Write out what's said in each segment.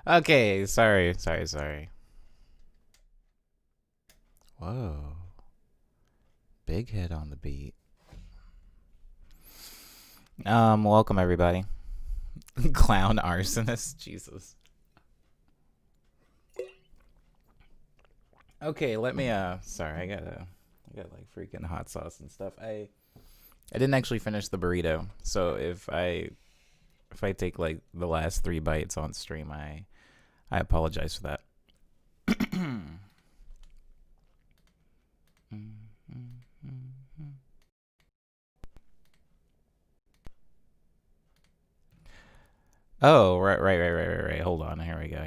Okay, sorry. Whoa. Big hit on the beat. Welcome everybody. Clown arsonist, Jesus. Okay, let me sorry, I got like freaking hot sauce and stuff. I didn't actually finish the burrito. So if I take like the last 3 bites on stream, I apologize for that. Oh, right. Hold on. Here we go.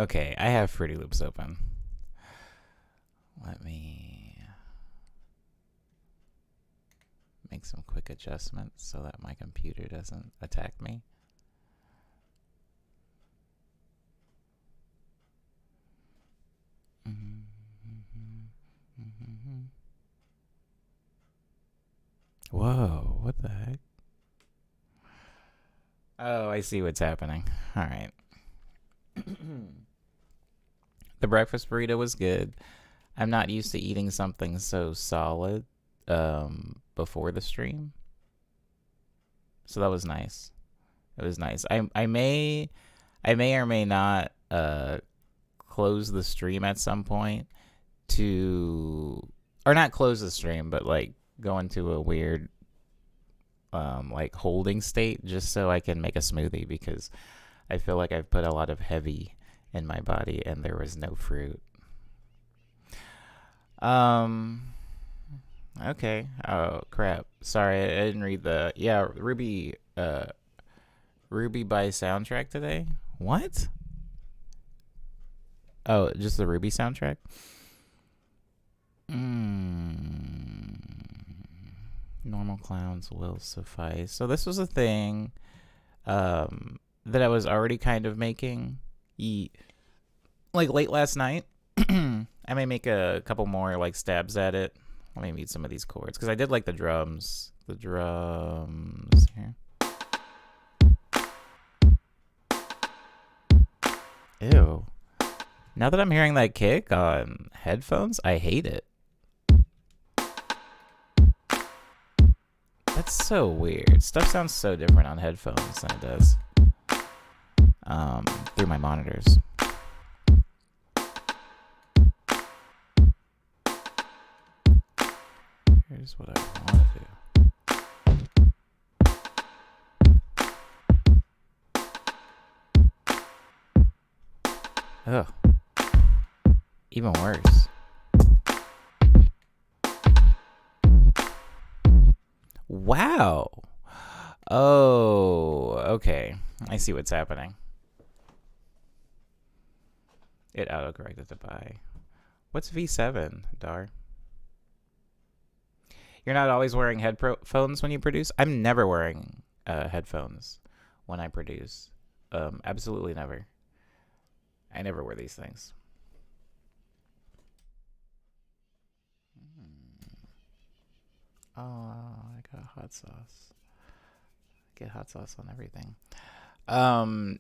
Okay, I have Fruity Loops open. Let me make some quick adjustments so that my computer doesn't attack me. Whoa, what the heck? Oh, I see what's happening. All right. The breakfast burrito was good. I'm not used to eating something so solid before the stream. So that was nice. It was nice. I may or may not close the stream at some point to, or not close the stream, but like go into a weird like holding state just so I can make a smoothie, because I feel like I've put a lot of heavy in my body and there was no fruit. Okay. Oh crap. Sorry, I didn't read the Ruby by soundtrack today. What? Oh, just the Ruby soundtrack? Normal clowns will suffice. So this was a thing that I was already kind of making like late last night. I may make a couple more like stabs at it. Let me mute some of these chords because I did like the drums. The drums here. Ew. Now that I'm hearing that kick on headphones, I hate it. That's so weird. Stuff sounds so different on headphones than it does through my monitors. Here's what I want to do. Ugh. Even worse. Wow. Oh, okay. I see what's happening. It autocorrected to buy. What's V7, Dar? You're not always wearing headphones when you produce? I'm never wearing headphones when I produce. Absolutely never. I never wear these things. Oh, I got hot sauce. Get hot sauce on everything.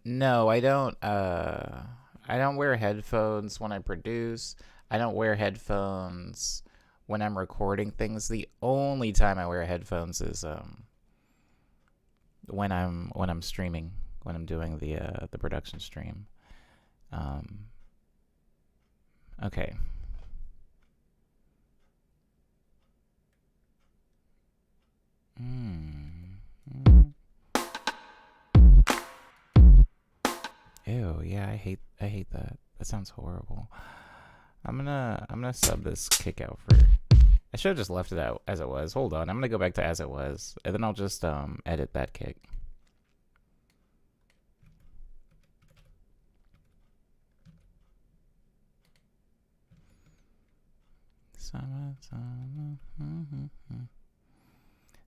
No, I don't. I don't wear headphones when I produce. I don't wear headphones when I'm recording things. The only time I wear headphones is when I'm streaming, when I'm doing the production stream. Okay. Ew, yeah, I hate that. That sounds horrible. I'm gonna sub this kick out for. I should have just left it out as it was. Hold on, I'm gonna go back to as it was, and then I'll just edit that kick.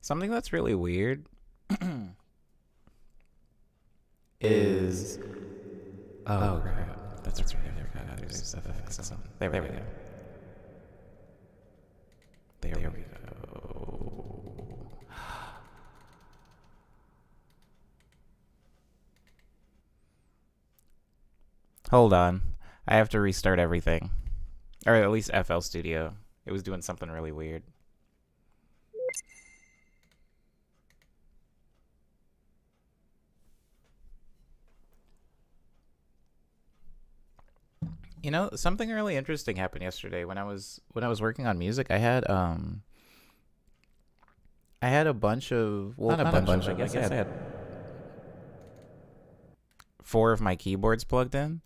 Something that's really weird is oh crap. That's right. I forgot there's effects on. There we go. There we go. Hold on. I have to restart everything. Or at least FL Studio. It was doing something really weird. You know, something really interesting happened yesterday when I was working on music. I had a bunch of, well, not a bunch of, I guess I had 4 of my keyboards plugged in,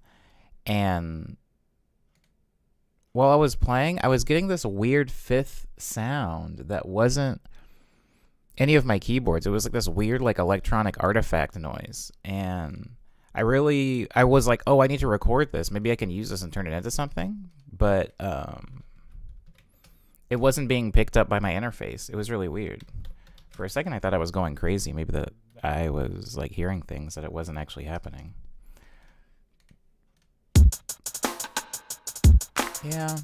and while I was playing, I was getting this weird fifth sound that wasn't any of my keyboards. It was like this weird, like, electronic artifact noise. And I was like, oh, I need to record this. Maybe I can use this and turn it into something. But it wasn't being picked up by my interface. It was really weird. For a second, I thought I was going crazy. Maybe that I was like hearing things that it wasn't actually happening. Yeah.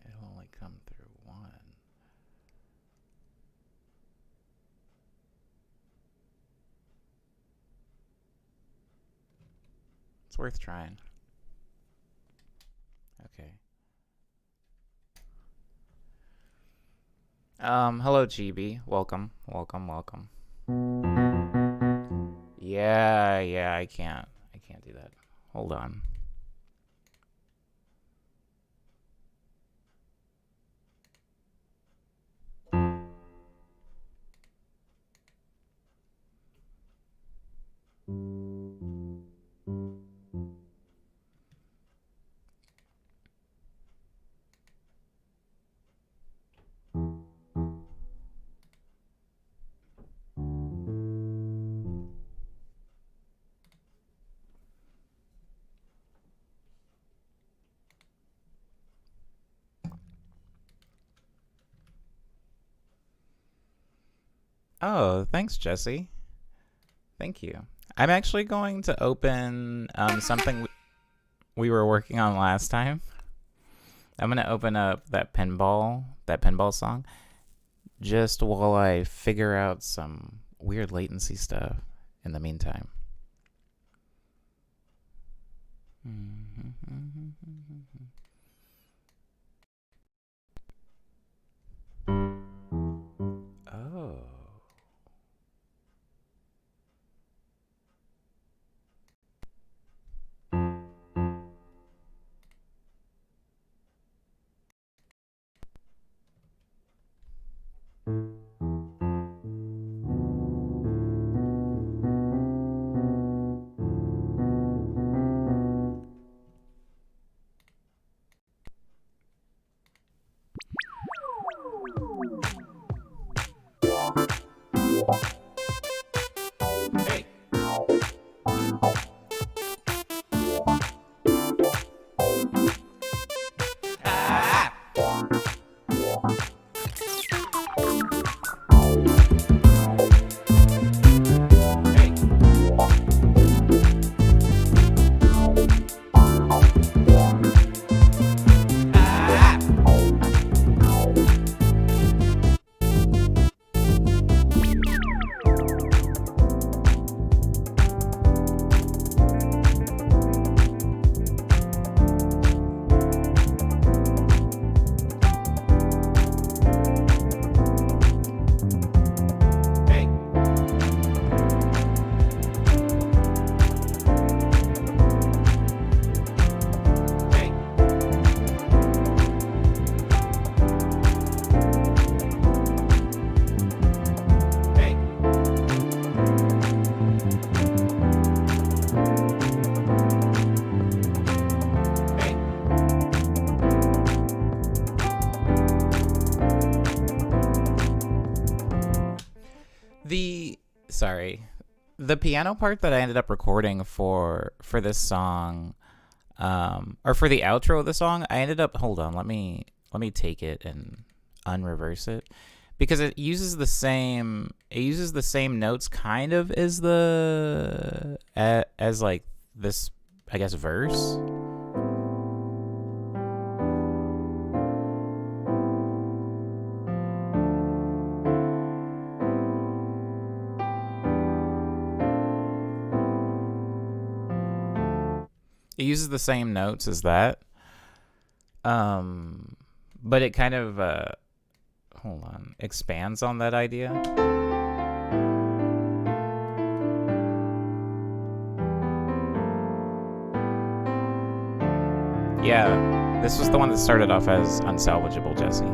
It'll only come through one. It's worth trying. Okay. Hello, Chibi. Welcome. Yeah, I can't do that. Hold on. Oh, thanks, Jesse. Thank you. I'm actually going to open something we were working on last time. I'm gonna open up that pinball song, just while I figure out some weird latency stuff in the meantime. Oh. Hey. Ah! Hey. Ah! Hey. Hey. Hey. Hey. The piano part that I ended up recording for this song, Or for the outro of the song, I ended up, hold on, let me take it and unreverse it, because it uses the same notes kind of as as like this, I guess, verse. It uses the same notes as that. But it kind of hold on, expands on that idea. Yeah, this was the one that started off as Unsalvageable Jesse.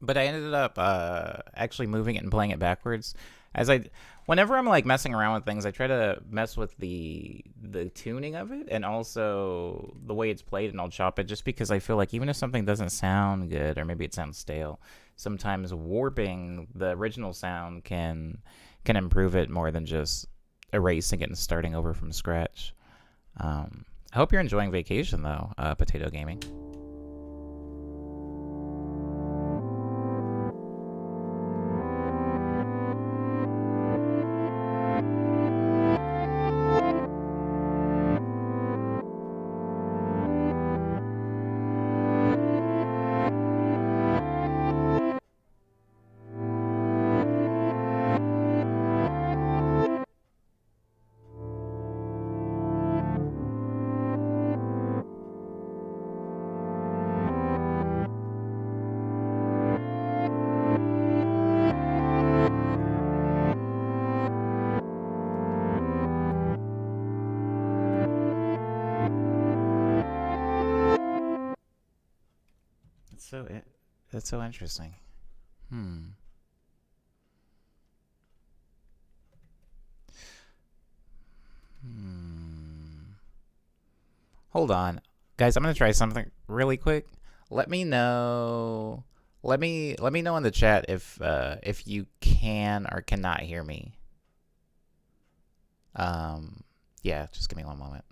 But I ended up actually moving it and playing it backwards. Whenever I'm like messing around with things, I try to mess with the tuning of it and also the way it's played, and I'll chop it, just because I feel like even if something doesn't sound good, or maybe it sounds stale, sometimes warping the original sound can improve it more than just erasing it and starting over from scratch. I hope you're enjoying vacation though, Potato Gaming. That's so interesting. Hold on, guys. I'm gonna try something really quick. Let me know. Let me know in the chat if you can or cannot hear me. Yeah, just give me one moment.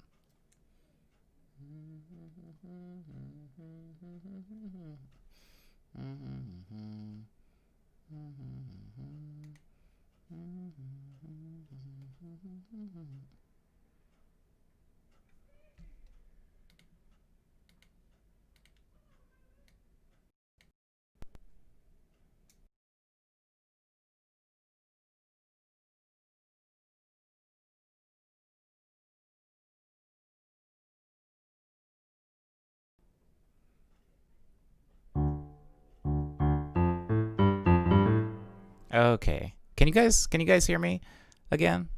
Okay. Can you guys hear me again?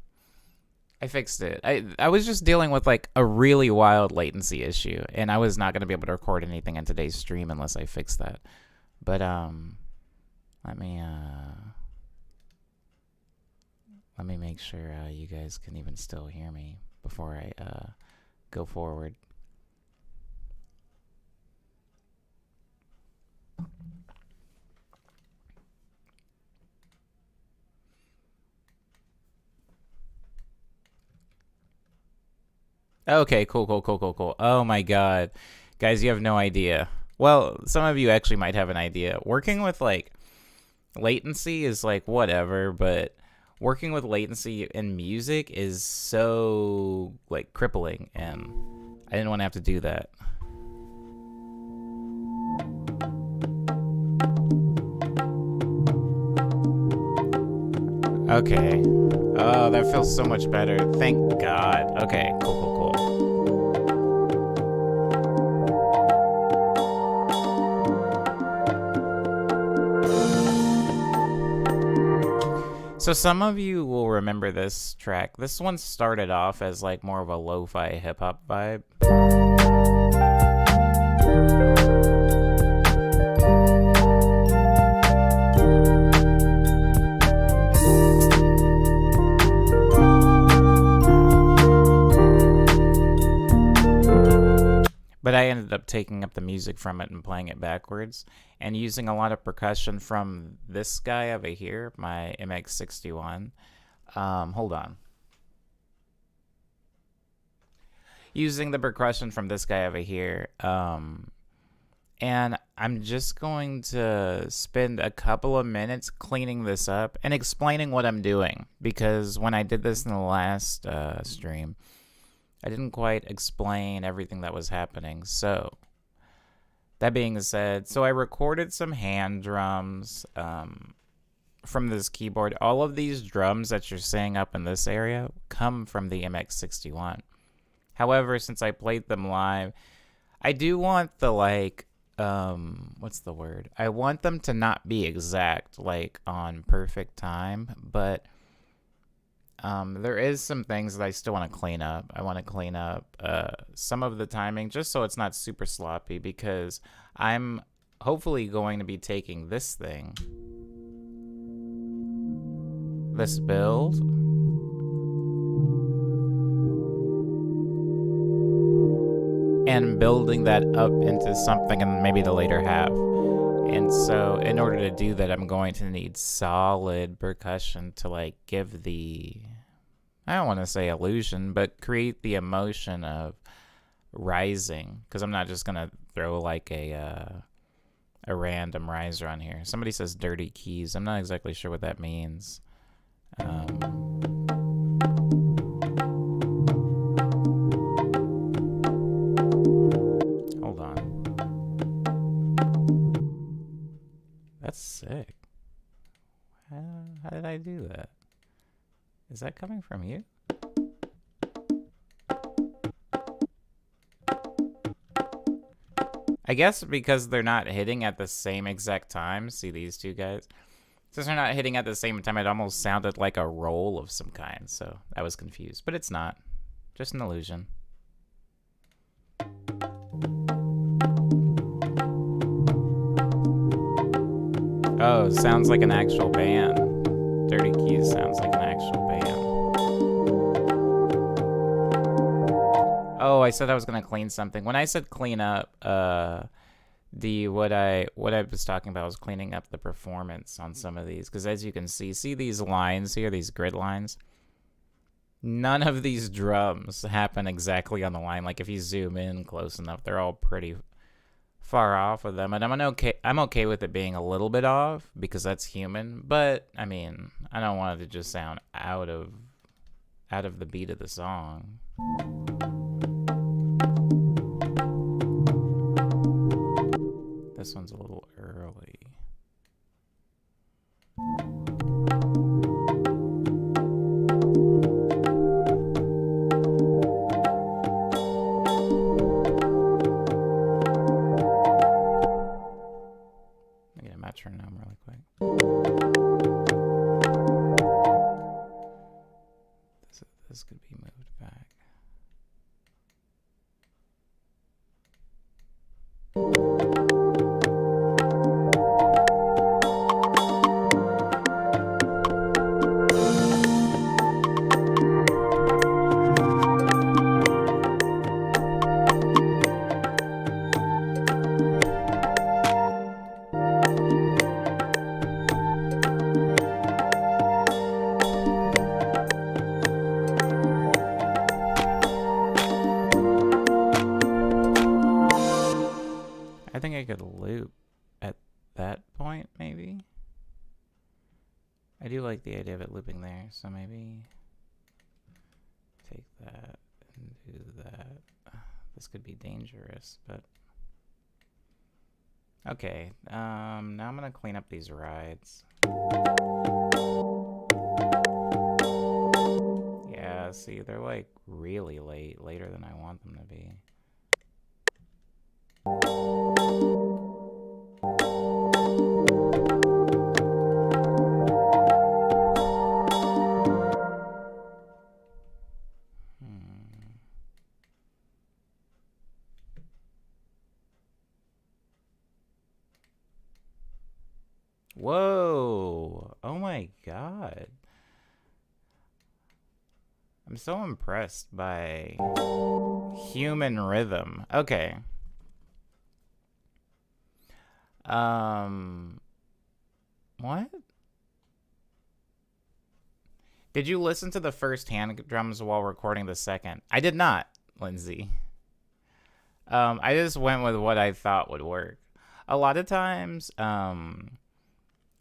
I fixed it. I was just dealing with like a really wild latency issue, and I was not going to be able to record anything in today's stream unless I fixed that. But let me make sure you guys can even still hear me before I go forward. Okay, cool. Oh my god. Guys, you have no idea. Well, some of you actually might have an idea. Working with like latency is like whatever, but working with latency in music is so like crippling, and I didn't want to have to do that. Okay. Oh, that feels so much better. Thank God. Okay, cool. So some of you will remember this track. This one started off as like more of a lo-fi hip-hop vibe. But I ended up taking up the music from it and playing it backwards and using a lot of percussion from this guy over here, my MX61. Hold on. Using the percussion from this guy over here. And I'm just going to spend a couple of minutes cleaning this up and explaining what I'm doing. Because when I did this in the last stream, I didn't quite explain everything that was happening. So, that being said, so I recorded some hand drums from this keyboard. All of these drums that you're seeing up in this area come from the MX61. However, since I played them live, I do want the, like, what's the word? I want them to not be exact, like, on perfect time, but there is some things that I still want to clean up. I want to clean up some of the timing just so it's not super sloppy, because I'm hopefully going to be taking this thing, this build, and building that up into something in maybe the later half. And so in order to do that, I'm going to need solid percussion to like give the, I don't want to say illusion, but create the emotion of rising. Because I'm not just going to throw like a random riser on here. Somebody says dirty keys. I'm not exactly sure what that means. Hold on. That's sick. How did I do that? Is that coming from you? I guess because they're not hitting at the same exact time. See these two guys? Since they're not hitting at the same time, it almost sounded like a roll of some kind. So I was confused. But it's not. Just an illusion. Oh, sounds like an actual band. Dirty Keys sounds like an actual band. Oh, I said I was gonna clean something. When I said clean up, what I was talking about was cleaning up the performance on some of these, because as you can see these lines here, these grid lines. None of these drums happen exactly on the line. Like if you zoom in close enough, they're all pretty far off of them, and I'm okay with it being a little bit off because that's human. But I mean, I don't want it to just sound out of the beat of the song. This one's a little early. Metronome really quick. This could be moved back. I think I could loop at that point, maybe. I do like the idea of it looping there, so maybe take that and do that. This could be dangerous, but okay. Now I'm gonna clean up these rides. Yeah, see, they're like really late, later than I want them to be. Whoa. Oh my god. I'm so impressed by human rhythm. Okay. What? Did you listen to the first hand drums while recording the second? I did not, Lindsay. I just went with what I thought would work. A lot of times,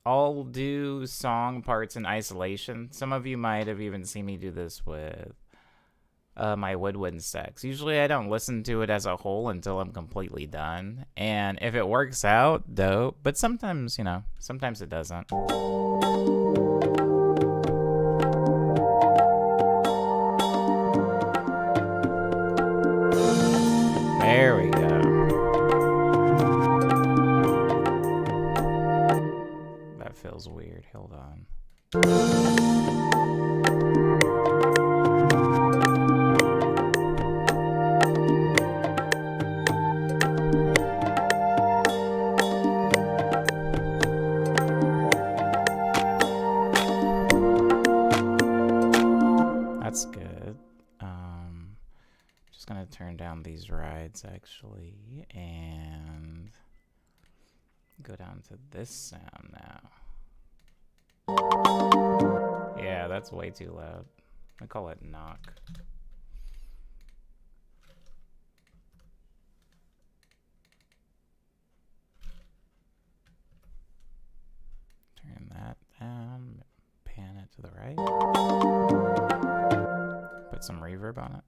I'll do song parts in isolation. Some of you might have even seen me do this with my woodwind stacks. Usually I don't listen to it as a whole until I'm completely done. And if it works out, dope. But sometimes, sometimes it doesn't. There we go. That feels weird. Hold on. That's good. Just gonna turn down these rides actually and go down to this sound now. Yeah, that's way too loud. I call it knock. Turn that down, pan it to the right. Put some reverb on it.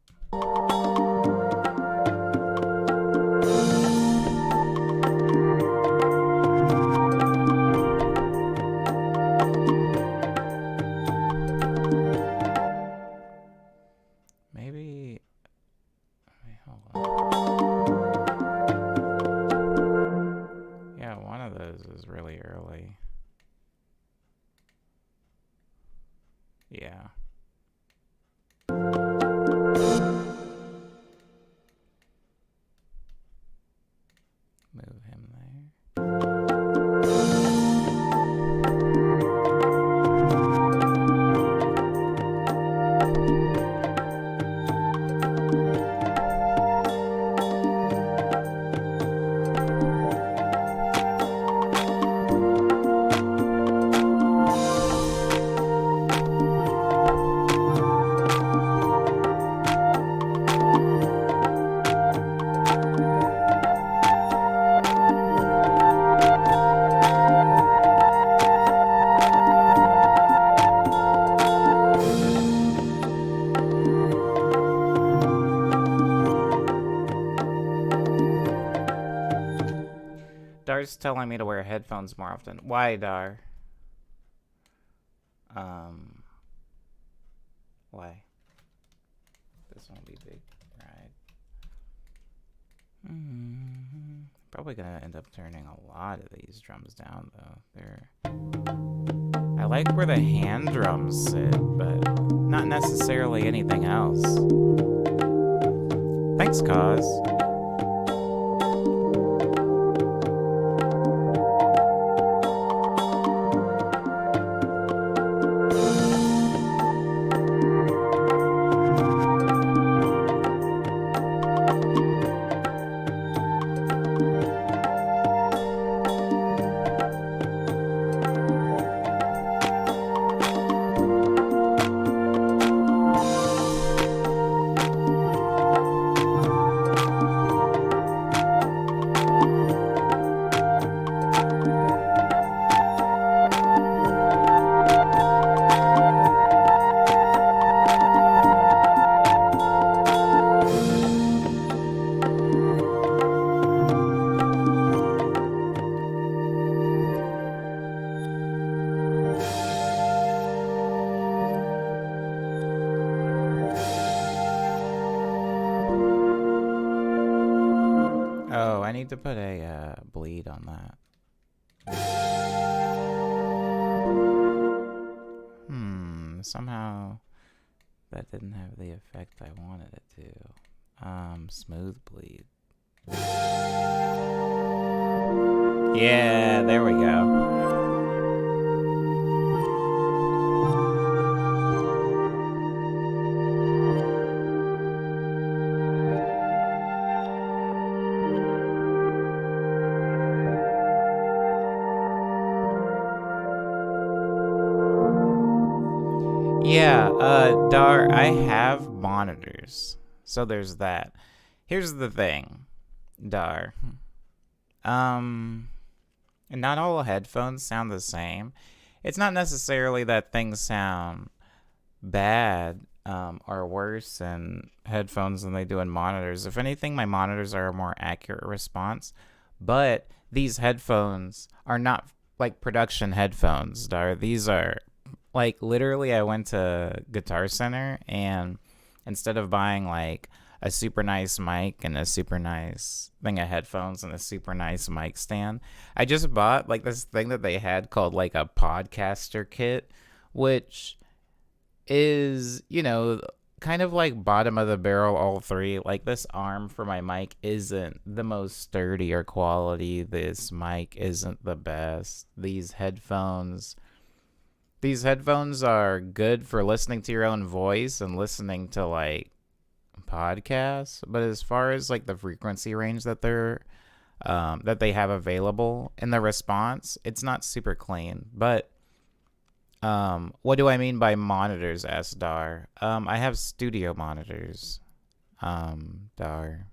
Maybe. Wait, hold on. Yeah, one of those is really early. Yeah. Move him there. Dar's telling me to wear headphones more often. Why, Dar? Why? This won't be big, right? Probably gonna end up turning a lot of these drums down, though. I like where the hand drums sit, but not necessarily anything else. Thanks, Cause. Oh, I need to put a bleed on that. Somehow that didn't have the effect I wanted it to. Smooth bleed. Yeah, there we go. Yeah, Dar, I have monitors. So there's that. Here's the thing, Dar. Um, not all headphones sound the same. It's not necessarily that things sound bad or worse in headphones than they do in monitors. If anything, my monitors are a more accurate response. But these headphones are not like production headphones, Dar. These are like literally I went to Guitar Center and instead of buying like a super nice mic and a super nice thing of headphones and a super nice mic stand, I just bought like this thing that they had called like a podcaster kit, which is, kind of like bottom of the barrel, all three. Like this arm for my mic isn't the most sturdy or quality. This mic isn't the best. These headphones are good for listening to your own voice and listening to like podcasts, but as far as like the frequency range that they have available in the response, it's not super clean. But what do I mean by monitors, asked Dar. I have studio monitors. Dar.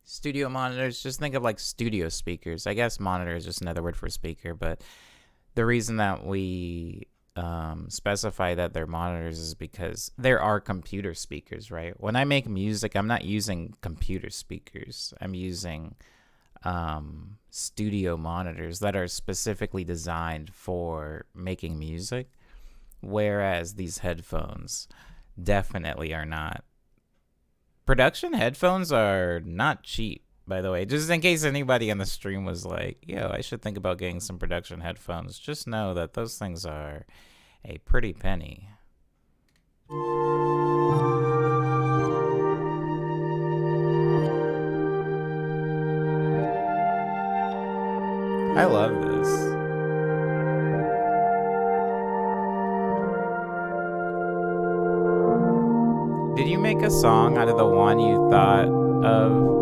Studio monitors, just think of like studio speakers. I guess monitor is just another word for speaker, but the reason that we specify that they're monitors is because there are computer speakers, right? When I make music, I'm not using computer speakers. I'm using studio monitors that are specifically designed for making music, whereas these headphones definitely are not. Production headphones are not cheap, by the way. Just in case anybody on the stream was like, yo, I should think about getting some production headphones, just know that those things are a pretty penny. I love this. Did you make a song out of the one you thought of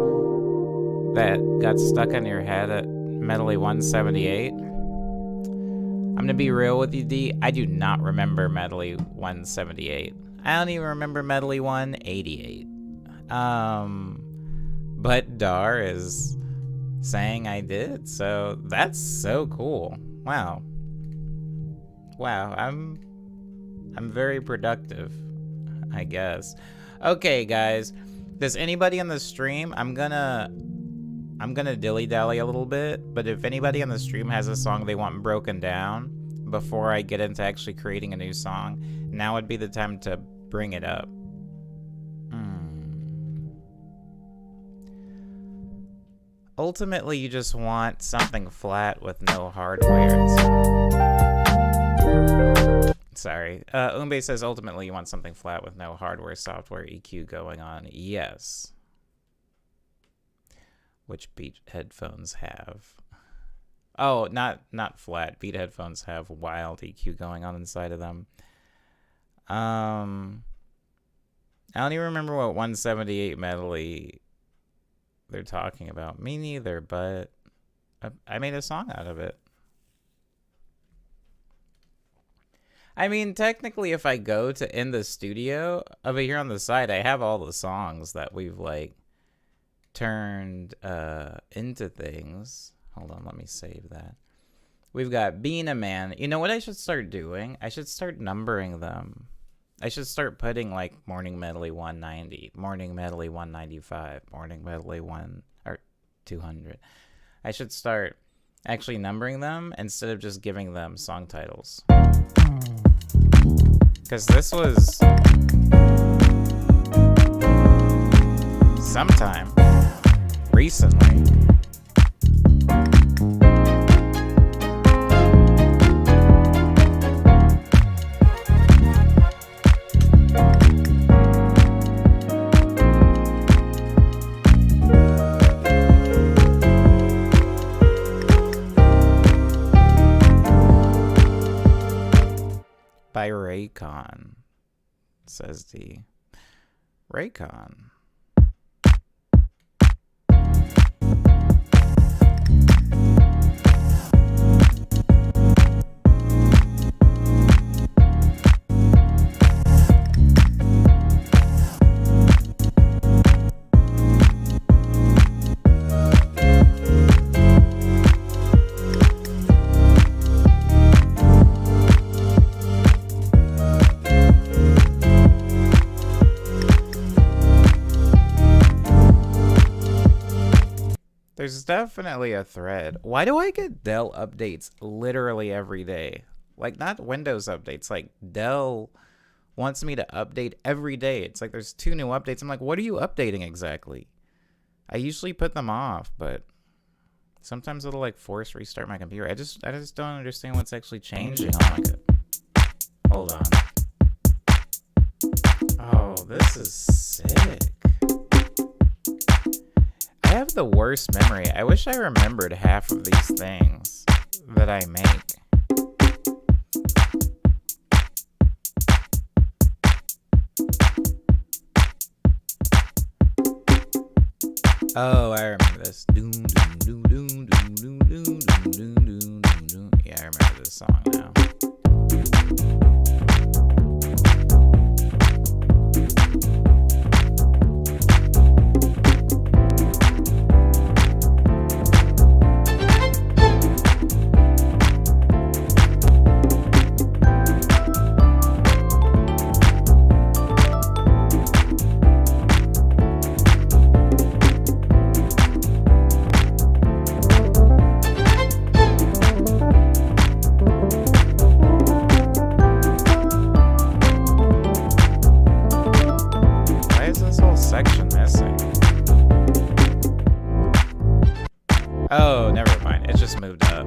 that got stuck in your head at Medley 178? I'm gonna be real with you, D. I do not remember Medley 178. I don't even remember Medley 188. But Dar is saying I did, so that's so cool. Wow. I'm very productive, I guess. Okay, guys. Does anybody on the stream? I'm gonna dilly-dally a little bit, but if anybody on the stream has a song they want broken down before I get into actually creating a new song, now would be the time to bring it up. Ultimately, you just want something flat with no hardware. Sorry. Umbe says, ultimately, you want something flat with no hardware, software, EQ going on. Yes. Which Beat headphones have. Oh, not flat. Beat headphones have wild EQ going on inside of them. I don't even remember what 178 medley they're talking about. Me neither, but I made a song out of it. I mean, technically, if I go to in the studio, over here on the side, I have all the songs that we've, like, turned into things. Hold on, let me save that. We've got Being a Man. You know what I should start doing? I should start numbering them. I should start putting, like, Morning Medley 190, Morning Medley 195, Morning Medley 200. I should start actually numbering them instead of just giving them song titles. Because this was sometime recently. By Raycon, says D. Raycon. There's definitely a thread. Why do I get Dell updates literally every day? Like, not Windows updates. Like, Dell wants me to update every day. It's like there's 2 new updates. I'm like, what are you updating exactly? I usually put them off, but sometimes it'll like force restart my computer. I just don't understand what's actually changing. Oh my god. Hold on. Oh, this is sick. I have the worst memory. I wish I remembered half of these things that I make. Oh, I remember this. Doom, doom, doom, doom, doom, doom, doom, doom, doom, doom, doom. Yeah, I remember this song now. Section missing. Oh, never mind. It just moved up.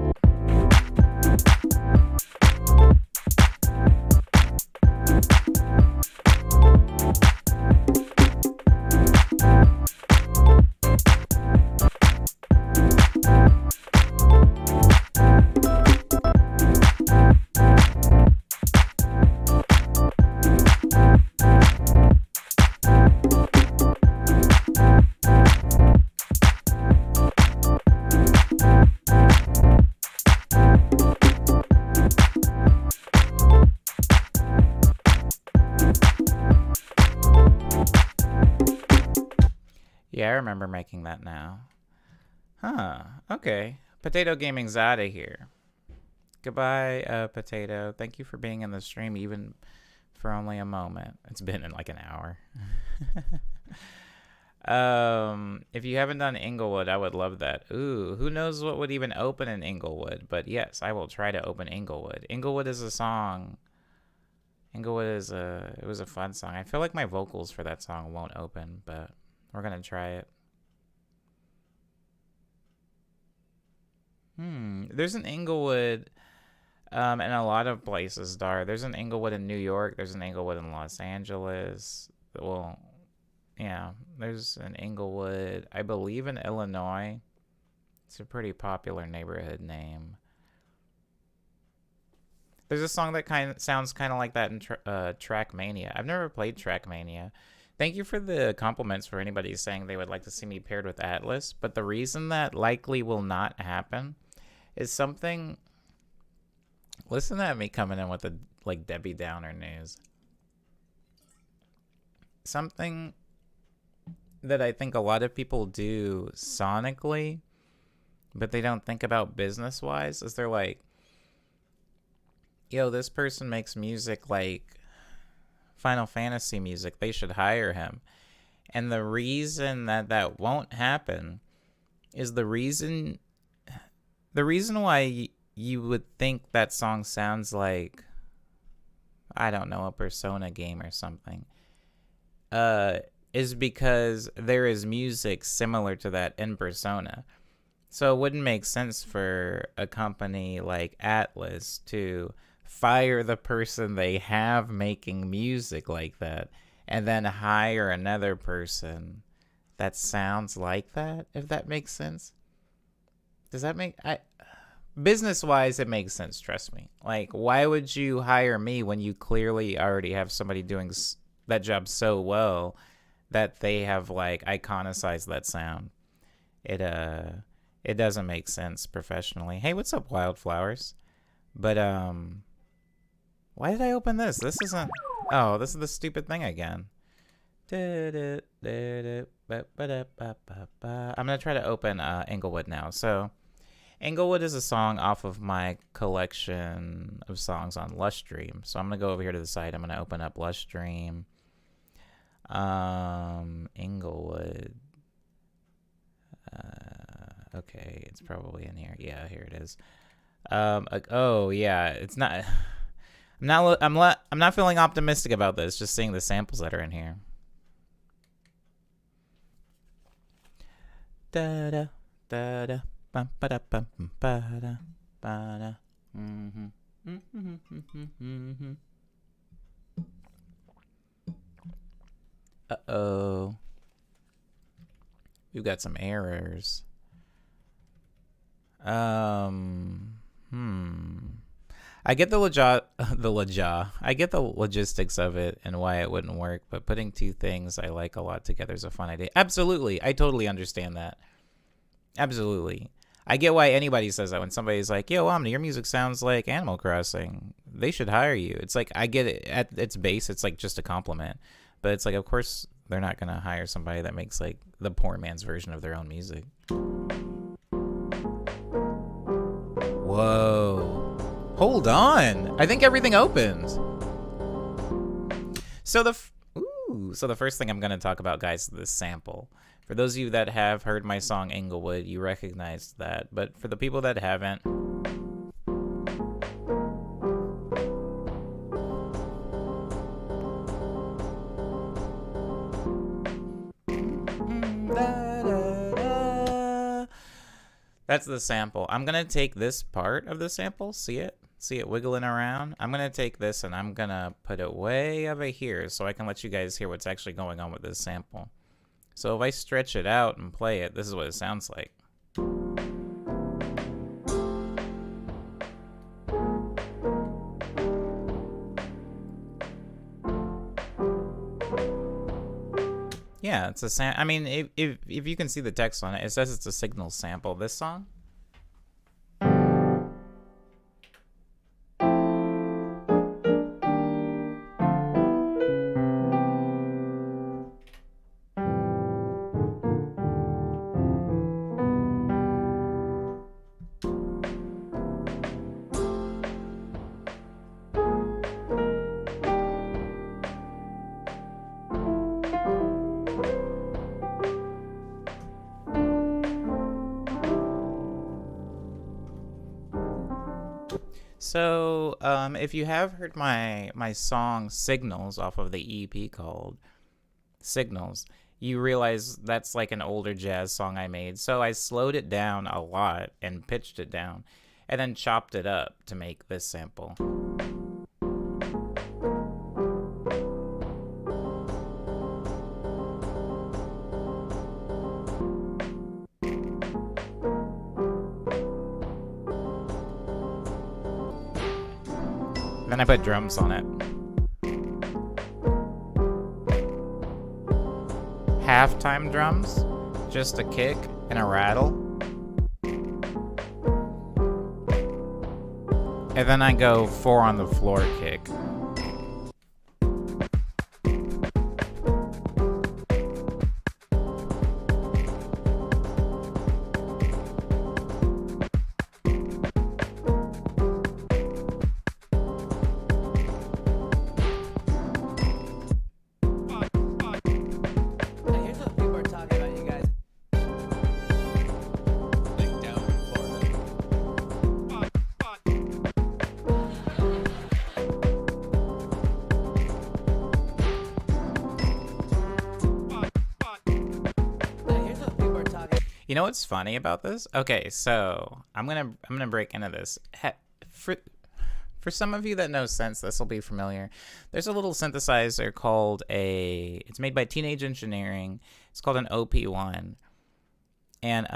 Yeah, I remember making that now. Huh. Okay. Potato Gaming's out of here. Goodbye, Potato. Thank you for being in the stream, even for only a moment. It's been in like an hour. If you haven't done Inglewood, I would love that. Ooh, who knows what would even open in Inglewood? But yes, I will try to open Inglewood. Inglewood is a song. Inglewood is it was a fun song. I feel like my vocals for that song won't open, but we're gonna try it. There's an Inglewood in a lot of places, Dar. There's an Inglewood in New York. There's an Inglewood in Los Angeles. Well, yeah, there's an Inglewood, I believe, in Illinois. It's a pretty popular neighborhood name. There's a song that sounds kind of like that in Trackmania. I've never played Trackmania. Thank you for the compliments for anybody saying they would like to see me paired with Atlas. But the reason that likely will not happen is something... Listen to me coming in with the like Debbie Downer news. Something that I think a lot of people do sonically, but they don't think about business-wise, is they're like, yo, this person makes music like Final Fantasy music. They should hire him. And the reason that won't happen is the reason why you would think that song sounds like, I don't know, a Persona game or something, is because there is music similar to that in Persona. So it wouldn't make sense for a company like Atlas to fire the person they have making music like that and then hire another person that sounds like that, if that makes sense. Does that make... Business-wise, it makes sense, trust me. Like, why would you hire me when you clearly already have somebody doing that job so well that they have, like, iconicized that sound? It doesn't make sense professionally. Hey, what's up, Wildflowers? But, why did I open this? This isn't... Oh, this is the stupid thing again. I'm gonna try to open Inglewood now. So... Inglewood is a song off of my collection of songs on Lushstream. So I'm going to go over here to the site. I'm going to open up Lushstream. Inglewood. Okay, it's probably in here. Yeah, here it is. Oh yeah, it's not. I'm not feeling optimistic about this. Just seeing the samples that are in here. Da da da da bum ba da bum ba da ba da. Uh-oh. We've got some errors. I get I get the logistics of it and why it wouldn't work, but putting two things I like a lot together is a fun idea. Absolutely. I totally understand that. Absolutely. I get why anybody says that when somebody's like, yo, Omni, your music sounds like Animal Crossing. They should hire you. It's like, I get it. At its base, it's like just a compliment. But it's like, of course, they're not going to hire somebody that makes like the poor man's version of their own music. Whoa. Hold on. I think everything opened. So the first thing I'm going to talk about, guys, is this sample. For those of you that have heard my song Inglewood, you recognize that. But for the people that haven't, that's the sample. I'm going to take this part of the sample. See it? See it wiggling around? I'm going to take this and I'm going to put it way over here so I can let you guys hear what's actually going on with this sample. So if I stretch it out and play it, this is what it sounds like. Yeah, it's a I mean, if you can see the text on it, it says it's a signal sample. This song. So, if you have heard my song Signals off of the EP called Signals, you realize that's like an older jazz song I made. So I slowed it down a lot and pitched it down and then chopped it up to make this sample. Then I put drums on it. Halftime drums, just a kick and a rattle. And then I go 4 on the floor kick. You know what's funny about this? Okay, so I'm gonna break into this. For some of you that know synths, this will be familiar. There's a little synthesizer called it's made by Teenage Engineering. It's called an OP1. And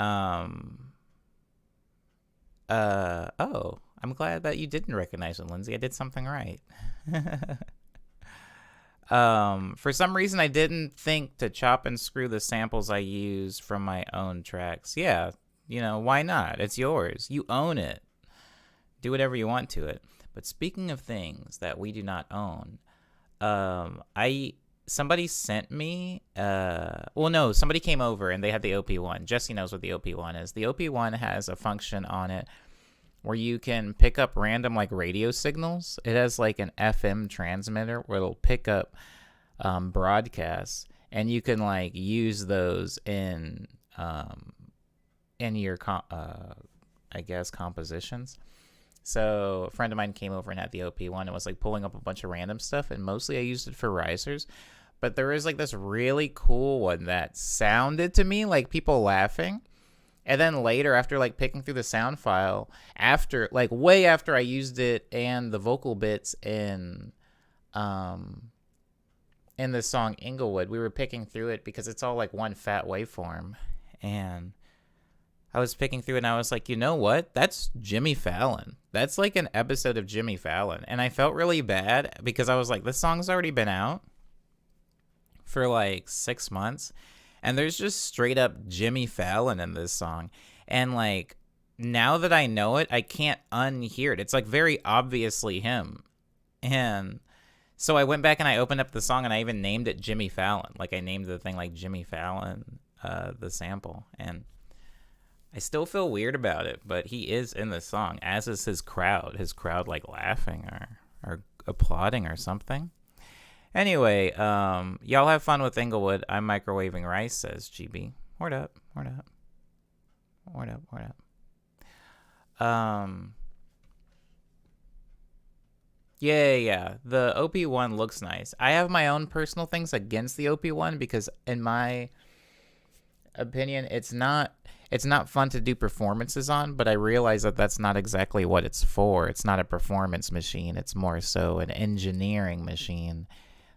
oh, I'm glad that you didn't recognize it, Lindsay. I did something right. For some reason, I didn't think to chop and screw the samples I use from my own tracks. Yeah, you know, why not? It's yours. You own it. Do whatever you want to it. But speaking of things that we do not own, somebody sent me, somebody came over and they had the OP1. Jesse knows what the OP1 is. The OP1 has a function on it where you can pick up random like radio signals. It has like an FM transmitter where it'll pick up broadcasts, and you can like use those in in your I guess compositions. So a friend of mine came over and had the OP1 and was like pulling up a bunch of random stuff, and mostly I used it for risers. But there is like this really cool one that sounded to me like people laughing. And then later, after like picking through the sound file, after like way after I used it and the vocal bits in the song Inglewood, we were picking through it because it's all like one fat waveform. And I was picking through it and I was like, you know what? That's Jimmy Fallon. That's like an episode of Jimmy Fallon. And I felt really bad because I was like, this song's already been out for like 6 months. And there's just straight up Jimmy Fallon in this song. And like, now that I know it, I can't unhear it. It's like very obviously him. And so I went back and I opened up the song and I even named it Jimmy Fallon. Like I named the thing like Jimmy Fallon, the sample. And I still feel weird about it, but he is in the song, as is his crowd. His crowd like laughing or applauding or something. Anyway, y'all have fun with Inglewood. I'm microwaving rice, says GB. Word up, word up. Word up, word up. Yeah. The OP1 looks nice. I have my own personal things against the OP1 because in my opinion, it's not fun to do performances on, but I realize that that's not exactly what it's for. It's not a performance machine. It's more so an engineering machine,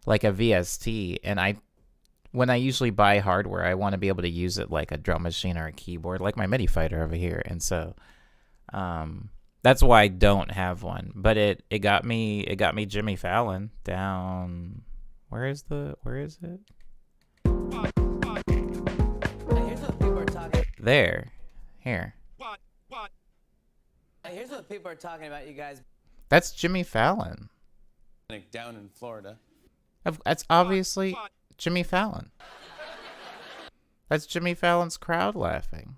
like a VST. And when I usually buy hardware, I want to be able to use it like a drum machine or a keyboard, like my MIDI fighter over here. And so that's why I don't have one. But it got me Jimmy Fallon down. Where is it? There. Here. Here's what people are talking about, you guys. That's Jimmy Fallon. Down in Florida. That's obviously Jimmy Fallon. That's Jimmy Fallon's crowd laughing.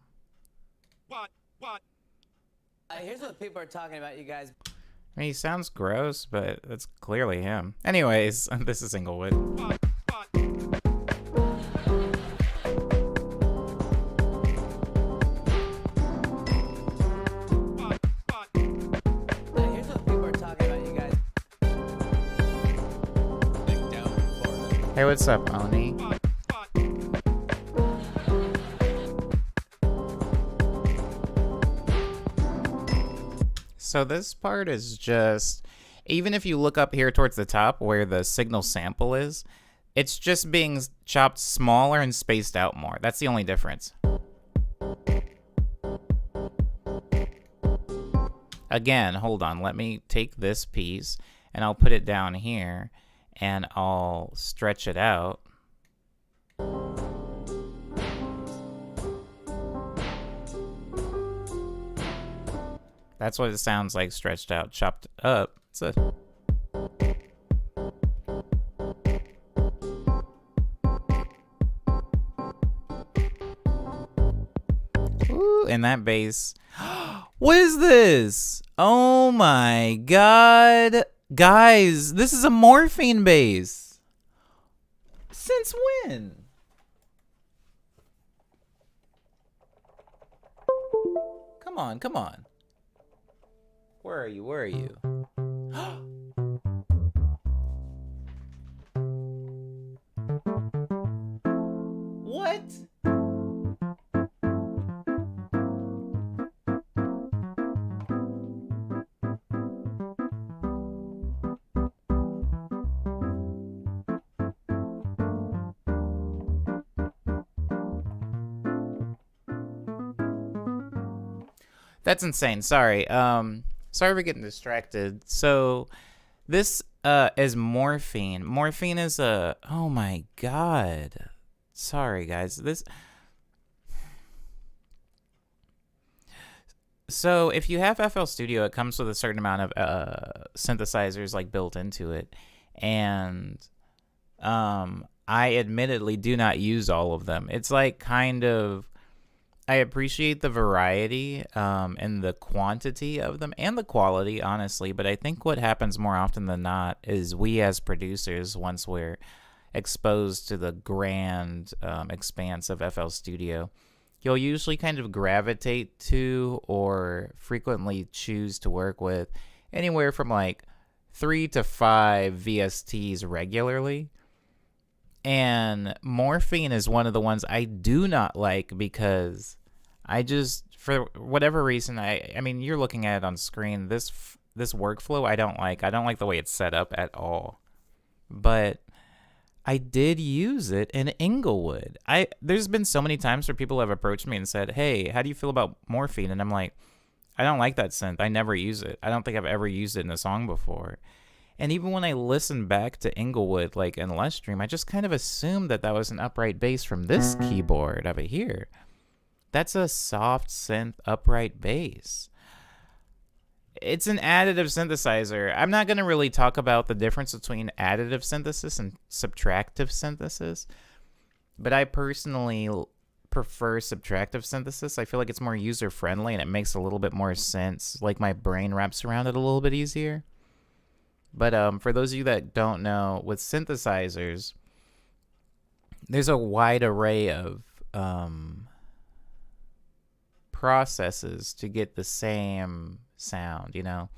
Here's what people are talking about, you guys. I mean, he sounds gross, but that's clearly him. Anyways, this is Inglewood. Hey, what's up, Oni? So this part is just, even if you look up here towards the top where the signal sample is, it's just being chopped smaller and spaced out more. That's the only difference. Again, hold on. Let me take this piece and I'll put it down here. And I'll stretch it out. That's what it sounds like stretched out, chopped up. Ooh, and that bass. What is this? Oh my God. Guys, this is a morphine bass. Since when? Come on. Where are you? What? That's insane. Sorry. Sorry for getting distracted. So this is morphine. Morphine is a, oh my God. Sorry guys. So if you have FL Studio, it comes with a certain amount of synthesizers like built into it. And I admittedly do not use all of them. It's like kind of, I appreciate the variety and the quantity of them and the quality, honestly. But I think what happens more often than not is we as producers, once we're exposed to the grand expanse of FL Studio, you'll usually kind of gravitate to or frequently choose to work with anywhere from like 3 to 5 VSTs regularly. And morphine is one of the ones I do not like because I just, for whatever reason, I mean, you're looking at it on screen. This workflow I don't like. I don't like the way it's set up at all. But I did use it in Inglewood. There's been so many times where people have approached me and said, "Hey, how do you feel about morphine?" And I'm like, I don't like that synth. I never use it. I don't think I've ever used it in a song before. And even when I listen back to Inglewood, like in Less Stream, I just kind of assumed that was an upright bass from this keyboard over here. That's a soft synth upright bass. It's an additive synthesizer. I'm not going to really talk about the difference between additive synthesis and subtractive synthesis, but I personally prefer subtractive synthesis. I feel like it's more user-friendly and it makes a little bit more sense. Like my brain wraps around it a little bit easier. But for those of you that don't know, with synthesizers, there's a wide array of processes to get the same sound, you know?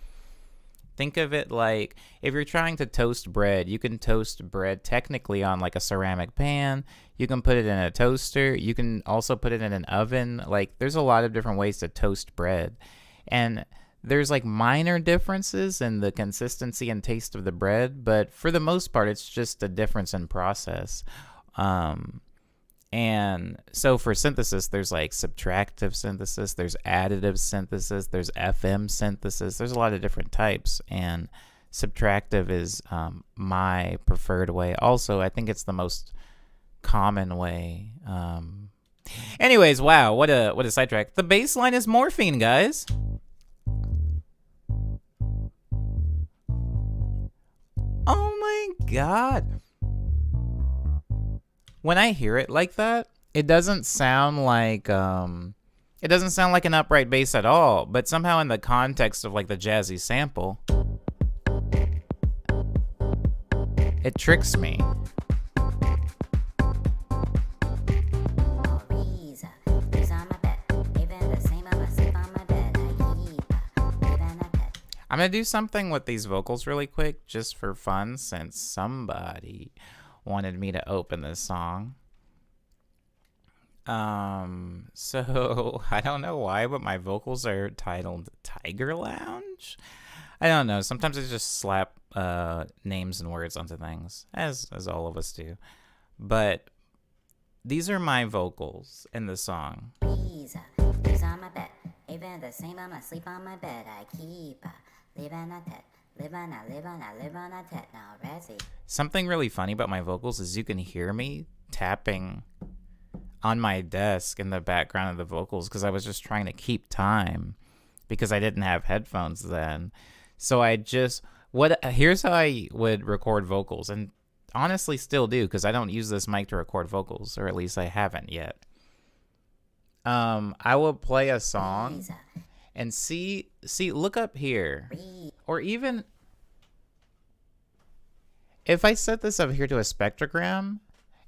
Think of it like if you're trying to toast bread, you can toast bread technically on like a ceramic pan. You can put it in a toaster. You can also put it in an oven. Like there's a lot of different ways to toast bread. And there's like minor differences in the consistency and taste of the bread, but for the most part, it's just a difference in process. And so for synthesis, there's like subtractive synthesis, there's additive synthesis, there's FM synthesis. There's a lot of different types, and subtractive is my preferred way. Also, I think it's the most common way. Anyways, wow, what a sidetrack. The bass line is morphine, guys. Oh my god. When I hear it like that, it doesn't sound like an upright bass at all, but somehow in the context of like the jazzy sample, it tricks me. I'm going to do something with these vocals really quick just for fun since somebody wanted me to open this song. So I don't know why, but my vocals are titled Tiger Lounge. I don't know. Sometimes I just slap names and words onto things, as all of us do. But these are my vocals in the song. Please on my bed. Even the same, I'm asleep on my bed. I keep living at that. Something really funny about my vocals is you can hear me tapping on my desk in the background of the vocals because I was just trying to keep time because I didn't have headphones then. So here's how I would record vocals, and honestly still do because I don't use this mic to record vocals, or at least I haven't yet. I will play a song and see, look up here. Or even if I set this up here to a spectrogram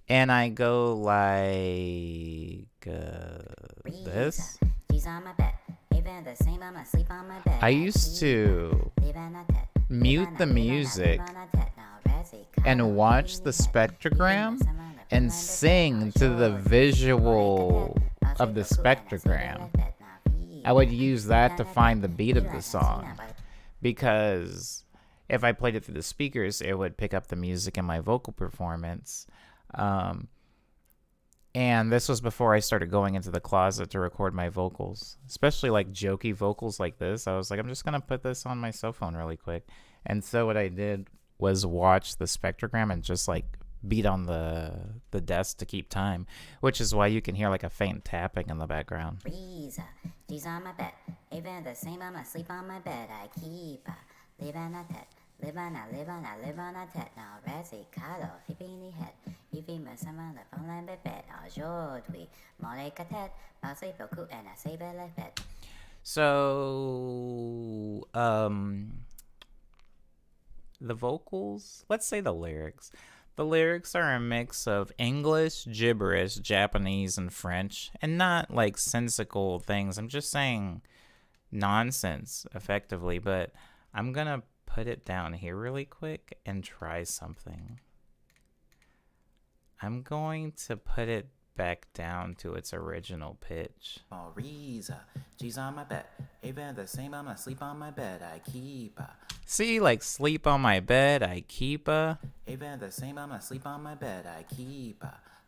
and I go like this, I used to mute the music and watch the spectrogram and sing to the visual of the spectrogram. I would use that to find the beat of the song, because if I played it through the speakers, it would pick up the music in my vocal performance. And this was before I started going into the closet to record my vocals, especially like jokey vocals like this. I was like, I'm just going to put this on my cell phone really quick. And so what I did was watch the spectrogram and just like beat on the desk to keep time, which is why you can hear like a faint tapping in the background. She's on my bed, even the same, I'm asleep on my bed. I keep living at that. Live on a tet now, Razzie, Carlo, Fipini head. If you must have on the phone line bed, aujourd'hui, Moleka tet, Mousy Boku, and I say bed. So, the vocals, let's say the lyrics. The lyrics are a mix of English, gibberish, Japanese, and French, and not like sensical things. I'm just saying nonsense, effectively, but I'm gonna put it down here really quick and try something. I'm going to put it back down to its original pitch. G's on my bed. Even the same, I'm asleep on my bed. I keep. See, like sleep on my bed, I keep Even the same, I'm asleep on my bed. I keep.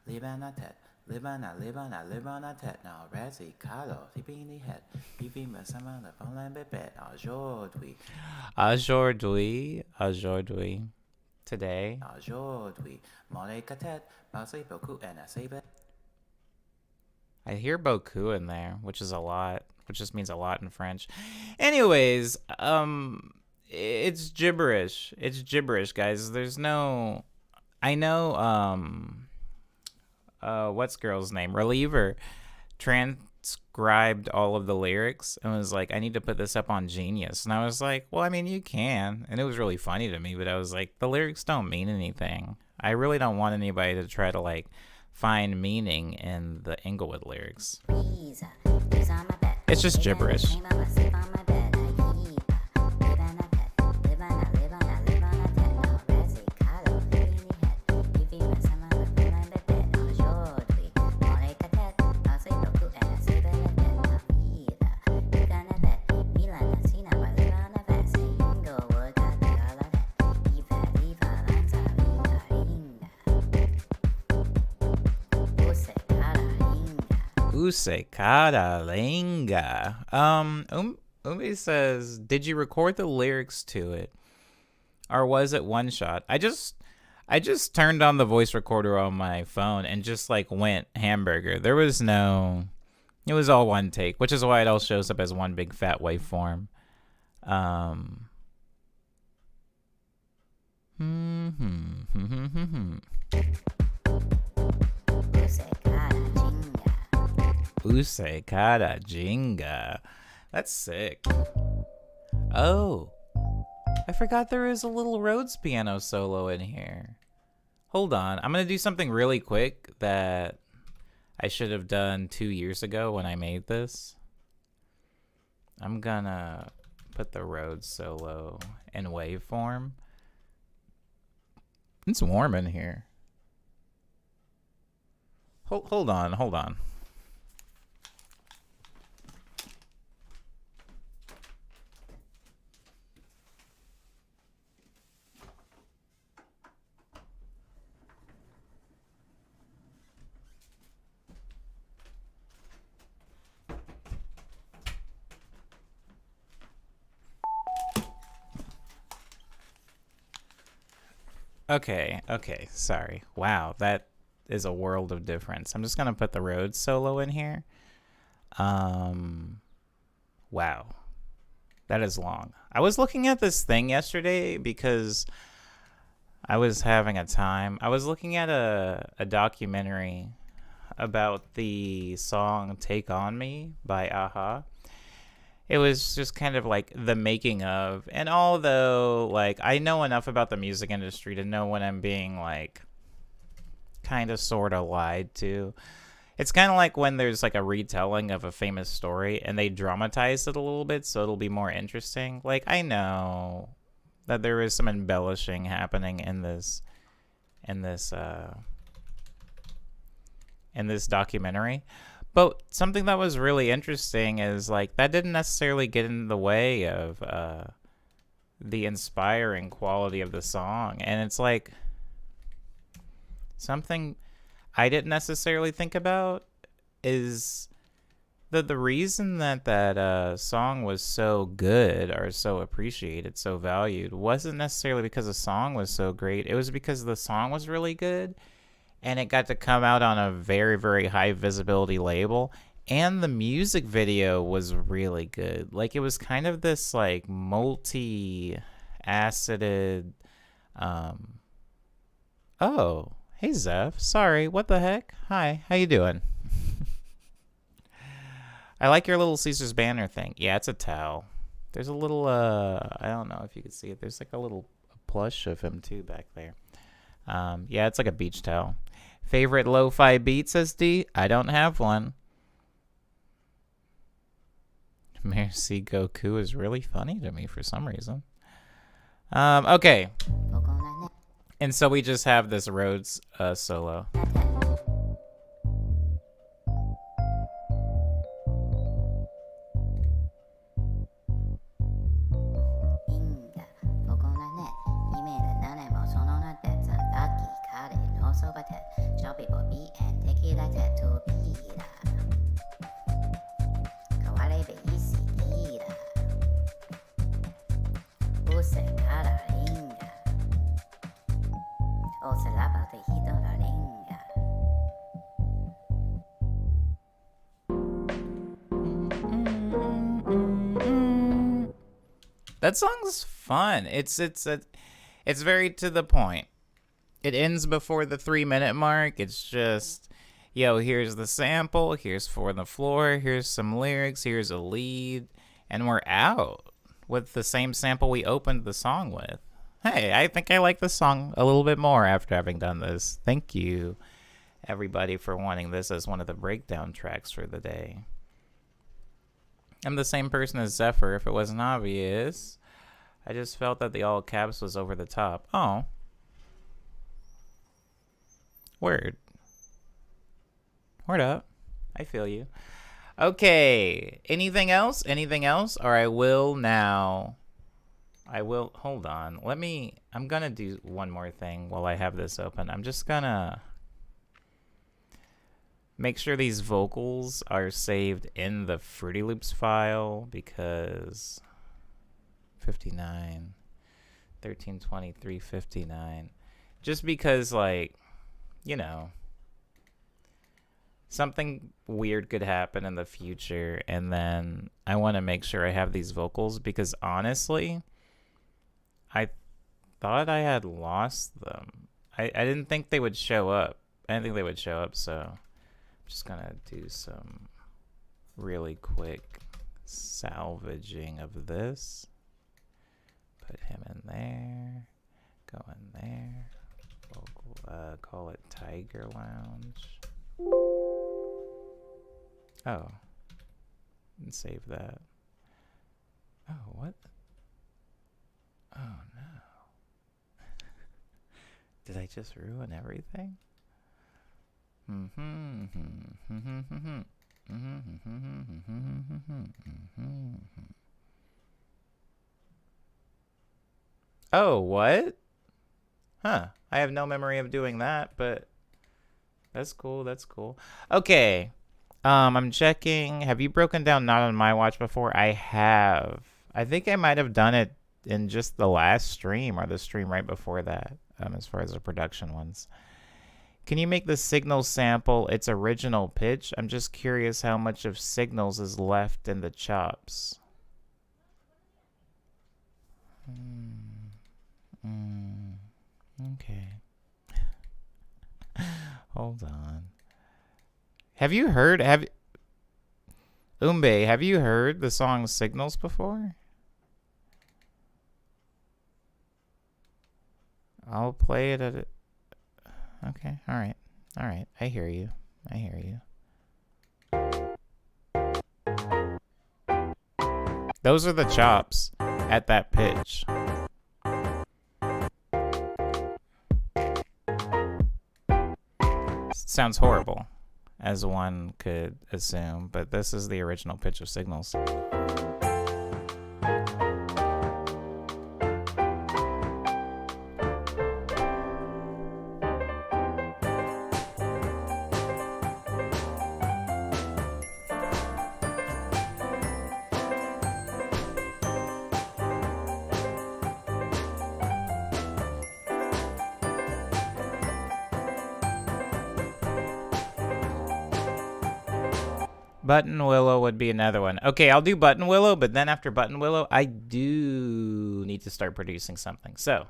Live on a tet. Live on a tet. Now, Razzie, Carlo, sleeping the head. Vivi me sama the phone line bed. Aujourd'hui. Today. Aujourd'hui. Mole catet. Mousy boku and I say bed. I hear beaucoup in there, which is a lot, which just means a lot in French. Anyways, it's gibberish. It's gibberish, guys. There's no, I know, what's girl's name? Reliever transcribed all of the lyrics and was like, I need to put this up on Genius. And I was like, well, I mean, you can. And it was really funny to me, but I was like, the lyrics don't mean anything. I really don't want anybody to try to like find meaning in the Inglewood lyrics. It's just gibberish. Usekada Lenga. Umi says, did you record the lyrics to it? Or was it one shot? I just turned on the voice recorder on my phone and just like went hamburger. There was no, it was all one take, which is why it all shows up as one big fat waveform. Usekada Jinga. That's sick. Oh, I forgot there is a little Rhodes piano solo in here. Hold on. I'm going to do something really quick that I should have done 2 years ago when I made this. I'm going to put the Rhodes solo in waveform. It's warm in here. Hold on. Okay, sorry. Wow, that is a world of difference. I'm just gonna put the Rhodes solo in here. Wow. That is long. I was looking at this thing yesterday because I was having a time. I was looking at a documentary about the song Take On Me by Aha. It was just kind of like the making of, and although like I know enough about the music industry to know when I'm being like kind of sort of lied to. It's kind of like when there's like a retelling of a famous story and they dramatize it a little bit so it'll be more interesting. Like I know that there is some embellishing happening in this documentary. But something that was really interesting is like that didn't necessarily get in the way of the inspiring quality of the song. And it's like something I didn't necessarily think about is that the reason that song was so good or so appreciated, so valued, wasn't necessarily because the song was so great. It was because the song was really good. And it got to come out on a very, very high visibility label. And the music video was really good. Like, it was kind of this, like, multi-acided... Oh, hey, Zeph. Sorry, what the heck? Hi, how you doing? I like your little Caesar's banner thing. Yeah, it's a towel. There's a little, I don't know if you can see it. There's, like, a little plush of him, too, back there. Yeah, it's like a beach towel. Favorite lo-fi beat, says D? I don't have one. Merci Goku is really funny to me for some reason. Okay. And so we just have this Rhodes solo. That song's fun. It's very to the point. It ends before the 3-minute mark. It's just, yo, here's the sample, here's For the Floor, here's some lyrics, here's a lead, and we're out with the same sample we opened the song with. Hey, I think I like the song a little bit more after having done this. Thank you, everybody, for wanting this as one of the breakdown tracks for the day. I'm the same person as Zephyr, if it wasn't obvious. I just felt that the all caps was over the top. Oh. Word. Word up. I feel you. Okay. Anything else? Anything else? Or I will now. Hold on. I'm gonna do one more thing while I have this open. I'm just gonna make sure these vocals are saved in the Fruity Loops file, because 59, 1323, 59. Just because, like, you know, something weird could happen in the future, and then I want to make sure I have these vocals, because honestly, I thought I had lost them. I didn't think they would show up. So I'm just gonna do some really quick salvaging of this. Put him in there. Go in there. Vocal, call it Tiger Lounge. Oh. And save that. Oh, what? Oh, no. Did I just ruin everything? Oh, what? Huh. I have no memory of doing that, but that's cool. That's cool. Okay. I'm checking. Have you broken down Not on My Watch before? I have. I think I might have done it in just the last stream or the stream right before that, as far as the production ones. Can you make the Signals sample its original pitch? I'm just curious how much of Signals is left in the chops. Okay. Hold on. Have you heard the song Signals before? I'll play it at it. Okay, all right. I hear you. Those are the chops at that pitch. Sounds horrible, as one could assume, but this is the original pitch of Signals. Button Willow would be another one. Okay, I'll do Button Willow, but then after Button Willow, I do need to start producing something. So,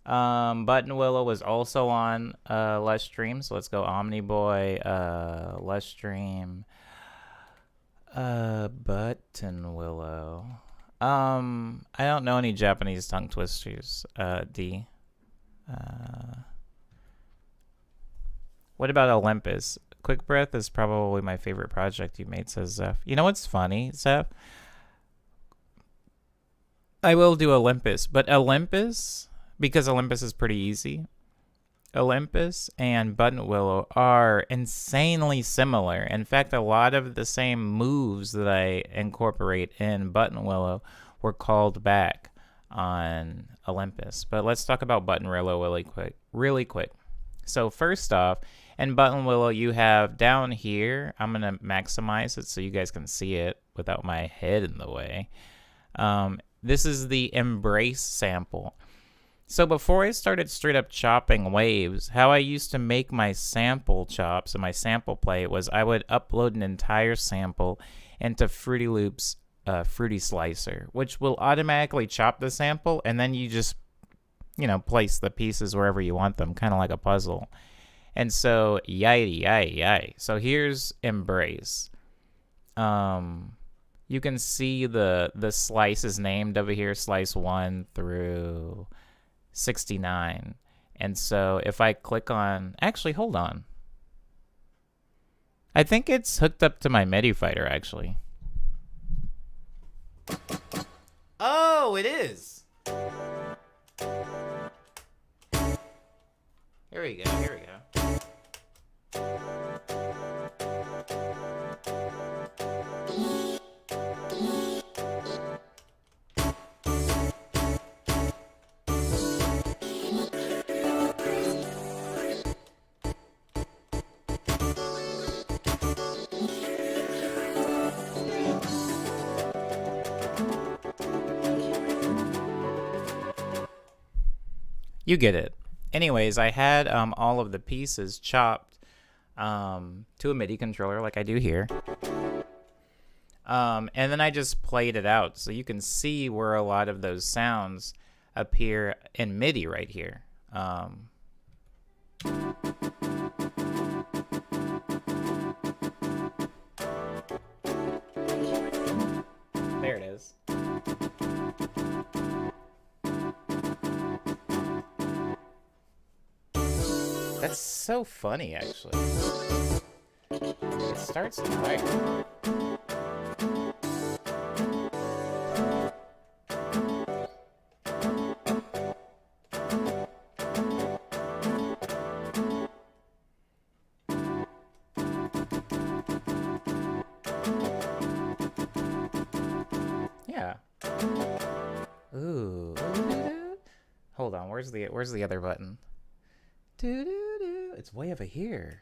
Button Willow was also on Lush Stream, so let's go Omniboy, Lush Stream, Button Willow. I don't know any Japanese tongue twisters, D. What about Olympus? Quick Breath is probably my favorite project you made, says Zeph. You know what's funny, Zeph? I will do Olympus, but Olympus, because Olympus is pretty easy, Olympus and Button Willow are insanely similar. In fact, a lot of the same moves that I incorporate in Button Willow were called back on Olympus. But let's talk about Button Willow really quick. So first off, in Button Willow, you have down here, I'm going to maximize it so you guys can see it without my head in the way. This is the Embrace sample. So before I started straight up chopping waves, how I used to make my sample chops and my sample play was I would upload an entire sample into Fruity Loops Fruity Slicer, which will automatically chop the sample, and then you just, place the pieces wherever you want them, kind of like a puzzle. And so, yay. So here's Embrace. You can see the slice is named over here, slice 1 through 69. And so if I click on, actually, hold on. I think it's hooked up to my MIDI fighter, actually. Oh, it is. Here we go. You get it. Anyways, I had all of the pieces chopped to a MIDI controller like I do here. And then I just played it out. So you can see where a lot of those sounds appear in MIDI right here. There it is. That's so funny, actually. It starts higher. Yeah. Ooh. Hold on. Where's the other button? It's way over here.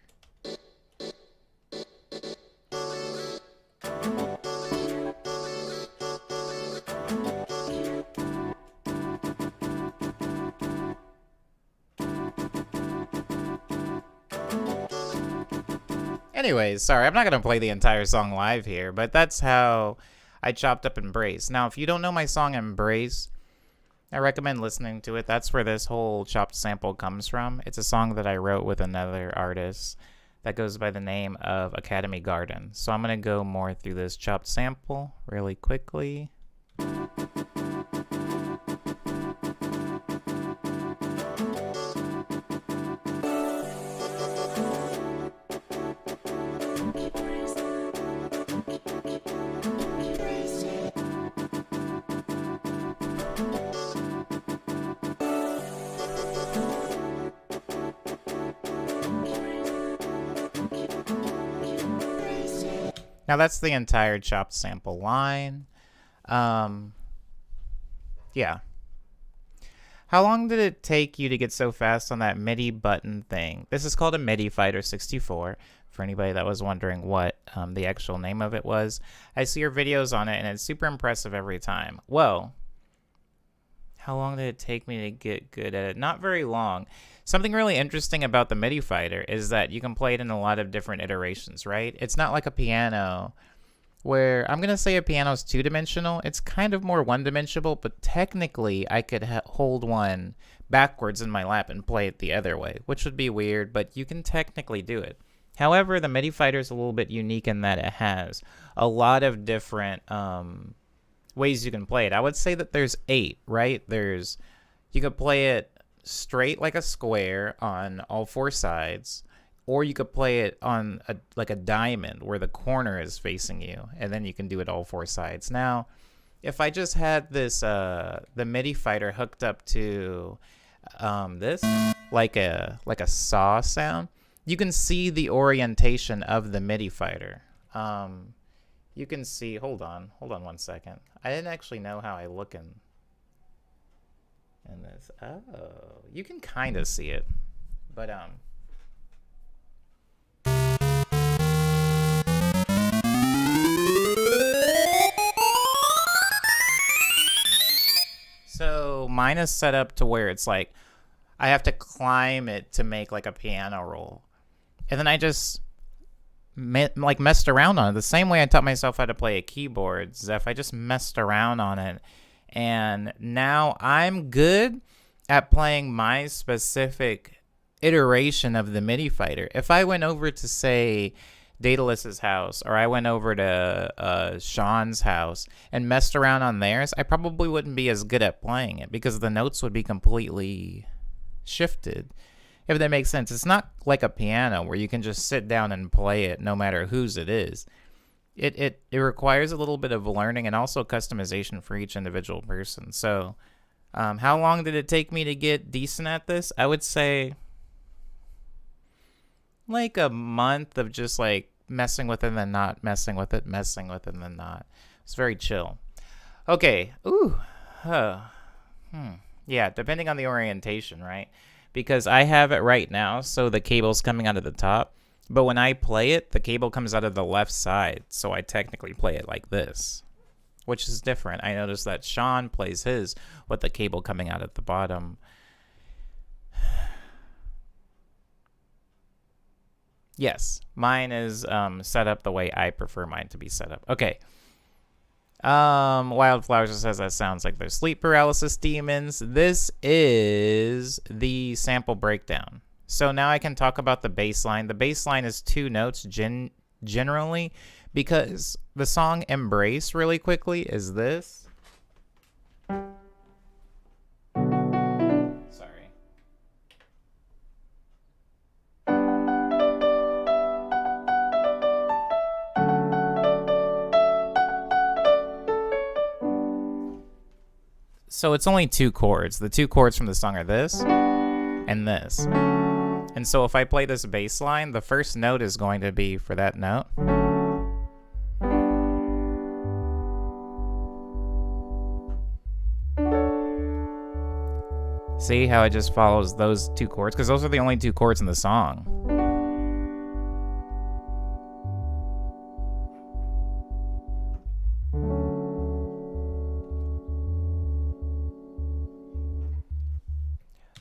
Anyways, sorry, I'm not going to play the entire song live here, but that's how I chopped up Embrace. Now, if you don't know my song Embrace, I recommend listening to it. That's where this whole chopped sample comes from. It's a song that I wrote with another artist that goes by the name of Academy Garden. So I'm going to go more through this chopped sample really quickly. Now that's the entire chopped sample line. Yeah. How long did it take you to get so fast on that MIDI button thing? This is called a MIDI Fighter 64, for anybody that was wondering what the actual name of it was. I see your videos on it, and it's super impressive every time. Well, how long did it take me to get good at it? Not very long. Something really interesting about the MIDI Fighter is that you can play it in a lot of different iterations, right? It's not like a piano where I'm going to say a piano is two-dimensional. It's kind of more one-dimensional, but technically I could hold one backwards in my lap and play it the other way, which would be weird, but you can technically do it. However, the MIDI Fighter is a little bit unique in that it has a lot of different ways you can play it. I would say that there's 8, right? You could play it straight like a square on all 4 sides, or you could play it on like a diamond where the corner is facing you, and then you can do it all 4 sides. Now, if I just had this the MIDI fighter hooked up to this like a saw sound, you can see the orientation of the MIDI fighter. You can see, hold on 1 second. I didn't actually know how I look in this. Oh, you can kind of see it, but so mine is set up to where it's like I have to climb it to make like a piano roll. And then I just messed around on it. The same way I taught myself how to play a keyboard, Zeph, I just messed around on it. And now I'm good at playing my specific iteration of the MIDI fighter. If I went over to, say, Daedalus's house, or I went over to Sean's house and messed around on theirs, I probably wouldn't be as good at playing it because the notes would be completely shifted. If that makes sense. It's not like a piano where you can just sit down and play it no matter whose it is. It requires a little bit of learning and also customization for each individual person. So how long did it take me to get decent at this? I would say like a month of just like messing with it and then not messing with it, messing with it and then not. It's very chill. Okay. Ooh. Yeah, depending on the orientation, right? Because I have it right now, so the cable's coming out of the top. But when I play it, the cable comes out of the left side, so I technically play it like this, which is different. I noticed that Sean plays his with the cable coming out at the bottom. Yes, mine is set up the way I prefer mine to be set up. Okay. Wildflowers says that sounds like they're sleep paralysis demons. This is the sample breakdown. So now I can talk about the bass line. The bass line is 2 notes generally, because the song Embrace really quickly is this. Sorry. So it's only 2 chords. The 2 chords from the song are this and this. And so if I play this bass line, the first note is going to be for that note. See how it just follows those 2 chords? Because those are the only 2 chords in the song.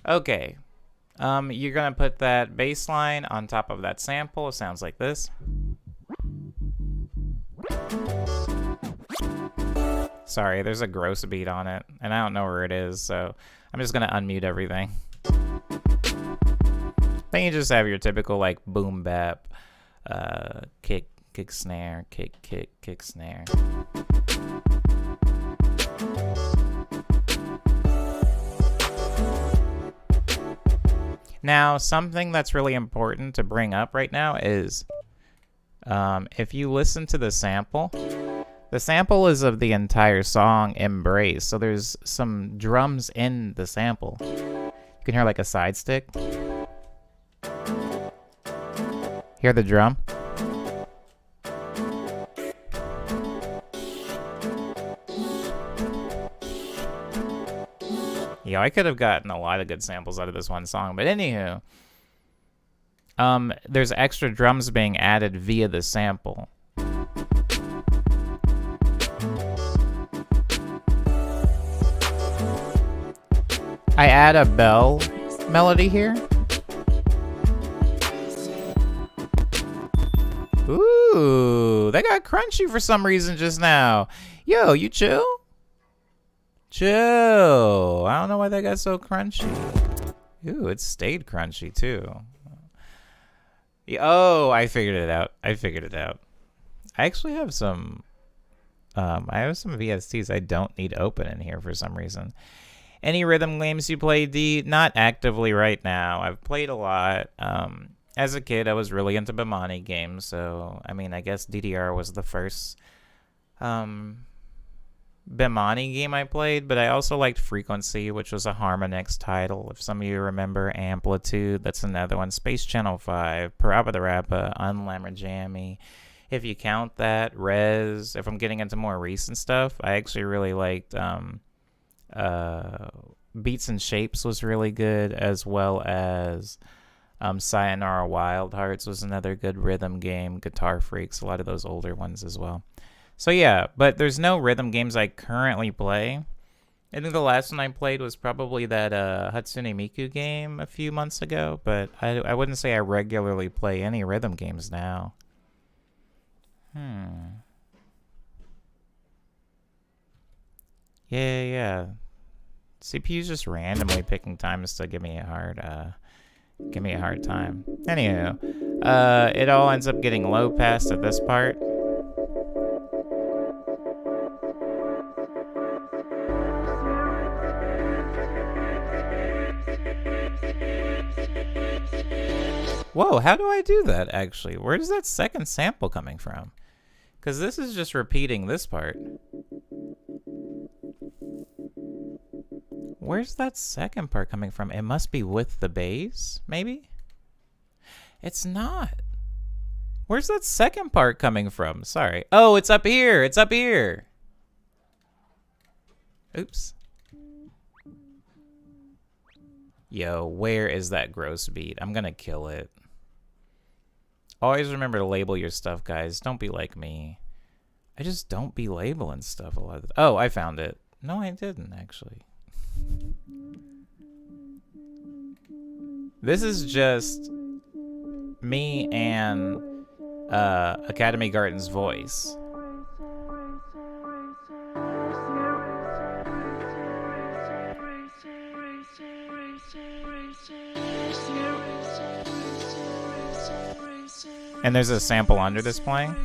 Okay, you're gonna put that bass line on top of that sample. It sounds like this. Sorry, there's a gross beat on it, and I don't know where it is, so I'm just gonna unmute everything. Then you just have your typical like boom bap, kick snare, kick snare. Now, something that's really important to bring up right now is if you listen to the sample is of the entire song Embrace. So there's some drums in the sample. You can hear like a side stick. Hear the drum? Yeah, I could have gotten a lot of good samples out of this one song, but anywho, there's extra drums being added via the sample. I add a bell melody here. Ooh, they got crunchy for some reason just now. Yo, you chill? Chill. I don't know why they got so crunchy. Ooh, it stayed crunchy too. Oh, I figured it out. I actually have some I have some VSTs I don't need open in here for some reason. Any rhythm games you play, D? Not actively right now. I've played a lot. as a kid, I was really into Bimani games, so I mean, I guess DDR was the first Bimani game I played, but I also liked Frequency, which was a Harmonix title. If some of you remember Amplitude, that's another one. Space Channel 5, Parappa the Rappa, Unlamorjammy. If you count that, Rez. If I'm getting into more recent stuff, I actually really liked Beats and Shapes was really good, as well as Sayonara Wild Hearts was another good rhythm game. Guitar Freaks, a lot of those older ones as well. So yeah, but there's no rhythm games I currently play. I think the last one I played was probably that Hatsune Miku game a few months ago, but I wouldn't say I regularly play any rhythm games now. Yeah. CPU's just randomly picking times to give me a hard time. Anywho, it all ends up getting low passed at this part. Whoa, how do I do that, actually? Where's that second sample coming from? Because this is just repeating this part. Where's that second part coming from? It must be with the bass, maybe? It's not. Where's that second part coming from? Sorry. Oh, it's up here. It's up here. Oops. Yo, where is that gross beat? I'm gonna kill it. Always remember to label your stuff, guys. Don't be like me. I just don't be labeling stuff a lot of oh, I found it. No, I didn't, actually. This is just me and Academy Garden's voice. And there's a sample under this playing.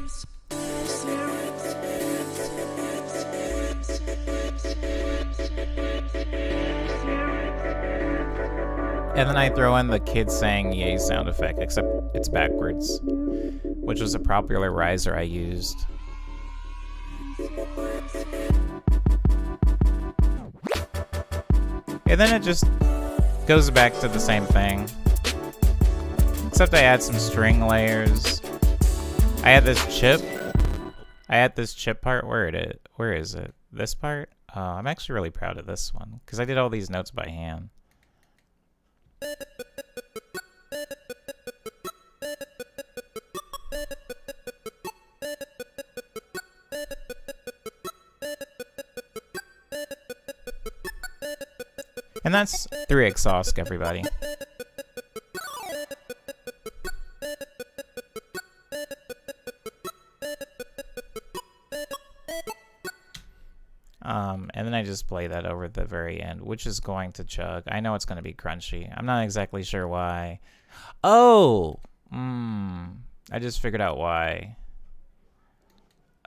And then I throw in the kids saying yay sound effect, except it's backwards, which was a popular riser I used. And then it just goes back to the same thing. Except I add some string layers. I had this chip. Part. Where is it? This part? I'm actually really proud of this one because I did all these notes by hand. And that's 3x everybody. And then I just play that over at the very end, which is going to chug. I know it's going to be crunchy. I'm not exactly sure why. Oh! I just figured out why.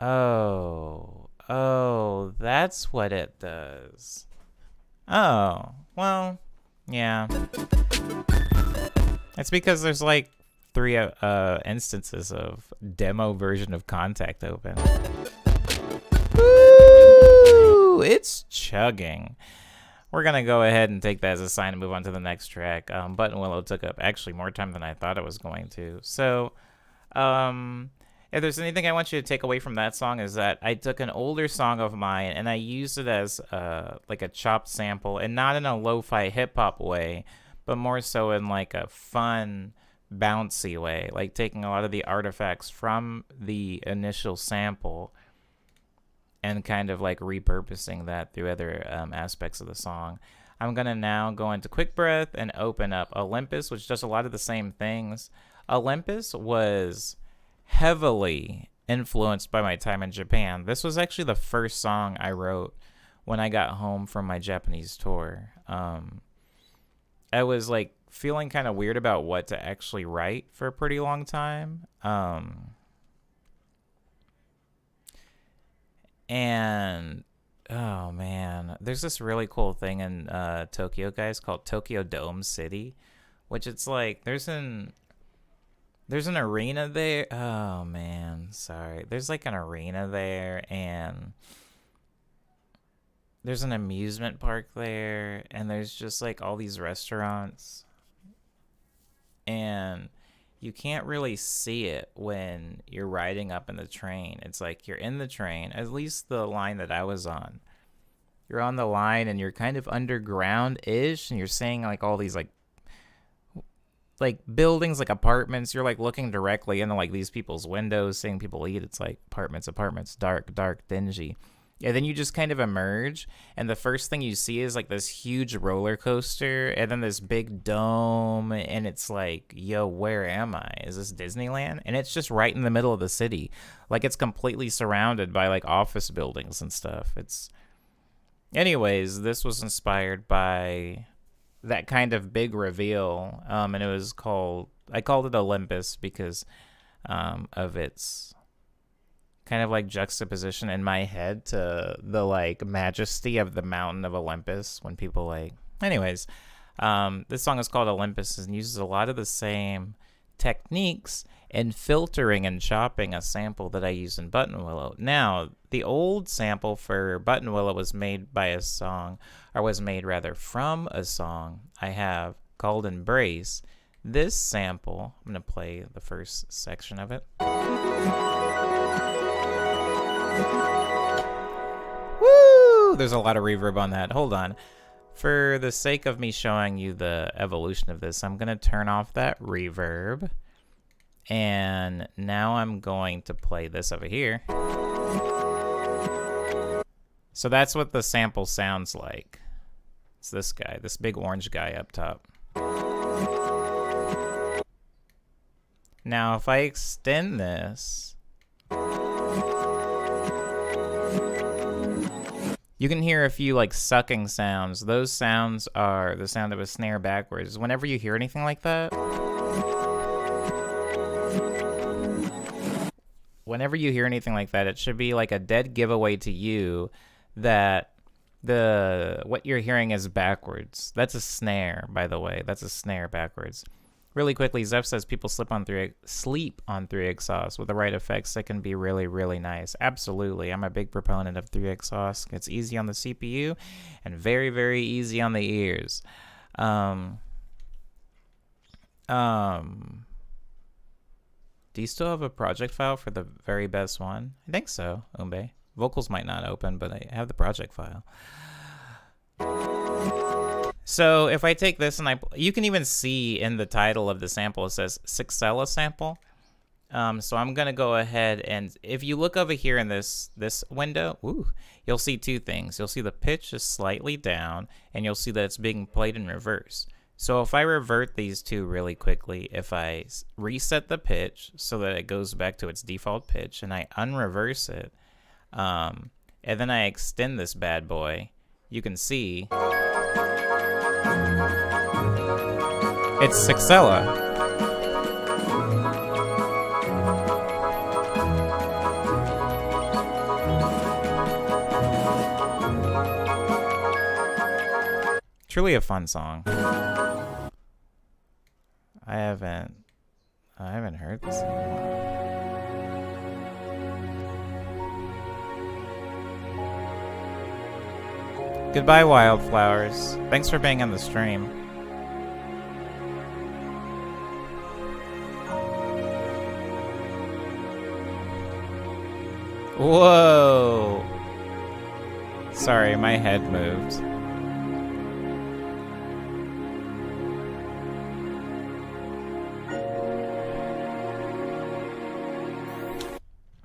Oh, that's what it does. Oh, well, yeah. It's because there's like 3 instances of demo version of Contact open. Woo! It's chugging. We're going to go ahead and take that as a sign and move on to the next track. Button Willow took up actually more time than I thought it was going to. So, if there's anything I want you to take away from that song is that I took an older song of mine and I used it as like a chopped sample, and not in a lo-fi hip-hop way, but more so in like a fun, bouncy way, like taking a lot of the artifacts from the initial sample and kind of like repurposing that through other aspects of the song. I'm going to now go into Quick Breath and open up Olympus, which does a lot of the same things. Olympus was heavily influenced by my time in Japan. This was actually the first song I wrote when I got home from my Japanese tour. I was like feeling kind of weird about what to actually write for a pretty long time. And oh man, there's this really cool thing in Tokyo, guys, called Tokyo Dome City, which it's like there's an There's an arena there. Oh man, sorry. There's like an arena there, and there's an amusement park there, and there's just like all these restaurants, and you can't really see it when you're riding up in the train. It's like you're in the train, at least the line that I was on. You're on the line and you're kind of underground-ish, and you're seeing like all these like buildings, like apartments. You're like looking directly into like these people's windows, seeing people eat. It's like apartments, dark, dingy. And then you just kind of emerge, and the first thing you see is like this huge roller coaster, and then this big dome, and it's like, yo, where am I? Is this Disneyland? And it's just right in the middle of the city. Like, it's completely surrounded by like office buildings and stuff. Anyways, this was inspired by that kind of big reveal, and I called it Olympus because of its kind of like juxtaposition in my head to the like majesty of the mountain of Olympus when people like. Anyways, this song is called Olympus and uses a lot of the same techniques in filtering and chopping a sample that I use in Button Willow. Now, the old sample for Button Willow was made from a song I have called Embrace. This sample, I'm going to play the first section of it. Woo! There's a lot of reverb on that. Hold on. For the sake of me showing you the evolution of this, I'm going to turn off that reverb. And now I'm going to play this over here. So that's what the sample sounds like. It's this guy, this big orange guy up top. Now, if I extend this, you can hear a few like sucking sounds. Those sounds are the sound of a snare backwards. Whenever you hear anything like that, it should be like a dead giveaway to you that what you're hearing is backwards. That's a snare, by the way. That's a snare backwards. Really quickly, Zeph says people sleep on 3 exhausts. With the right effects, that can be really, really nice. Absolutely. I'm a big proponent of 3 exhausts. It's easy on the CPU and very, very easy on the ears. Do you still have a project file for the very best one? I think so, Umbe. Vocals might not open, but I have the project file. So if I take this and you can even see in the title of the sample, it says Sixella sample. So I'm going to go ahead and if you look over here in this window, you'll see 2 things. You'll see the pitch is slightly down and you'll see that it's being played in reverse. So if I revert these 2 really quickly, if I reset the pitch so that it goes back to its default pitch and I unreverse it, and then I extend this bad boy, you can see it's Sixella. Truly a fun song. I haven't heard this in a while. Goodbye, Wildflowers. Thanks for being on the stream. Whoa! Sorry, my head moved.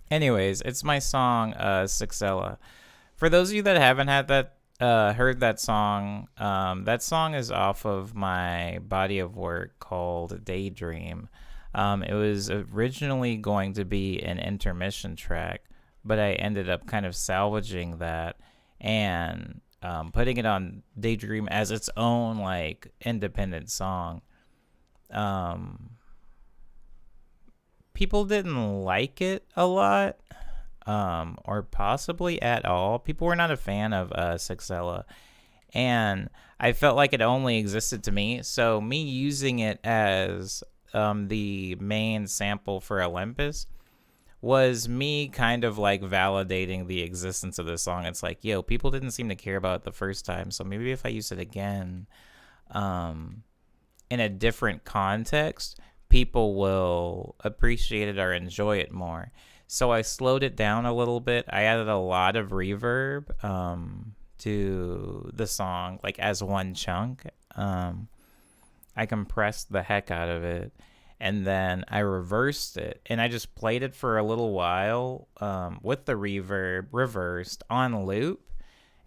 Anyways, it's my song, Sixella. For those of you that haven't had that, heard that song is off of my body of work called Daydream. It was originally going to be an intermission track, but I ended up kind of salvaging that and putting it on Daydream as its own like independent song. People didn't like it a lot, or possibly at all. People were not a fan of Sixella, and I felt like it only existed to me. So me using it as the main sample for Olympus was me kind of like validating the existence of this song. It's like, yo, people didn't seem to care about it the first time, so maybe if I use it again in a different context, people will appreciate it or enjoy it more. So I slowed it down a little bit. I added a lot of reverb to the song, like as one chunk. I compressed the heck out of it, and then I reversed it, and I just played it for a little while with the reverb reversed on loop,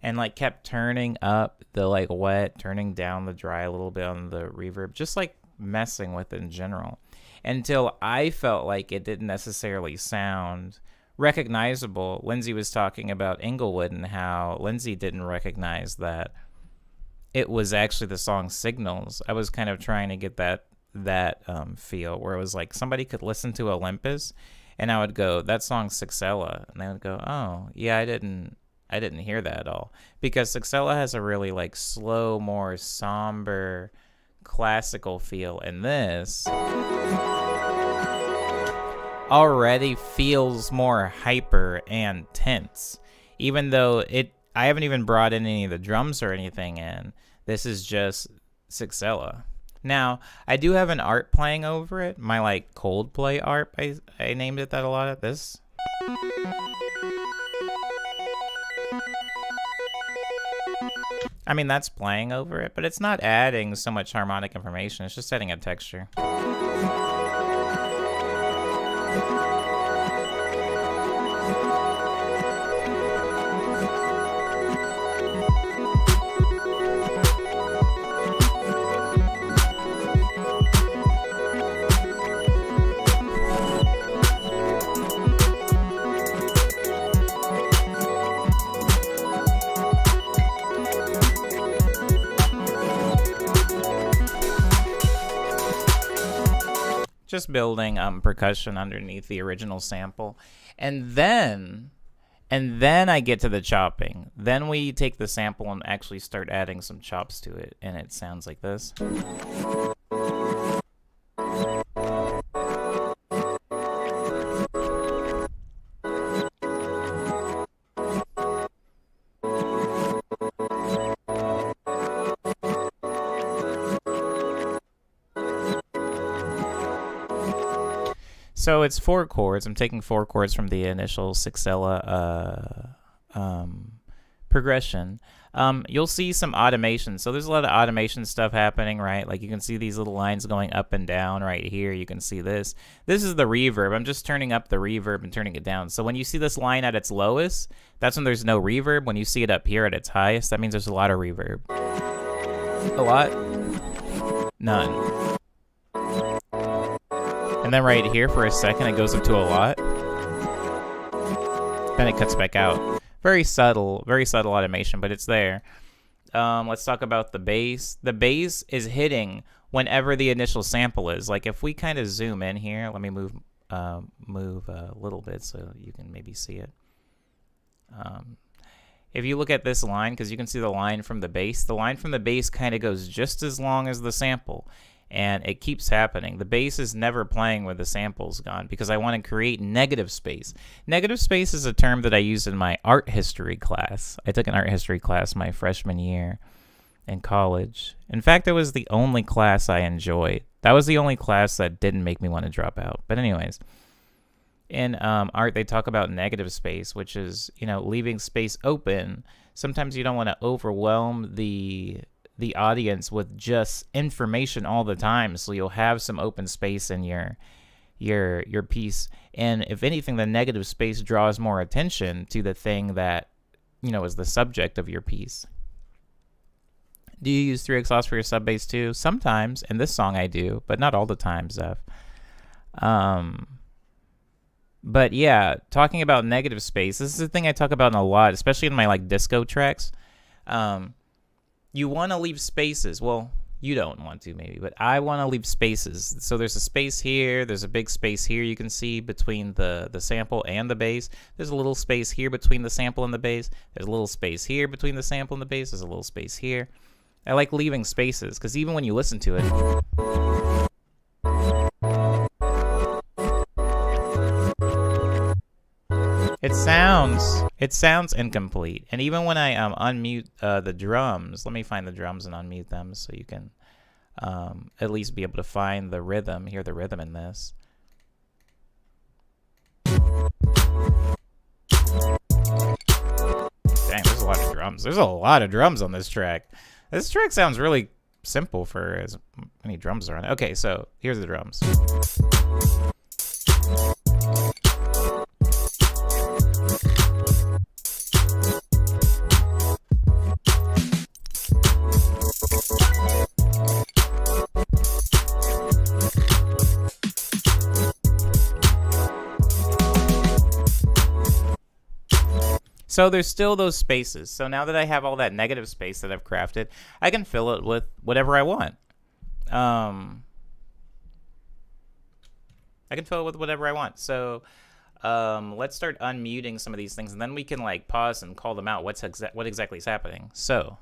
and like kept turning up the like wet, turning down the dry a little bit on the reverb, just like messing with it in general, until I felt like it didn't necessarily sound recognizable. Lindsay was talking about Inglewood and how Lindsay didn't recognize that it was actually the song Signals. I was kind of trying to get that feel where it was like somebody could listen to Olympus and I would go, that song's Sixella, and they would go, oh yeah, I didn't hear that at all, because Sixella has a really like slow, more somber, classical feel, and this already feels more hyper and tense, even though I haven't even brought in any of the drums or anything in. This is just Sixella. Now, I do have an art playing over it, my like Coldplay art. I named it that a lot. This. I mean, that's playing over it, but it's not adding so much harmonic information. It's just adding a texture. Just building percussion underneath the original sample, and then I get to the chopping. Then we take the sample and actually start adding some chops to it, and it sounds like this. So it's 4 chords. I'm taking 4 chords from the initial Sixella progression. You'll see some automation. So there's a lot of automation stuff happening, right? Like you can see these little lines going up and down right here. You can see this. This is the reverb. I'm just turning up the reverb and turning it down. So when you see this line at its lowest, that's when there's no reverb. When you see it up here at its highest, that means there's a lot of reverb. A lot? None. And then right here for a second, it goes up to a lot. Then it cuts back out. Very subtle automation, but it's there. Let's talk about the bass. The bass is hitting whenever the initial sample is. Like if we kind of zoom in here, let me move a little bit so you can maybe see it. If you look at this line, because you can see the line from the bass kind of goes just as long as the sample. And it keeps happening. The bass is never playing where the sample's gone because I want to create negative space. Negative space is a term that I used in my art history class. I took an art history class my freshman year in college. In fact, it was the only class I enjoyed. That was the only class that didn't make me want to drop out. But anyways, in art, they talk about negative space, which is, leaving space open. Sometimes you don't want to overwhelm the audience with just information all the time, so you'll have some open space in your piece, and if anything, the negative space draws more attention to the thing that is the subject of your piece. Do you use 3 exhausts for your sub bass too? Sometimes. In this song I do, but not all the time, Zeph. But yeah, talking about negative space, this is the thing I talk about a lot, especially in my like disco tracks. You want to leave spaces. Well, you don't want to maybe, but I want to leave spaces. So there's a space here. There's a big space here you can see between the sample and the bass. There's a little space here between the sample and the bass. There's a little space here between the sample and the bass. There's a little space here. I like leaving spaces because even when you listen to it, sounds incomplete. And even when I unmute the drums, let me find the drums and unmute them so you can at least be able to find the rhythm, hear the rhythm in this. Dang, there's a lot of drums. There's a lot of drums on this track. This track sounds really simple for as many drums are on it. Okay, so here's the drums. So there's still those spaces. So now that I have all that negative space that I've crafted, I can fill it with whatever I want. I can fill it with whatever I want. So let's start unmuting some of these things, and then we can like pause and call them out. What exactly is happening? So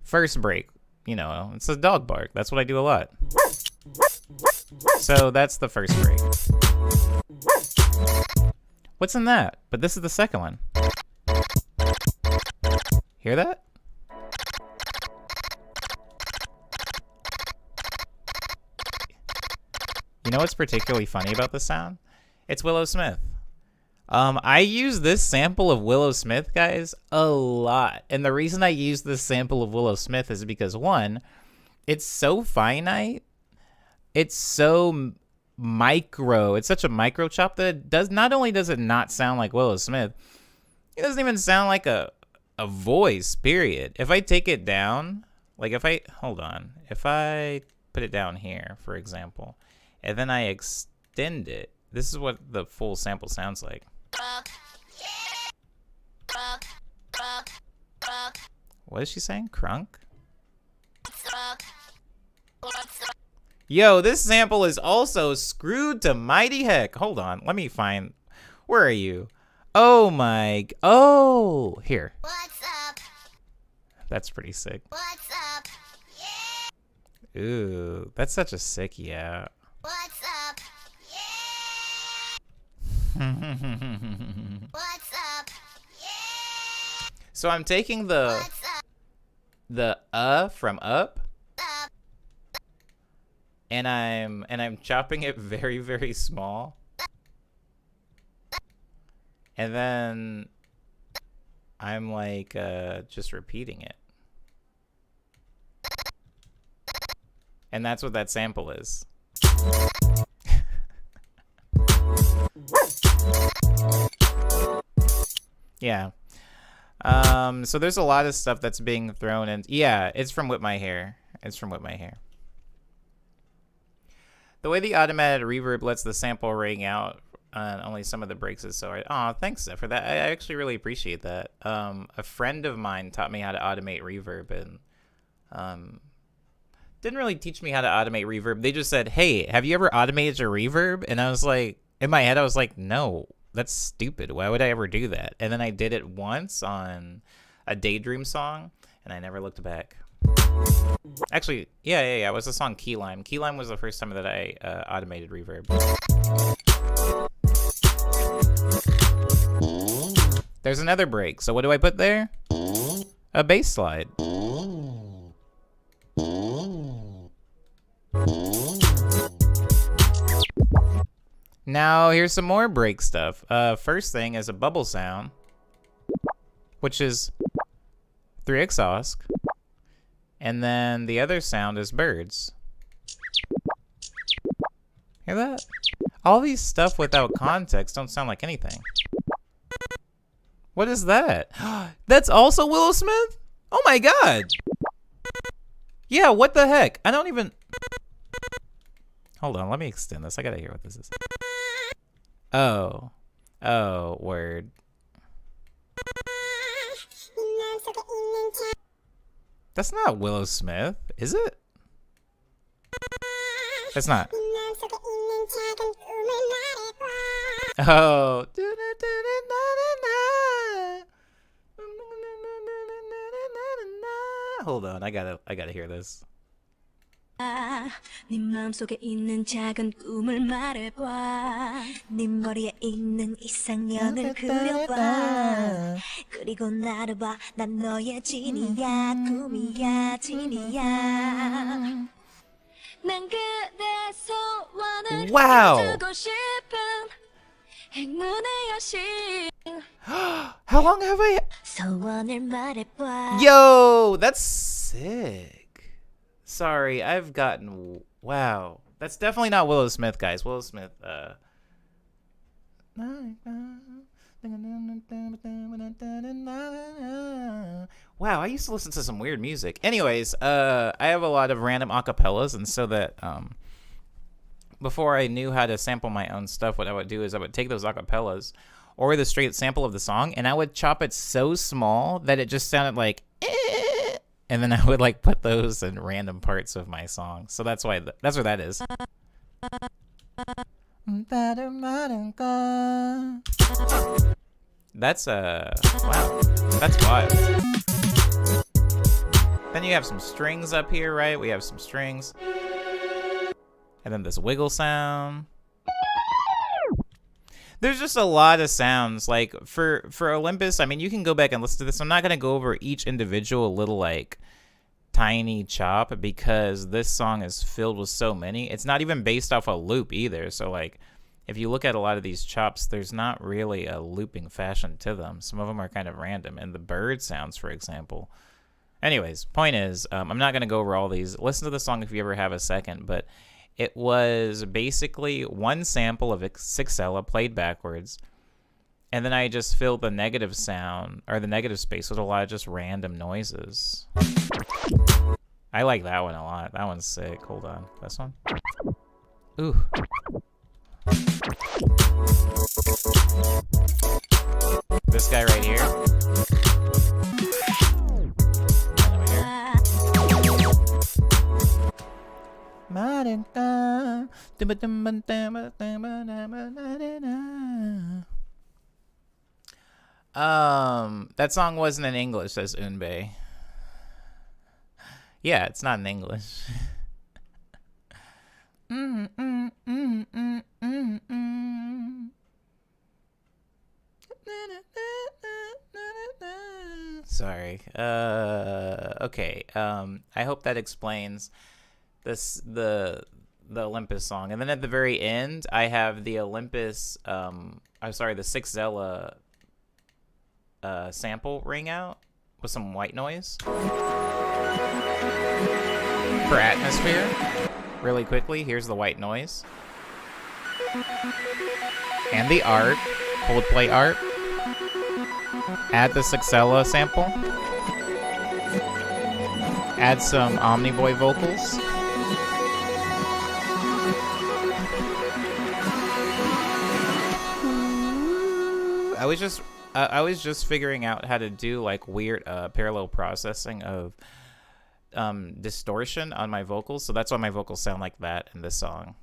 first break, you know, it's a dog bark. That's what I do a lot. So that's the first break. What's in that? But this is the second one. Hear that? You know what's particularly funny about this sound? It's Willow Smith. I use this sample of Willow Smith, guys, a lot. And the reason I use this sample of Willow Smith is because, one, it's so finite. It's so micro. It's such a micro chop that it does not only does it not sound like Willow Smith, it doesn't even sound like a voice, period. If I take it down, like if I put it down here, for example, and then I extend it, this is what the full sample sounds like. What is she saying? Crunk? Yo, this sample is also screwed to mighty heck. Hold on, let me find. Where are you? Oh my. Oh, here. What's up? That's pretty sick. What's up? Yeah. Ooh, that's such a sick yeah. What's up? Yeah. What's up? Yeah. So I'm taking the from up, Up. and I'm chopping it very, very small. And then I'm like just repeating it. And that's what that sample is. Yeah. So there's a lot of stuff that's being thrown in. Yeah, it's from Whip My Hair. It's from Whip My Hair. The way the automated reverb lets the sample ring out on only some of the breaks is so... Oh, thanks for that. I actually really appreciate that. A friend of mine taught me how to automate reverb, and didn't really teach me how to automate reverb. They just said, hey, have you ever automated your reverb? And I was like, in my head, I was like, no, that's stupid. Why would I ever do that? And then I did it once on a Daydream song, and I never looked back. Actually, yeah, it was the song Key Lime. Key Lime was the first time that I automated reverb. There's another break. So what do I put there? A bass slide. Now here's some more break stuff. First thing is a bubble sound, which is 3 exhaust. And then the other sound is birds. Hear that? All these stuff without context don't sound like anything. What is that? That's also Willow Smith? Oh my god! Yeah, what the heck? I don't even... Hold on, let me extend this. I gotta hear what this is. Oh. Oh, word. That's not Willow Smith, is it? It's not. Oh. Hold on, I gotta hear this. 네 마음속에 있는 작은 꿈을 말해봐 네 머리에 있는 이상형을 그려봐 그리고 나를 봐 난 너의 진이야 꿈이야 진이야 난 그대 소원을 Wow. 이루고 싶은 행운의 여신 How long have I? 소원을 말해봐 Yo, that's sick. Sorry, I've gotten. Wow, that's definitely not Willow Smith, guys. Willow Smith. Wow, I used to listen to some weird music. Anyways, I have a lot of random acapellas, and so that before I knew how to sample my own stuff, what I would do is I would take those acapellas or the straight sample of the song, and I would chop it so small that it just sounded like and then I would like put those in random parts of my song. So that's why that's where that is. That's wow. That's wild. Then you have some strings up here, right? We have some strings. And then this wiggle sound. There's just a lot of sounds. Like for Olympus, I mean, you can go back and listen to this. I'm not gonna go over each individual little like tiny chop because this song is filled with so many. It's not even based off a loop either. So like if you look at a lot of these chops, there's not really a looping fashion to them. Some of them are kind of random. And the bird sounds, for example. Anyways, point is, I'm not gonna go over all these. Listen to the song if you ever have a second, but it was basically one sample of Sixella played backwards, and then I just filled the negative sound, or the negative space, with a lot of just random noises. I like that one a lot. That one's sick. Hold on. This one? Ooh. This guy right here. That song wasn't in English, says Unbei. Yeah, it's not in English. Sorry. Okay. I hope that explains the Olympus song. And then at the very end, I have the Olympus I'm sorry, the Sixella sample ring out with some white noise. For atmosphere, really quickly, here's the white noise. And the art, Coldplay art. Add the Sixella sample. Add some Omniboy vocals. I was just figuring out how to do like weird parallel processing of distortion on my vocals, so that's why my vocals sound like that in this song.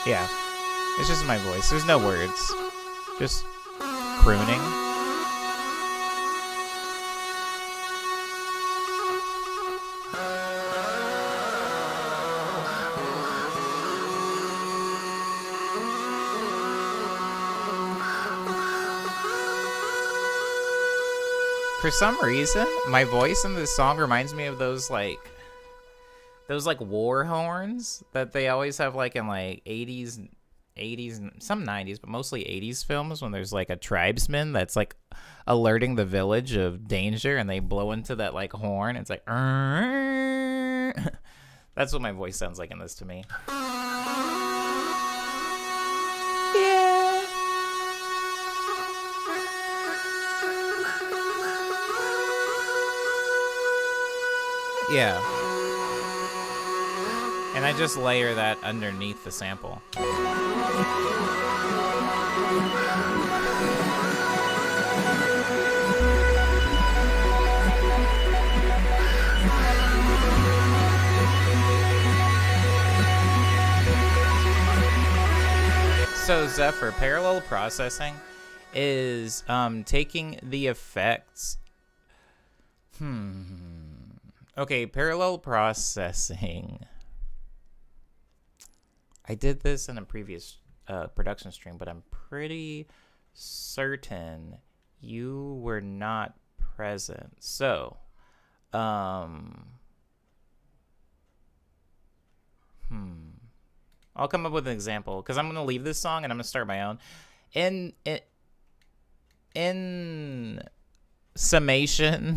Yeah, it's just my voice. There's no words, just crooning. For some reason, my voice in this song reminds me of those like war horns that they always have like in like 80s, some 90s, but mostly 80s films when there's like a tribesman that's like alerting the village of danger and they blow into that like horn. It's like, that's what my voice sounds like in this to me. Yeah. And I just layer that underneath the sample. So Zephyr, parallel processing is taking the effects. Okay, parallel processing. I did this in a previous production stream, but I'm pretty certain you were not present. So, I'll come up with an example because I'm gonna leave this song and I'm gonna start my own. In summation,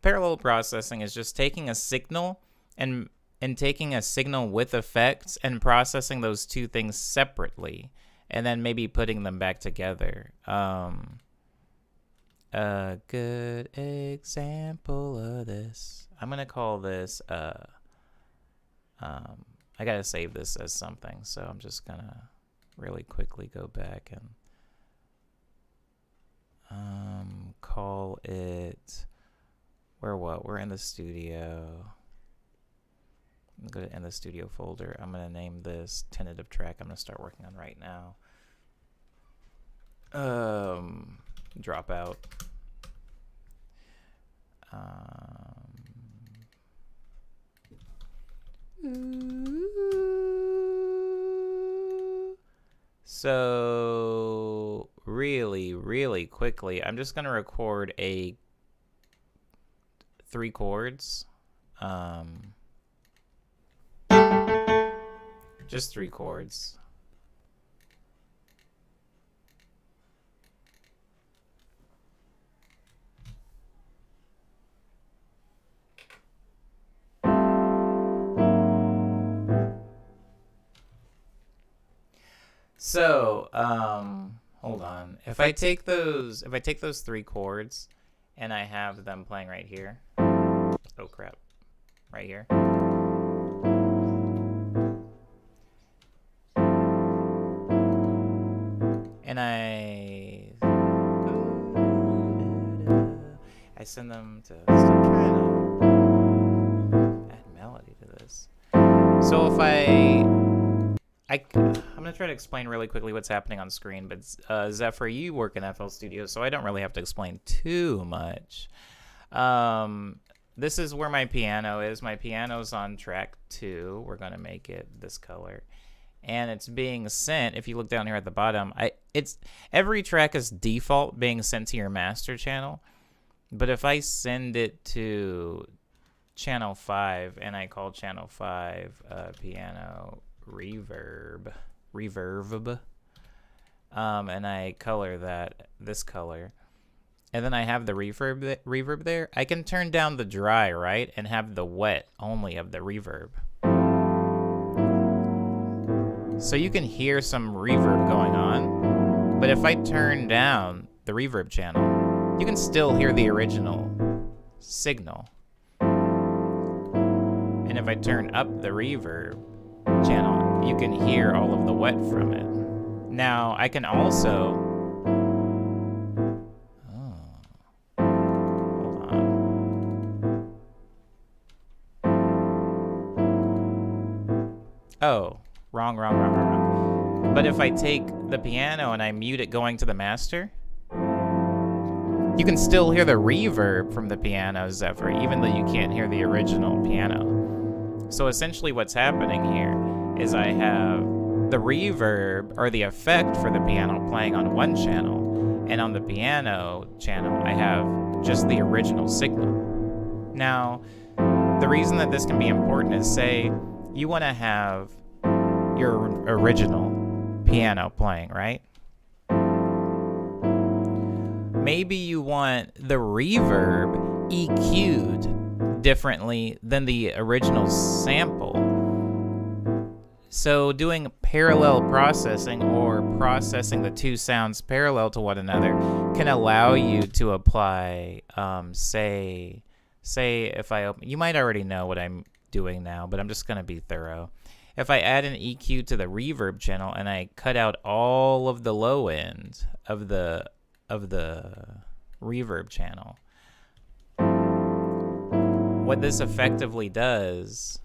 parallel processing is just taking a signal and taking a signal with effects and processing those two things separately, and then maybe putting them back together. A good example of this. I'm gonna call this. I gotta save this as something, so I'm just gonna really quickly go back and call it. We're in the studio. I'm going to in the studio folder. I'm going to name this tentative track I'm going to start working on right now. Drop out. So really quickly, I'm just going to record 3 chords. Just 3 chords. So, hold on. If I take those 3 chords and I have them playing right here. Oh crap. Right here. And I send them to stop trying to add melody to this. So if I'm gonna try to explain really quickly what's happening on screen, but Zephyr, you work in FL Studio, so I don't really have to explain too much. This is where my piano is. My piano's on track 2. We're gonna make it this color. And it's being sent, if you look down here at the bottom, every track is default being sent to your master channel. But if I send it to channel 5 and I call channel 5 piano reverb, and I color this color, and then I have the reverb there, I can turn down the dry, right, and have the wet only of the reverb. So you can hear some reverb going on, but if I turn down the reverb channel, you can still hear the original signal. And if I turn up the reverb channel, you can hear all of the wet from it. Now, I can also... hold on. Oh. Wrong. But if I take the piano and I mute it going to the master, you can still hear the reverb from the piano, Zephyr, even though you can't hear the original piano. So essentially what's happening here is I have the reverb, or the effect for the piano, playing on one channel, and on the piano channel, I have just the original signal. Now, the reason that this can be important is, say, you want to have your original piano playing, right? Maybe you want the reverb EQ'd differently than the original sample. So doing parallel processing, or processing the two sounds parallel to one another, can allow you to apply, say if I open, you might already know what I'm doing now, but I'm just going to be thorough. If I add an EQ to the reverb channel and I cut out all of the low end of the reverb channel, what this effectively does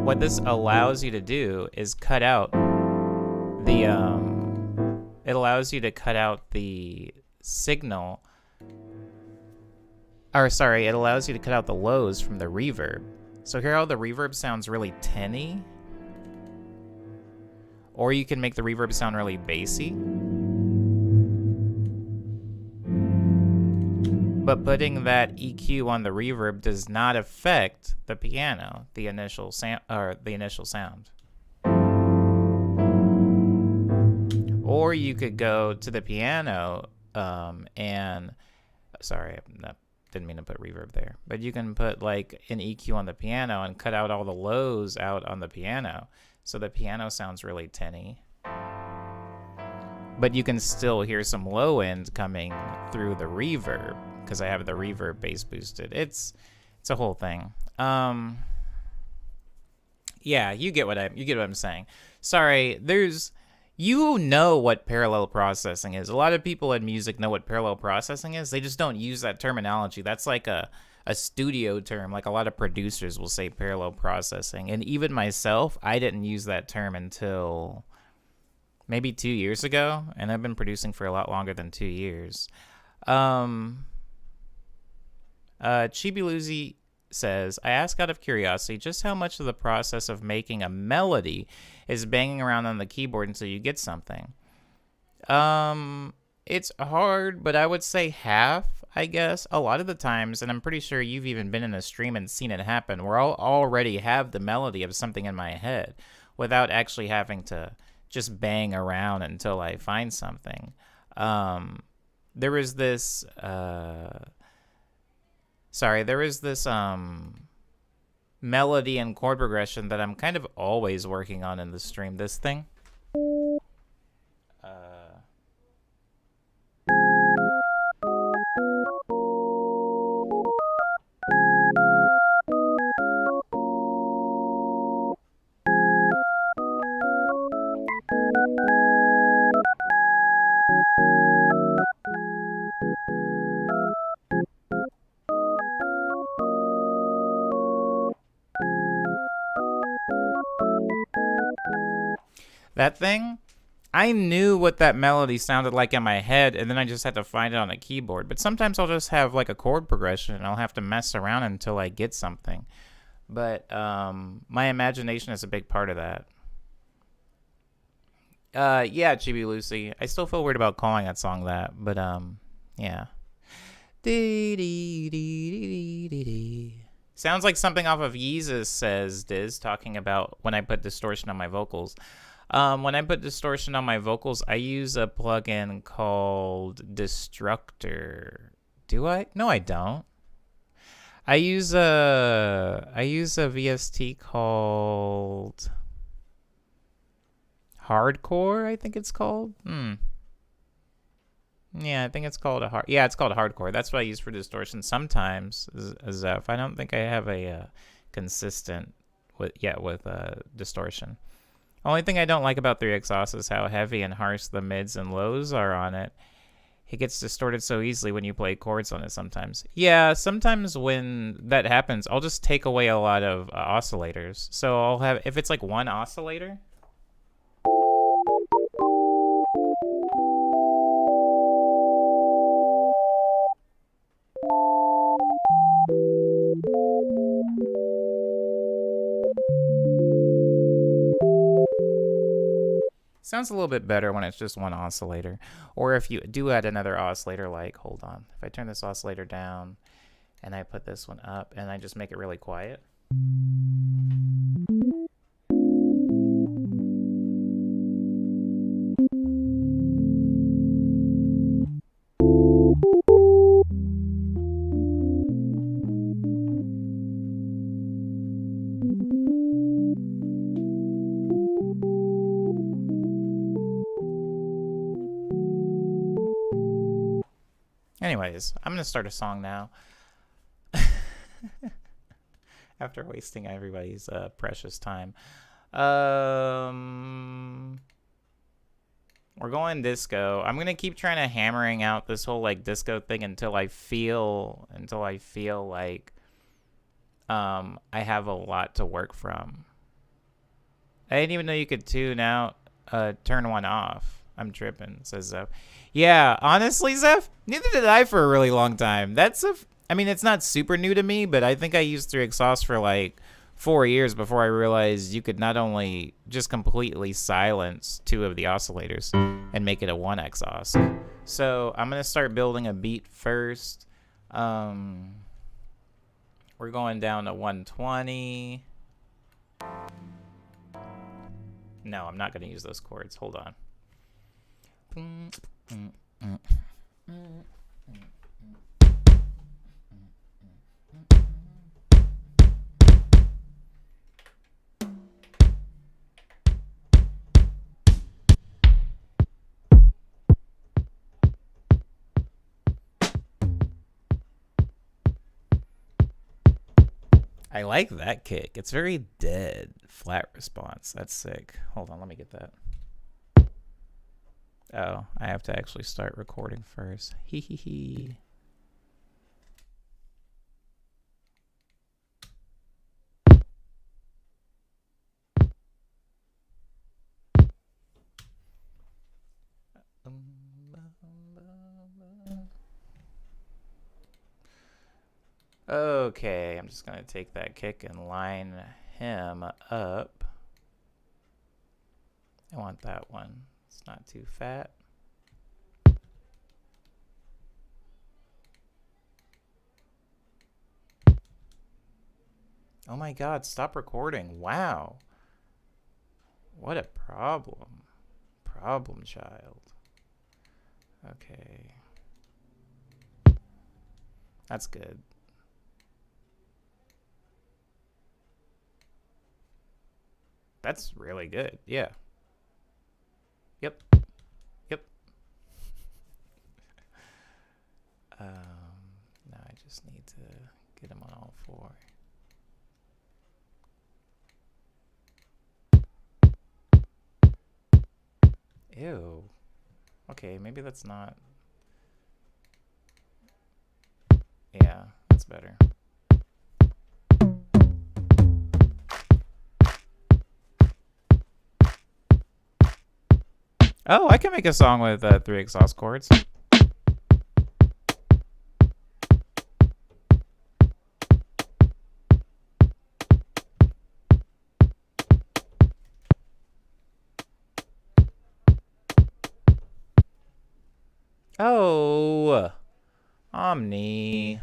what this allows you to do is cut out the it allows you to cut out the signal, or sorry, it allows you to cut out the lows from the reverb. So hear how the reverb sounds really tinny? Or you can make the reverb sound really bassy. But putting that EQ on the reverb does not affect the piano, the initial sound. Or you could go to the piano and sorry, didn't mean to put reverb there, but you can put like an EQ on the piano and cut out all the lows out on the piano, so the piano sounds really tinny. But you can still hear some low end coming through the reverb because I have the reverb bass boosted. It's a whole thing. Yeah, you get what I'm saying. Sorry, you know what parallel processing is. A lot of people in music know what parallel processing is. They just don't use that terminology. That's like a studio term. Like a lot of producers will say parallel processing. And even myself, I didn't use that term until maybe 2 years ago. And I've been producing for a lot longer than 2 years. Chibiluzi says, I ask out of curiosity just how much of the process of making a melody is banging around on the keyboard until you get something. It's hard, but I would say half, I guess. A lot of the times, and I'm pretty sure you've even been in a stream and seen it happen, where I'll already have the melody of something in my head without actually having to just bang around until I find something. There was this melody and chord progression that I'm kind of always working on in the stream. This thing. That thing, I knew what that melody sounded like in my head, and then I just had to find it on a keyboard. But sometimes I'll just have like a chord progression, and I'll have to mess around until I get something. But my imagination is a big part of that. Yeah, Chibi Lucy. I still feel weird about calling that song that, but yeah. Sounds like something off of Yeezus, says Diz, talking about when I put distortion on my vocals. When I put distortion on my vocals, I use a plugin called Destructor. Do I? No, I don't. I use a VST called Hardcore, I think it's called. Yeah, I think it's called it's called Hardcore. That's what I use for distortion sometimes, Zeph. I don't think I have a consistent with distortion. Only thing I don't like about 3X Sauce is how heavy and harsh the mids and lows are on it. It gets distorted so easily when you play chords on it sometimes. Yeah, sometimes when that happens, I'll just take away a lot of oscillators. So I'll have, if it's like one oscillator. Sounds a little bit better when it's just one oscillator. Or if you do add another oscillator, like, hold on. If I turn this oscillator down and I put this one up and I just make it really quiet. Anyways, I'm going to start a song now. After wasting everybody's precious time. We're going disco. I'm going to keep trying to hammering out this whole like disco thing until I feel like I have a lot to work from. I didn't even know you could tune out, turn one off. I'm tripping, says Zeph. Yeah, honestly, Zeph, neither did I for a really long time. I mean, it's not super new to me, but I think I used 3 exhaust for like 4 years before I realized you could not only just completely silence 2 of the oscillators and make it a 1 exhaust. So I'm going to start building a beat first. We're going down to 120. No, I'm not going to use those chords. Hold on. I like that kick. It's very dead. Flat response. That's sick. Hold on, let me get that. Oh, I have to actually start recording first. Hee hee hee. Okay, I'm just going to take that kick and line him up. I want that one. It's not too fat. Oh my god, stop recording. Wow. What a problem. Problem child. Okay. That's good. That's really good. Yeah. Yep. Yep. Now I just need to get him on all 4. Ew. Okay, maybe that's not... Yeah, that's better. Oh, I can make a song with 3 exhaust chords. Oh, Omni.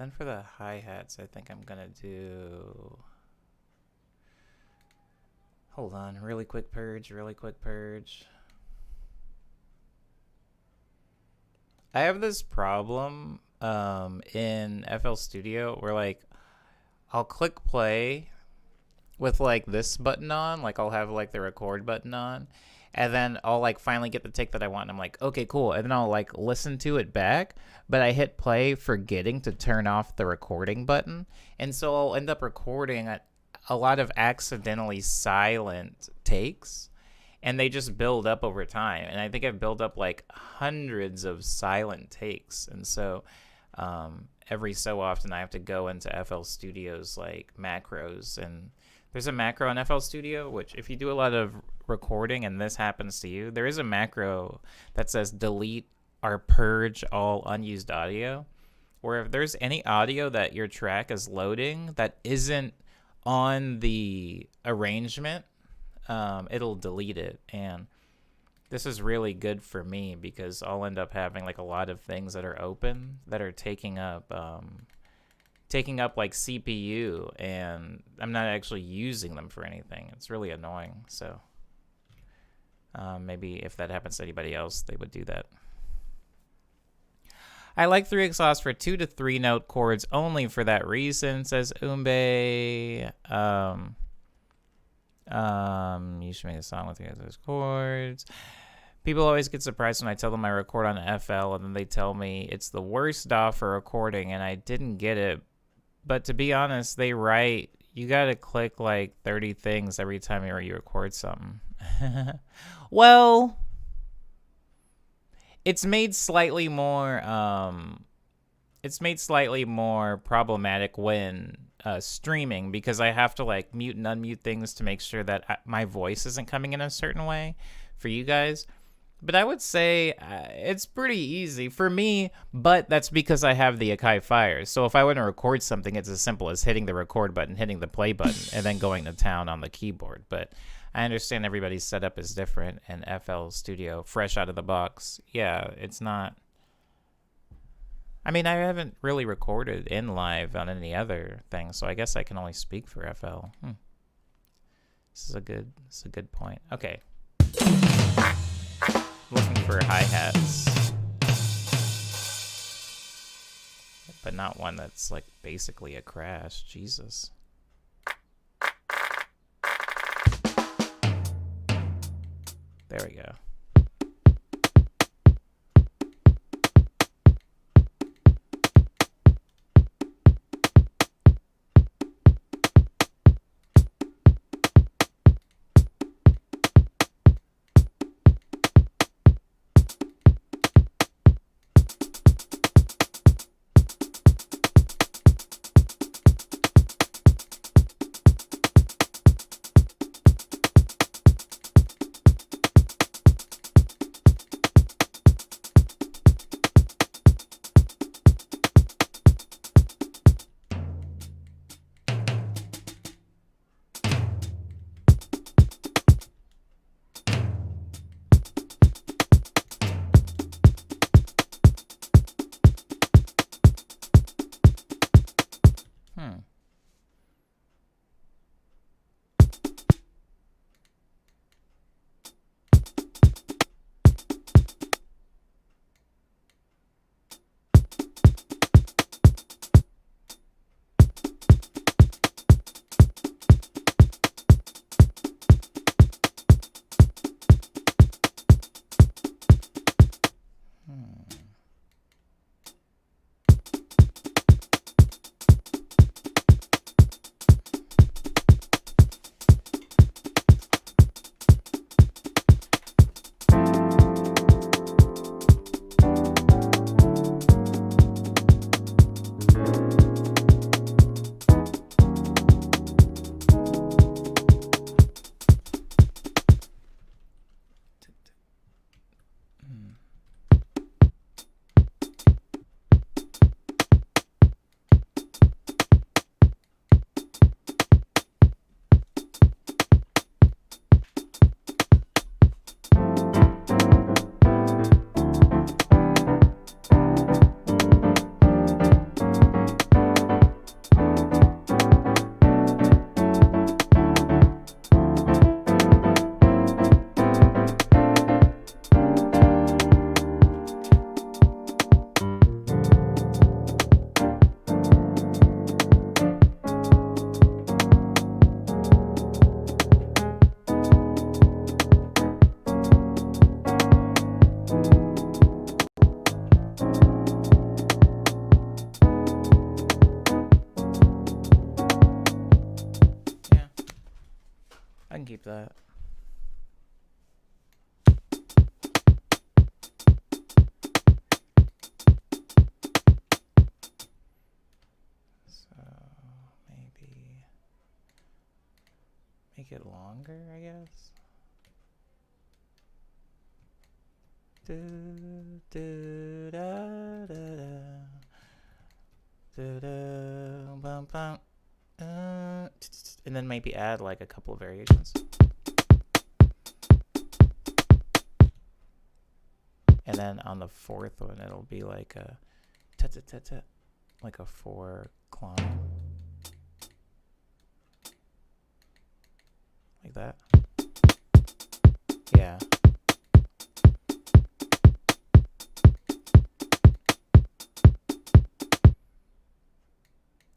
Then for the hi-hats, I think I'm gonna do... Hold on, really quick purge. I have this problem in FL Studio where like I'll click play with like this button on, like I'll have like the record button on, and then I'll like finally get the take that I want and I'm like, okay, cool, and then I'll like listen to it back, but I hit play forgetting to turn off the recording button, and so I'll end up recording a lot of accidentally silent takes, and they just build up over time, and I think I've built up like hundreds of silent takes, and so every so often I have to go into FL Studio's like macros, and there's a macro in FL Studio which if you do a lot of recording and this happens to you, there is a macro that says delete or purge all unused audio, where if there's any audio that your track is loading that isn't on the arrangement, it'll delete it. And this is really good for me because I'll end up having like a lot of things that are open that are taking up like CPU, and I'm not actually using them for anything. It's really annoying. So maybe if that happens to anybody else, they would do that. I like 3 exhausts for 2 to 3 note chords only for that reason, says Umbe. You should make a song with those chords. People always get surprised when I tell them I record on FL, and then they tell me it's the worst DAW for recording, and I didn't get it. But to be honest, they write, you gotta click like 30 things every time you record something. Well, it's made slightly more problematic when streaming, because I have to like mute and unmute things to make sure that my voice isn't coming in a certain way for you guys. But I would say it's pretty easy for me, but that's because I have the Akai Fire. So if I want to record something, it's as simple as hitting the record button, hitting the play button, and then going to town on the keyboard. But I understand everybody's setup is different, and FL Studio, fresh out of the box, yeah, it's not... I mean, I haven't really recorded in live on any other thing, so I guess I can only speak for FL. This is a good point. Okay. Looking for hi-hats, but not one that's like basically a crash. Jesus. There we go. I can keep that. So maybe make it longer, I guess. Do, do, da, da, da. Do, do, bum, bum. And then maybe add like a couple of variations. And then on the fourth one, it'll be like a like a 4 climb. Like that. Yeah.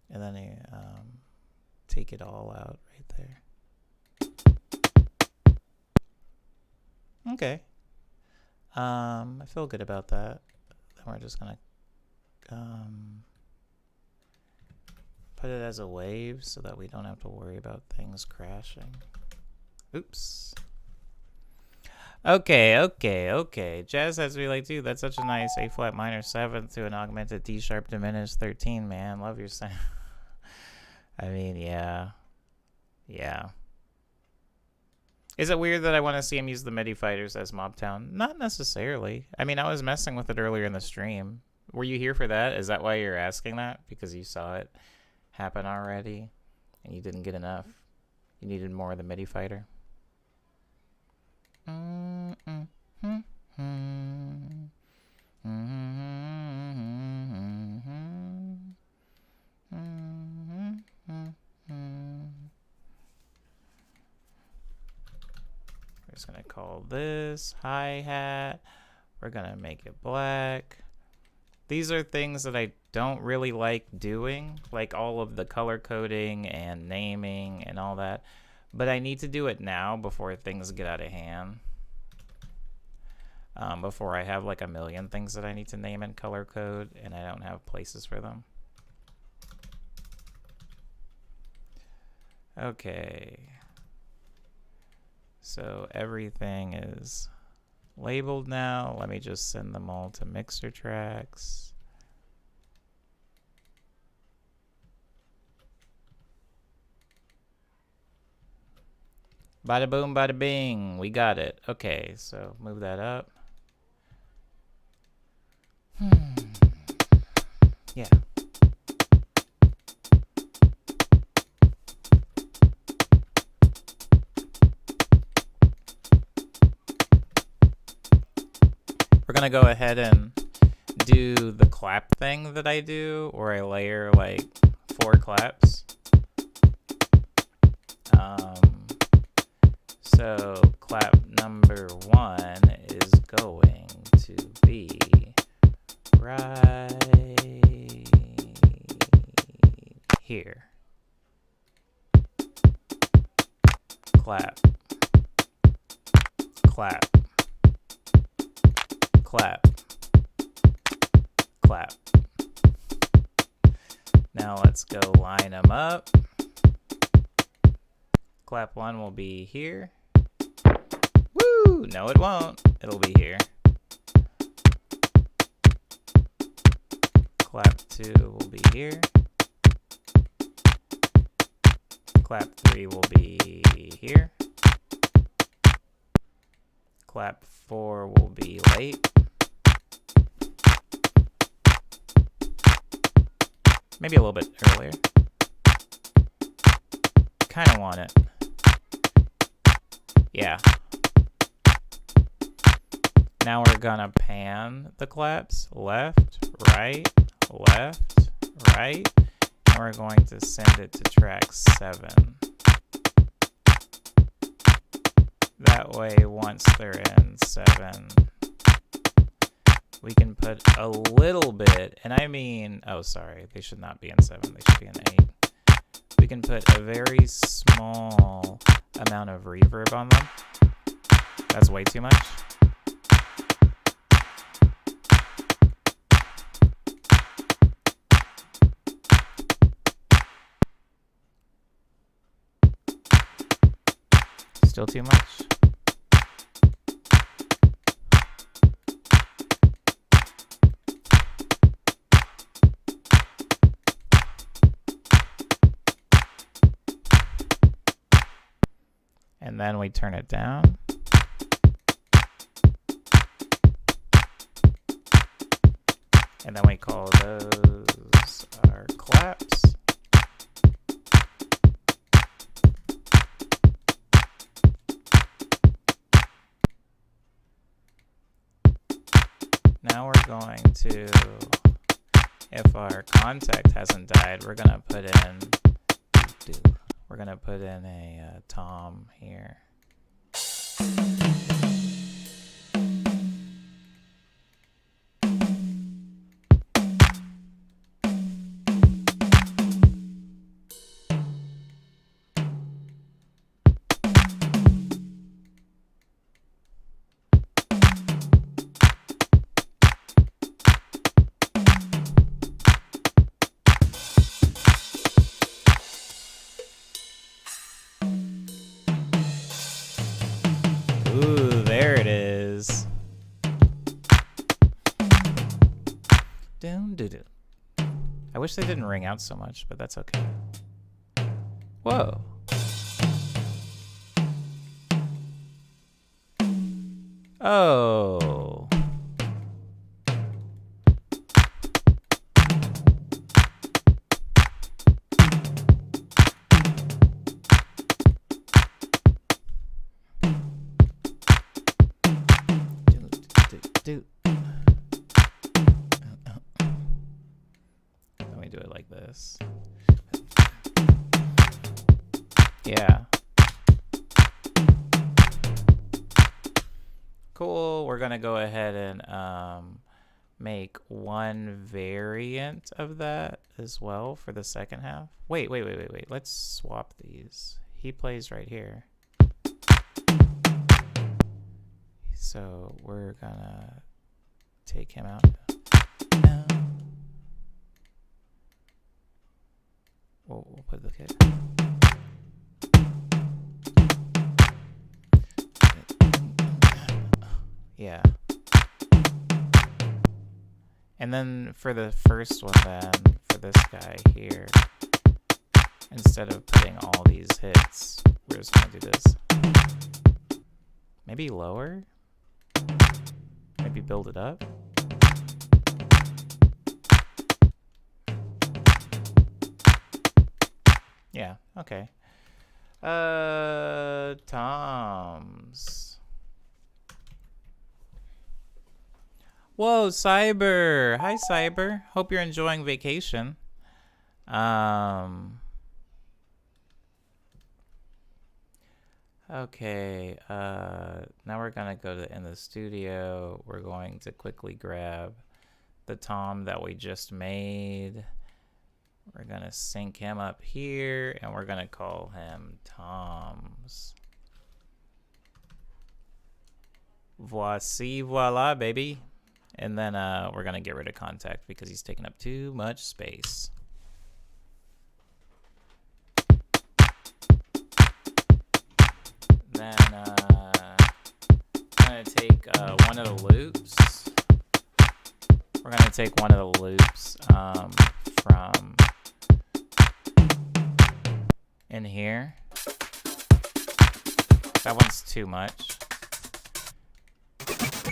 And then take it all out right there. Okay. I feel good about that. Then we're just gonna put it as a wave so that we don't have to worry about things crashing. Oops. Okay. Jazz has to be like, dude, that's such a nice A flat minor 7th to an augmented D sharp diminished 13, man. Love your sound. I mean, yeah. Is it weird that I want to see him use the MIDI fighters as Mobtown? Not necessarily. I mean, I was messing with it earlier in the stream. Were you here for that? Is that why you're asking that? Because you saw it happen already and you didn't get enough? You needed more of the MIDI fighter? We're just gonna call this hi-hat. We're gonna make it black. These are things that I don't really like doing, like all of the color coding and naming and all that. But I need to do it now before things get out of hand. Before I have like a million things that I need to name and color code and I don't have places for them. Okay. So everything is labeled now. Let me just send them all to mixer tracks. Bada boom, bada bing. We got it. Okay, so move that up. Yeah. We're gonna go ahead and do the clap thing that I do, where I layer like 4 claps. So clap number 1 is going to be right here. Clap. Clap. Clap. Clap. Now let's go line them up. Clap 1 will be here. Woo! No, it won't. It'll be here. Clap 2 will be here. Clap 3 will be here. Clap 4 will be late. Maybe a little bit earlier. Kind of want it. Yeah. Now we're gonna pan the claps left, right, left, right, and we're going to send it to track 7. That way, once they're in 7, we can put a little bit, and I mean, oh sorry, they should not be in 7, they should be in 8. We can put a very small amount of reverb on them. That's way too much. Still too much? And then we turn it down. And then we call those our claps. Now we're going to, if our contact hasn't died, we're gonna put in a tom here. Ooh, there it is. Doom doo doo. I wish they didn't ring out so much, but that's okay. Whoa. Oh. Let me do it like this. Yeah. Cool. We're gonna go ahead and make one variant of that as well for the second half. Wait. Let's swap these. He plays right here. So we're gonna take him out. We'll put the kid. Yeah. And then for the first one then, for this guy here, instead of putting all these hits, we're just gonna do this. Maybe lower? Maybe build it up? Yeah, okay. Toms. Whoa, Cyber. Hi, Cyber. Hope you're enjoying vacation. Okay, now we're gonna go in the studio. We're going to quickly grab the tom that we just made. We're gonna sync him up here, and we're gonna call him Toms. Voici, voila, baby. And then we're gonna get rid of contact because he's taking up too much space. Then I'm gonna take one of the loops. We're gonna take one of the loops from in here. That one's too much.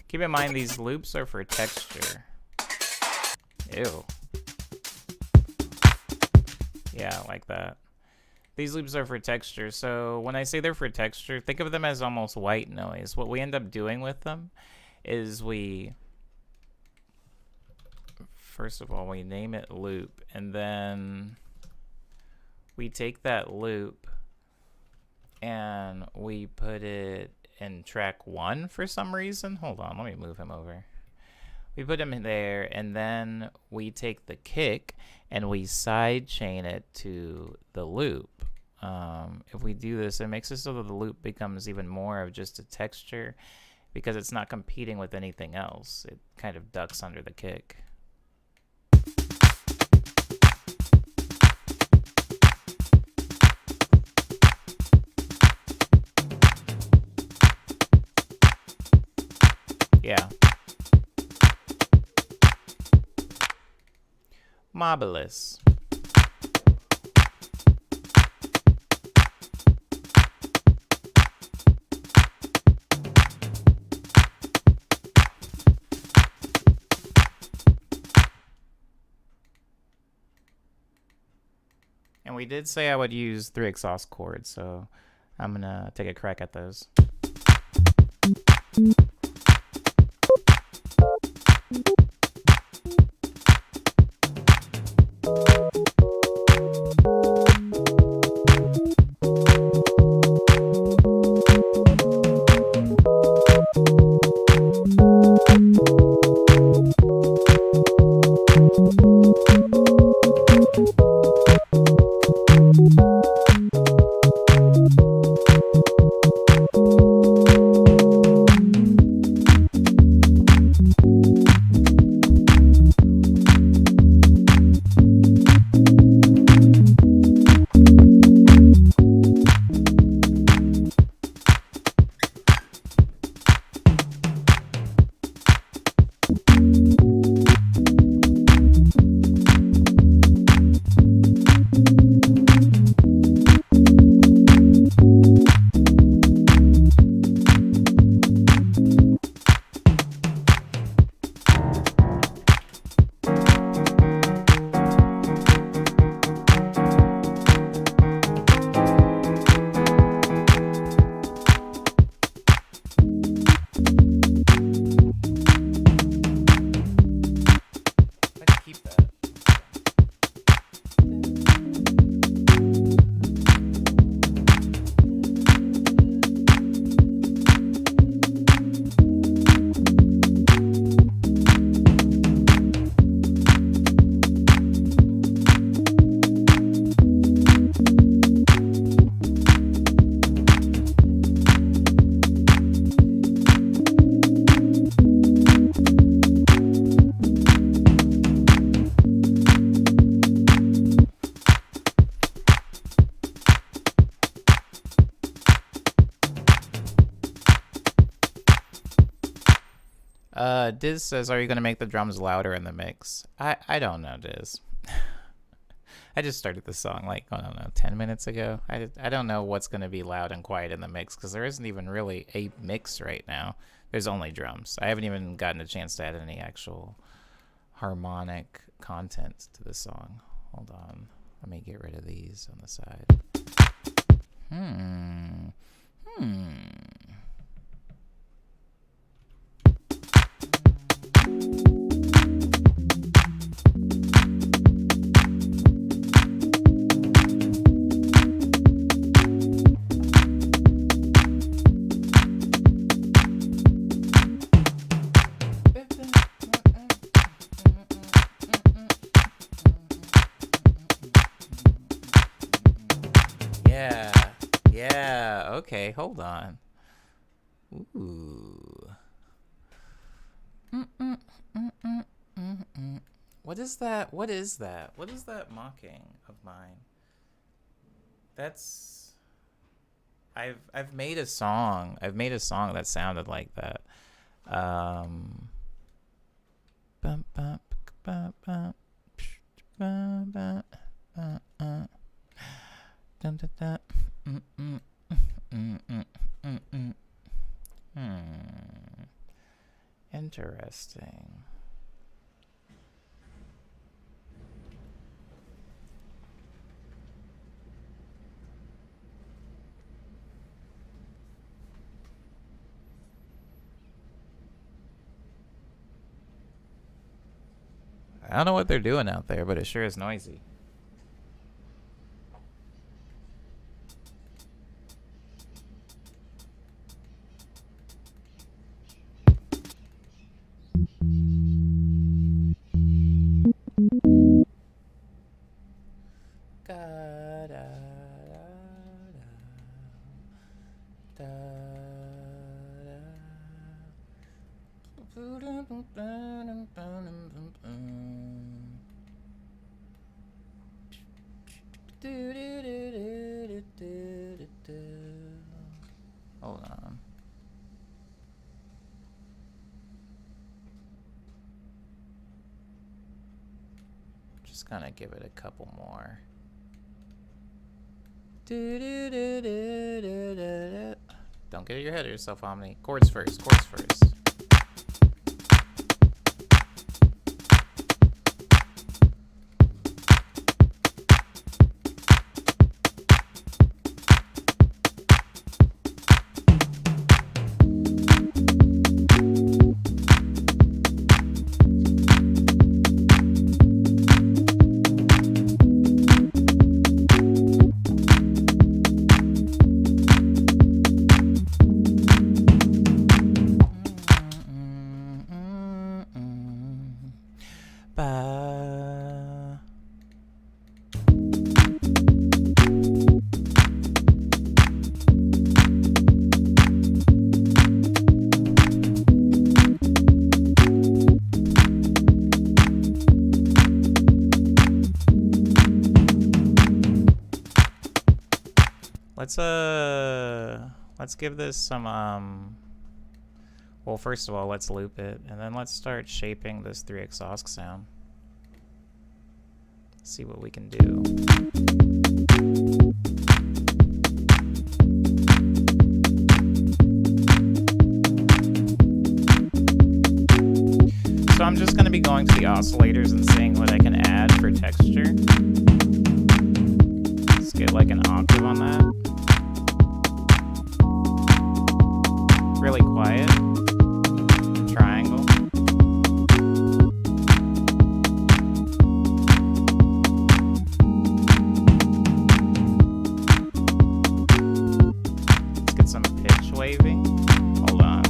Keep in mind these loops are for texture. Ew. Yeah, like that. These loops are for texture. So when I say they're for texture, think of them as almost white noise. What we end up doing with them is first of all, we name it loop, and then we take that loop and we put it in track 1 for some reason. Hold on, let me move him over. We put him in there, and then we take the kick and we side chain it to the loop. If we do this, it makes it so that the loop becomes even more of just a texture because it's not competing with anything else. It kind of ducks under the kick. Yeah. Marvelous. And we did say I would use 3 exhaust chords, so I'm gonna take a crack at those. I can keep that. Diz says, are you going to make the drums louder in the mix? I don't know, Diz. I just started the song like, I don't know, 10 minutes ago. I don't know what's going to be loud and quiet in the mix because there isn't even really a mix right now. There's only drums. I haven't even gotten a chance to add any actual harmonic content to the song. Hold on. Let me get rid of these on the side. Yeah, okay, hold on. Ooh. What is that? What is that? What is that mocking of mine? That's I've made a song. I've made a song that sounded like that. Bum, bum, bum, bum, bum, bum, bum, dun, dun, dun. Interesting. I don't know what they're doing out there, but it sure is noisy. Hold on. just gonna give it a couple more. Do-do-do-do-do-do-do. Don't get your head of yourself, Omni. Chords first, chords first. Ba. Let's give this some well, first of all, let's loop it, and then let's start shaping this 3x aux sound. See what we can do. So I'm just going to be going to the oscillators and seeing what I can add for texture. Let's get like an octave on that. Really quiet. Triangle. Let's get some pitch waving. Hold on.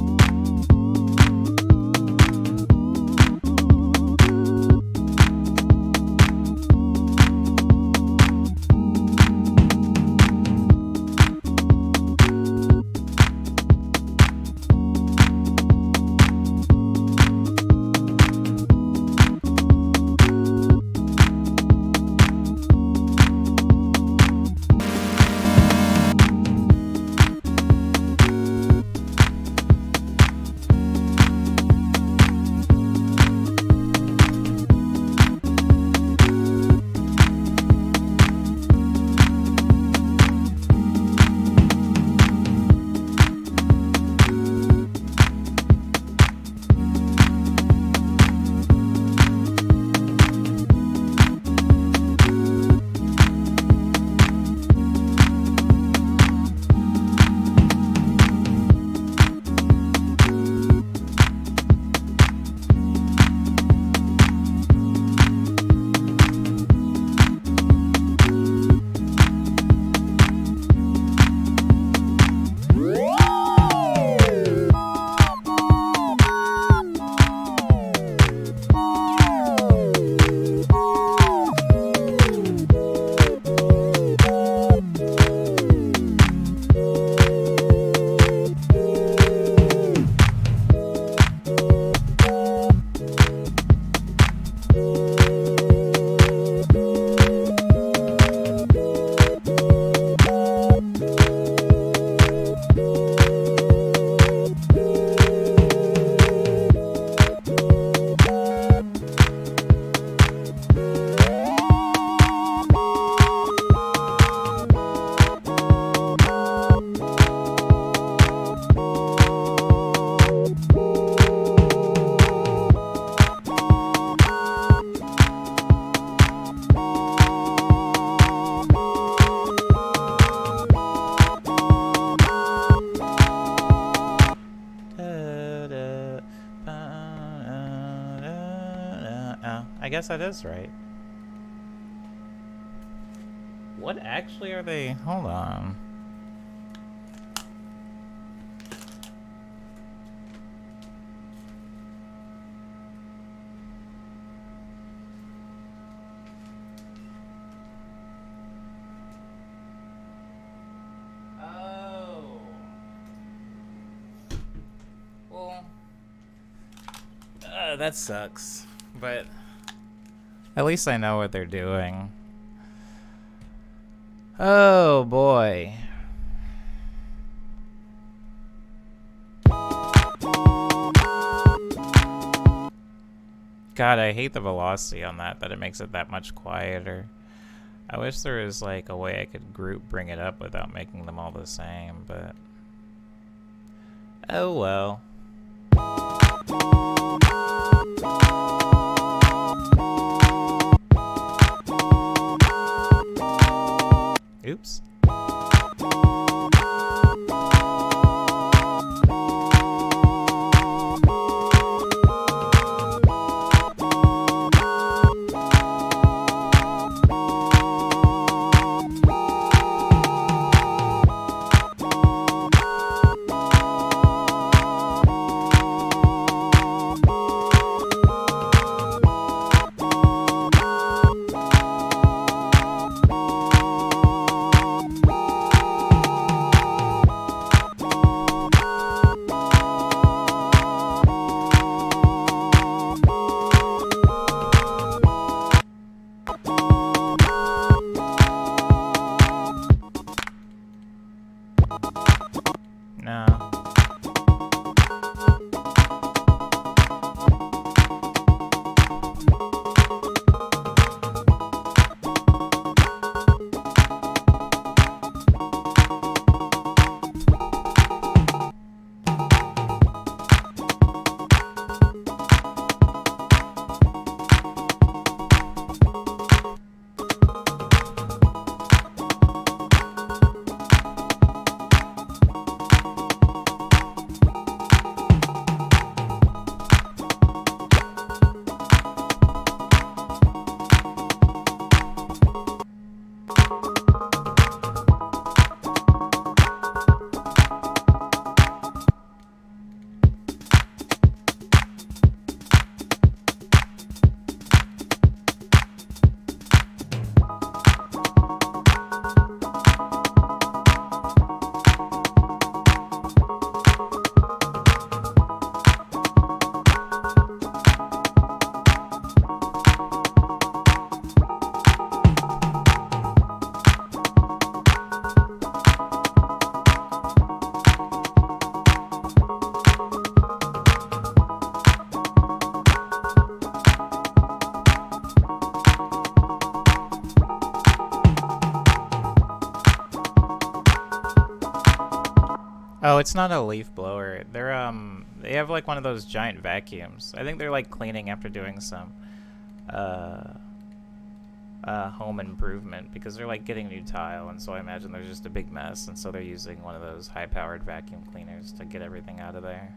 I guess that is right. What actually are they? Hold on. Oh. Well, that sucks. But at least I know what they're doing. Oh boy. God, I hate the velocity on that it makes it that much quieter. I wish there was like a way I could bring it up without making them all the same, but oh well. Oops. No. Oh, it's not a leaf blower. They have like one of those giant vacuums. I think they're like cleaning after doing some home improvement because they're like getting new tile, and so I imagine there's just a big mess, and so they're using one of those high-powered vacuum cleaners to get everything out of there.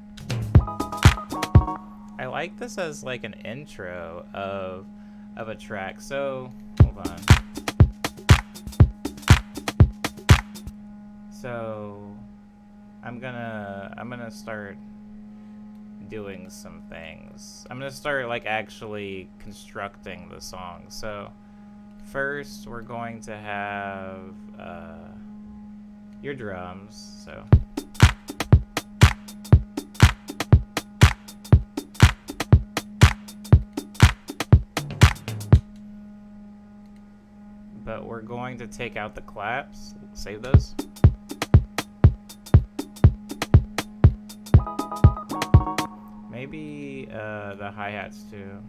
I like this as like an intro of a track. So, hold on. So I'm gonna start doing some things. I'm gonna start like actually constructing the song. So first we're going to have your drums. So but we're going to take out the claps. Save those. Maybe the hi-hats too.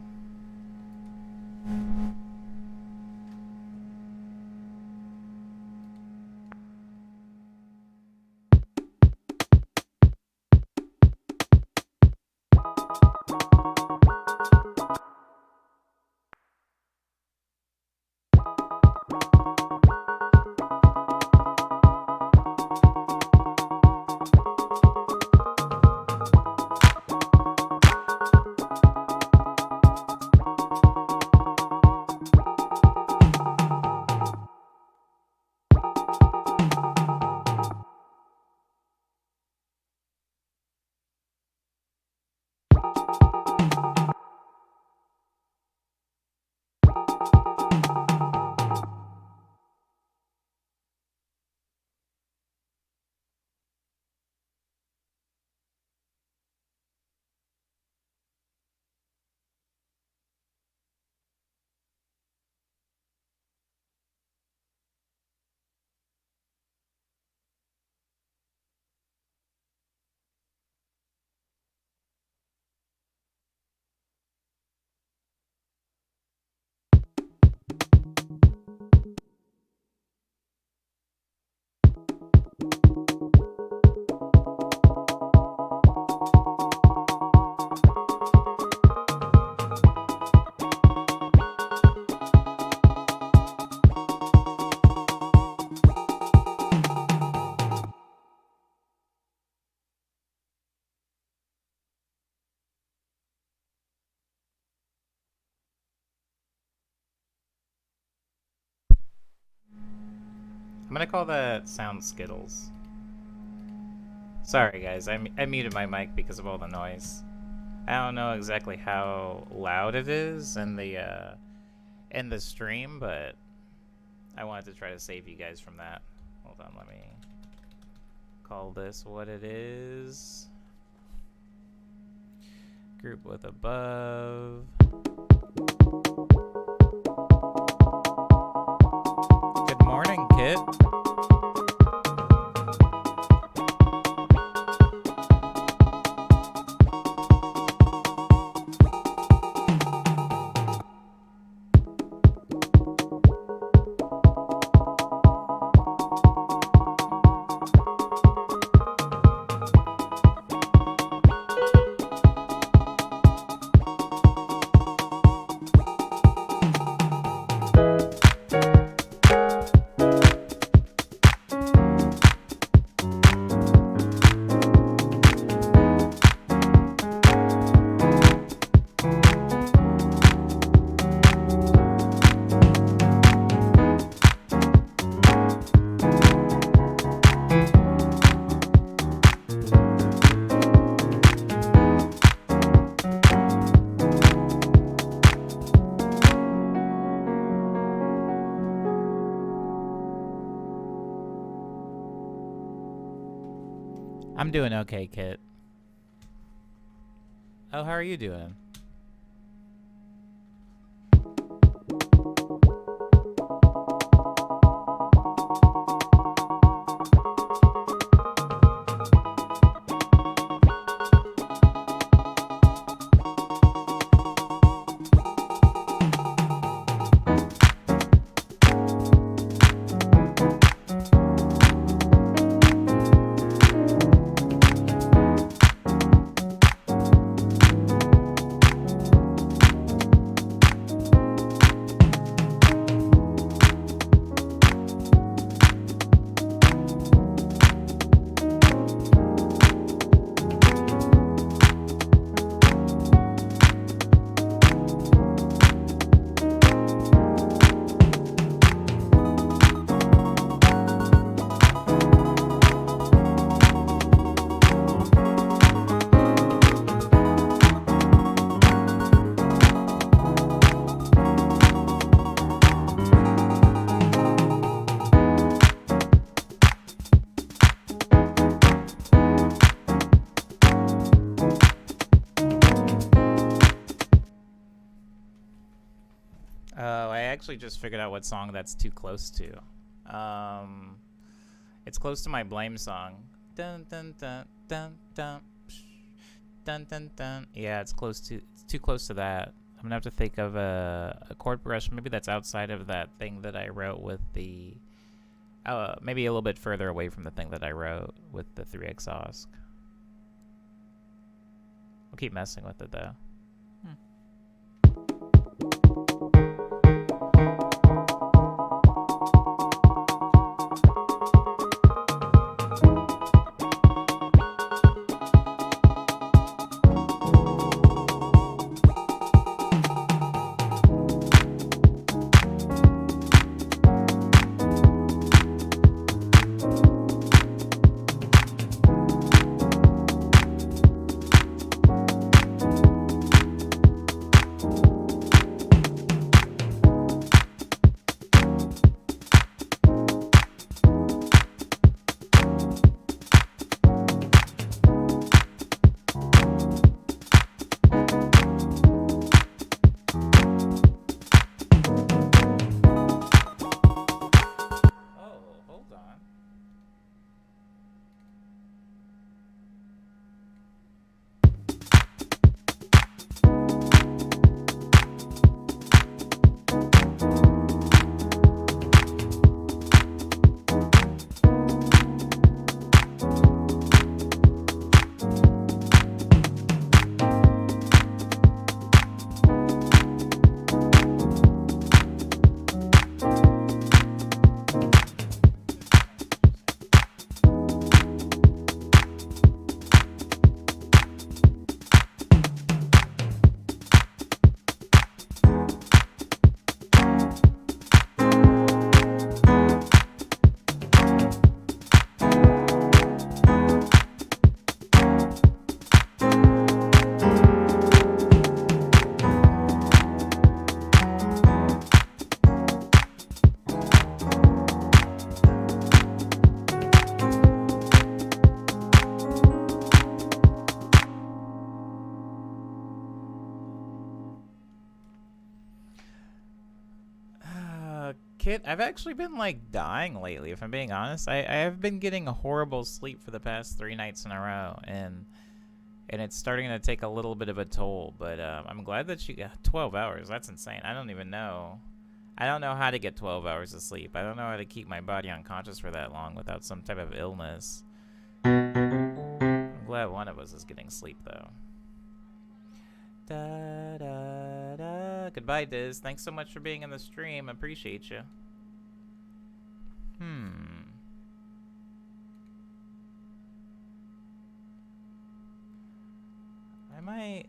I'm gonna call that sound Skittles. Sorry guys, I muted my mic because of all the noise. I don't know exactly how loud it is in the stream, but I wanted to try to save you guys from that. Hold on, let me call this what it is. Group with above. Good morning, Kit. I'm doing okay, Kit. Oh, how are you doing? Oh, I actually just figured out what song that's too close to. It's close to my Blame song. Dun dun dun dun dun psh, dun dun dun. Yeah, it's too close to that. I'm gonna have to think of a chord progression. Maybe that's outside of that thing that I wrote with the. Maybe a little bit further away from the thing that I wrote with the 3 exhaust. I'll keep messing with it though. I've actually been like dying lately, if I'm being honest. I have been getting a horrible sleep for the past 3 nights in a row, and it's starting to take a little bit of a toll. But I'm glad that you got 12 hours. That's insane. I don't even know. I don't know how to get 12 hours of sleep. I don't know how to keep my body unconscious for that long without some type of illness. I'm glad one of us is getting sleep, though. Da, da, da. Goodbye, Diz. Thanks so much for being in the stream. Appreciate you. I might...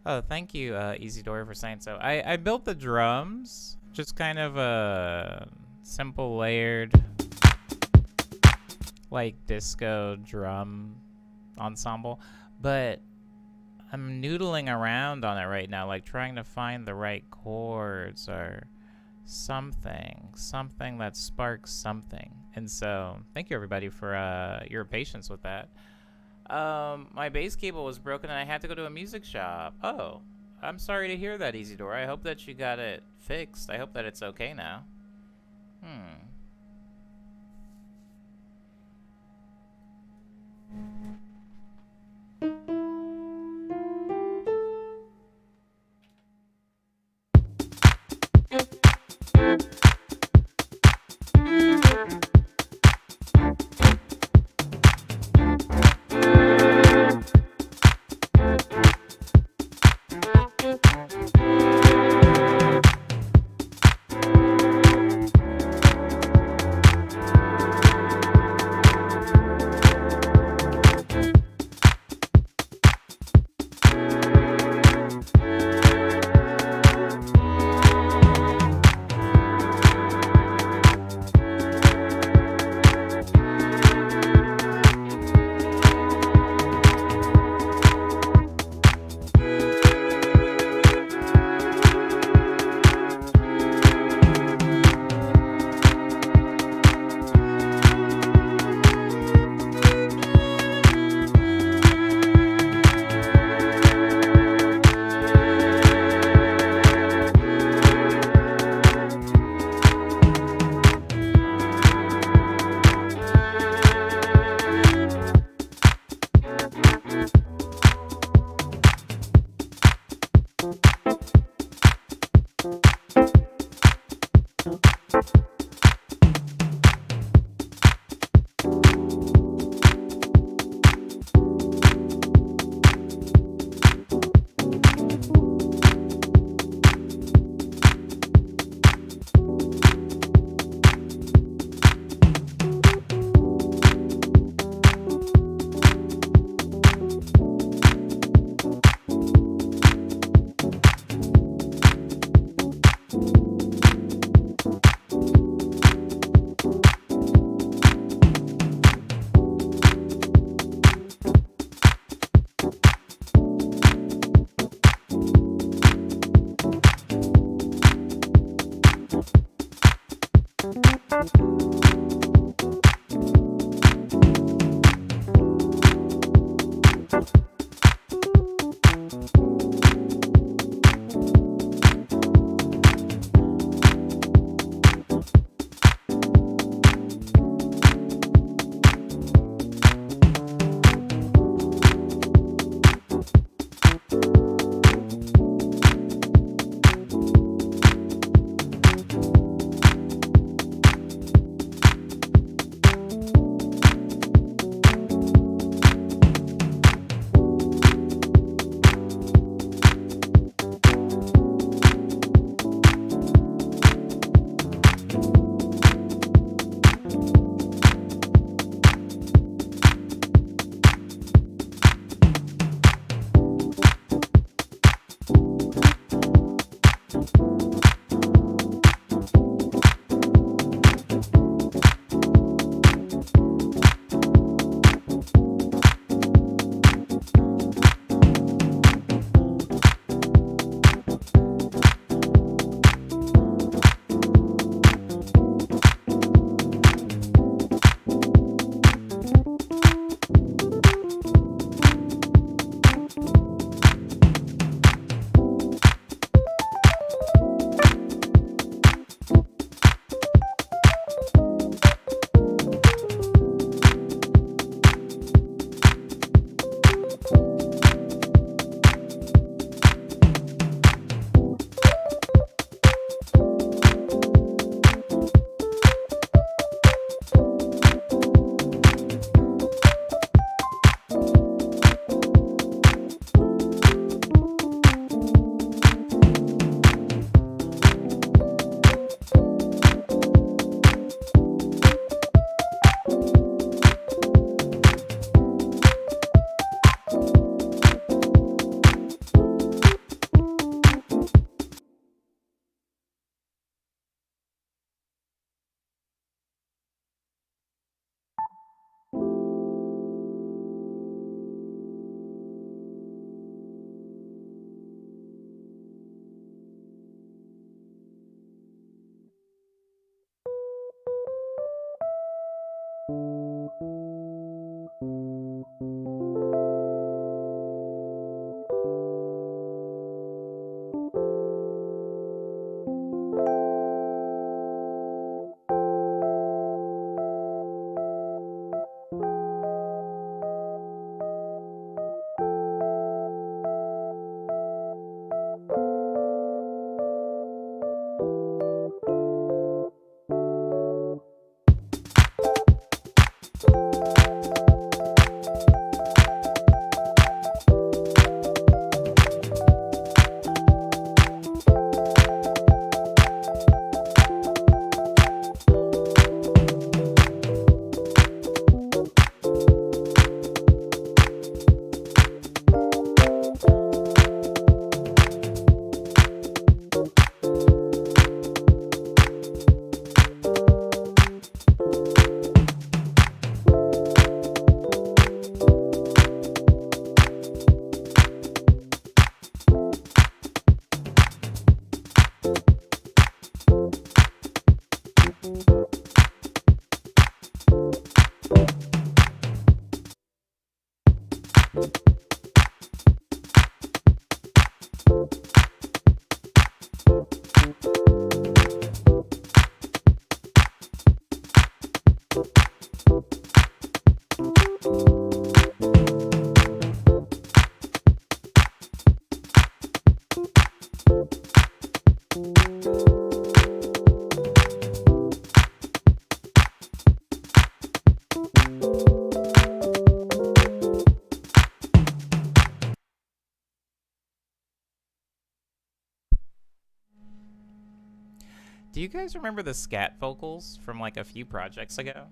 Oh, thank you, Easy Dory, for saying so. I built the drums, just kind of a simple layered, like, disco drum ensemble, but I'm noodling around on it right now, like trying to find the right chords or something that sparks something. And so, thank you everybody for your patience with that. My bass cable was broken and I had to go to a music shop. Oh, I'm sorry to hear that, Easy Door. I hope that you got it fixed. I hope that it's okay now. Do you guys remember the scat vocals from like a few projects ago?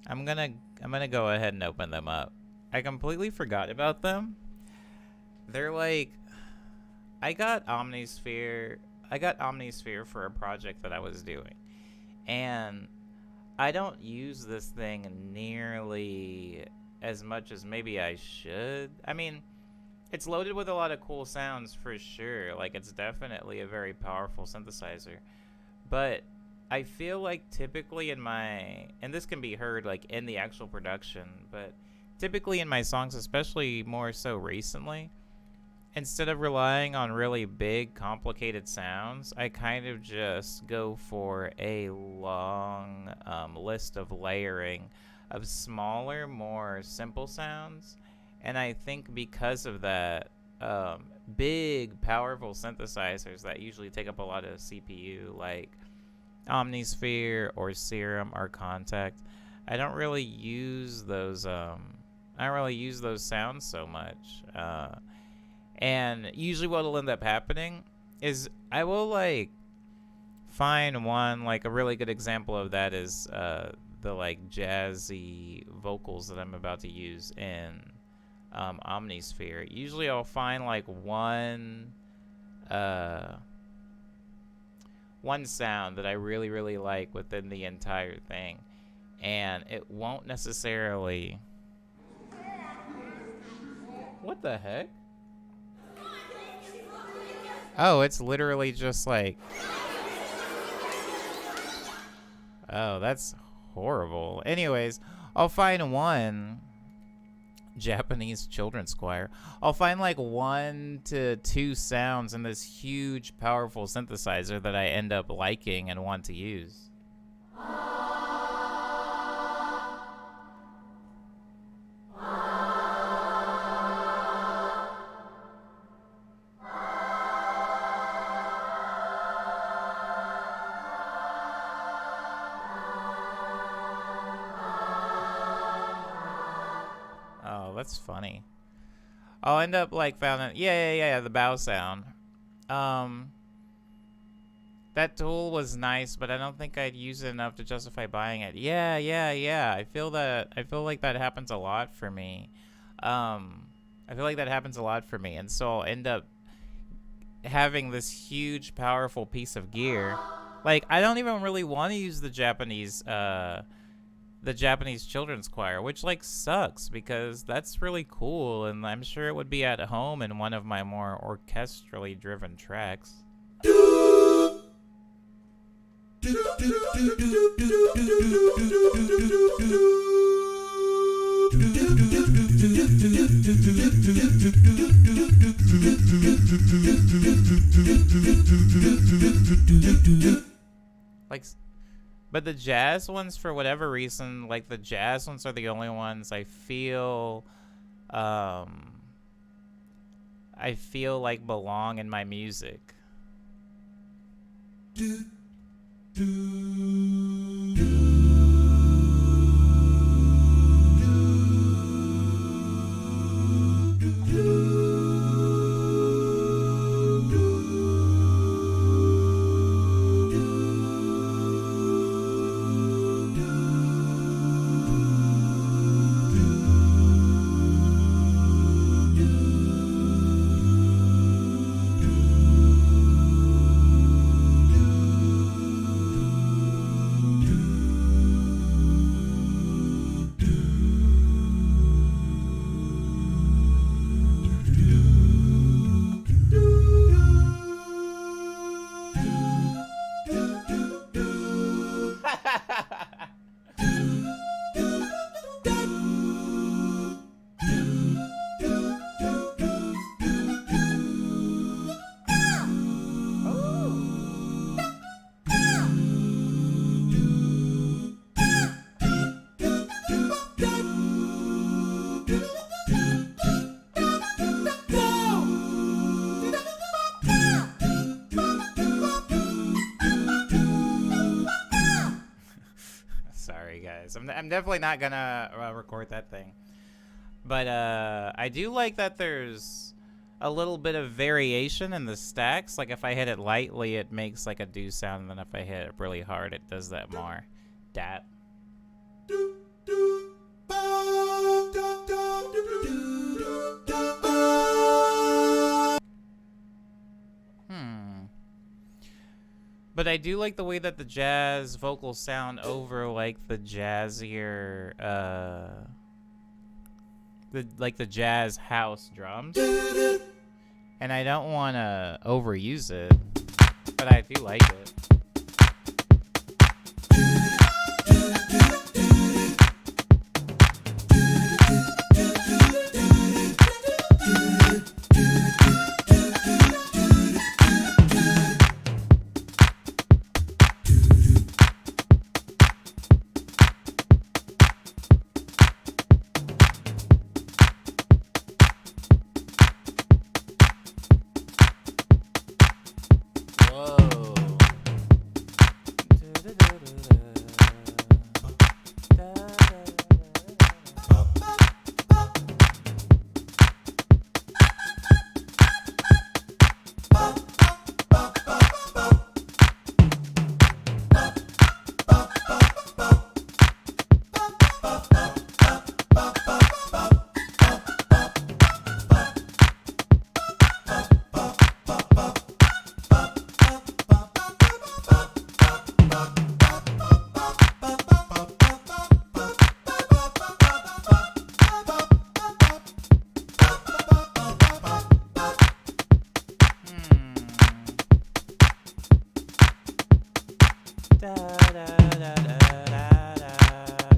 I'm gonna go ahead and open them up. I completely forgot about them. They're like, I got Omnisphere for a project that I was doing, and I don't use this thing nearly as much as maybe I should. I mean, it's loaded with a lot of cool sounds for sure. Like, it's definitely a very powerful synthesizer, but I feel like typically in my, and this can be heard like in the actual production, but typically in my songs, especially more so recently, instead of relying on really big, complicated sounds, I kind of just go for a long list of layering of smaller, more simple sounds. And I think because of that, big, powerful synthesizers that usually take up a lot of CPU, like Omnisphere or Serum or Contact, I don't really use those. I don't really use those sounds so much. And usually what'll end up happening is I will like find one, like a really good example of that is the like jazzy vocals that I'm about to use in Omnisphere. Usually I'll find like one sound that I really, really like within the entire thing, and it won't necessarily... What the heck? Oh, it's literally just like... Oh, that's horrible. Anyways, I'll find one Japanese children's choir. I'll find like 1 to 2 sounds in this huge, powerful synthesizer that I end up liking and want to use. That's funny. I'll end up like found the bow sound. That tool was nice, but I don't think I'd use it enough to justify buying it. Yeah. I feel like that happens a lot for me. And so I'll end up having this huge, powerful piece of gear. Like, I don't even really want to use the Japanese children's choir, which like sucks because that's really cool, and I'm sure it would be at home in one of my more orchestrally driven tracks. Like, but the jazz ones, for whatever reason, like the jazz ones are the only ones I feel like belong in my music. Sorry, guys. I'm definitely not gonna record that thing. But I do like that there's a little bit of variation in the stacks. Like if I hit it lightly, it makes like a do sound, and then if I hit it really hard, it does that more. Dat. But I do like the way that the jazz vocals sound over like the jazzier, the jazz house drums. And I don't want to overuse it, but I do like it.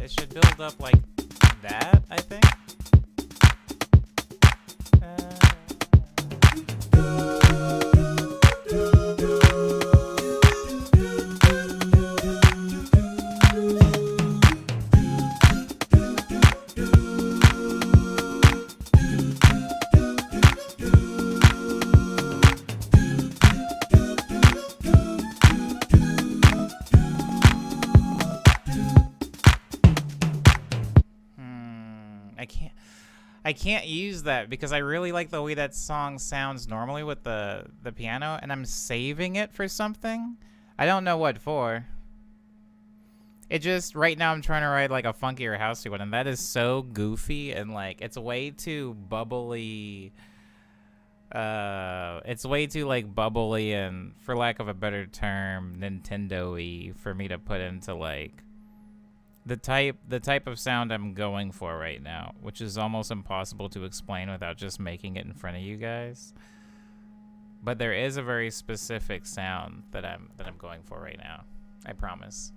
It should build up like that, I think. I can't use that because I really like the way that song sounds normally with the piano, and I'm saving it for something. I don't know what for. It just, right now I'm trying to write like a funkier housey one, and that is so goofy and like it's way too bubbly. It's way too like bubbly and, for lack of a better term, Nintendo-y for me to put into like the type of sound I'm going for right now, which is almost impossible to explain without just making it in front of you guys. But there is a very specific sound that I'm going for right now. I promise.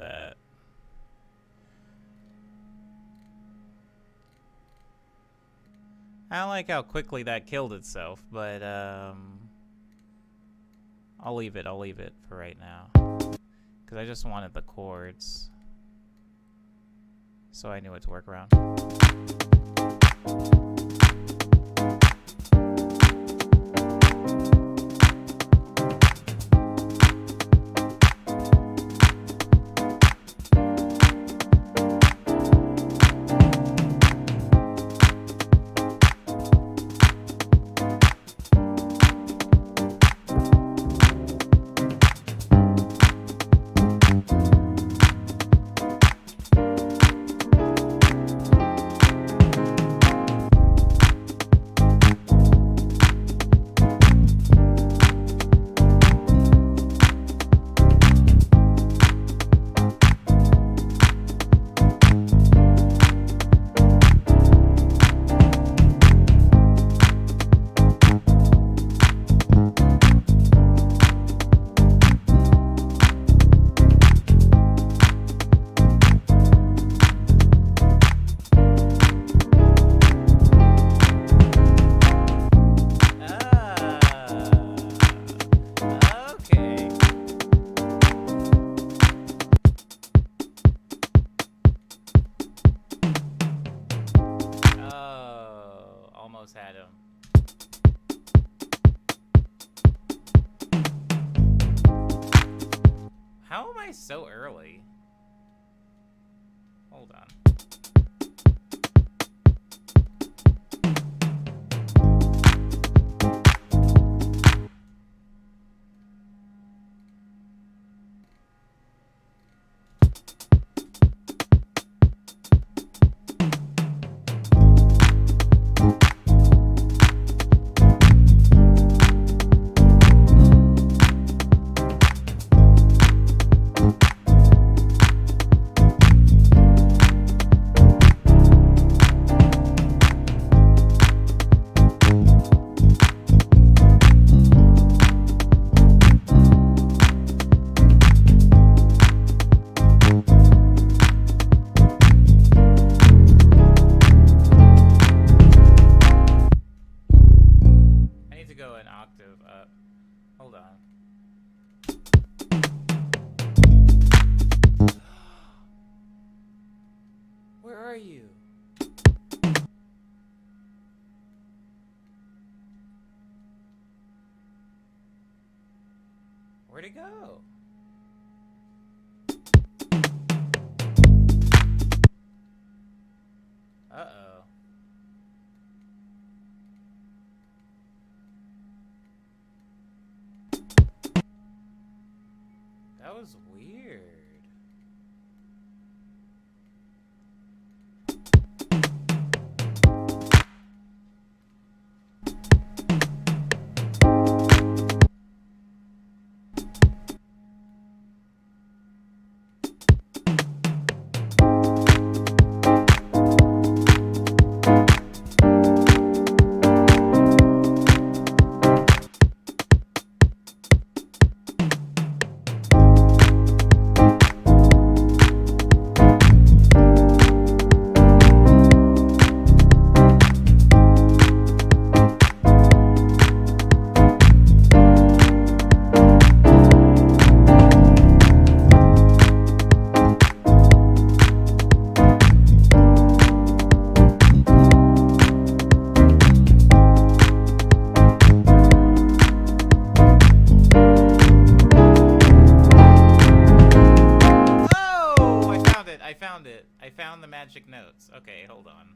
that. I don't like how quickly that killed itself, but I'll leave it for right now. Because I just wanted the chords. So I knew what to work around. Okay. Oh, almost had him. How am I so early? Hold on. I need to go an octave up. Hold on. Where are you? Where'd it go? Uh-oh. That was weird. I found the magic notes. Okay, hold on.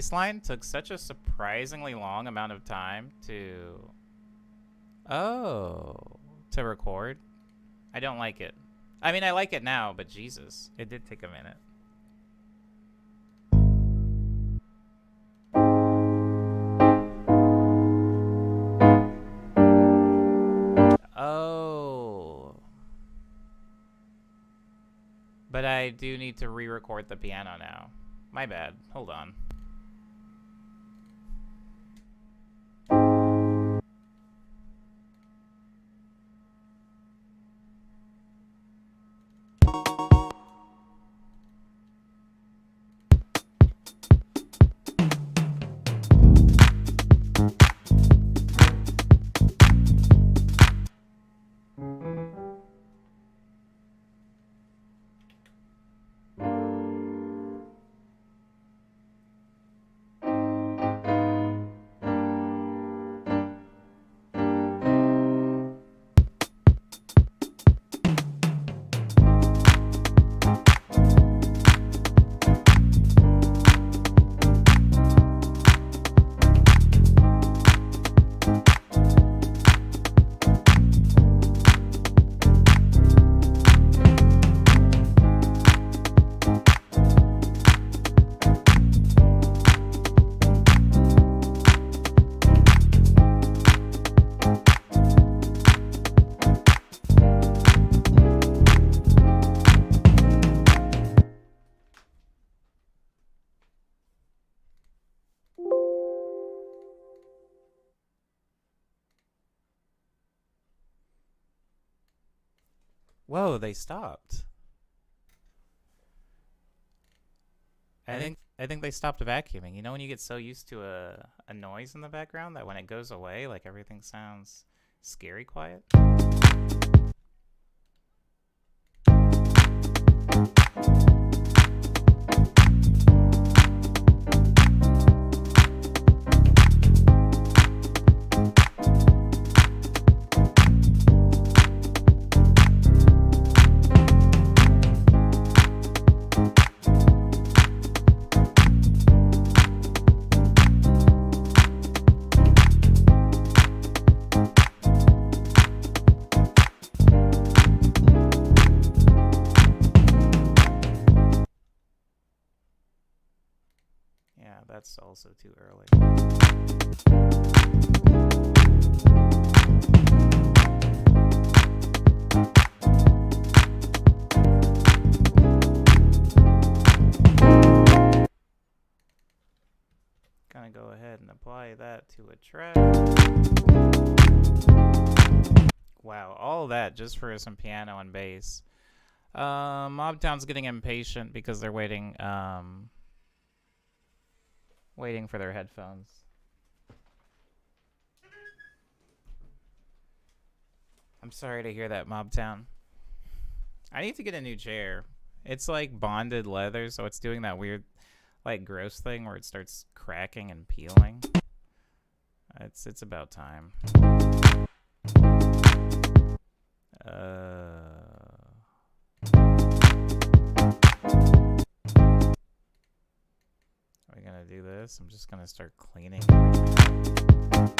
bass line took such a surprisingly long amount of time to... Oh, to record. I don't like it. I mean, I like it now, but Jesus, it did take a minute. Oh. But I do need to re-record the piano now. My bad. Hold on. Whoa, they stopped. I think they stopped vacuuming. You know when you get so used to a noise in the background that when it goes away, like everything sounds scary quiet? Yeah, that's also too early. Gonna go ahead and apply that to a track. Wow, all that just for some piano and bass. Mobtown's getting impatient because they're waiting for their headphones. I'm sorry to hear that, Mobtown. I need to get a new chair. It's like bonded leather, so it's doing that weird, like, gross thing where it starts cracking and peeling. It's about time. Are we gonna do this? I'm just gonna start cleaning everything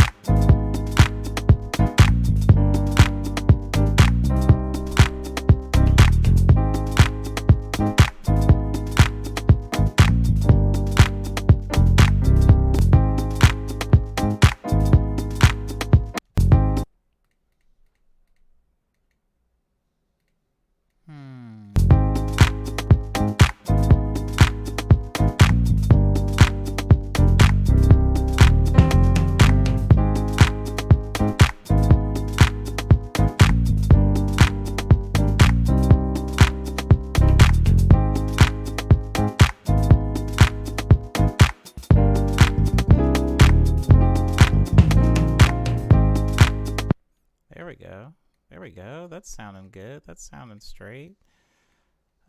There we go. That's sounding good. That's sounding straight.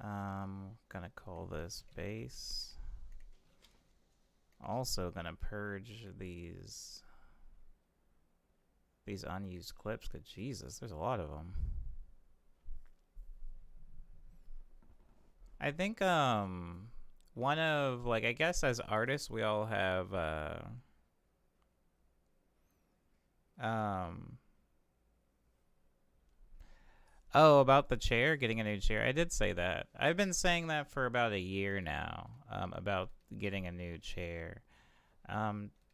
Gonna call this bass. Also gonna purge these unused clips, because Jesus, there's a lot of them. I think one of, like, I guess as artists, we all have, oh, about the chair, getting a new chair. I did say that. I've been saying that for about a year now, about getting a new chair.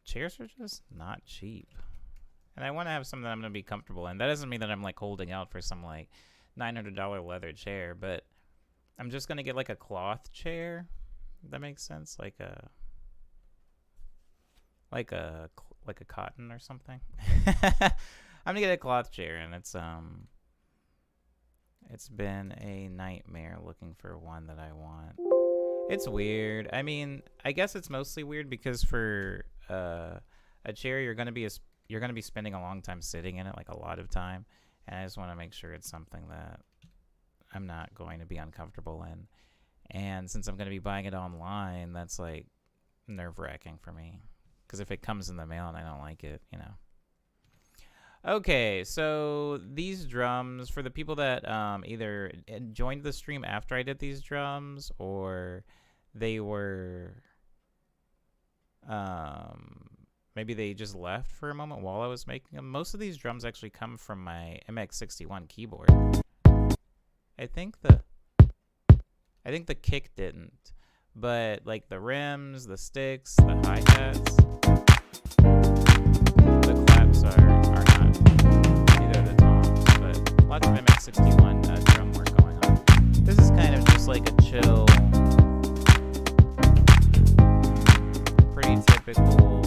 Chairs are just not cheap. And I want to have something that I'm going to be comfortable in. That doesn't mean that I'm, like, holding out for some, like, $900 leather chair, but I'm just going to get, like, a cloth chair. If that makes sense? Like a cotton or something. I'm going to get a cloth chair, and it's been a nightmare looking for one that I want. It's weird. I mean, I guess it's mostly weird because for a chair, you're gonna be spending a long time sitting in it, like a lot of time, and I just want to make sure it's something that I'm not going to be uncomfortable in. And since I'm going to be buying it online, that's like nerve-wracking for me, because if it comes in the mail and I don't like it, you know. Okay, so these drums, for the people that either joined the stream after I did these drums, or they were, maybe they just left for a moment while I was making them. Most of these drums actually come from my MX61 keyboard. I think the kick didn't, but like the rims, the sticks, the hi-hats, the claps are not either the toms, but lots of MX61 drum work going on. This is kind of just like a chill, pretty typical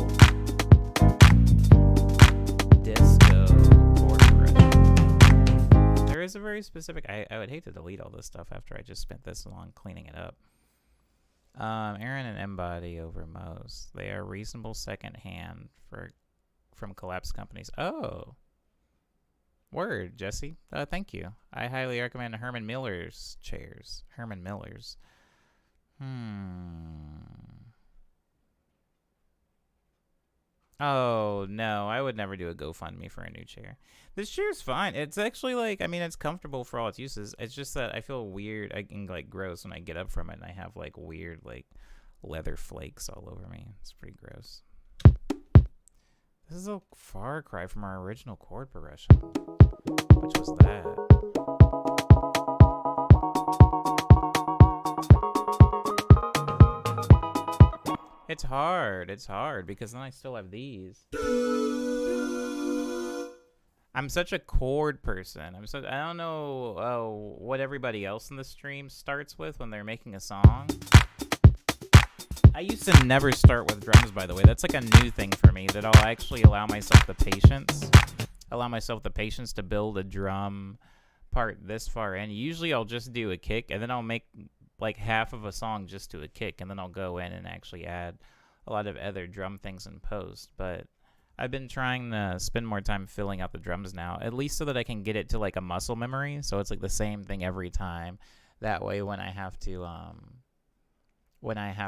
disco chord progression. There is a very specific, I would hate to delete all this stuff after I just spent this long cleaning it up. Aaron and Embody over most. They are reasonable second hand from collapsed companies. Oh. Word, Jesse. Thank you. I highly recommend Herman Miller's chairs. Herman Miller's. Oh, no. I would never do a GoFundMe for a new chair. This chair's fine. It's actually like, I mean, it's comfortable for all its uses. It's just that I feel weird. I can, like, gross when I get up from it and I have, like, weird, like, leather flakes all over me. It's pretty gross. This is a far cry from our original chord progression. Which was that? It's hard because then I still have these. I'm such a chord person. I don't know what everybody else in the stream starts with when they're making a song. I used to never start with drums, by the way. That's like a new thing for me, that I'll actually allow myself the patience to build a drum part this far in. Usually I'll just do a kick, and then I'll make like half of a song just to a kick, and then I'll go in and actually add a lot of other drum things in post. But I've been trying to spend more time filling out the drums now, at least so that I can get it to like a muscle memory, so it's like the same thing every time. That way when I have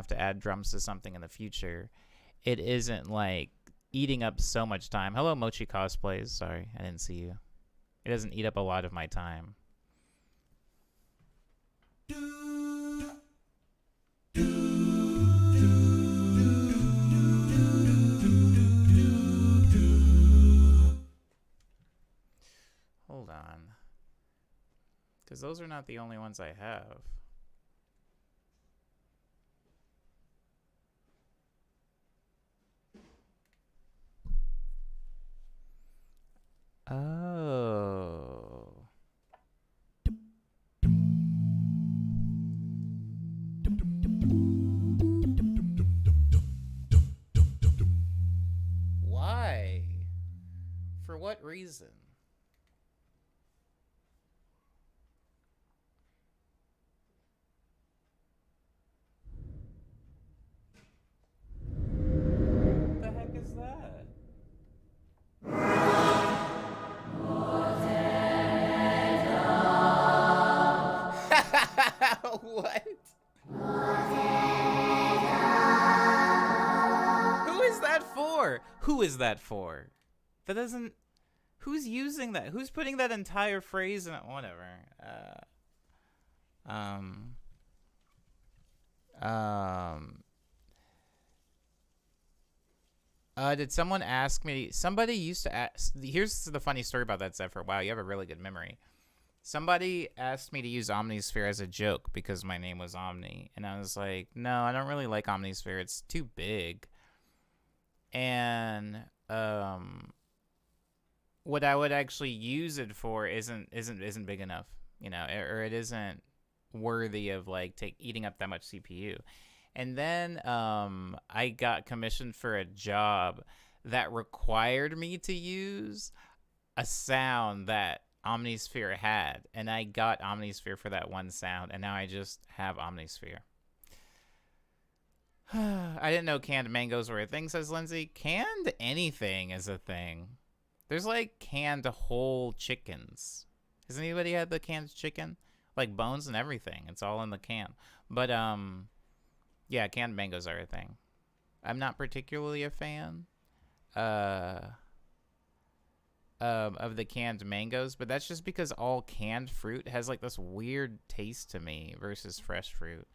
to add drums to something in the future, it isn't like eating up so much time. Hello, Mochi Cosplays. Sorry, I didn't see you. It doesn't eat up a lot of my time. Hold on. Because those are not the only ones I have. Oh. Why? For what reason? What the heck is that? What? Who is that for? Who is that for? That doesn't... Who's using that? Who's putting that entire phrase in it? Whatever. Um. Did someone ask me? Somebody used to ask. Here's the funny story about that, Zephyr. Wow, you have a really good memory. Somebody asked me to use Omnisphere as a joke because my name was Omni. And I was like, no, I don't really like Omnisphere. It's too big. And what I would actually use it for isn't big enough, you know, or it isn't worthy of like eating up that much CPU. And then I got commissioned for a job that required me to use a sound that Omnisphere had, and I got Omnisphere for that one sound, and now I just have Omnisphere. I didn't know canned mangoes were a thing, says Lindsay. Canned anything is a thing. There's like canned whole chickens. Has anybody had the canned chicken? Like bones and everything. It's all in the can. But yeah, canned mangoes are a thing. I'm not particularly a fan of the canned mangoes, but that's just because all canned fruit has like this weird taste to me versus fresh fruit.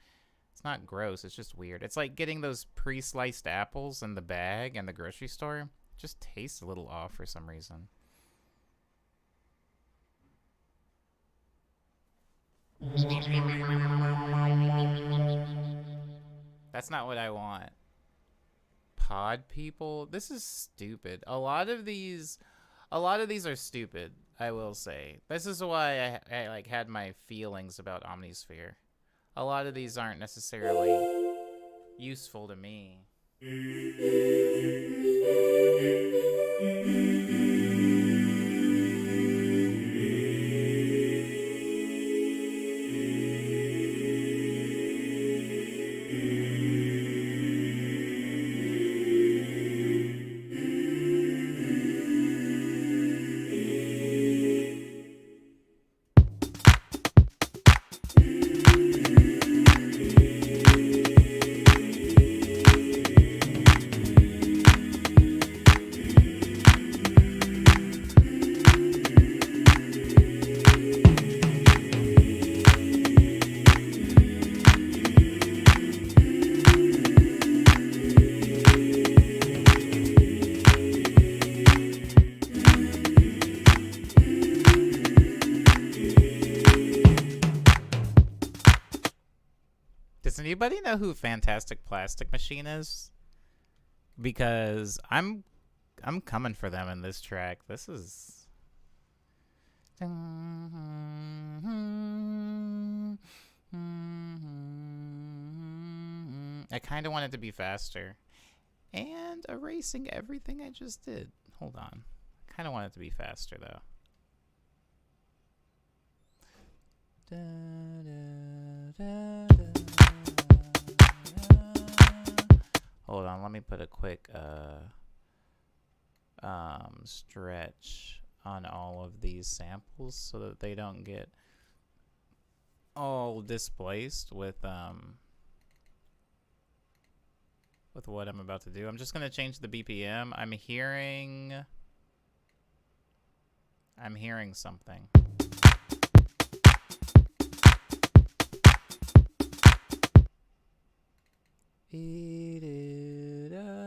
It's not gross, it's just weird. It's like getting those pre-sliced apples in the bag in the grocery store. It just tastes a little off for some reason. That's not what I want. Pod people? This is stupid. A lot of these are stupid, I will say. This is why I like had my feelings about Omnisphere. A lot of these aren't necessarily useful to me. Does anybody know who Fantastic Plastic Machine is? Because I'm coming for them in this track. This is I kind of want it to be faster. And erasing everything I just did. Hold on. I kind of want it to be faster though. Hold on, let me put a quick stretch on all of these samples so that they don't get all displaced with what I'm about to do. I'm just gonna change the BPM. I'm hearing something. Eat it up.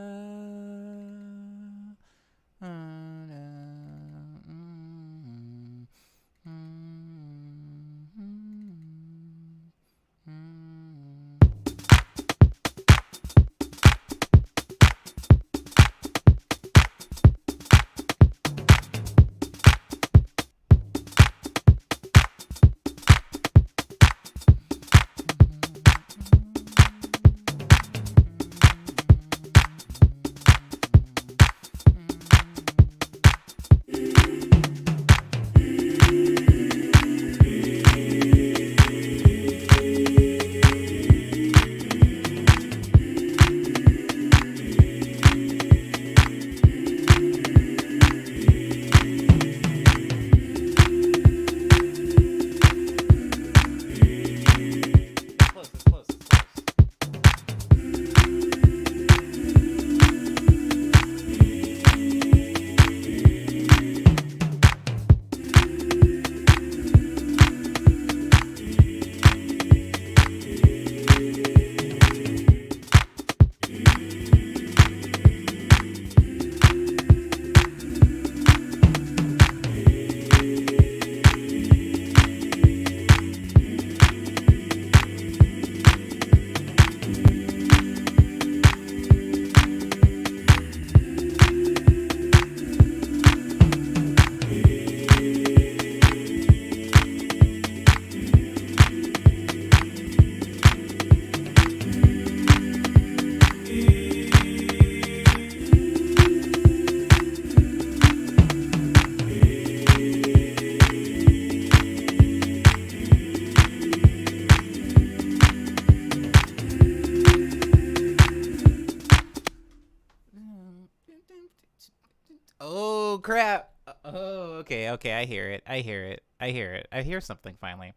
Oh, okay, okay. I hear it. I hear it. I hear it. I hear something finally.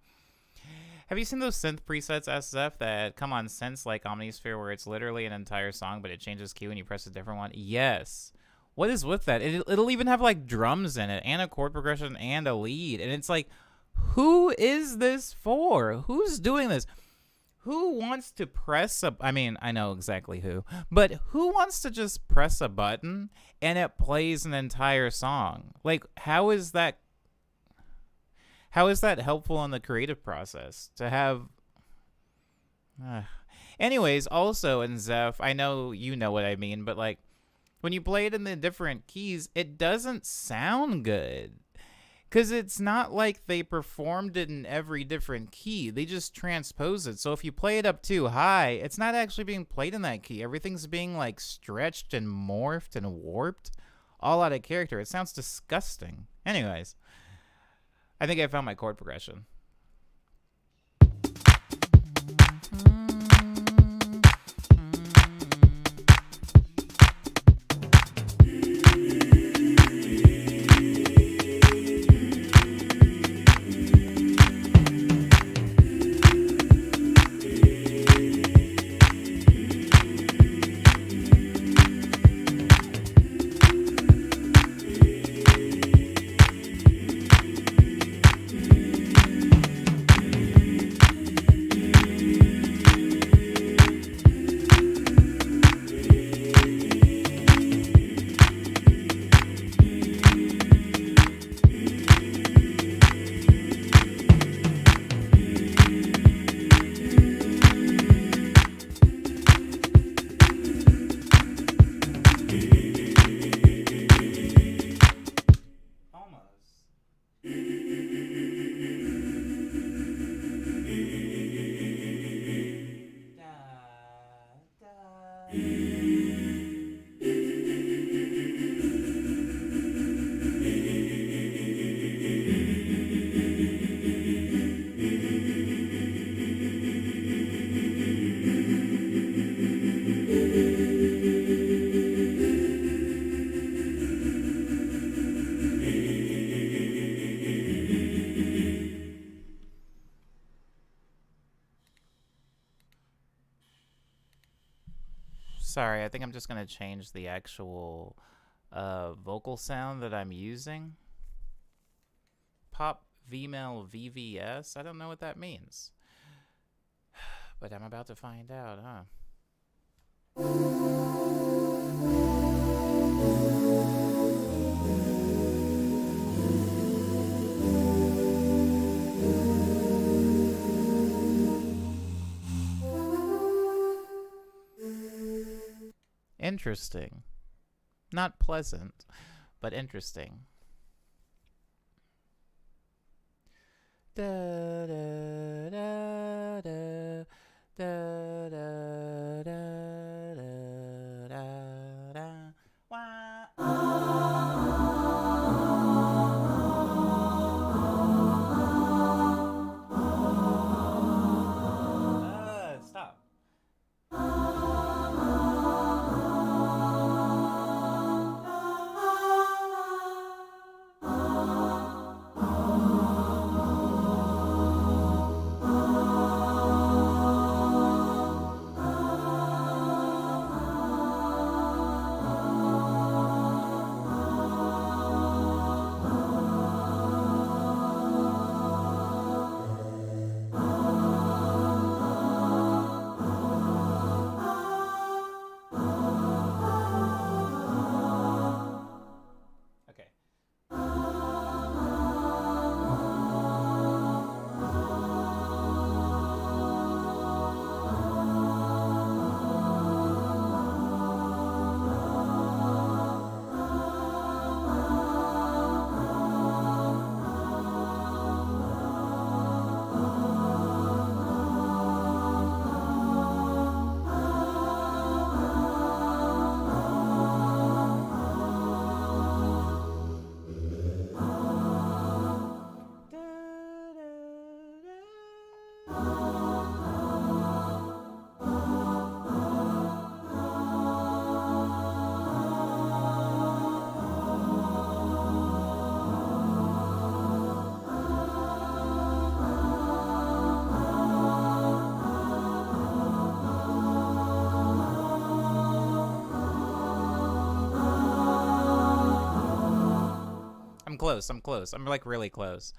Have you seen those synth presets, SF, that come on synths like Omnisphere, where it's literally an entire song, but it changes key when you press a different one? Yes. What is with that? It'll even have like drums in it, and a chord progression, and a lead, and it's like, who is this for? Who's doing this? Who wants to press a... I mean, I know exactly who. But who wants to just press a button and it plays an entire song? Like, how is that helpful in the creative process? To have... Anyways, also in Zeph, I know you know what I mean, but like, when you play it in the different keys, it doesn't sound good. Because it's not like they performed it in every different key. They just transpose it. So if you play it up too high, it's not actually being played in that key. Everything's being like stretched and morphed and warped. All out of character. It sounds disgusting. Anyways, I think I found my chord progression. Sorry, I think I'm just going to change the actual vocal sound that I'm using. Pop Vmail VVS? I don't know what that means. But I'm about to find out, huh? Interesting. Not pleasant, but interesting. Da da da da da da da da da wah. Stop. close. I'm close. I'm like really close.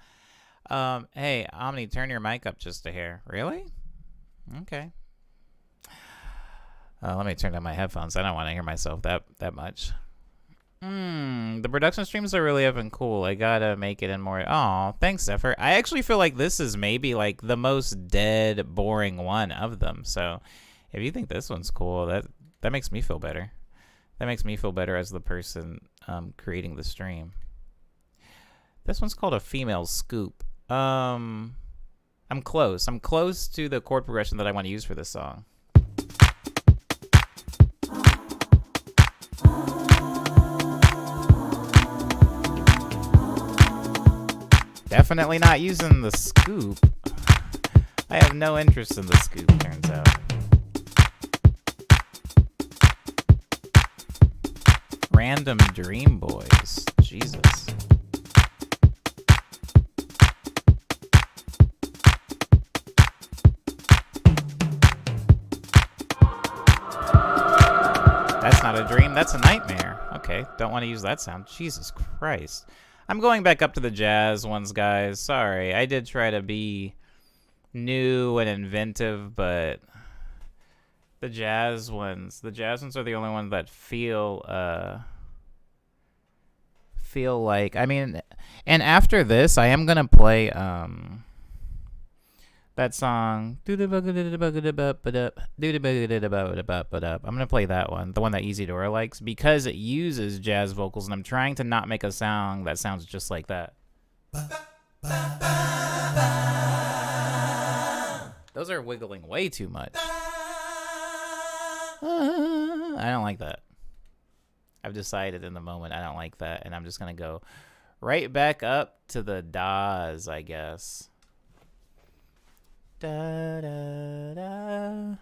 Hey, Omni, turn your mic up just a hair. Really? Okay. Let me turn down my headphones. I don't want to hear myself that much. The production streams are really effing cool. I gotta make it in more. Oh, thanks, Zephyr. I actually feel like this is maybe like the most dead, boring one of them. So, if you think this one's cool, that makes me feel better. That makes me feel better as the person creating the stream. This one's called a female scoop. I'm close. I'm close to the chord progression that I want to use for this song. Definitely not using the scoop. I have no interest in the scoop, turns out. Random Dream Boys. Jesus. That's not a dream, that's a nightmare. Okay, don't want to use that sound. Jesus Christ. I'm going back up to the jazz ones, guys. Sorry, I did try to be new and inventive, but the jazz ones are the only ones that feel like, I mean, and after this, I am gonna play that song. I'm gonna play that one, the one that Easydora likes, because it uses jazz vocals, and I'm trying to not make a sound that sounds just like that. Those are wiggling way too much. I don't like that. I've decided in the moment I don't like that, and I'm just gonna go right back up to the DAs, I guess. Da da da.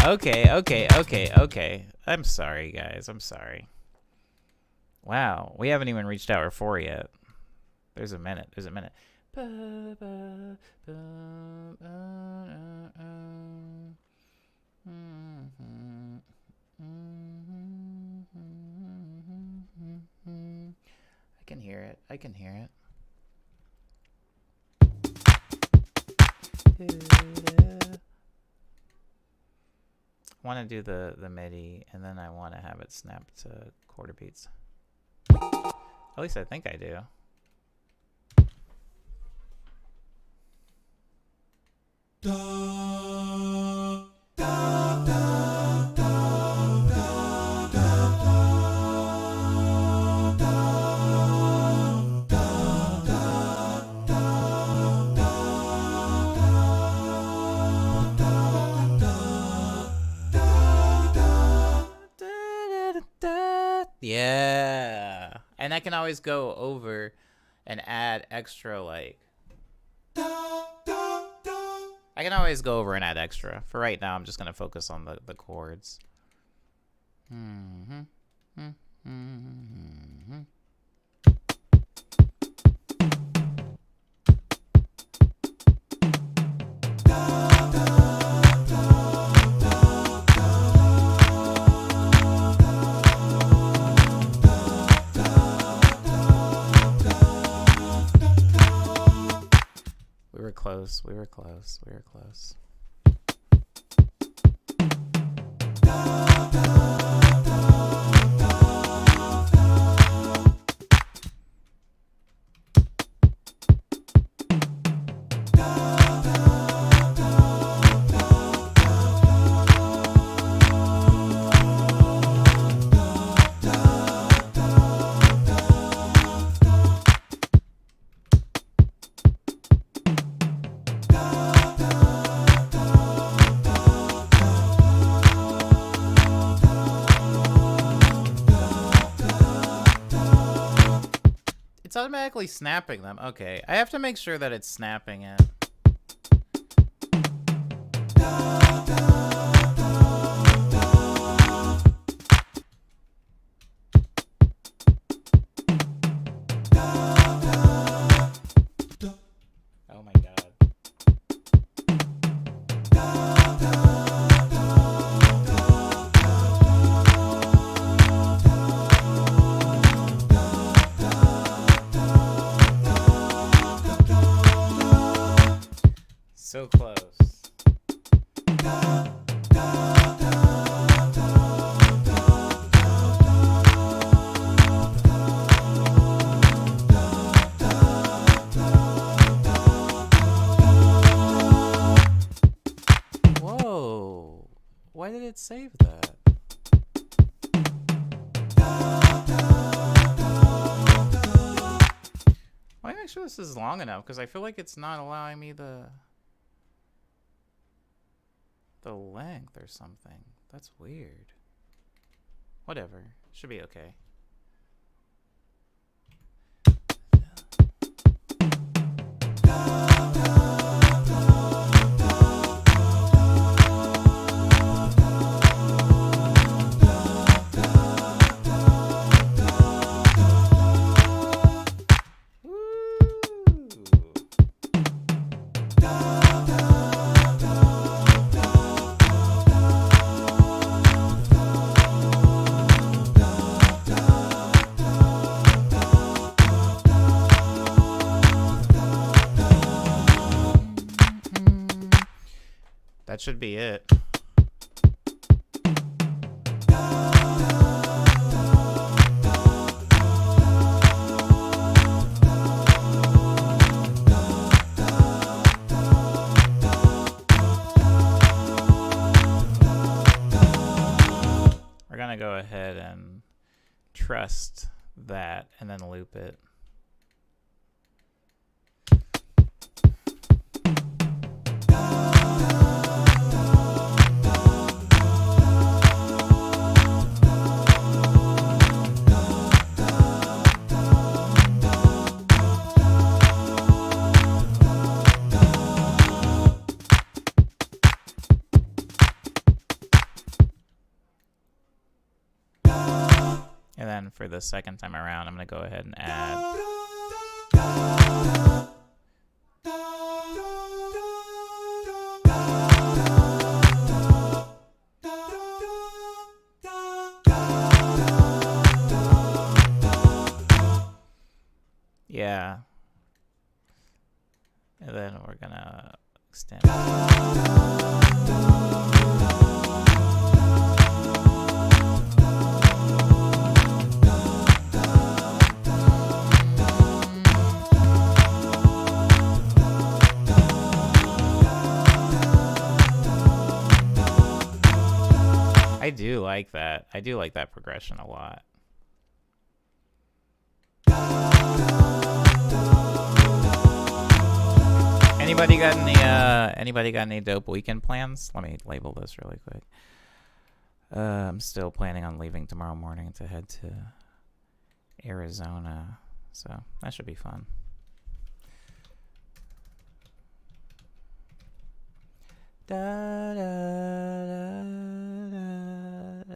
Okay. I'm sorry, guys. I'm sorry. Wow, we haven't even reached hour 4 yet. There's a minute. I can hear it. I want to do the MIDI, and then I want to have it snap to quarter beats. At least I think I do. Yeah. And I can always go over and add extra, like... I can always go over and add extra. For right now, I'm just going to focus on the chords. We were close. It's automatically snapping them. Okay, I have to make sure that it's snapping it. Oh my god. So close. Whoa. Why did it save that? Let me make sure this is long enough, because I feel like it's not allowing me the length or something. That's weird. Whatever. Should be okay. That should be it. We're gonna go ahead and trust that and then loop it. for the second time around, I'm gonna go ahead and add. Yeah. And then we're gonna extend. I do like that. I do like that progression a lot. Anybody got any dope weekend plans? Let me label this really quick. I'm still planning on leaving tomorrow morning to head to Arizona, so that should be fun. Da, da, da, da, da.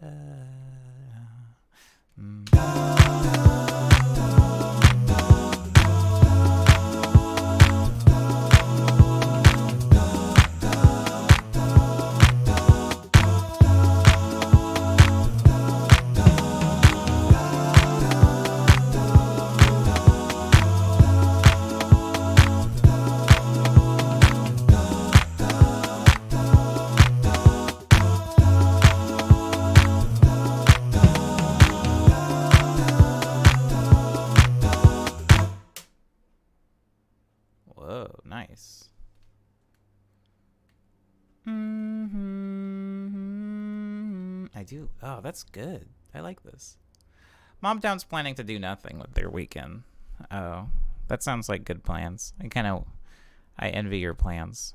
Whoa, nice. I do. Oh, that's good. I like this. Mom Town's planning to do nothing with their weekend. Oh, that sounds like good plans. I envy your plans.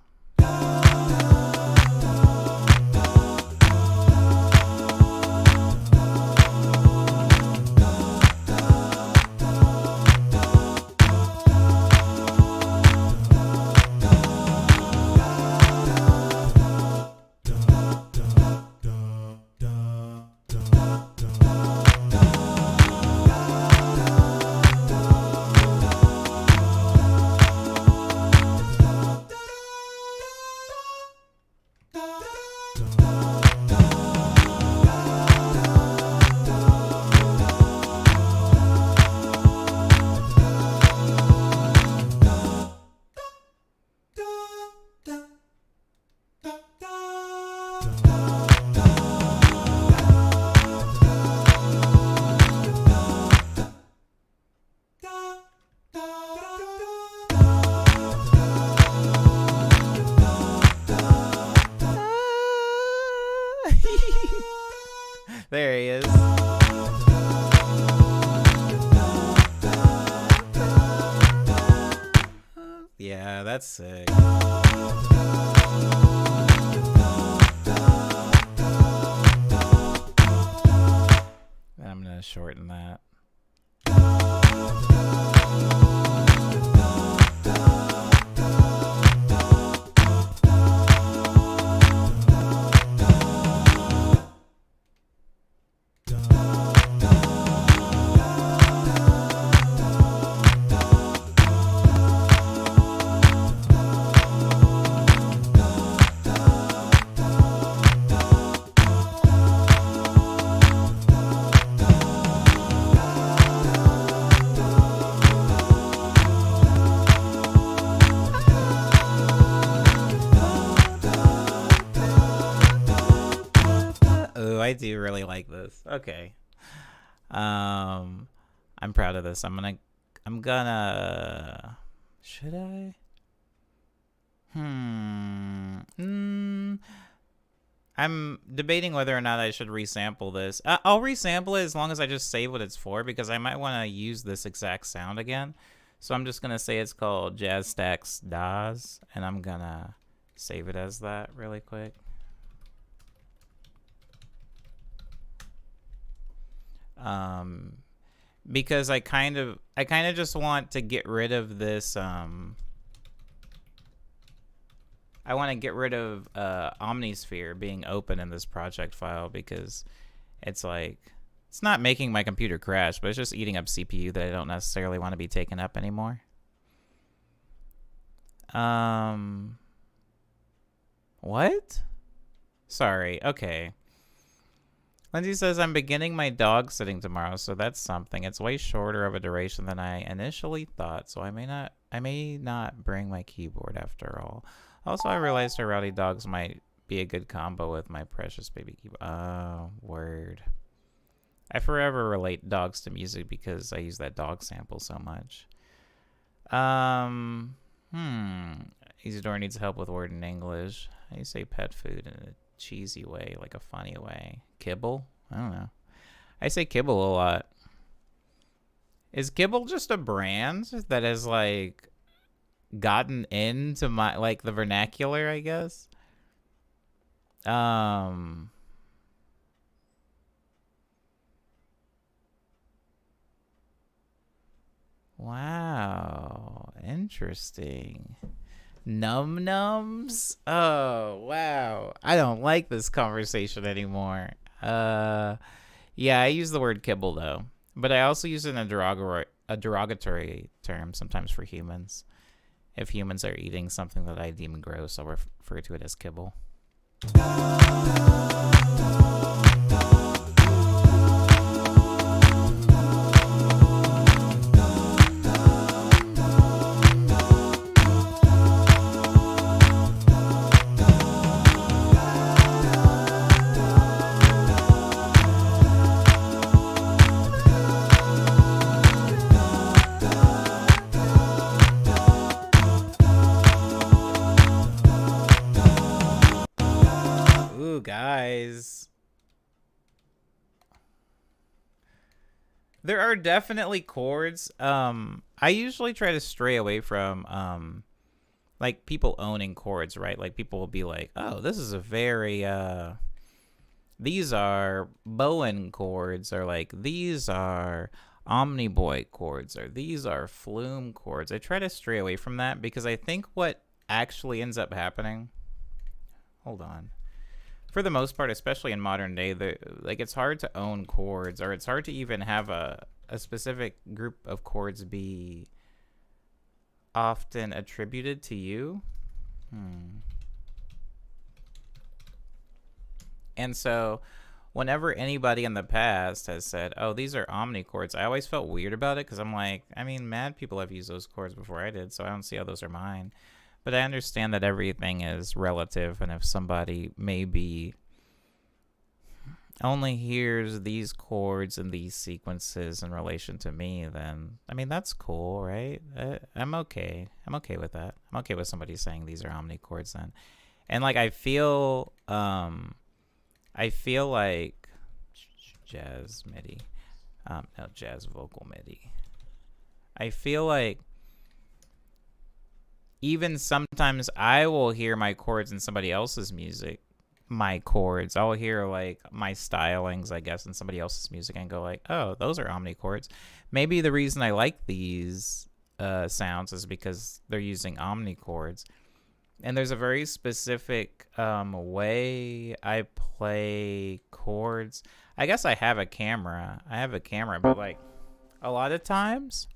There he is. Yeah, that's sick. I'm gonna shorten that. I do really like this. Okay. I'm proud of this. I'm gonna should I? I'm debating whether or not I should resample this. I'll resample it as long as I just say what it's for, because I might want to use this exact sound again. So I'm just gonna say it's called Jazz Stacks DAWs, and I'm gonna save it as that really quick. Because I kind of just want to get rid of this. I want to get rid of Omnisphere being open in this project file, because it's like It's not making my computer crash, but it's just eating up CPU that I don't necessarily want to be taken up anymore. What? Sorry. Okay. Lindsay says, I'm beginning my dog sitting tomorrow, so that's something. It's way shorter of a duration than I initially thought, so I may not bring my keyboard after all. Also, I realized her rowdy dogs might be a good combo with my precious baby keyboard. Oh, word. I forever relate dogs to music because I use that dog sample so much. Isidore needs help with word in English. How do you say pet food in a cheesy way, like a funny way? Kibble? I don't know. I say kibble a lot. Is kibble just a brand that has like gotten into my like the vernacular, I guess? Wow, interesting. Num nums? Oh, wow. I don't like this conversation anymore. Yeah, I use the word kibble though, but I also use it in a derogatory term sometimes for humans. If humans are eating something that I deem gross, I'll refer to it as kibble. Ooh, guys. There are definitely chords. I usually try to stray away from like people owning chords, right? Like people will be like, "Oh, this is a very these are Bowen chords," or like these are Omniboy chords, or these are Flume chords. I try to stray away from that because I think what actually ends up happening. Hold on. For the most part, especially in modern day, like it's hard to own chords, or it's hard to even have a specific group of chords be often attributed to you. And so whenever anybody in the past has said, oh, these are omni chords, I always felt weird about it because I'm like, I mean, mad people have used those chords before I did, so I don't see how those are mine. But I understand that everything is relative, and if somebody maybe only hears these chords and these sequences in relation to me, then, I mean, that's cool, right? I'm okay. I'm okay with that. I'm okay with somebody saying these are omni chords then. And, like, I feel like jazz MIDI. No, jazz vocal MIDI. I feel like even sometimes I will hear my chords in somebody else's music. My chords. I'll hear like my stylings, I guess, in somebody else's music and go like, oh, those are omni chords. Maybe the reason I like these sounds is because they're using omni chords. And there's a very specific way I play chords. I guess I have a camera. But like a lot of times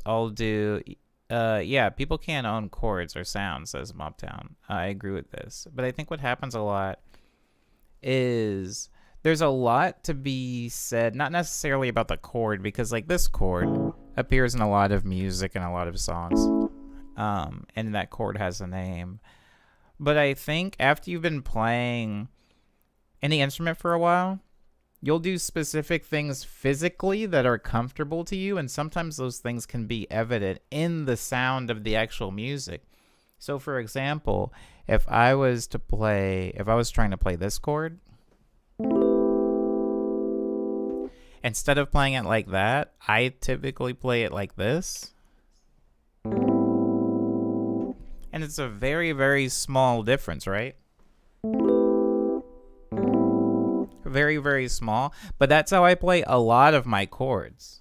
I'll do yeah, people can't own chords or sounds, says Mobtown. I agree with this. But I think what happens a lot is there's a lot to be said, not necessarily about the chord, because like this chord appears in a lot of music and a lot of songs. And that chord has a name. But I think after you've been playing any instrument for a while, you'll do specific things physically that are comfortable to you, and sometimes those things can be evident in the sound of the actual music. So for example, if I was trying to play this chord, instead of playing it like that, I typically play it like this. And it's a very, very small difference, right? Very, very small, but that's how I play a lot of my chords.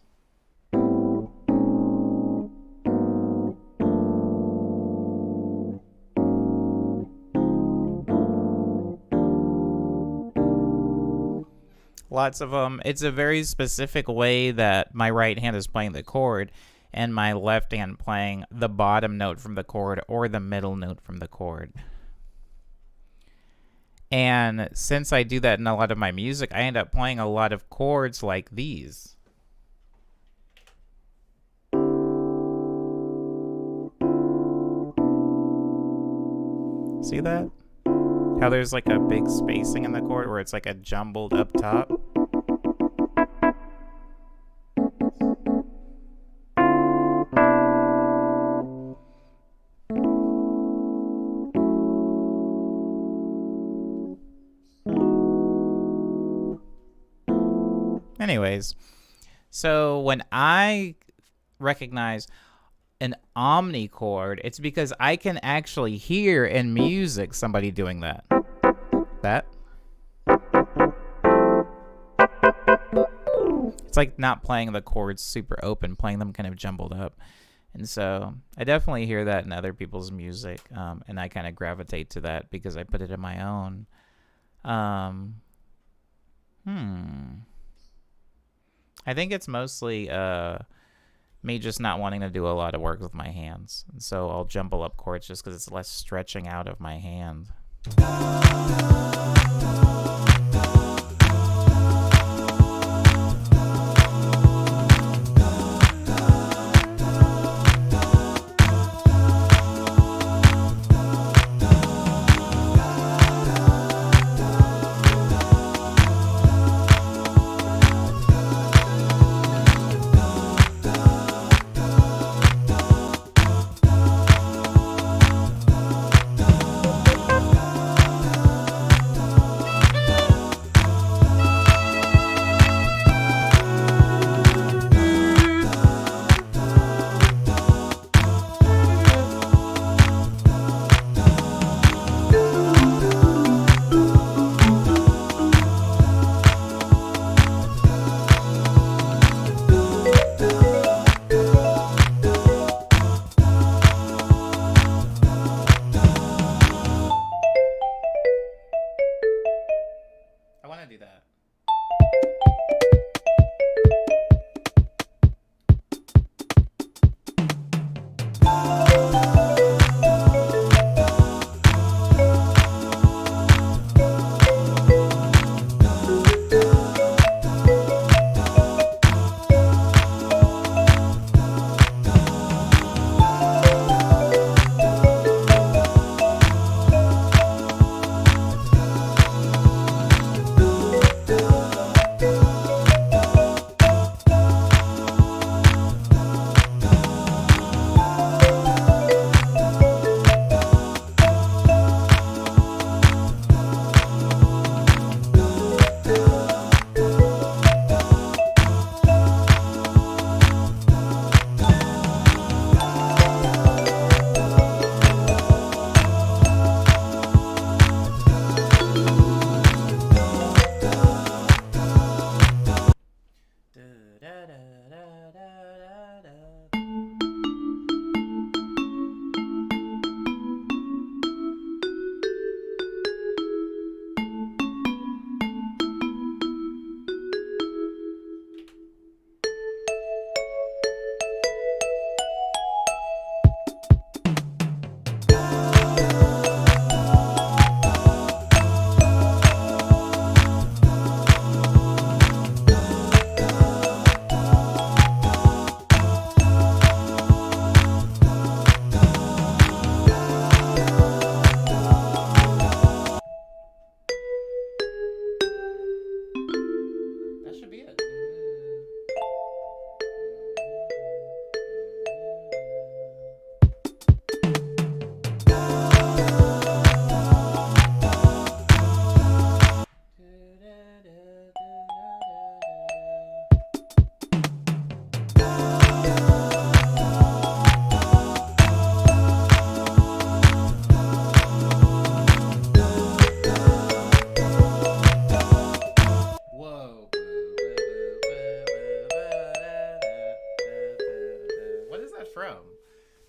Lots of them. It's a very specific way that my right hand is playing the chord and my left hand playing the bottom note from the chord or the middle note from the chord. And since I do that in a lot of my music, I end up playing a lot of chords like these. See that? How there's like a big spacing in the chord where it's like a jumbled up top. Anyways, so when I recognize an omnichord, it's because I can actually hear in music somebody doing that. That. It's like not playing the chords super open, playing them kind of jumbled up. And so I definitely hear that in other people's music, and I kind of gravitate to that because I put it in my own. I think it's mostly me just not wanting to do a lot of work with my hands. And so I'll jumble up chords just because it's less stretching out of my hand.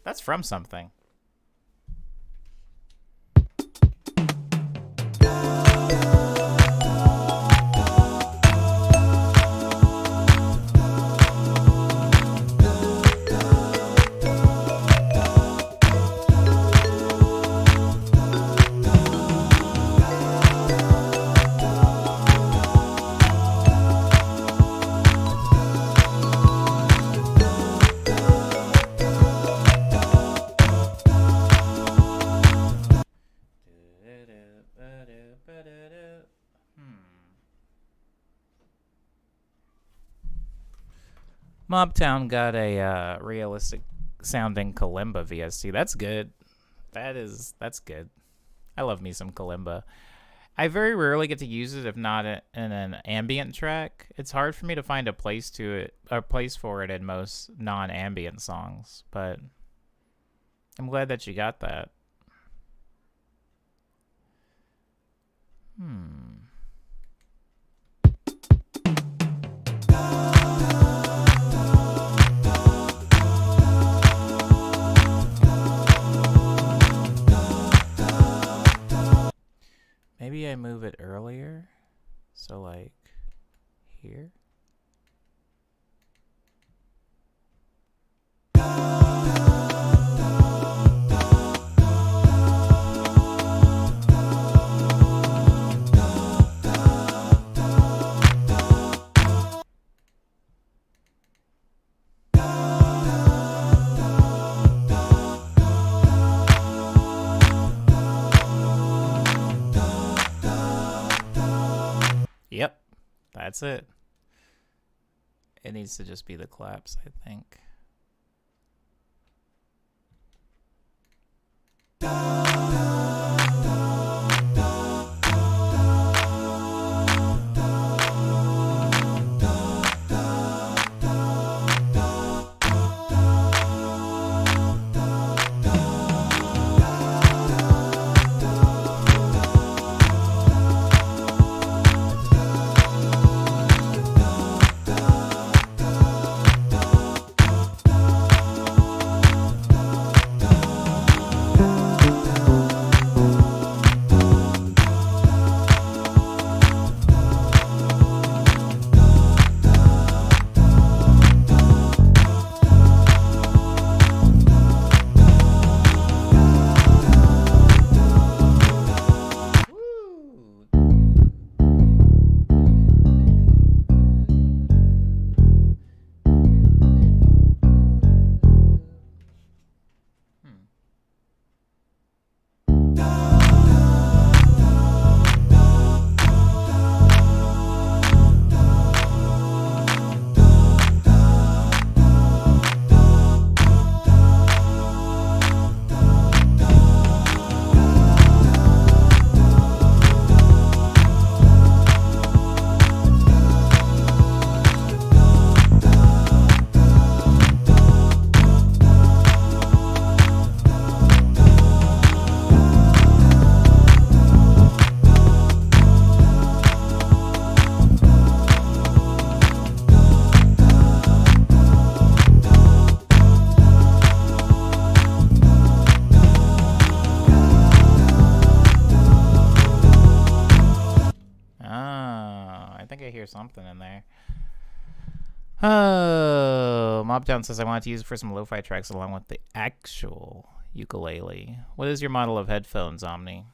That's from something. Mobtown got a realistic sounding kalimba VST. That's good. That's good. I love me some kalimba. I very rarely get to use it if not in an ambient track. It's hard for me to find a place for it in most non-ambient songs, but I'm glad that you got that. Maybe I move it earlier. So like here. Yep, that's it. It needs to just be the claps, I think. Something in there. Oh, Mobtown says I wanted to use it for some lo-fi tracks along with the actual ukulele. What is your model of headphones, Omni?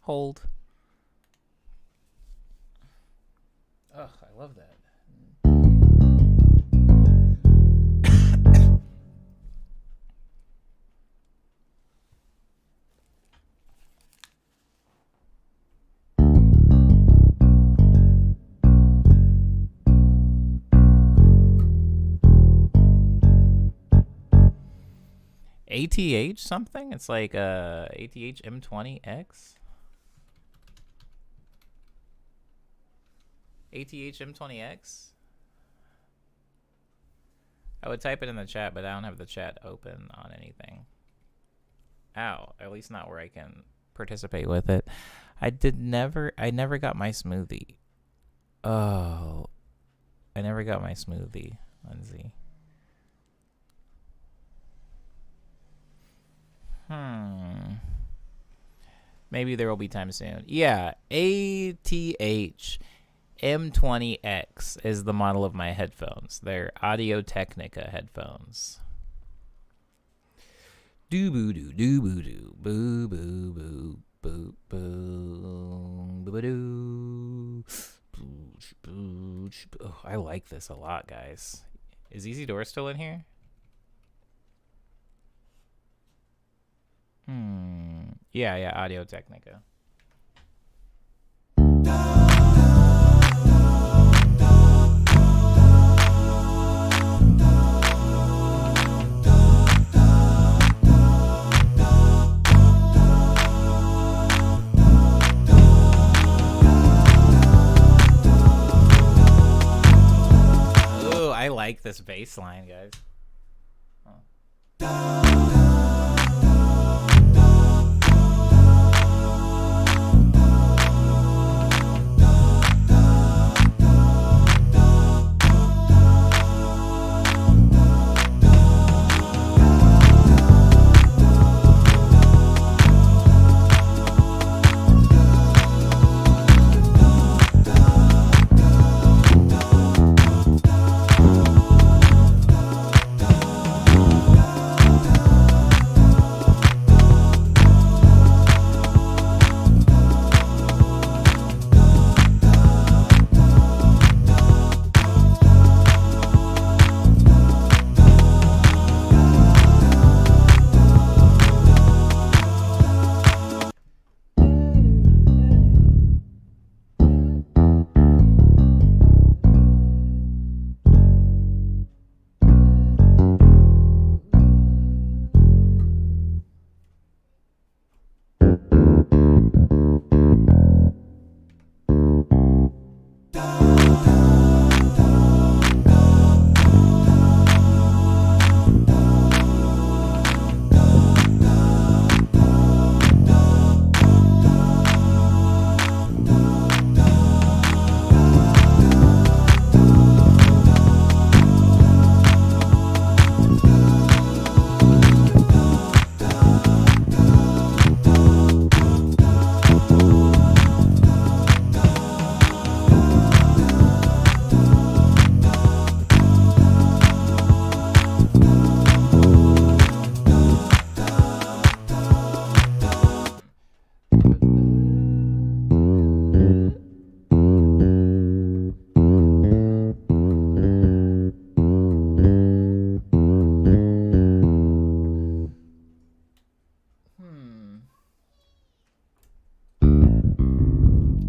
Hold. Ugh, I love that. ATH something? It's like ATH M20X? ATH M20X? I would type it in the chat, but I don't have the chat open on anything. Ow, at least not where I can participate with it. I never got my smoothie. Oh, I never got my smoothie, Lindsay. Maybe there will be time soon. Yeah, ATH M20X is the model of my headphones. They're Audio-Technica headphones. Doo boo doo doo boo doo boo boo boo boo boo boo doo. Oh, I like this a lot, guys. Is Easy Door still in here? Yeah, yeah, Audio Technica. Ooh, I like this bass line, guys.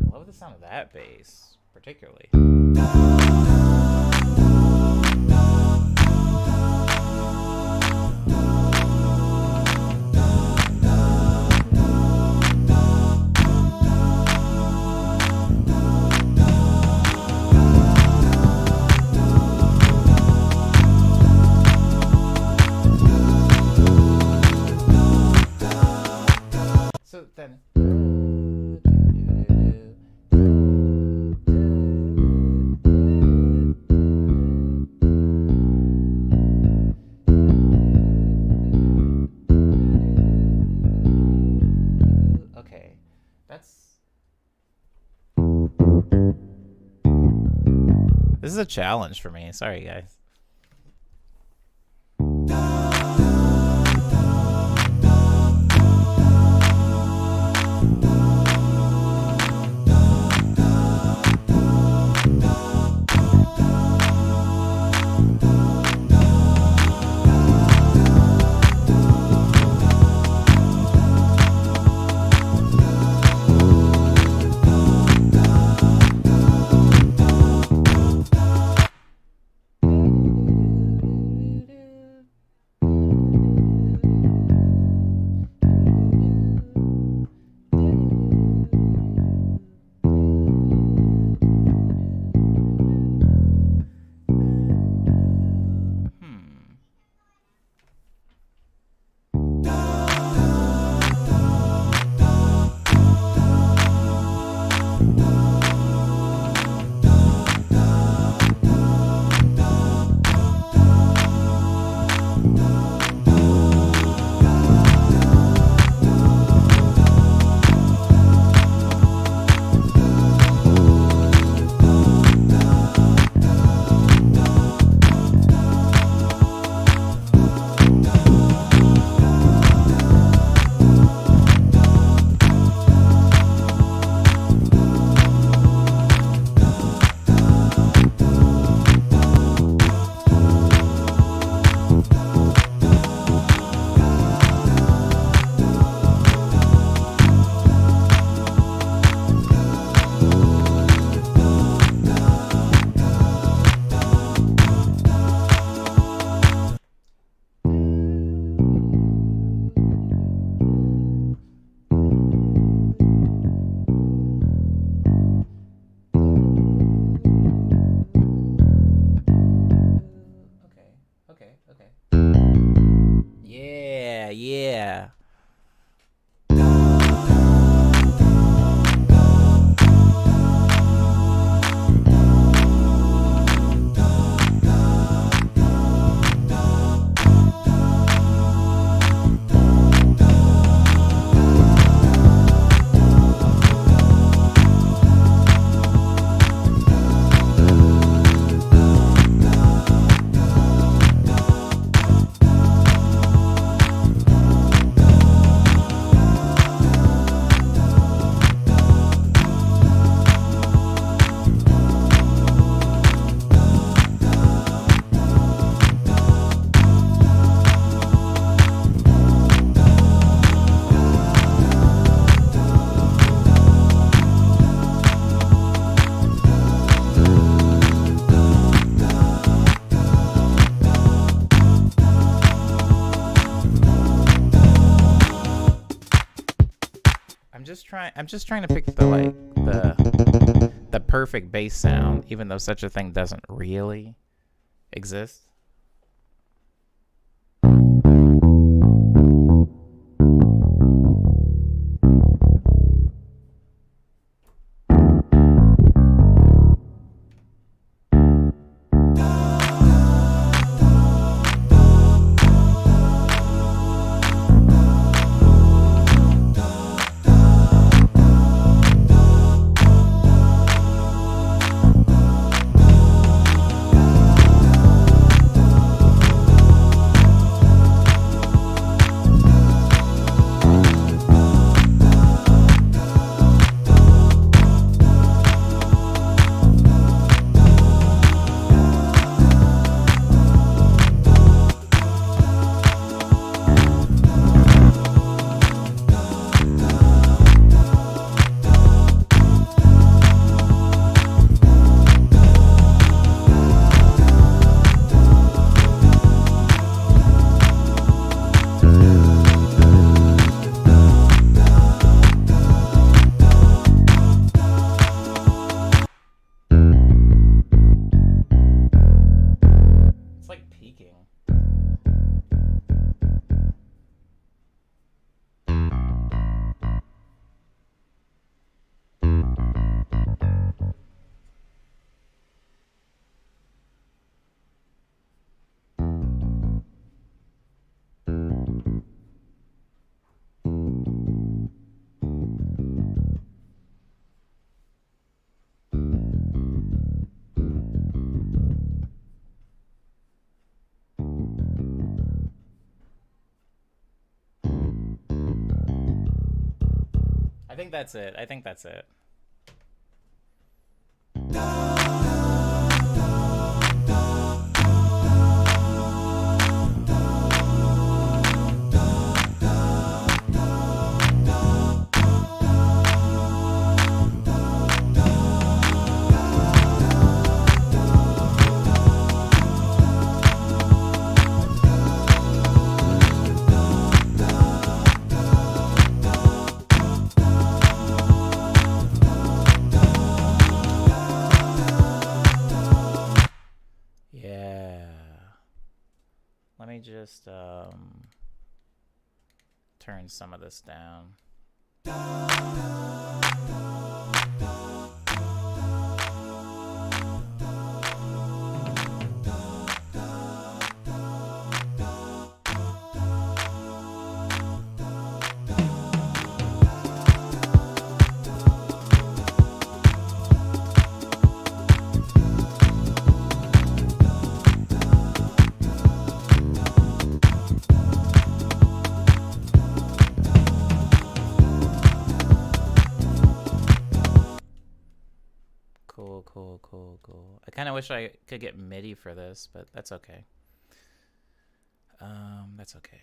I love the sound of that bass, particularly. So then. Okay, that's. This is a challenge for me. Sorry, guys. just trying to pick the perfect bass sound, even though such a thing doesn't really exist. It's like peaking. I think that's it. I think that's it. Yeah. Let me just turn some of this down. Cool. I kind of wish I could get MIDI for this, but that's okay. That's okay.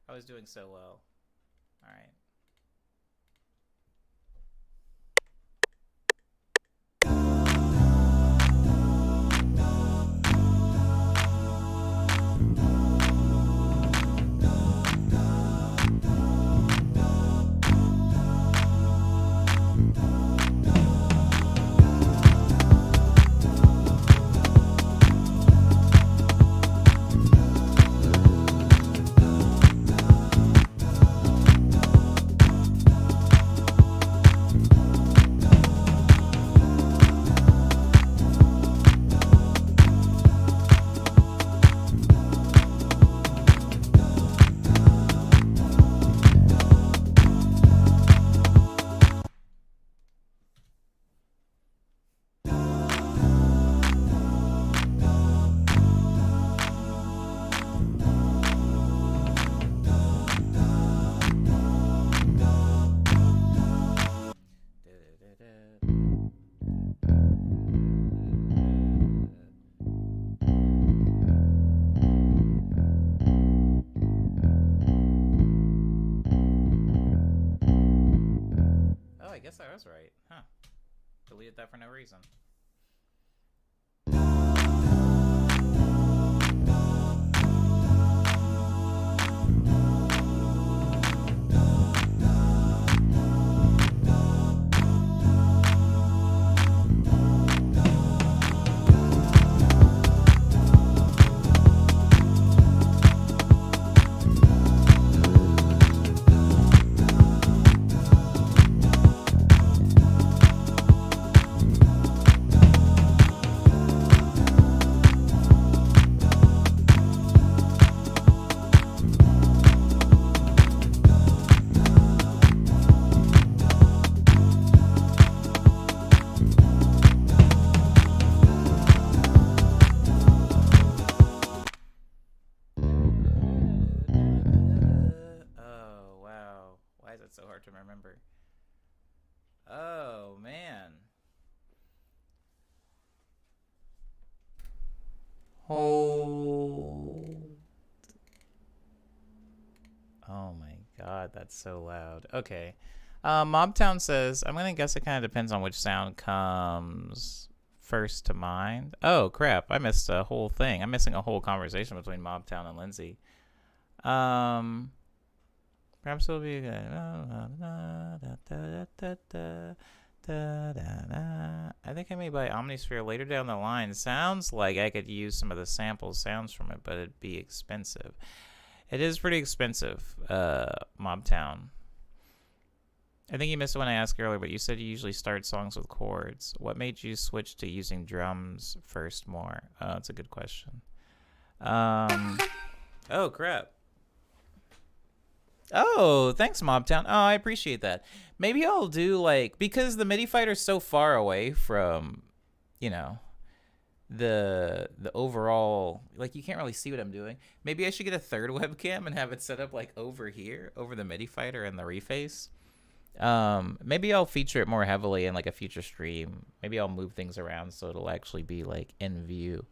I was doing so well. All right. was right. Huh. Deleted that for no reason. Oh, wow. Why is it so hard to remember? Oh, man. Hold. Oh my god, that's so loud. Okay. Mobtown says, I'm gonna guess it kind of depends on which sound comes first to mind. Oh, crap. I missed a whole thing. I'm missing a whole conversation between Mobtown and Lindsay. Perhaps it'll be good. I think I may buy Omnisphere later down the line. Sounds like I could use some of the sample sounds from it, but it'd be expensive. It is pretty expensive, Mobtown. I think you missed it when I asked earlier, but you said you usually start songs with chords. What made you switch to using drums first more? That's a good question. Oh, crap. Oh, thanks, Mobtown. Oh, I appreciate that. Maybe I'll do, like, because the MIDI fighter's so far away from, you know, the overall, like, you can't really see what I'm doing. Maybe I should get a third webcam and have it set up, like, over here, over the MIDI fighter and the reface. Maybe I'll feature it more heavily in, like, a future stream. Maybe I'll move things around so it'll actually be, like, in view.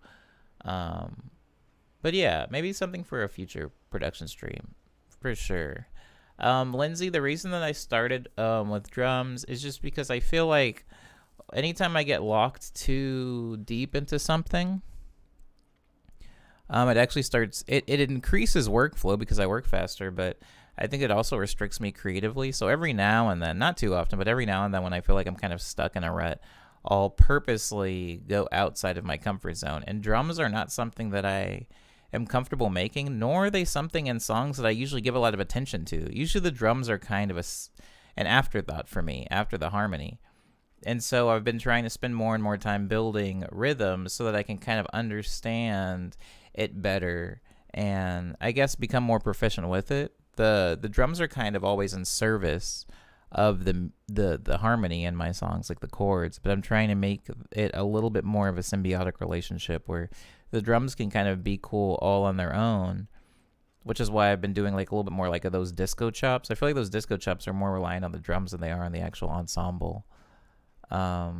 But yeah, maybe something for a future production stream. For sure. Lindsay, the reason that I started with drums is just because I feel like anytime I get locked too deep into something, it actually starts, it increases workflow because I work faster, but I think it also restricts me creatively. So every now and then, not too often, but every now and then when I feel like I'm kind of stuck in a rut, I'll purposely go outside of my comfort zone. And drums are not something that I am comfortable making, nor are they something in songs that I usually give a lot of attention to. Usually the drums are kind of an afterthought for me after the harmony. And so I've been trying to spend more and more time building rhythms so that I can kind of understand it better and I guess become more proficient with it. The drums are kind of always in service of the harmony in my songs, like the chords, but I'm trying to make it a little bit more of a symbiotic relationship where the drums can kind of be cool all on their own, which is why I've been doing like a little bit more like of those disco chops. I feel like those disco chops are more reliant on the drums than they are on the actual ensemble. But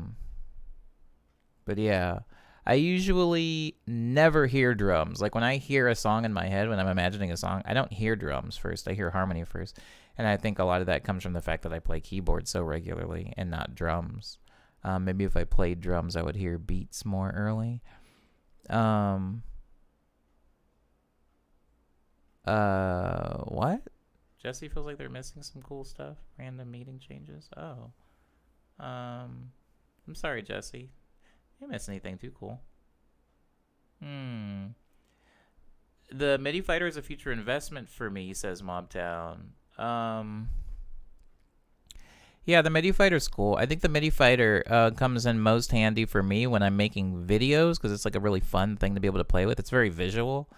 yeah, I usually never hear drums. Like when I hear a song in my head, when I'm imagining a song, I don't hear drums first. I hear harmony first. And I think a lot of that comes from the fact that I play keyboard so regularly and not drums. Maybe if I played drums, I would hear beats more early. What? Jesse feels like they're missing some cool stuff. Random meeting changes. Oh. I'm sorry, Jesse. You didn't miss anything too cool. The MIDI fighter is a future investment for me, says Mobtown. Yeah, the MIDI fighter's cool. I think the MIDI fighter comes in most handy for me when I'm making videos because it's like a really fun thing to be able to play with. It's very visual.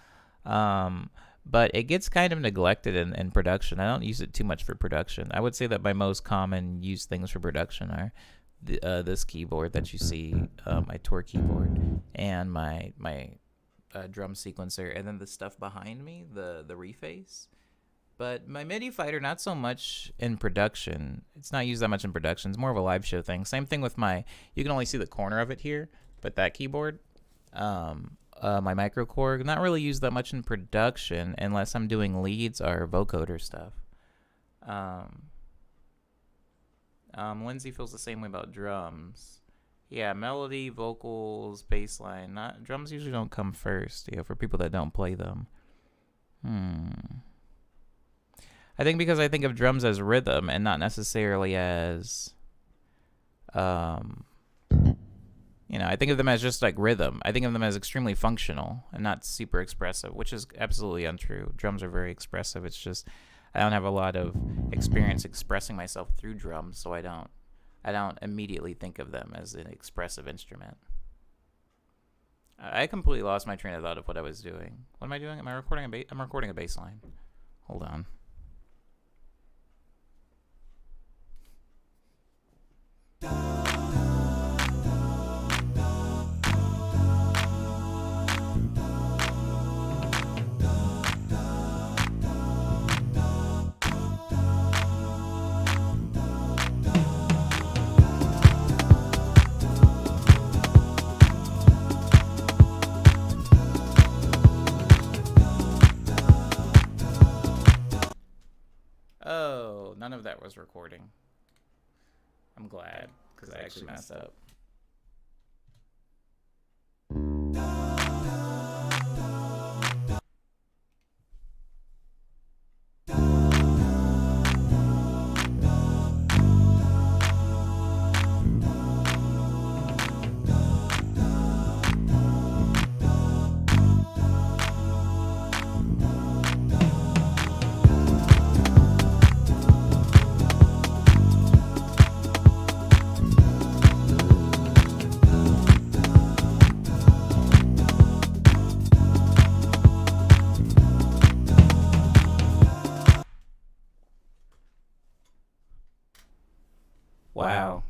But it gets kind of neglected in production. I don't use it too much for production. I would say that my most common used things for production are this keyboard that you see, my tour keyboard, and my drum sequencer, and then the stuff behind me, the reface. But my MIDI fighter, not so much in production. It's not used that much in production. It's more of a live show thing. Same thing with you can only see the corner of it here, but that keyboard, my microKORG, not really used that much in production unless I'm doing leads or vocoder stuff. Lindsay feels the same way about drums. Yeah, melody, vocals, bass line. Not drums usually don't come first. For people that don't play them. I think because I think of drums as rhythm and not necessarily as, I think of them as just like rhythm. I think of them as extremely functional and not super expressive, which is absolutely untrue. Drums are very expressive. It's just I don't have a lot of experience expressing myself through drums, so I don't immediately think of them as an expressive instrument. I completely lost my train of thought of what I was doing. What am I doing? Am I recording I'm recording a bass line. Hold on. Oh, none of that was recording. I'm glad, because I actually messed up. Wow.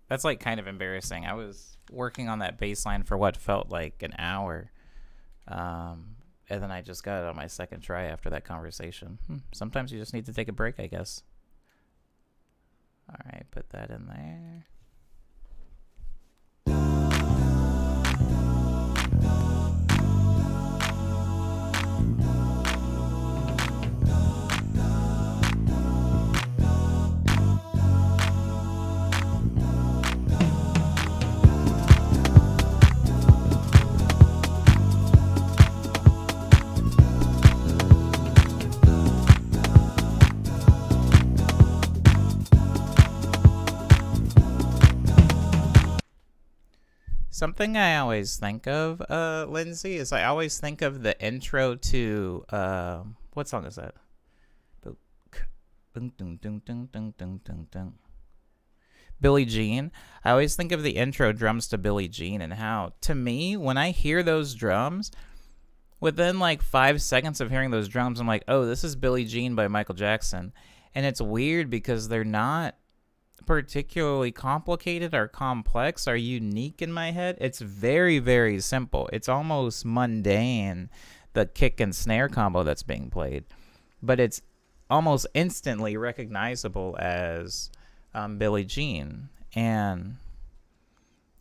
That's like kind of embarrassing. I was working on that bass line for what felt like an hour. And then I just got it on my second try after that conversation. Sometimes you just need to take a break, I guess. All right, put that in there. Something I always think of, Lindsay, is I always think of the intro to, what song is that? Billie Jean. I always think of the intro drums to Billie Jean and how, to me, when I hear those drums, within like 5 seconds of hearing those drums, I'm like, oh, this is Billie Jean by Michael Jackson. And it's weird because they're not particularly complicated or complex or unique in my head. It's very, very simple. It's almost mundane, the kick and snare combo that's being played, but it's almost instantly recognizable as Billie Jean. And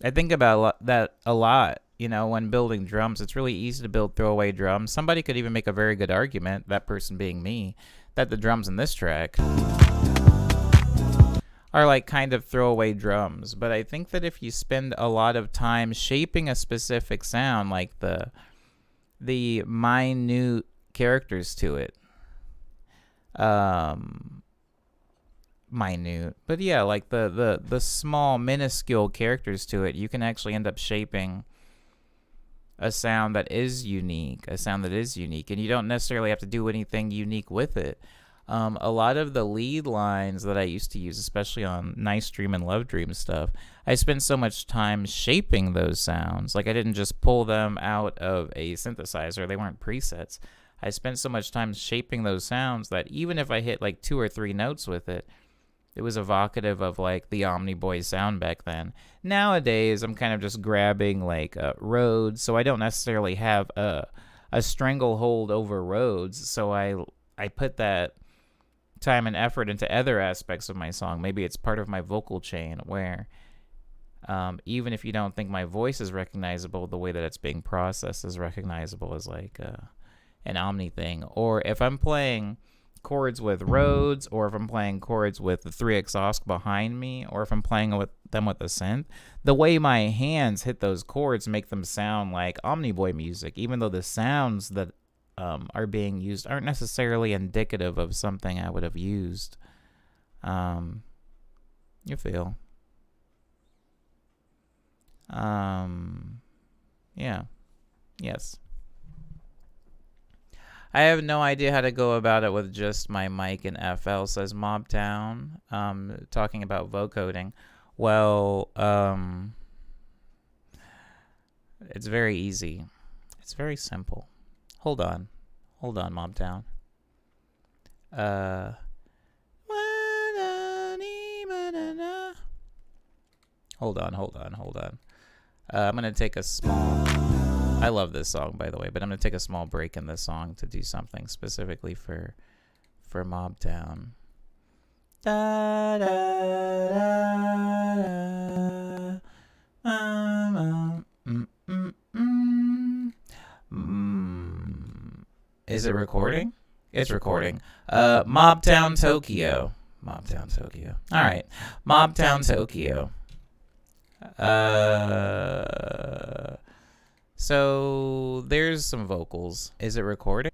I think about that a lot, when building drums. It's really easy to build throwaway drums. Somebody could even make a very good argument, that person being me, that the drums in this track are like kind of throwaway drums. But I think that if you spend a lot of time shaping a specific sound, like the minute characters to it, minute, but yeah, like the small minuscule characters to it, you can actually end up shaping a sound that is unique, and you don't necessarily have to do anything unique with it. A lot of the lead lines that I used to use, especially on Nice Dream and Love Dream stuff, I spent so much time shaping those sounds. Like, I didn't just pull them out of a synthesizer. They weren't presets. I spent so much time shaping those sounds that even if I hit like 2 or 3 notes with it, it was evocative of like the Omni Boy sound back then. Nowadays, I'm kind of just grabbing like Rhodes, so I don't necessarily have a stranglehold over Rhodes. So I put that time and effort into other aspects of my song. Maybe it's part of my vocal chain where even if you don't think my voice is recognizable, the way that it's being processed is recognizable as like an Omni thing. Or if I'm playing chords with Rhodes, or if I'm playing chords with the 3x behind me, or if I'm playing with them with the synth, the way my hands hit those chords make them sound like Omniboy music, even though the sounds that are being used aren't necessarily indicative of something I would have used. You feel? Yeah. Yes. I have no idea how to go about it with just my mic and FL, says Mobtown, talking about vocoding. Well, it's very easy. It's very simple. Hold on, Mobtown. Hold on. I'm gonna take a small. I love this song, by the way, but I'm gonna take a small break in this song to do something specifically for Mobtown. Da, da, da, Is it recording? It's recording. Mobtown Tokyo. Mobtown Tokyo. All right. Mobtown Tokyo. So there's some vocals. Is it recording?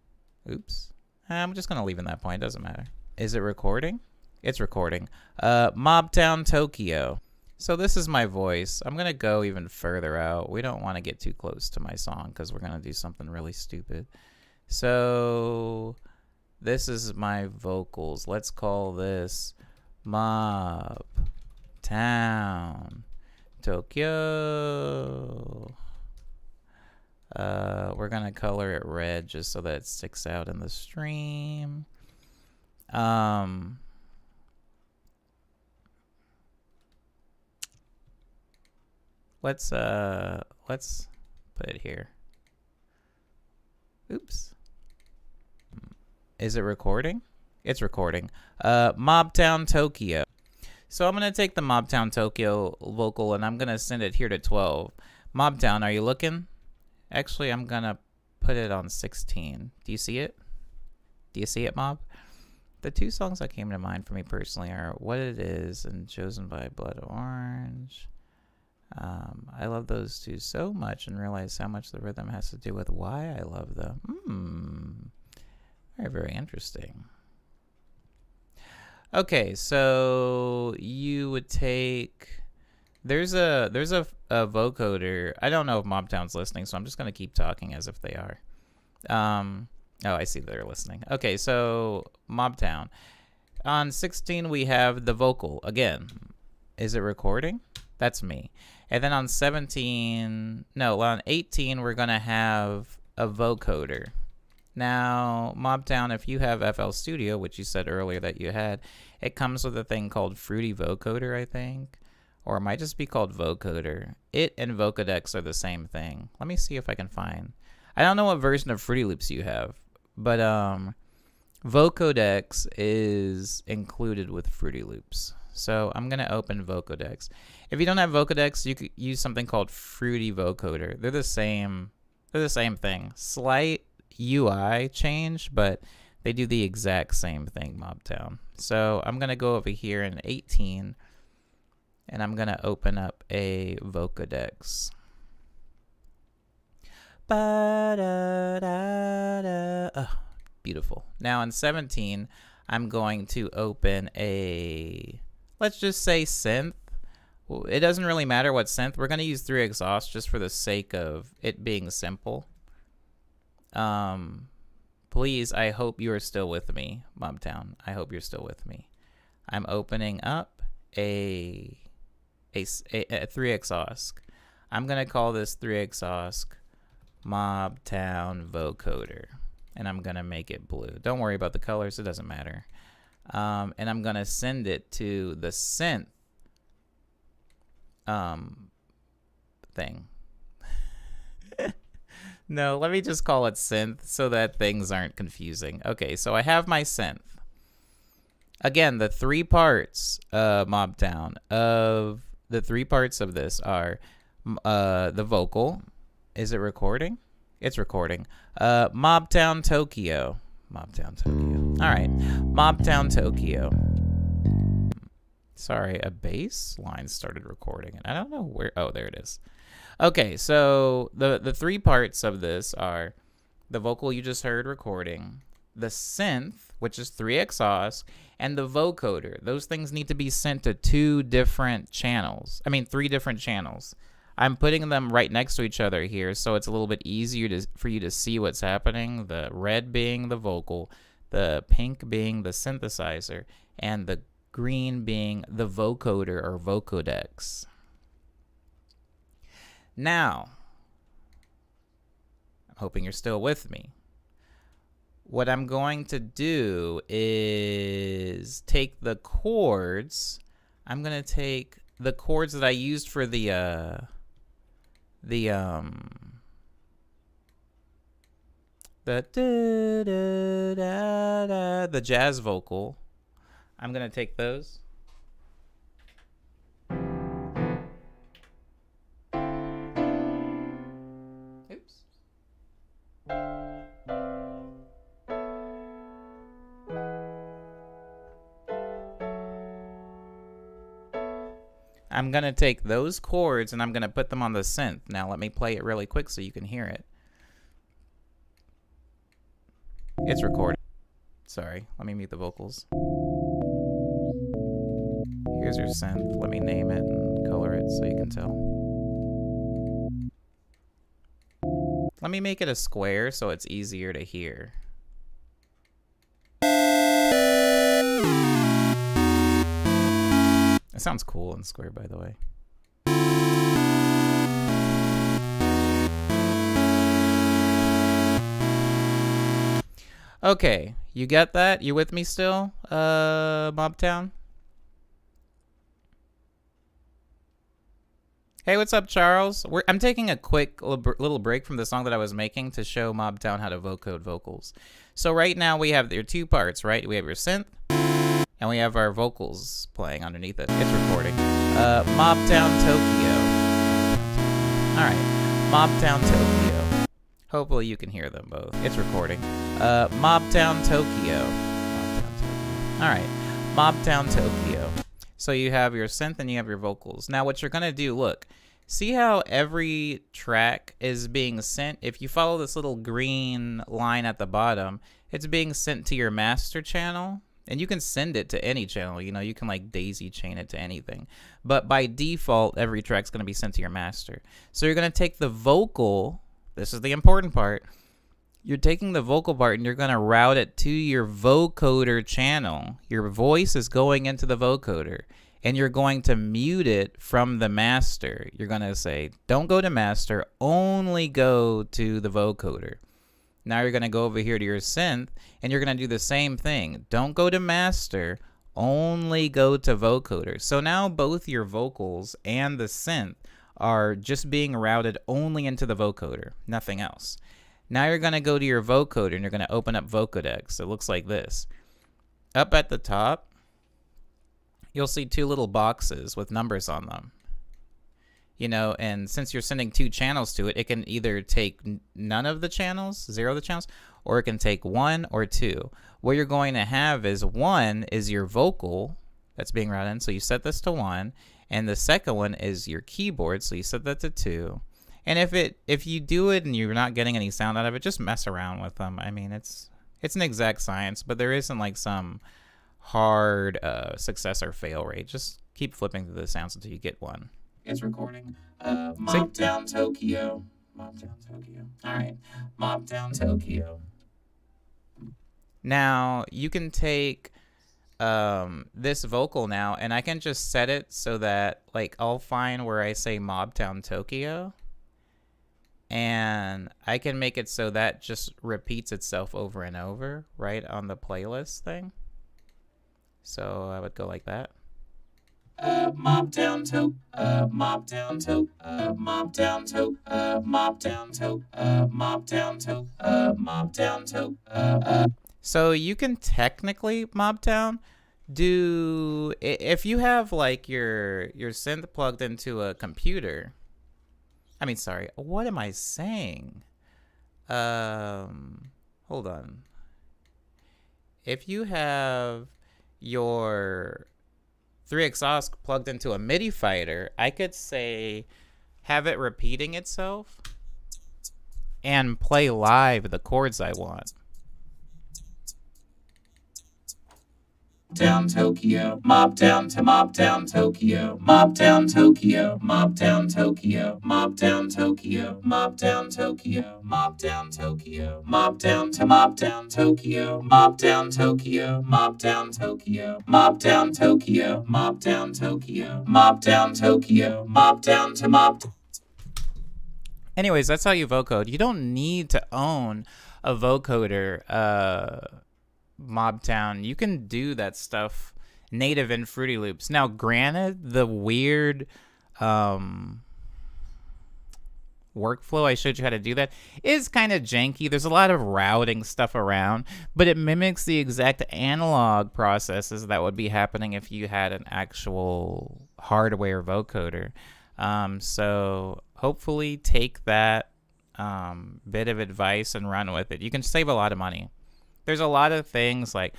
Oops. I'm just gonna leave in that point. Doesn't matter. Is it recording? It's recording. Mobtown Tokyo. So this is my voice. I'm gonna go even further out. We don't want to get too close to my song because we're gonna do something really stupid. So this is my vocals. Let's call this Mobtown Tokyo. We're gonna color it red just so that it sticks out in the stream. Let's put it here. Oops. Is it recording? It's recording. Mobtown Tokyo. So I'm gonna take the Mobtown Tokyo vocal and I'm gonna send it here to 12. Mobtown, are you looking? Actually, I'm gonna put it on 16. Do you see it? Do you see it, Mob? The two songs that came to mind for me personally are What It Is and Chosen by Blood Orange. I love those two so much and realize how much the rhythm has to do with why I love them. Very, very interesting. Okay, so you would take... There's a vocoder. I don't know if Mobtown's listening, so I'm just going to keep talking as if they are. Oh, I see they're listening. Okay, so Mobtown. On 16, we have the vocal. Again, is it recording? That's me. And then on 18, we're going to have a vocoder. Now, Mobtown, if you have FL Studio, which you said earlier that you had, it comes with a thing called Fruity Vocoder, I think. Or it might just be called Vocoder. It and Vocodex are the same thing. Let me see if I can find. I don't know what version of Fruity Loops you have, but Vocodex is included with Fruity Loops. So I'm going to open Vocodex. If you don't have Vocodex, you could use something called Fruity Vocoder. They're the same thing. Slight UI change, but they do the exact same thing, Mobtown. So I'm going to go over here in 18, and I'm going to open up a Vocodex. Beautiful. Now in 17, I'm going to open a, let's just say synth. Well, it doesn't really matter what synth. We're going to use 3Exhaust just for the sake of it being simple. Please, I hope you are still with me, Mobtown. I hope you're still with me. I'm opening up a 3Exhaust. I'm going to call this 3Exhaust Mobtown Vocoder. And I'm going to make it blue. Don't worry about the colors. It doesn't matter. And I'm going to send it to the synth thing. No, let me just call it synth so that things aren't confusing. Okay, so I have my synth. Again, the three parts, Mobtown, of the three parts of this are the vocal. Is it recording? It's recording. Mobtown Tokyo. Mobtown Tokyo. All right, Mobtown Tokyo. Sorry, a bass line started recording, and I don't know where. Oh, there it is. Okay, so the three parts of this are the vocal you just heard recording, the synth, which is 3 exhaust, and the vocoder. Those things need to be sent to 3 different channels. I'm putting them right next to each other here, so it's a little bit easier for you to see what's happening. The red being the vocal, the pink being the synthesizer, and the green being the vocoder or vocodex. Now, I'm hoping you're still with me. What I'm going to do is take the chords. I'm going to take the chords that I used for the jazz vocal. I'm going to take those. Oops. I'm going to take those chords and I'm going to put them on the synth. Now let me play it really quick so you can hear it. It's recording. Sorry, let me mute the vocals. Here's your synth. Let me name it and color it so you can tell. Let me make it a square so it's easier to hear. It sounds cool in square, by the way. Okay, you get that? You with me still, Mobtown? Hey, what's up, Charles? I'm taking a quick little break from the song that I was making to show Mobtown how to vocode vocals. So right now we have your 2 parts, right? We have your synth, and we have our vocals playing underneath it. It's recording. Mobtown Tokyo. All right, Mobtown Tokyo. Hopefully you can hear them both. It's recording. Mobtown Tokyo. All right, Mobtown Tokyo. So you have your synth and you have your vocals. Now what you're gonna do, look, see how every track is being sent? If you follow this little green line at the bottom, it's being sent to your master channel. And you can send it to any channel, you know, you can like daisy chain it to anything. But by default, every track's gonna be sent to your master. So you're gonna take the vocal, this is the important part, you're taking the vocal part and you're gonna route it to your vocoder channel. Your voice is going into the vocoder and you're going to mute it from the master. You're gonna say, don't go to master, only go to the vocoder. Now you're going to go over here to your synth, and you're going to do the same thing. Don't go to master, only go to vocoder. So now both your vocals and the synth are just being routed only into the vocoder, nothing else. Now you're going to go to your vocoder, and you're going to open up vocodex. It looks like this. Up at the top, you'll see 2 little boxes with numbers on them. You know, and since you're sending 2 channels to it, it can either take none of the channels, 0 of the channels, or it can take 1 or 2. What you're going to have is 1 is your vocal that's being routed in, so you set this to 1, and the second one is your keyboard, so you set that to 2. And if you do it and you're not getting any sound out of it, just mess around with them. I mean, it's an exact science, but there isn't like some hard success or fail rate. Just keep flipping through the sounds until you get one. It's recording. Mobtown Tokyo. Mobtown Tokyo. All right. Mobtown Tokyo. Now, you can take this vocal now, and I can just set it so that, like, I'll find where I say Mobtown Tokyo, and I can make it so that just repeats itself over and over, right, on the playlist thing. So I would go like that. Mobtown Toke, Mobtown Toke, Mobtown Toke, Mobtown Toke, Mobtown Toke, Mobtown Toke. So you can technically, Mobtown, do, if you have like your synth plugged into a computer, I mean, sorry, what am I saying? Hold on. if you have your 3 exhaust plugged into a MIDI fighter, I could say have it repeating itself and play live the chords I want. Down Tokyo, mob down to mob down Tokyo, mob down Tokyo, mob down Tokyo, mob down Tokyo, mob down Tokyo, mob down Tokyo, mob down to mob down Tokyo, mob down Tokyo, mob down Tokyo, mob down Tokyo, mob down Tokyo, mob down Tokyo, mob down to mob. Anyways, that's how you vocode. You don't need to own a vocoder, Mobtown. You can do that stuff native in Fruity Loops. Now, granted, the weird workflow I showed you how to do that is kind of janky. There's a lot of routing stuff around, but it mimics the exact analog processes that would be happening if you had an actual hardware vocoder. So hopefully take that bit of advice and run with it. You can save a lot of money. There's a lot of things like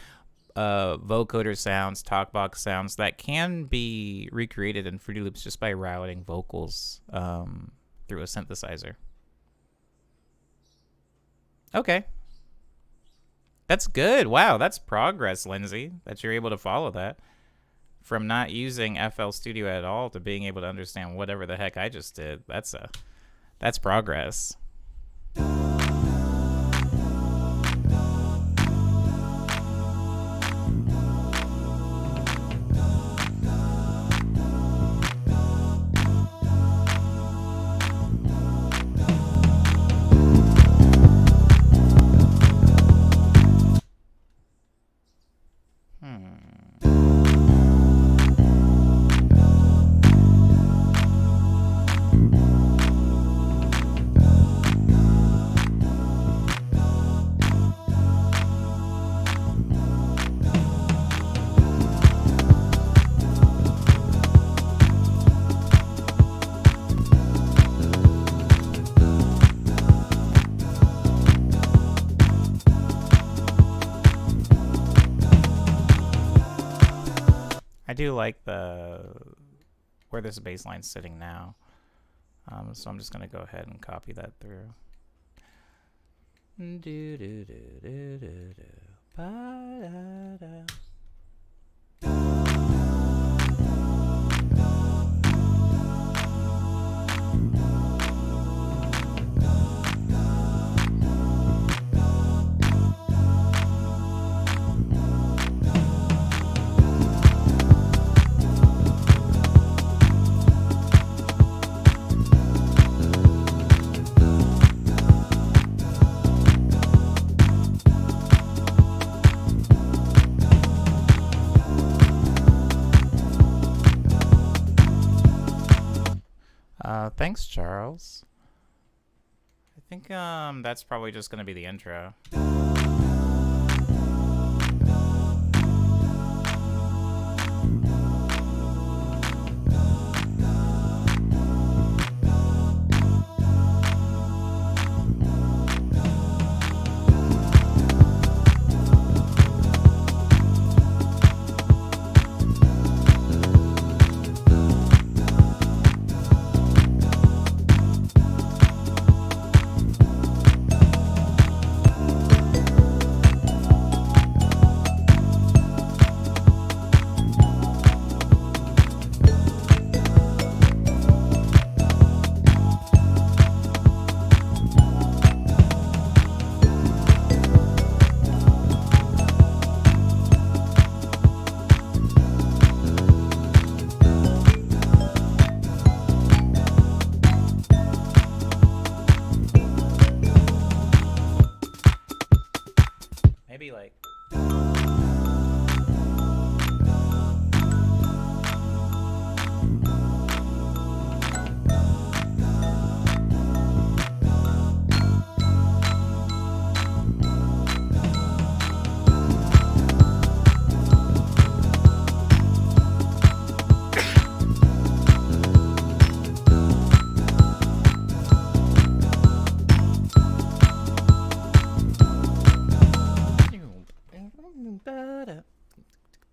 vocoder sounds, talkbox sounds that can be recreated in Fruity Loops just by routing vocals through a synthesizer. Okay. That's good. Wow, that's progress, Lindsay, that you're able to follow that. From not using FL Studio at all to being able to understand whatever the heck I just did. That's progress. I do like where this bass line's sitting now. So I'm just going to go ahead and copy that through. Thanks, Charles. I think that's probably just going to be the intro.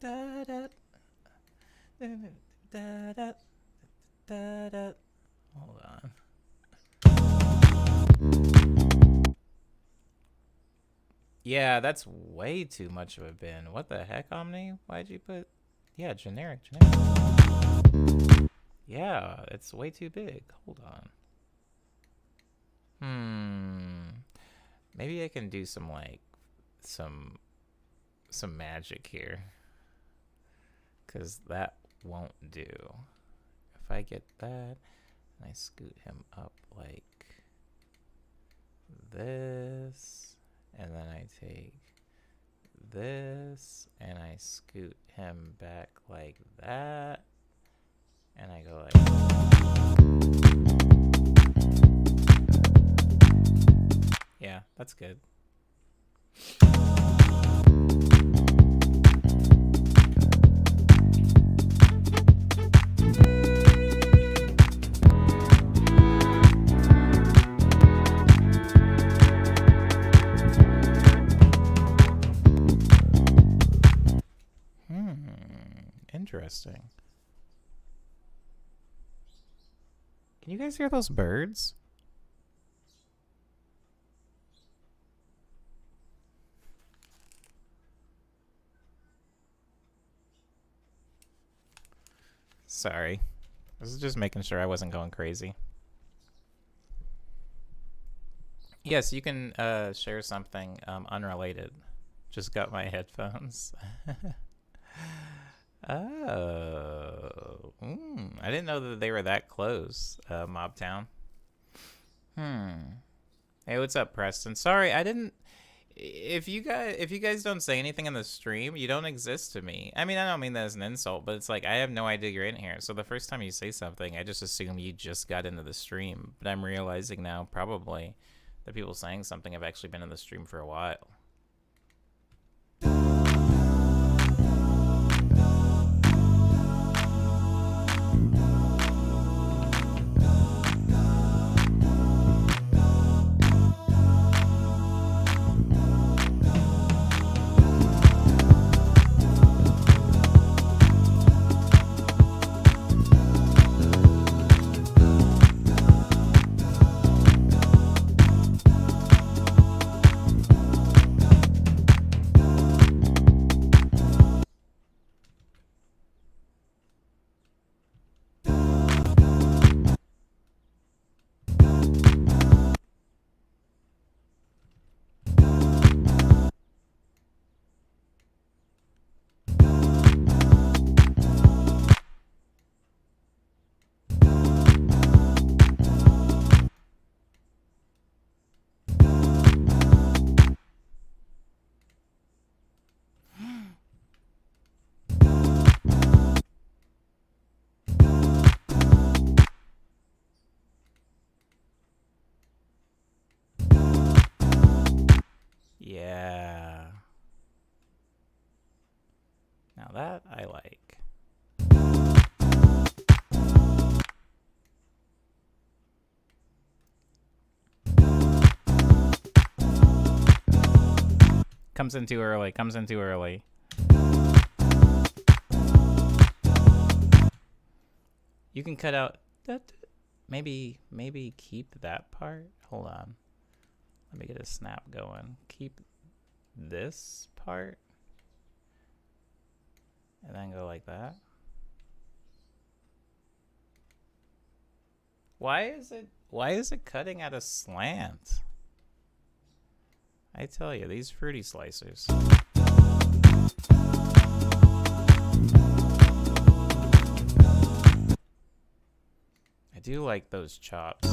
Da da da da da da. Hold on. Yeah, that's way too much of a bin. What the heck, Omni? Why'd you put... Yeah, generic. Yeah, it's way too big. Hold on. Maybe I can do some, like, some magic here. Because that won't do. If I get that, and I scoot him up like this, and then I take this, and I scoot him back like that, and I go like... Yeah, that's good. Interesting. Can you guys hear those birds? Sorry. I was just making sure I wasn't going crazy. Yes, you can share something unrelated. Just got my headphones. Oh. I didn't know that they were that close, Mobtown. Hey, what's up, Preston? Sorry, I didn't... If you guys don't say anything in the stream, you don't exist to me. I mean, I don't mean that as an insult, but it's like I have no idea you're in here. So the first time you say something, I just assume you just got into the stream. But I'm realizing now, probably, that people saying something have actually been in the stream for a while. Yeah. Now that I like. Comes in too early. Comes in too early. You can cut out that. Maybe keep that part. Hold on. Let me get a snap going. Keep this part. And then go like that. Why is it cutting at a slant? I tell you, these fruity slicers. I do like those chops.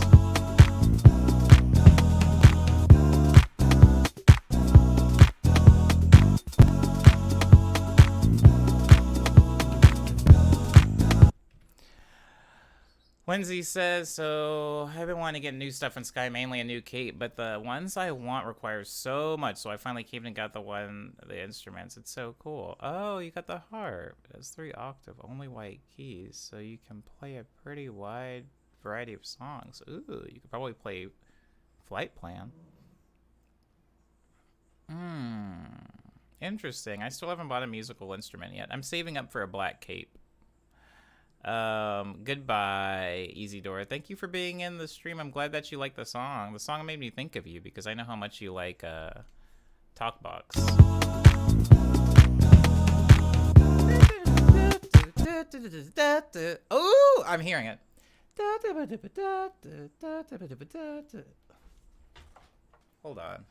Lindsay says, so I've been wanting to get new stuff in Sky, mainly a new cape, but the ones I want require so much, so I finally came and got the instruments. It's so cool. Oh, you got the harp. It's 3 octave, only white keys, so you can play a pretty wide variety of songs. Ooh, you could probably play Flight Plan. Interesting. I still haven't bought a musical instrument yet. I'm saving up for a black cape. Goodbye, Easy Door. Thank you for being in the stream. I'm glad that you like the song. The song made me think of you because I know how much you like Talkbox. Oh, I'm hearing it. Hold on.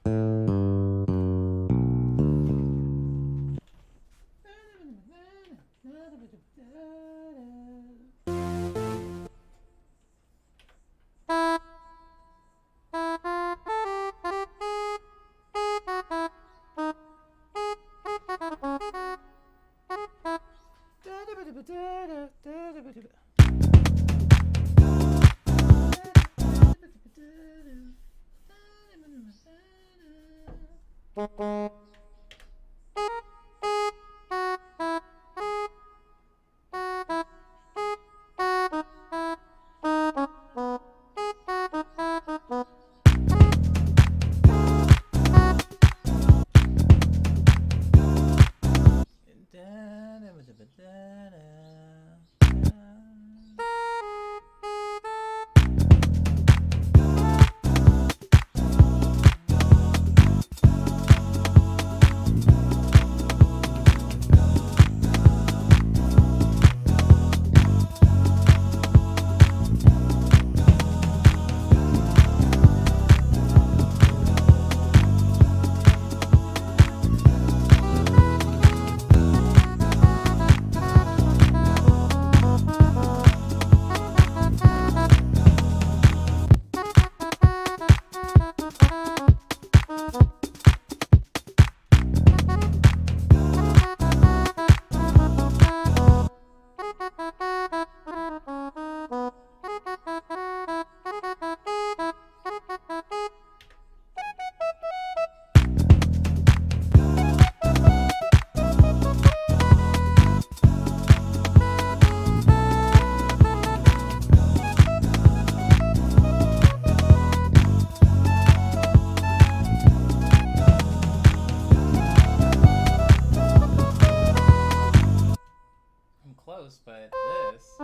Close, but this.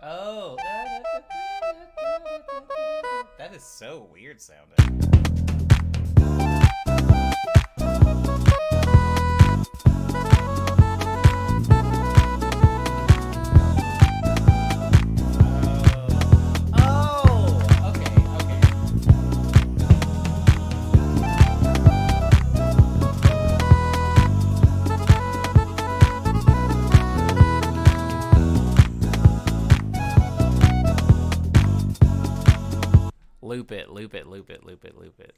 Oh, that is so weird sounding. Loop it, loop it, loop it, loop it, loop it.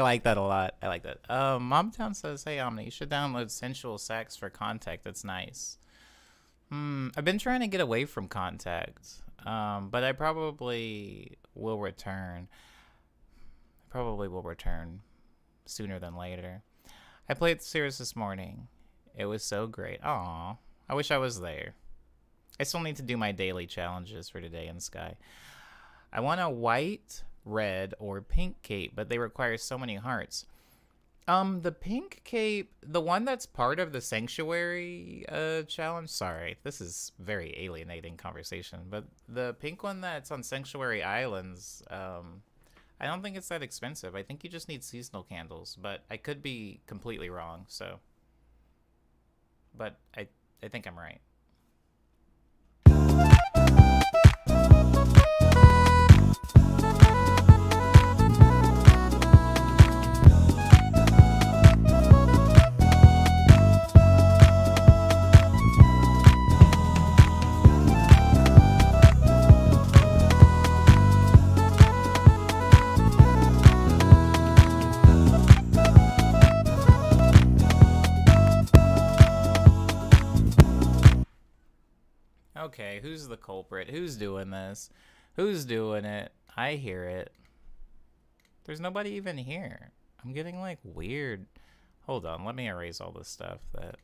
like that a lot. I like that. Momtown says, hey, Omni, you should download Sensual Sax for Contact. That's nice. I've been trying to get away from Contact, but I probably will return. Sooner than later. I played Cirrus this morning. It was so great. Aw, I wish I was there. I still need to do my daily challenges for today in Sky. I want a white, red, or pink cape, but they require so many hearts. The pink cape, the one that's part of the sanctuary challenge. Sorry, this is very alienating conversation, but the pink one that's on Sanctuary Islands, I don't think it's that expensive. I think you just need seasonal candles, but I could be completely wrong. So, but I think I'm right. Okay, who's the culprit? Who's doing this? Who's doing it? I hear it. There's nobody even here. I'm getting like weird. Hold on, let me erase all this stuff that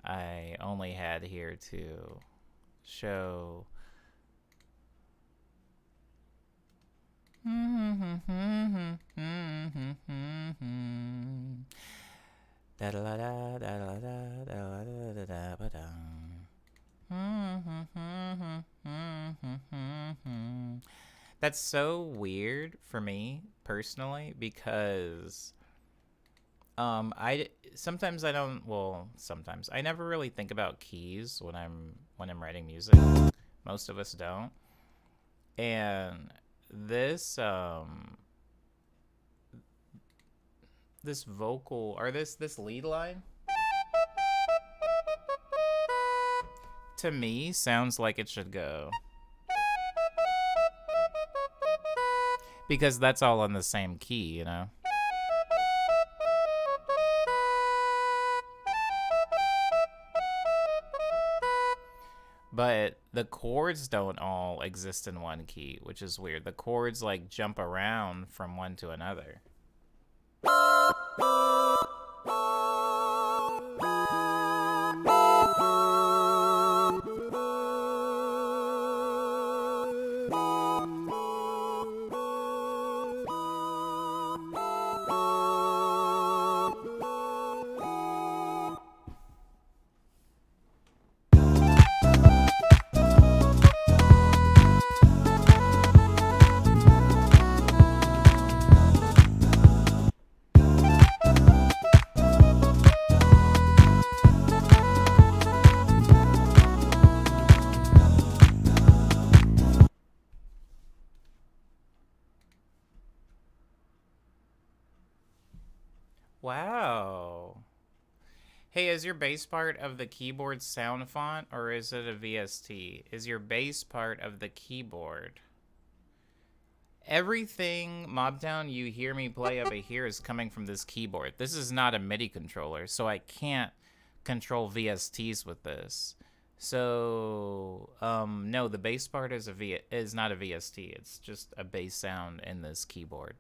I only had here to show. That's so weird for me personally because I sometimes I don't, well, sometimes I never really think about keys when I'm writing music. Most of us don't. And this this vocal, or this lead line, to me sounds like it should go, because that's all on the same key, you know. But the chords don't all exist in one key, which is weird. The chords like jump around from one to another. Wow. Hey, is your bass part of the keyboard sound font, or is it a VST? Is your bass part of the keyboard? Everything, Mobtown, you hear me play over here is coming from this keyboard. This is not a MIDI controller, so I can't control VSTs with this. So, no, the bass part is not a VST. It's just a bass sound in this keyboard.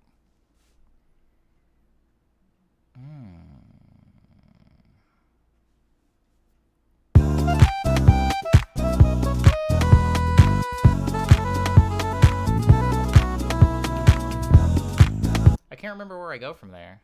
I can't remember where I go from there.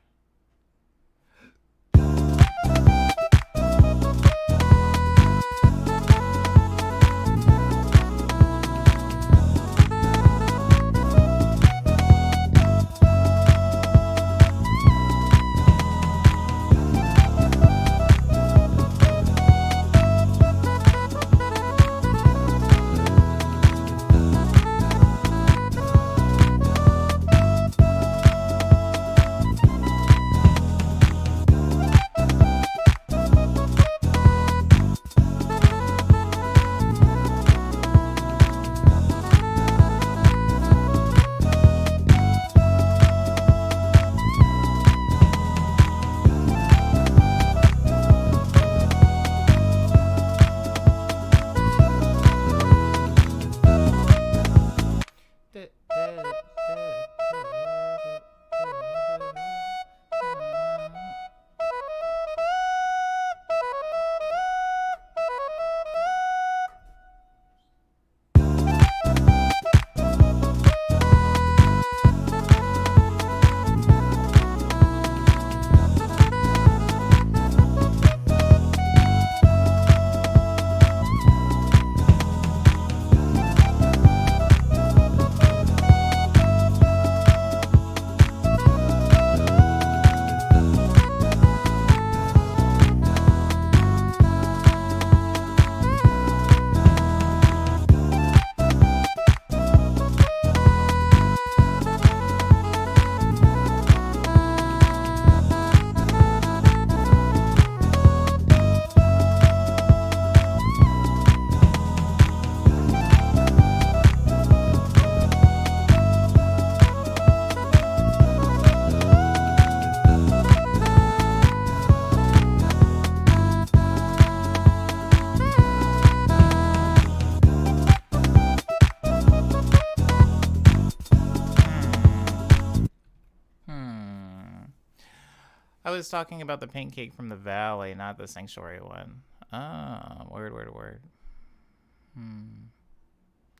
I was talking about the pancake from the valley, not the sanctuary one. Oh, word.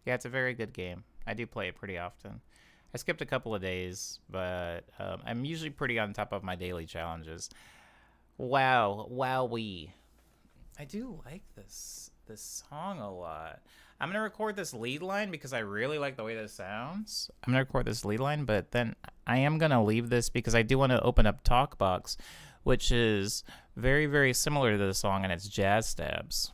Yeah, it's a very good game. I do play it pretty often. I skipped a couple of days, but I'm usually pretty on top of my daily challenges. Wowee. I do like this song a lot. I'm gonna record this lead line because I really like the way this sounds. I'm gonna record this lead line, but then I am gonna leave this because I do want to open up Talkbox, which is very, very similar to the song, and it's jazz stabs.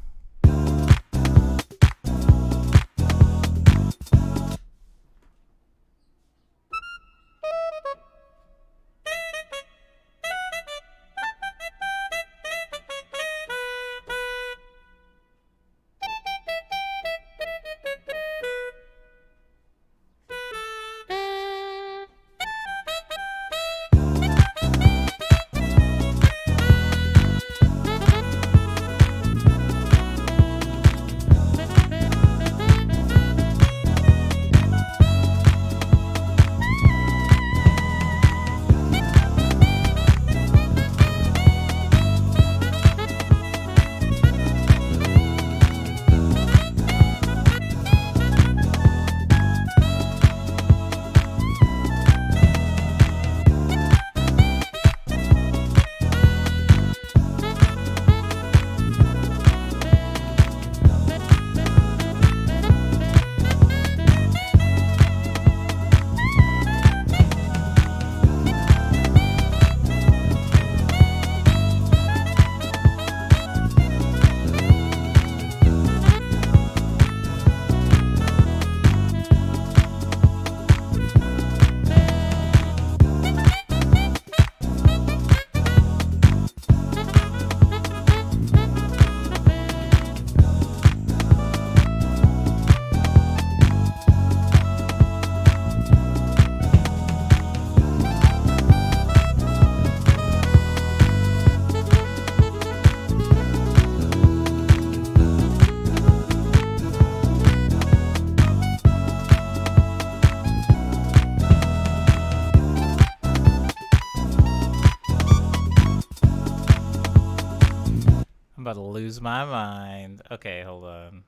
I'm about to lose my mind. Okay, hold on.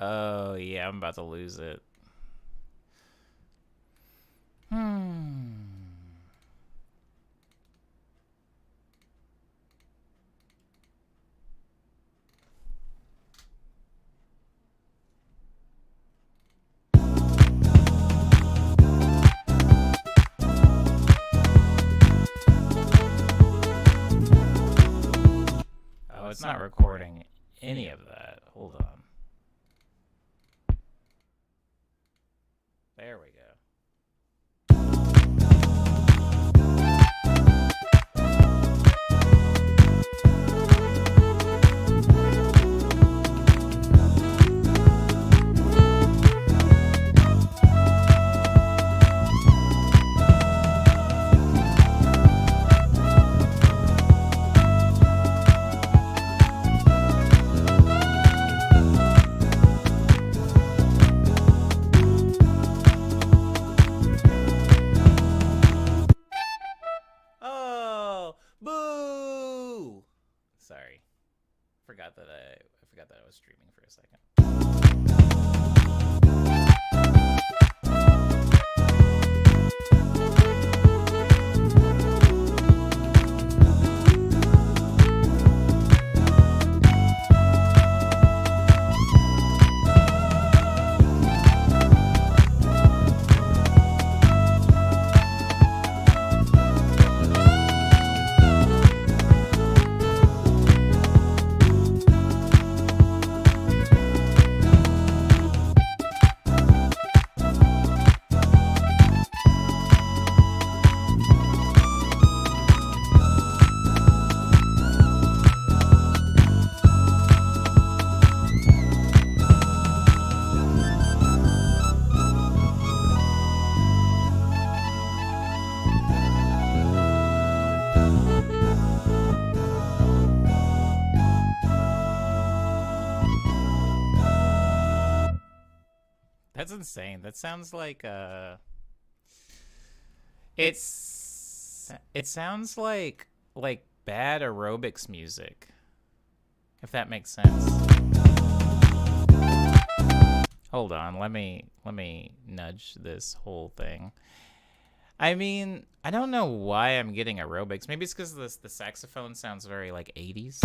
Oh, yeah, I'm about to lose it. Oh, it's not recording any of that. Hold on. There we go. Oh, boo! Sorry. Forgot that I was streaming for a second. That's insane. That sounds like it It sounds like bad aerobics music, if that makes sense. Hold on, let me nudge this whole thing. I mean, I don't know why I'm getting aerobics. Maybe it's because the saxophone sounds very like 80s.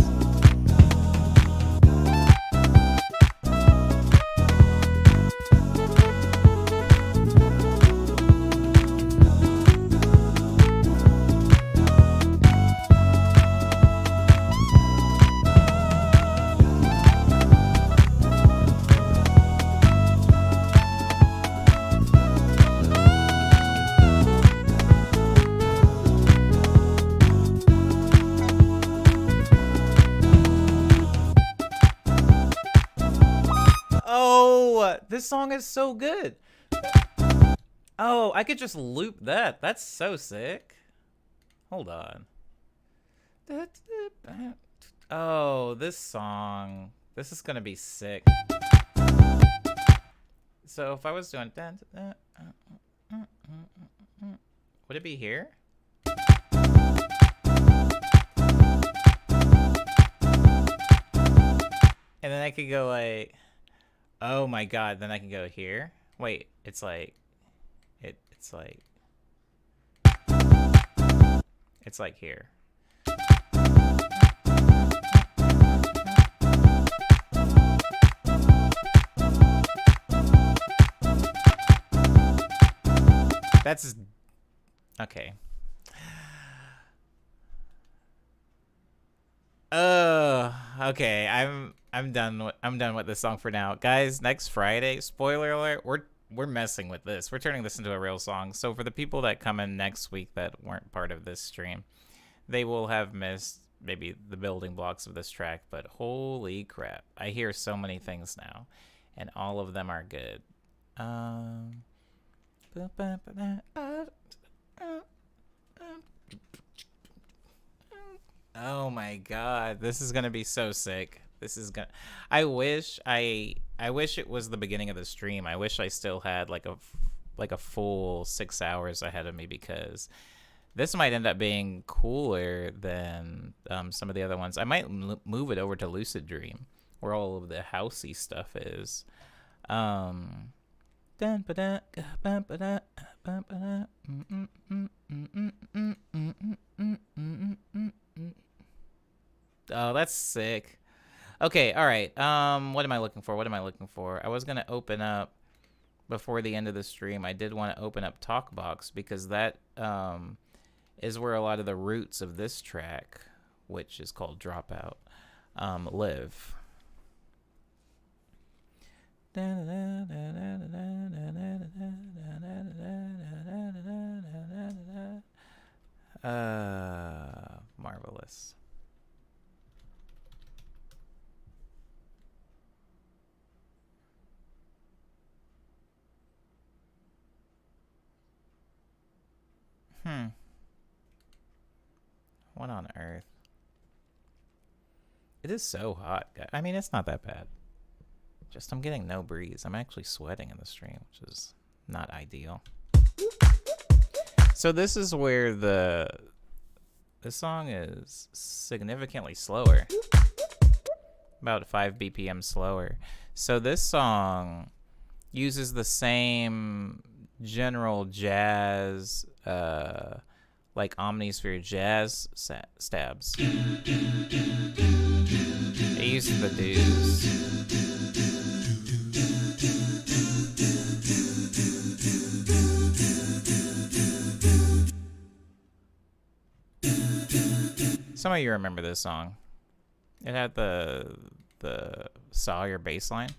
Oh, this song is so good. Oh, I could just loop that. That's so sick. Hold on. Oh, this song. This is gonna be sick. So if I was doing would it be here? And then I could go like, oh my god, then I can go here. Wait, it's like it's like here. That's okay. Okay. I'm done with this song for now. Guys, next Friday, spoiler alert, we're messing with this. We're turning this into a real song. So for the people that come in next week that weren't part of this stream, they will have missed maybe the building blocks of this track, but holy crap. I hear so many things now, and all of them are good. Oh my god, this is gonna be so sick. This is gonna. I wish it was the beginning of the stream. I wish I still had like a full 6 hours ahead of me, because this might end up being cooler than some of the other ones. I might move it over to Lucid Dream, where all of the housey stuff is. Oh, that's sick. Okay, all right. What am I looking for? I was gonna open up before the end of the stream. I did want to open up Talkbox, because that is where a lot of the roots of this track, which is called Dropout, live. Marvelous. What on earth? It is so hot. I mean, it's not that bad. Just I'm getting no breeze. I'm actually sweating in the stream, which is not ideal. So this is where this song is significantly slower. About 5 BPM slower. So this song uses the same general jazz, like Omnisphere jazz stabs. It uses the doos. Some of you remember this song. It had the Sawyer bass line.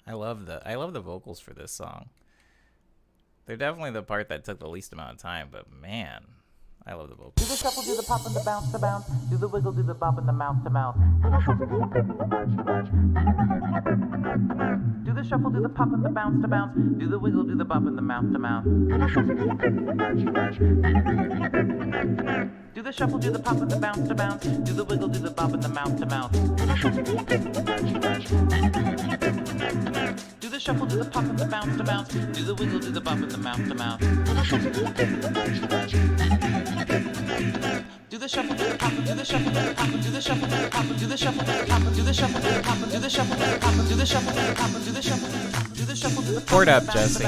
I love the vocals for this song. They're definitely the part that took the least amount of time, but man, I love the vocals. Do the shuffle, do the pop and the bounce to bounce. Do the wiggle, do the bop and the mouth to mouth. Do the shuffle, do the pop and the bounce to bounce. Do the wiggle, do the bop and the mouth to mouth. Do the shuffle, do the pop and the bounce to bounce. Do the wiggle, do the bop and the mouth to mouth. Do the shuffle, do the pop and the bounce to bounce. Do the wiggle, do the bop and the mouth to mouth. Do the shuffle, do the pop, do the shuffle, do the pop, do the shuffle, do the pop, do the shuffle, do the pop, do the shuffle, do the pop, do the shuffle, do the pop, do the shuffle, do the pop, do the shuffle, do the shuffle, do the pop. Port up, Jesse.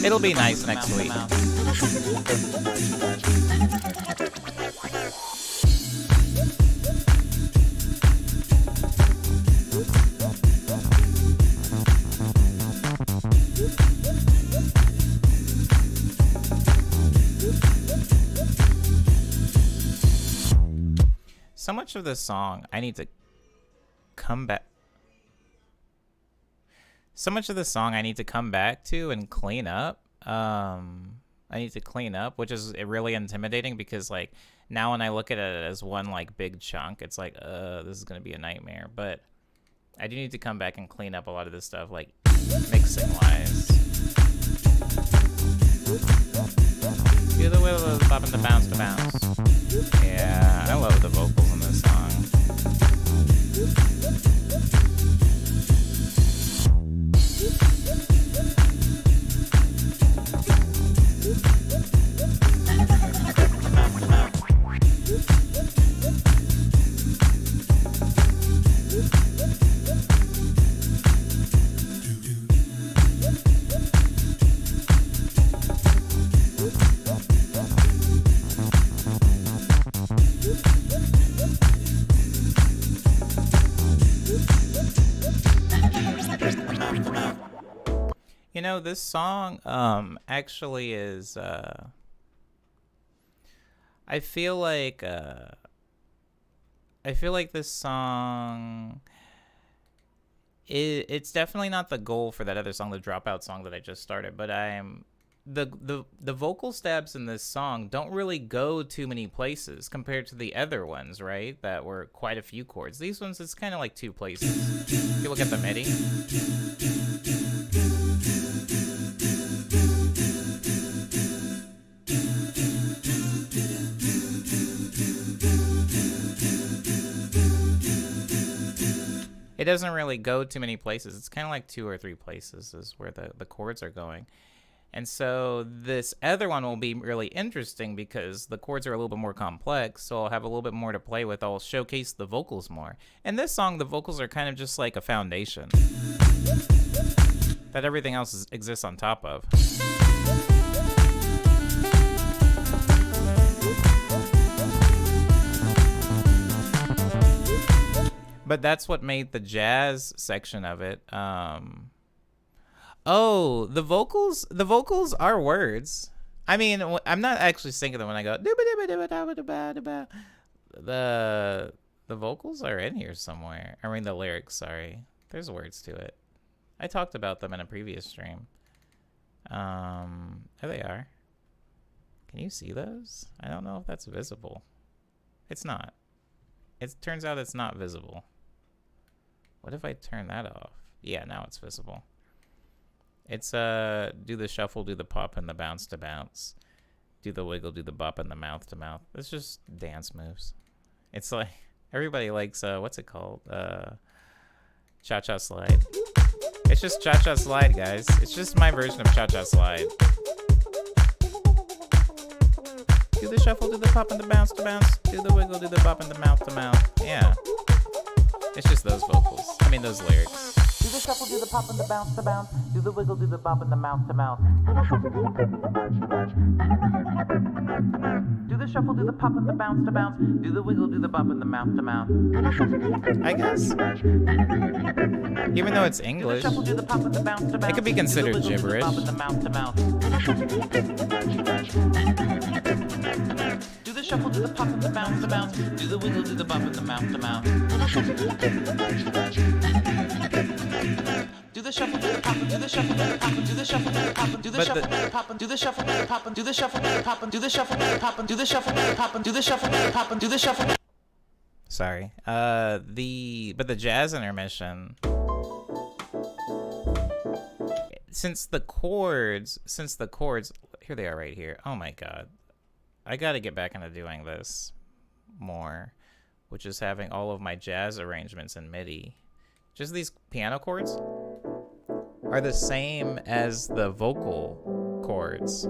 It'll be nice next week. So much of this song, I need to come back. So much of the song I need to come back to and clean up. I need to clean up, which is really intimidating because like now when I look at it as one like big chunk, it's like, this is gonna be a nightmare. But I do need to come back and clean up a lot of this stuff, like mixing wise. Do the wiggle, the bop, and the bounce to bounce. Yeah, I love the vocals in this song. You know, this song actually is I feel like this song it's definitely not the goal for that other song, the Dropout song that I just started, but the vocal stabs in this song don't really go too many places compared to the other ones, right? That were quite a few chords. These ones, it's kind of like 2 places. If you look at the MIDI. It doesn't really go too many places. It's kind of like 2 or 3 places is where the chords are going. And so this other one will be really interesting because the chords are a little bit more complex, so I'll have a little bit more to play with. I'll showcase the vocals more. In this song, the vocals are kind of just like a foundation that everything else exists on top of. But that's what made the jazz section of it. Oh, the vocals are words. I mean, I'm not actually singing them when I go. The vocals are in here somewhere. I mean, the lyrics. Sorry, there's words to it. I talked about them in a previous stream. There they are. Can you see those? I don't know if that's visible. It's not. It turns out it's not visible. What if I turn that off? Yeah, now it's visible. It's do the shuffle, do the pop, and the bounce to bounce. Do the wiggle, do the bop, and the mouth to mouth. It's just dance moves. It's like everybody likes what's it called? Cha-cha slide. It's just cha-cha slide, guys. It's just my version of cha-cha slide. Do the shuffle, do the pop, and the bounce to bounce. Do the wiggle, do the bop, and the mouth to mouth. Yeah. It's just those vocals. I mean, those lyrics. Do the shuffle, do the pop and the bounce to bounce. Do the wiggle, do the bop and the mouth to mouth. Do the shuffle, do the pop and the bounce to bounce. Do the wiggle, do the bop and the mouth to mouth. I guess. Even though it's English, it could be considered gibberish. Do the shuffle, do the pop and the bounce to bounce. Do the wiggle, do the bop and the mouth to mouth. Do the shuffle, do the pop and the the shuffle, Mary Poppin', do the shuffle, Mary Poppin', do the But shuffle, the- Mary Poppin', do the shuffle, Mary Poppin', do the shuffle, Mary Poppin', do the shuffle, Mary Poppin', do the shuffle, Mary Poppin', do the shuffle, Mary Poppin', do the shuffle. Sorry. The jazz intermission. Since the chords, here they are right here. Oh my god. I got to get back into doing this more, which is having all of my jazz arrangements in MIDI. Just these piano chords are the same as the vocal chords.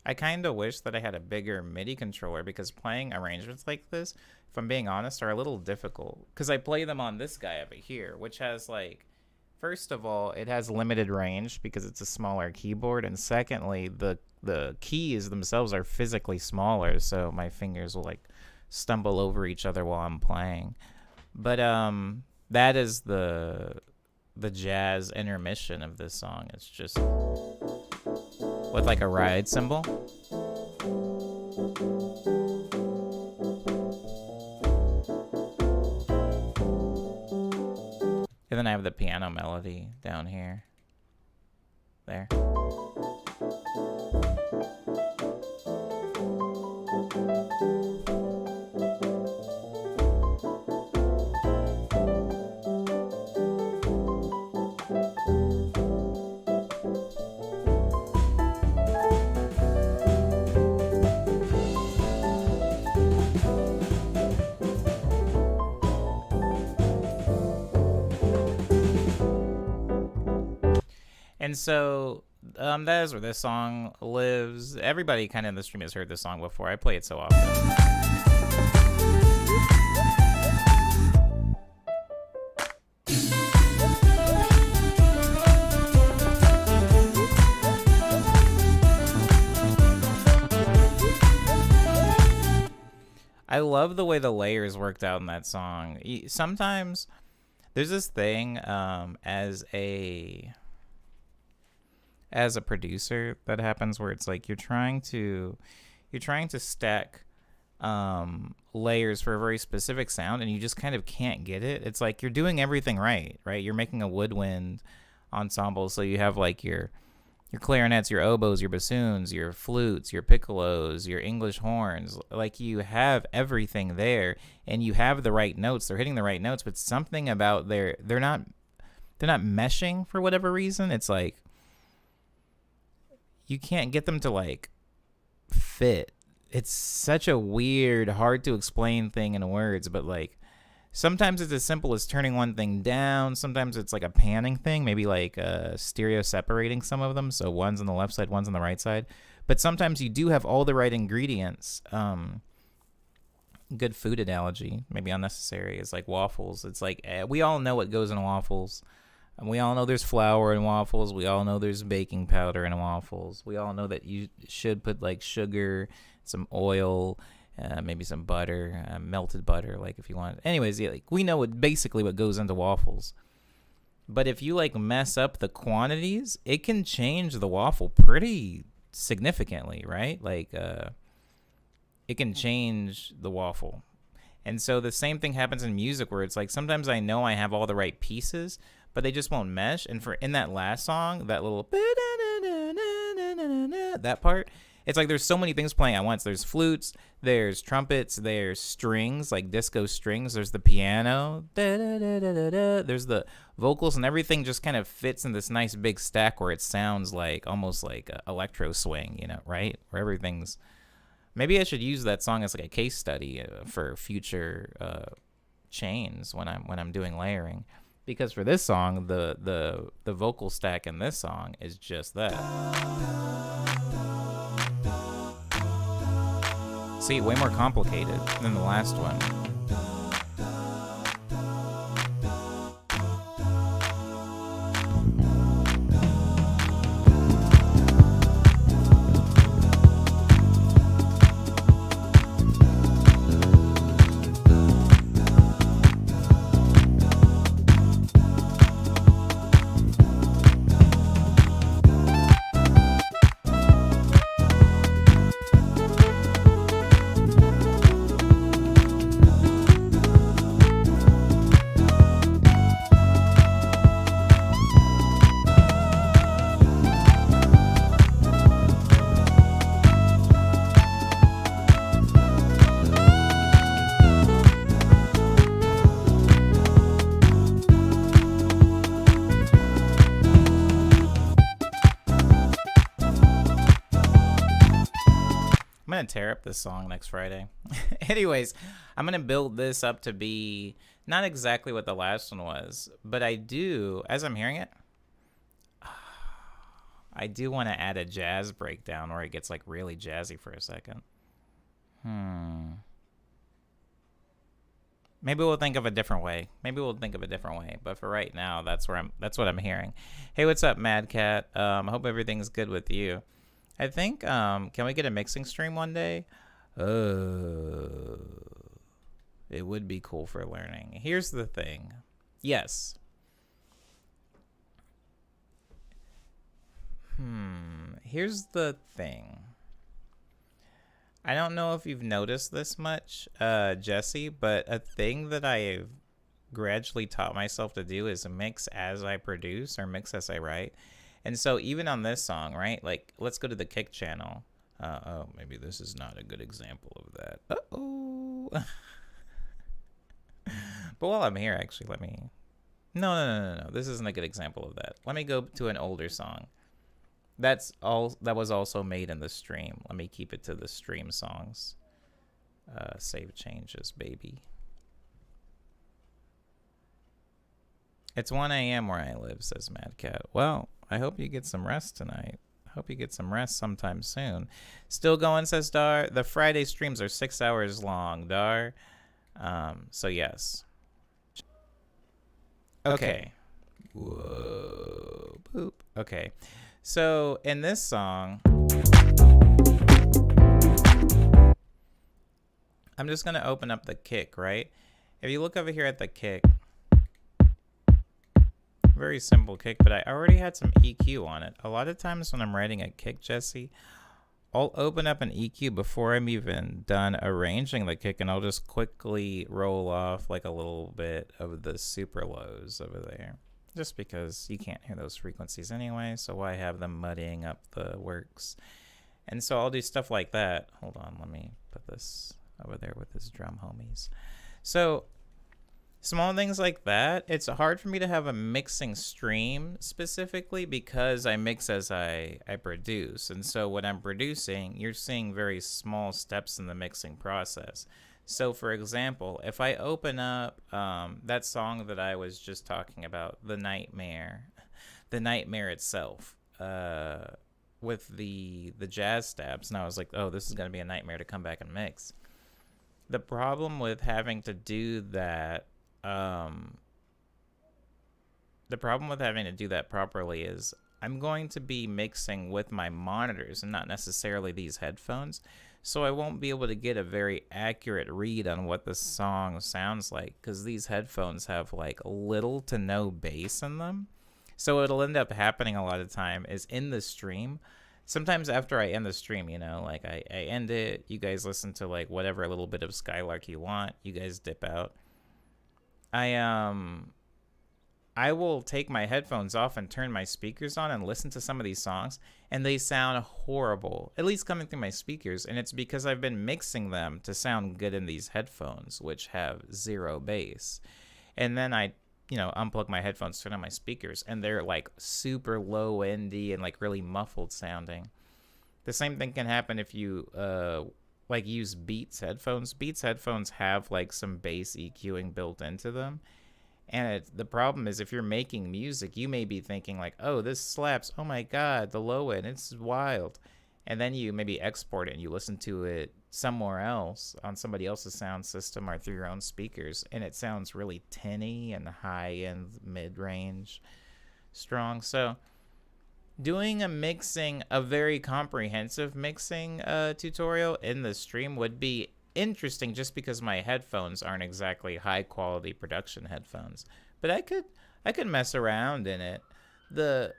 I kind of wish that I had a bigger MIDI controller because playing arrangements like this, if I'm being honest, are a little difficult. Because I play them on this guy over here, which has like, first of all, it has limited range because it's a smaller keyboard. And secondly, the keys themselves are physically smaller. So my fingers will like stumble over each other while I'm playing. But that is the jazz intermission of this song. It's just with like a ride cymbal. And then I have the piano melody down here. There. And so that is where this song lives. Everybody kind of in the stream has heard this song before. I play it so often. I love the way the layers worked out in that song. Sometimes there's this thing as a producer that happens where it's like you're trying to stack layers for a very specific sound and you just kind of can't get it. It's like you're doing everything right? You're making a woodwind ensemble, so you have like your clarinets, your oboes, your bassoons, your flutes, your piccolos, your English horns. Like you have everything there and you have the right notes. They're hitting the right notes, but something about they're not meshing for whatever reason. It's like you can't get them to like fit. It's such a weird, hard to explain thing in words, but like sometimes it's as simple as turning one thing down. Sometimes it's like a panning thing, maybe like stereo separating some of them. So one's on the left side, one's on the right side. But sometimes you do have all the right ingredients. Good food analogy, maybe unnecessary, is like waffles. It's like we all know what goes in waffles. And we all know there's flour in waffles. We all know there's baking powder in waffles. We all know that you should put like sugar, some oil, maybe some butter, melted butter, like if you want. Anyways, yeah, like we know basically what goes into waffles. But if you like mess up the quantities, it can change the waffle pretty significantly, right? Like it can change the waffle. And so the same thing happens in music where it's like sometimes I know I have all the right pieces, but they just won't mesh. And in that last song, that little that part, it's like there's so many things playing at once. There's flutes, there's trumpets, there's strings, like disco strings, there's the piano, there's the vocals, and everything just kind of fits in this nice big stack where it sounds like almost like electro swing, right? Where everything's. Maybe I should use that song as like a case study for future chains when I'm doing layering. Because for this song, the vocal stack in this song is just that. See, way more complicated than the last one. gonna tear up this song next Friday. Anyways, I'm gonna build this up to be not exactly what the last one was, but I do, as I'm hearing it, I do want to add a jazz breakdown where it gets like really jazzy for a second. Maybe we'll think of a different way. But for right now, that's what I'm hearing. Hey, what's up, Mad Cat? I hope everything's good with you. I think can we get a mixing stream one day? It would be cool for learning. Here's the thing. Yes. Here's the thing. I don't know if you've noticed this much, Jesse, but a thing that I've gradually taught myself to do is mix as I produce or mix as I write. And so even on this song, right? Like, let's go to the kick channel. Oh, maybe this is not a good example of that. Uh-oh. But while I'm here, actually, let me... No. This isn't a good example of that. Let me go to an older song. That was also made in the stream. Let me keep it to the stream songs. Save changes, baby. It's 1 a.m. where I live, says Mad Cat. Well, I hope you get some rest tonight. I hope you get some rest sometime soon. Still going, says Dar. The Friday streams are 6 hours long, Dar. So yes. Okay. Whoa. Boop. Okay. So in this song, I'm just going to open up the kick, right? If you look over here at the kick, very simple kick, but I already had some EQ on it. A lot of times when I'm writing a kick, Jesse, I'll open up an EQ before I'm even done arranging the kick, and I'll just quickly roll off like a little bit of the super lows over there. Just because you can't hear those frequencies anyway, so why have them muddying up the works? And so I'll do stuff like that. Hold on, let me put this over there with his drum homies. So small things like that. It's hard for me to have a mixing stream specifically because I mix as I produce. And so when I'm producing, you're seeing very small steps in the mixing process. So, for example, if I open up that song that I was just talking about, the Nightmare itself, with the jazz stabs, and I was like, oh, this is going to be a nightmare to come back and mix. The problem with having to do that, properly is I'm going to be mixing with my monitors and not necessarily these headphones. So I won't be able to get a very accurate read on what the song sounds like because these headphones have like little to no bass in them. So it'll end up happening a lot of time is in the stream. Sometimes after I end the stream, you know, like I end it, you guys listen to like whatever little bit of Skylark you want. You guys dip out. I will take my headphones off and turn my speakers on and listen to some of these songs, and they sound horrible, at least coming through my speakers, and it's because I've been mixing them to sound good in these headphones, which have zero bass. And then I, unplug my headphones, turn on my speakers, and they're like super low-endy and like really muffled sounding. The same thing can happen if you like use Beats headphones. Beats headphones have like some bass EQing built into them. And the problem is if you're making music, you may be thinking like, oh, this slaps. Oh, my God, the low end. It's wild. And then you maybe export it and you listen to it somewhere else on somebody else's sound system or through your own speakers. And it sounds really tinny and high-end, mid-range, strong. So doing a very comprehensive mixing tutorial in the stream would be interesting just because my headphones aren't exactly high quality production headphones, but I could mess around in it. The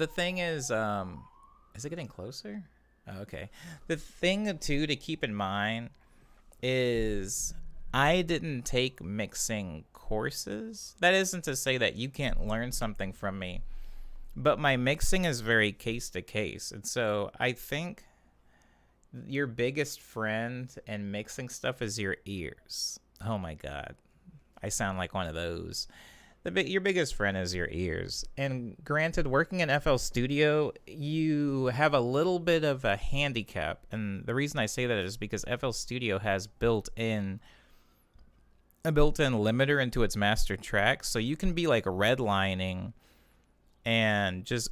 thing is it getting closer? Oh, okay. The thing too to keep in mind is I didn't take mixing courses. That isn't to say that you can't learn something from me. But my mixing is very case to case. And so I think your biggest friend in mixing stuff is your ears. Oh my God. I sound like one of those. Your biggest friend is your ears. And granted, working in FL Studio, you have a little bit of a handicap. And the reason I say that is because FL Studio has a built-in limiter into its master tracks, so you can be like redlining and just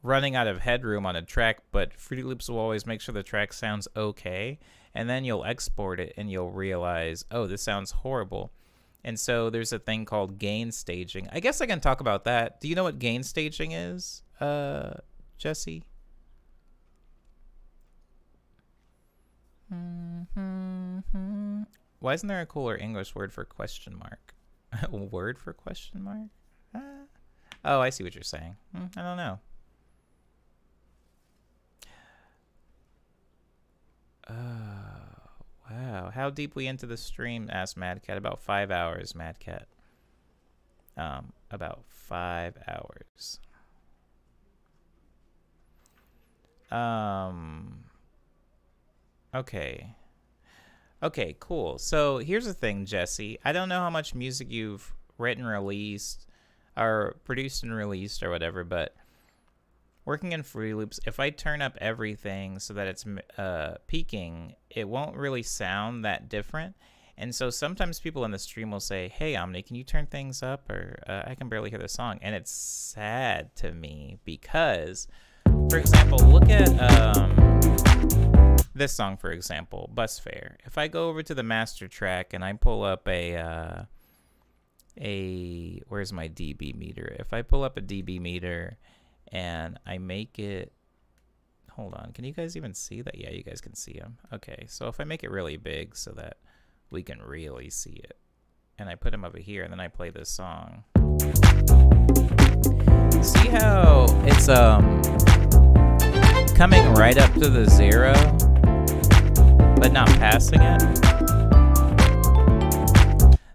running out of headroom on a track, but Fruity Loops will always make sure the track sounds okay, and then you'll export it and you'll realize, oh, this sounds horrible. And so there's a thing called gain staging. I guess I can talk about that. Do you know what gain staging is, Jesse? Why isn't there a cooler English word for question mark? A word for question mark? Oh, I see what you're saying. I don't know. Wow. How deep we into the stream? Asked Mad Cat. About 5 hours, Mad Cat. About 5 hours. Okay. Okay, cool. So here's the thing, Jesse. I don't know how much music you've written, released, or produced and released or whatever, but working in Fruity Loops, if I turn up everything so that it's peaking, it won't really sound that different. And so sometimes people in the stream will say, hey, Omni, can you turn things up? Or I can barely hear the song. And it's sad to me because, for example, look at this song, for example, Bus Fare. If I go over to the master track and I pull up where's my dB meter? If I pull up a dB meter and I make it, hold on, can you guys even see that? Yeah, you guys can see them. Okay, so if I make it really big so that we can really see it, and I put them over here, and then I play this song. See how it's coming right up to the 0, but not passing it?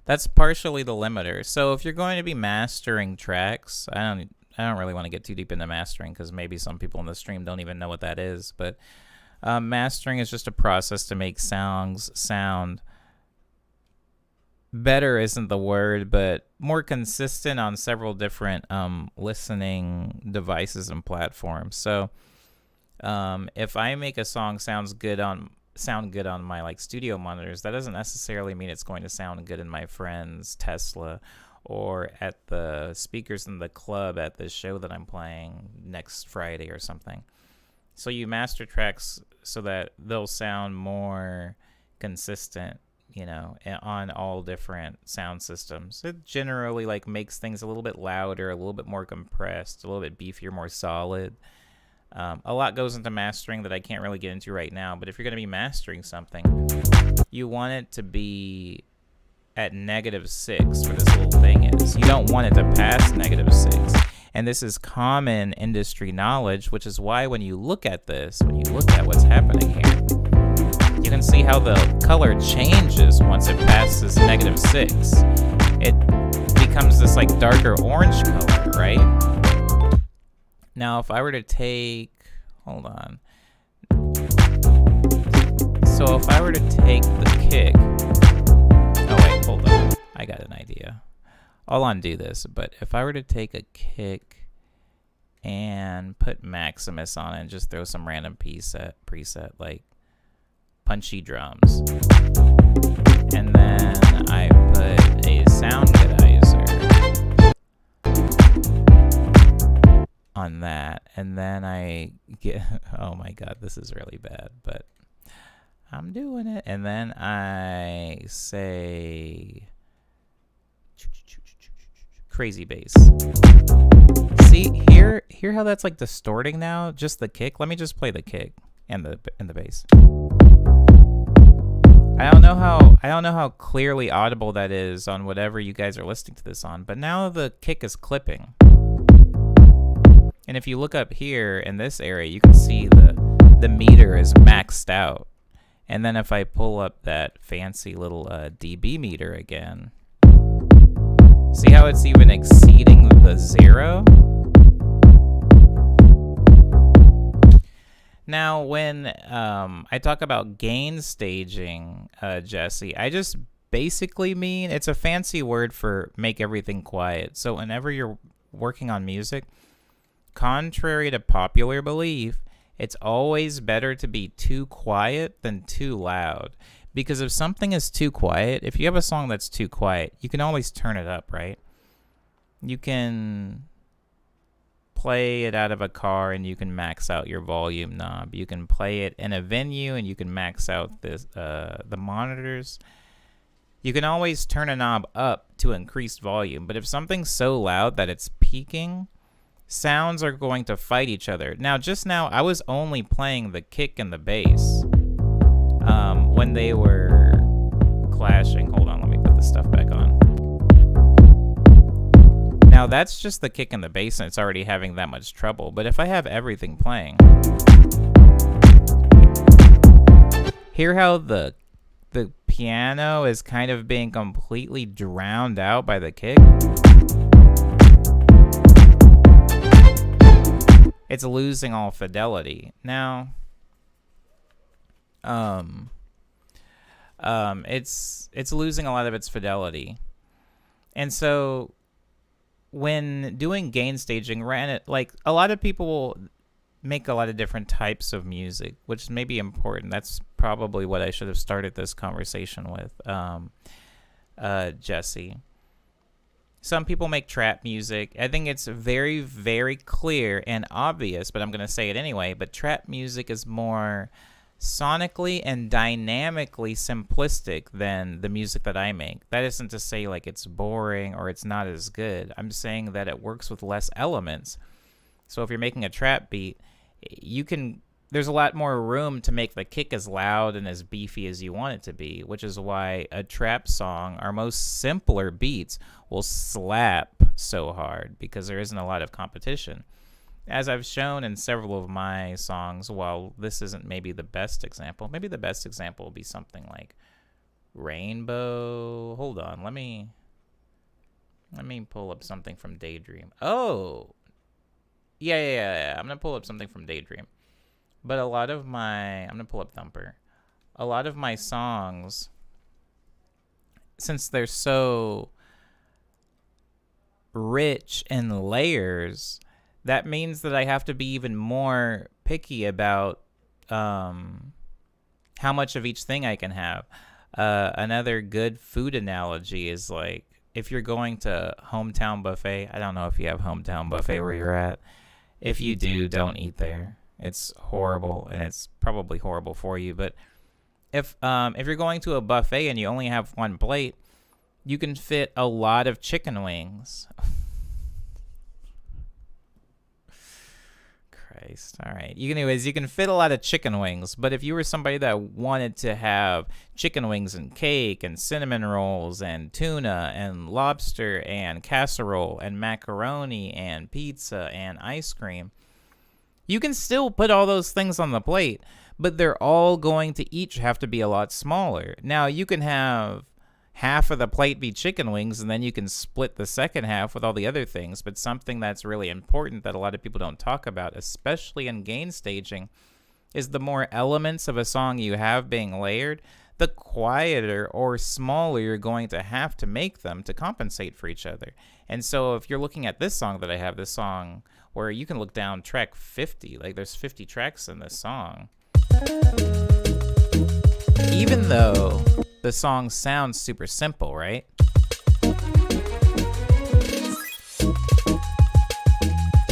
That's partially the limiter. So if you're going to be mastering tracks, I don't really want to get too deep into mastering because maybe some people in the stream don't even know what that is, but mastering is just a process to make songs sound better isn't the word, but more consistent on several different listening devices and platforms. So if I make a song sound good on my like studio monitors, that doesn't necessarily mean it's going to sound good in my friend's Tesla or at the speakers in the club at the show that I'm playing next Friday or something. So you master tracks so that they'll sound more consistent, you know, on all different sound systems. It generally like makes things a little bit louder, a little bit more compressed, a little bit beefier, more solid. A lot goes into mastering that I can't really get into right now, but if you're going to be mastering something, you want it to be at -6 where this little thing is. You don't want it to pass -6. And this is common industry knowledge, which is why when you look at this, when you look at what's happening here, you can see how the color changes once it passes -6. It becomes this like darker orange color, right? Now, if I were to take, hold on. So if I were to take the kick, oh wait, hold on. I got an idea. I'll undo this, but if I were to take a kick and put Maximus on it and just throw some random preset like punchy drums, and then I put a sound godizer on that, and then I get, oh my god, this is really bad, but I'm doing it, and then I say crazy bass. See, hear how that's like distorting now? Just the kick. Let me just play the kick and the bass. I don't know how clearly audible that is on whatever you guys are listening to this on, but now the kick is clipping. And if you look up here in this area, you can see the meter is maxed out. And then if I pull up that fancy little dB meter again, see how it's even exceeding the 0? Now, when I talk about gain staging, Jesse, I just basically mean, it's a fancy word for make everything quiet. So whenever you're working on music, contrary to popular belief, it's always better to be too quiet than too loud. Because if something is too quiet, if you have a song that's too quiet, you can always turn it up, right? You can play it out of a car and you can max out your volume knob. You can play it in a venue and you can max out this, the monitors. You can always turn a knob up to increase volume. But if something's so loud that it's peaking, sounds are going to fight each other. Now, just now, I was only playing the kick and the bass when they were clashing. Hold on, let me put this stuff back on. Now, that's just the kick and the bass, and it's already having that much trouble. But if I have everything playing, hear how the piano is kind of being completely drowned out by the kick? It's losing all fidelity. Now, it's losing a lot of its fidelity. And so when doing gain staging, like a lot of people will make a lot of different types of music, which may be important. That's probably what I should have started this conversation with, Jesse. Some people make trap music. I think it's very, very clear and obvious, but I'm going to say it anyway. But trap music is more sonically and dynamically simplistic than the music that I make. That isn't to say like it's boring or it's not as good. I'm saying that it works with less elements. So if you're making a trap beat, there's a lot more room to make the kick as loud and as beefy as you want it to be, which is why a trap song, our most simpler beats, will slap so hard because there isn't a lot of competition. As I've shown in several of my songs, while this isn't maybe the best example, maybe the best example will be something like Rainbow. Hold on, let me pull up something from Daydream. Oh, yeah. I'm gonna pull up something from Daydream. But I'm gonna pull up Thumper. A lot of my songs, since they're so rich in layers, that means that I have to be even more picky about how much of each thing I can have. Another good food analogy is like, if you're going to Hometown Buffet, I don't know if you have Hometown Buffet where you're at. If you do, don't eat there. It's horrible, and it's probably horrible for you. But if you're going to a buffet and you only have one plate, you can fit a lot of chicken wings. Christ. All right. You can fit a lot of chicken wings. But if you were somebody that wanted to have chicken wings and cake and cinnamon rolls and tuna and lobster and casserole and macaroni and pizza and ice cream, you can still put all those things on the plate, but they're all going to each have to be a lot smaller. Now, you can have half of the plate be chicken wings, and then you can split the second half with all the other things. But something that's really important that a lot of people don't talk about, especially in gain staging, is the more elements of a song you have being layered, the quieter or smaller you're going to have to make them to compensate for each other. And so if you're looking at this song that I have, this song where you can look down track 50, like there's 50 tracks in this song. Even though the song sounds super simple, right?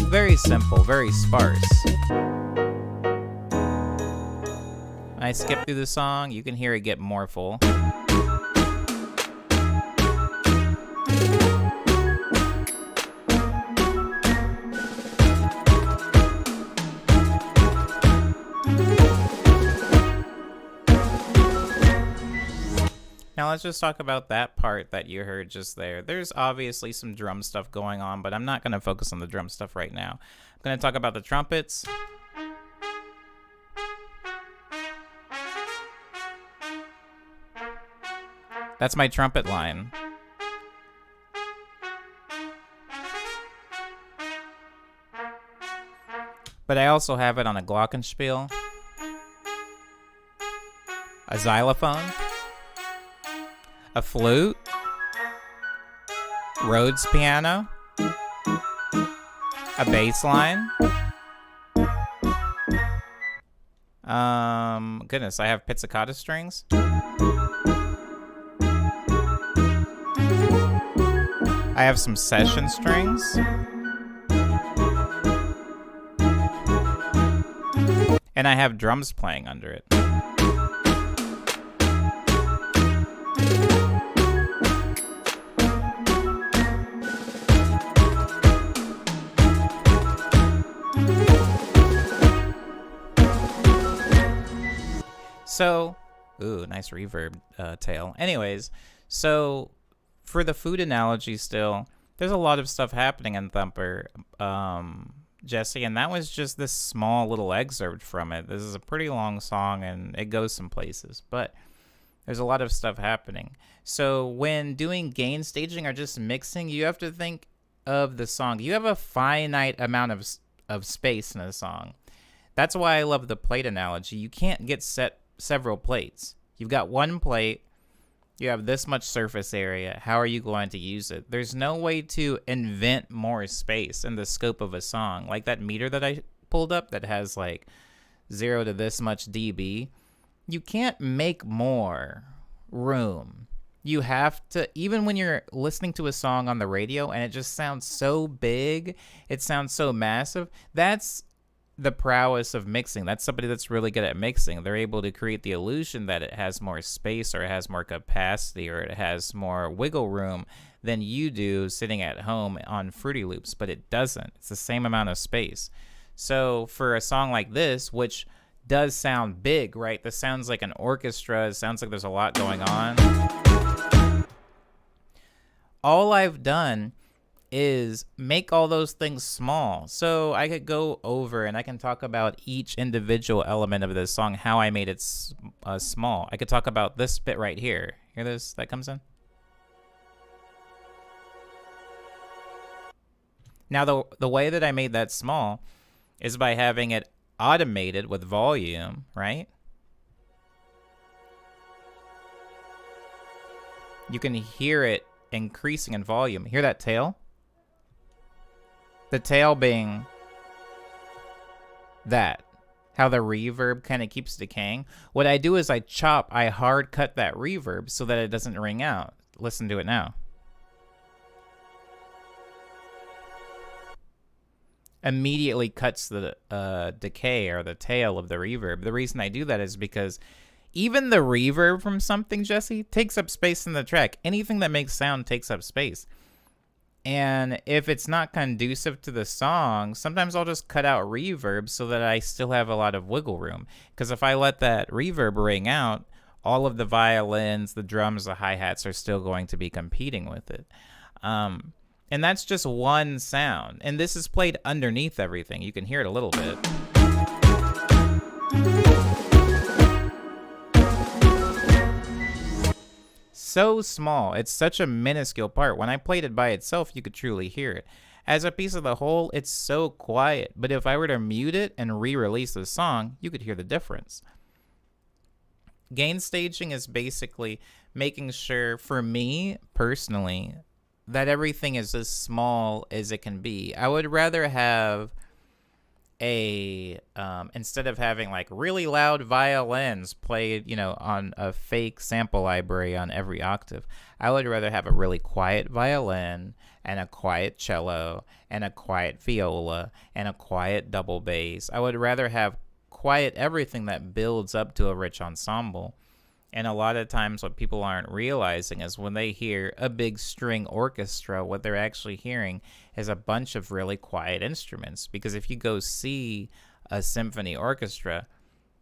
Very simple, very sparse. When I skip through the song, you can hear it get more full. Now let's just talk about that part that you heard just there. There's obviously some drum stuff going on, but I'm not going to focus on the drum stuff right now. I'm going to talk about the trumpets. That's my trumpet line. But I also have it on a glockenspiel, a xylophone, a flute, Rhodes piano, a bass line. Goodness, I have pizzicato strings. I have some session strings. And I have drums playing under it. So, ooh, nice reverb tail. Anyways, so for the food analogy still, there's a lot of stuff happening in Thumper, Jesse, and that was just this small little excerpt from it. This is a pretty long song, and it goes some places, but there's a lot of stuff happening. So when doing gain staging or just mixing, you have to think of the song. You have a finite amount of space in a song. That's why I love the plate analogy. You can't get several plates. You've got one plate. You have this much surface area. How are you going to use it? There's no way to invent more space in the scope of a song. Like that meter that I pulled up that has like 0 to this much dB. You can't make more room. You have to, even when you're listening to a song on the radio and it just sounds so big, it sounds so massive, that's the prowess of mixing. That's somebody that's really good at mixing. They're able to create the illusion that it has more space or it has more capacity or it has more wiggle room than you do sitting at home on Fruity Loops, but it doesn't. It's the same amount of space. So for a song like this, which does sound big, right? This sounds like an orchestra. It sounds like there's a lot going on. All I've done is make all those things small. So I could go over and I can talk about each individual element of this song, how I made it small. I could talk about this bit right here. Hear this? That comes in. Now, the way that I made that small is by having it automated with volume, right? You can hear it increasing in volume. Hear that tail? The tail being that. How the reverb kind of keeps decaying. What I do is I hard cut that reverb so that it doesn't ring out. Listen to it now. Immediately cuts the decay or the tail of the reverb. The reason I do that is because even the reverb from something, Jesse, takes up space in the track. Anything that makes sound takes up space. And if it's not conducive to the song, sometimes I'll just cut out reverb so that I still have a lot of wiggle room. Because if I let that reverb ring out, all of the violins, the drums, the hi-hats are still going to be competing with it. And that's just one sound. And this is played underneath everything. You can hear it a little bit. So small. It's such a minuscule part. When I played it by itself, you could truly hear it. As a piece of the whole, it's so quiet. But if I were to mute it and re-release the song, you could hear the difference. Gain staging is basically making sure, for me personally, that everything is as small as it can be. I would rather have instead of having like really loud violins played, on a fake sample library on every octave, I would rather have a really quiet violin and a quiet cello and a quiet viola and a quiet double bass. I would rather have quiet everything that builds up to a rich ensemble. And a lot of times what people aren't realizing is when they hear a big string orchestra, what they're actually hearing is a bunch of really quiet instruments. Because if you go see a symphony orchestra,